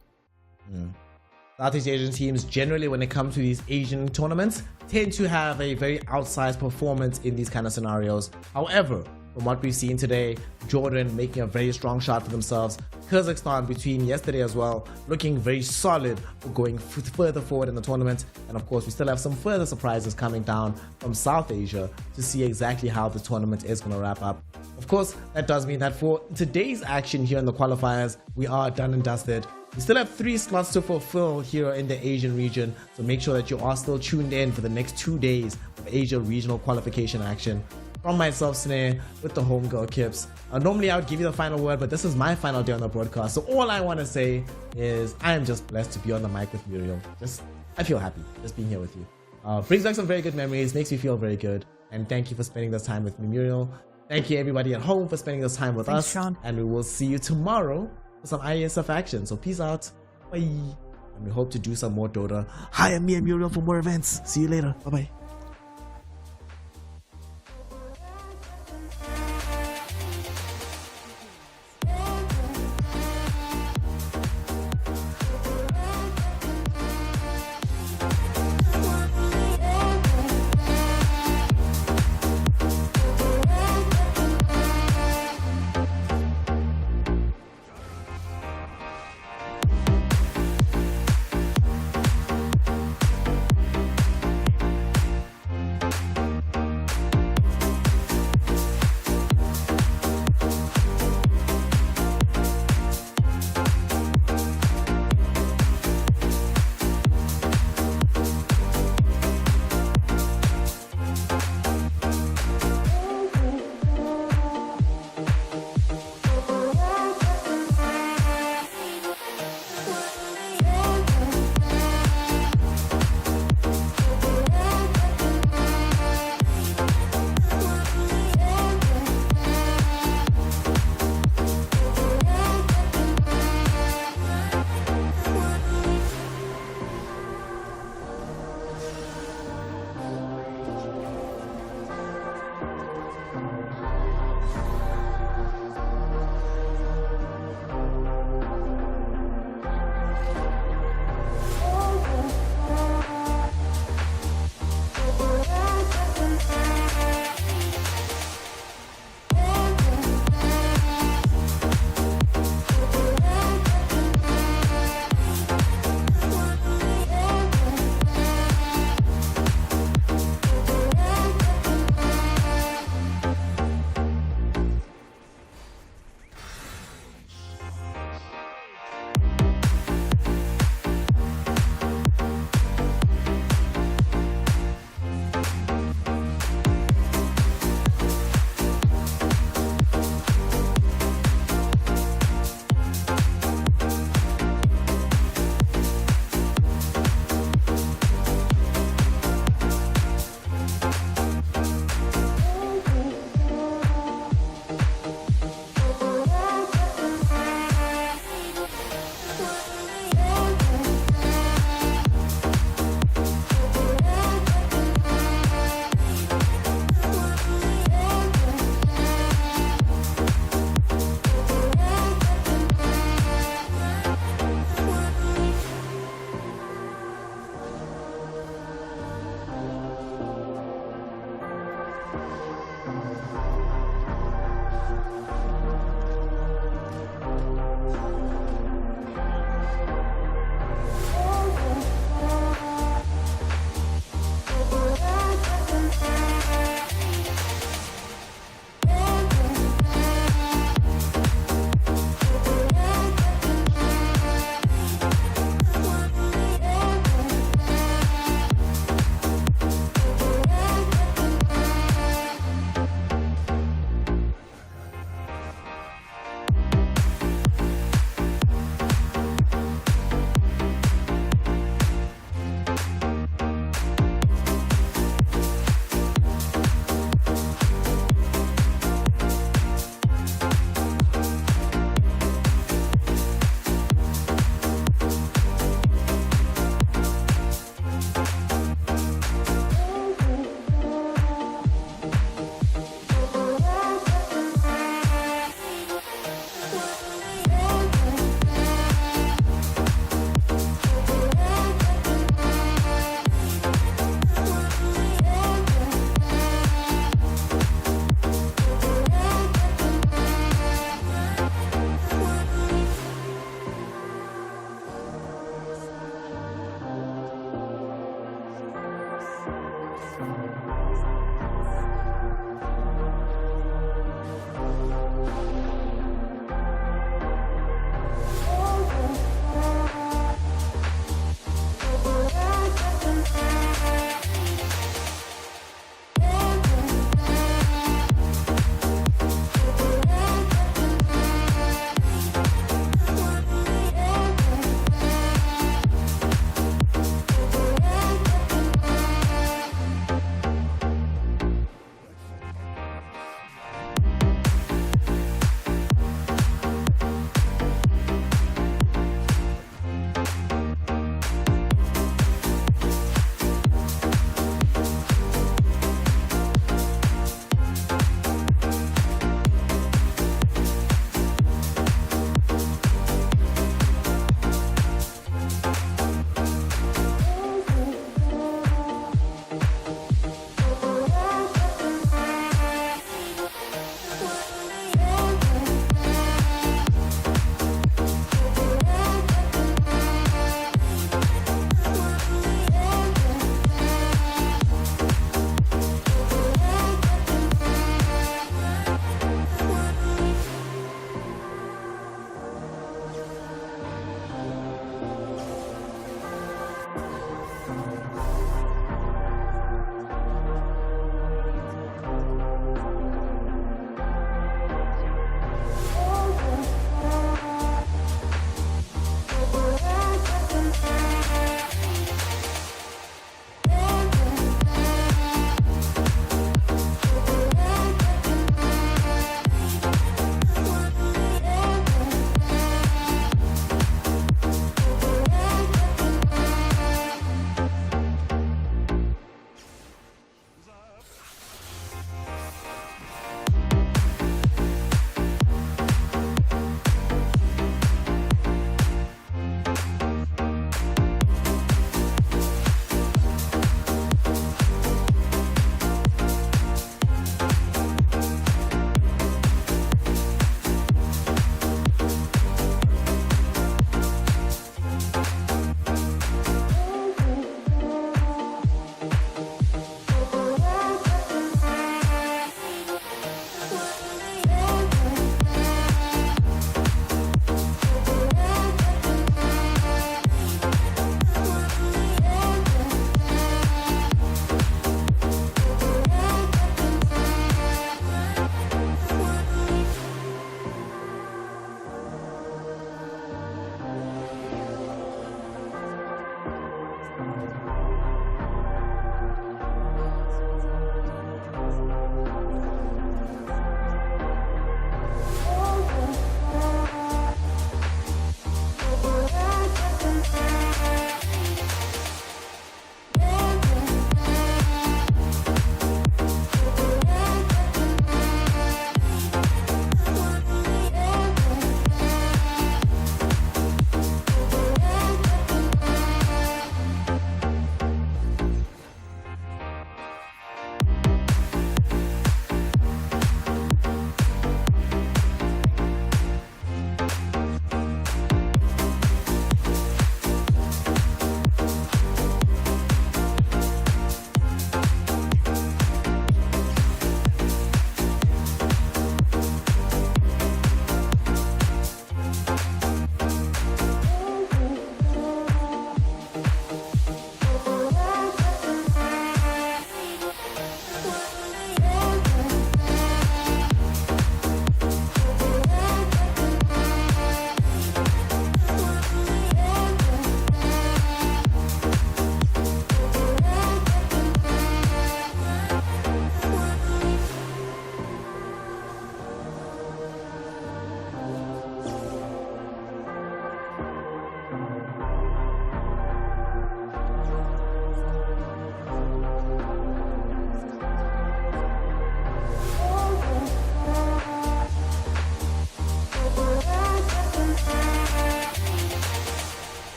Southeast Asian teams generally, when it comes to these Asian tournaments, tend to have a very outsized performance in these kind of scenarios. However, from what we've seen today, Jordan making a very strong shot for themselves. Kazakhstan between yesterday as well, looking very solid for going further forward in the tournament. And of course, we still have some further surprises coming down from South Asia to see exactly how the tournament is going to wrap up. Of course, that does mean that for today's action here in the qualifiers, we are done and dusted. We still have 3 slots to fulfill here in the Asian region, so make sure that you are still tuned in for the next 2 days of Asia Regional Qualification action. From myself, Snare, with the homegirl Kips. Normally I would give you the final word, but this is my final day on the broadcast, so all I want to say is I am just blessed to be on the mic with Muriel. I feel happy just being here with you. Brings back some very good memories, makes me feel very good, and thank you for spending this time with me, Muriel. Thank you everybody at home for spending this time with us, Sean. And we will see you tomorrow for some IESF action. So peace out, bye, and we hope to do some more Dota. Hire me and Muriel for more events. See you later, bye bye.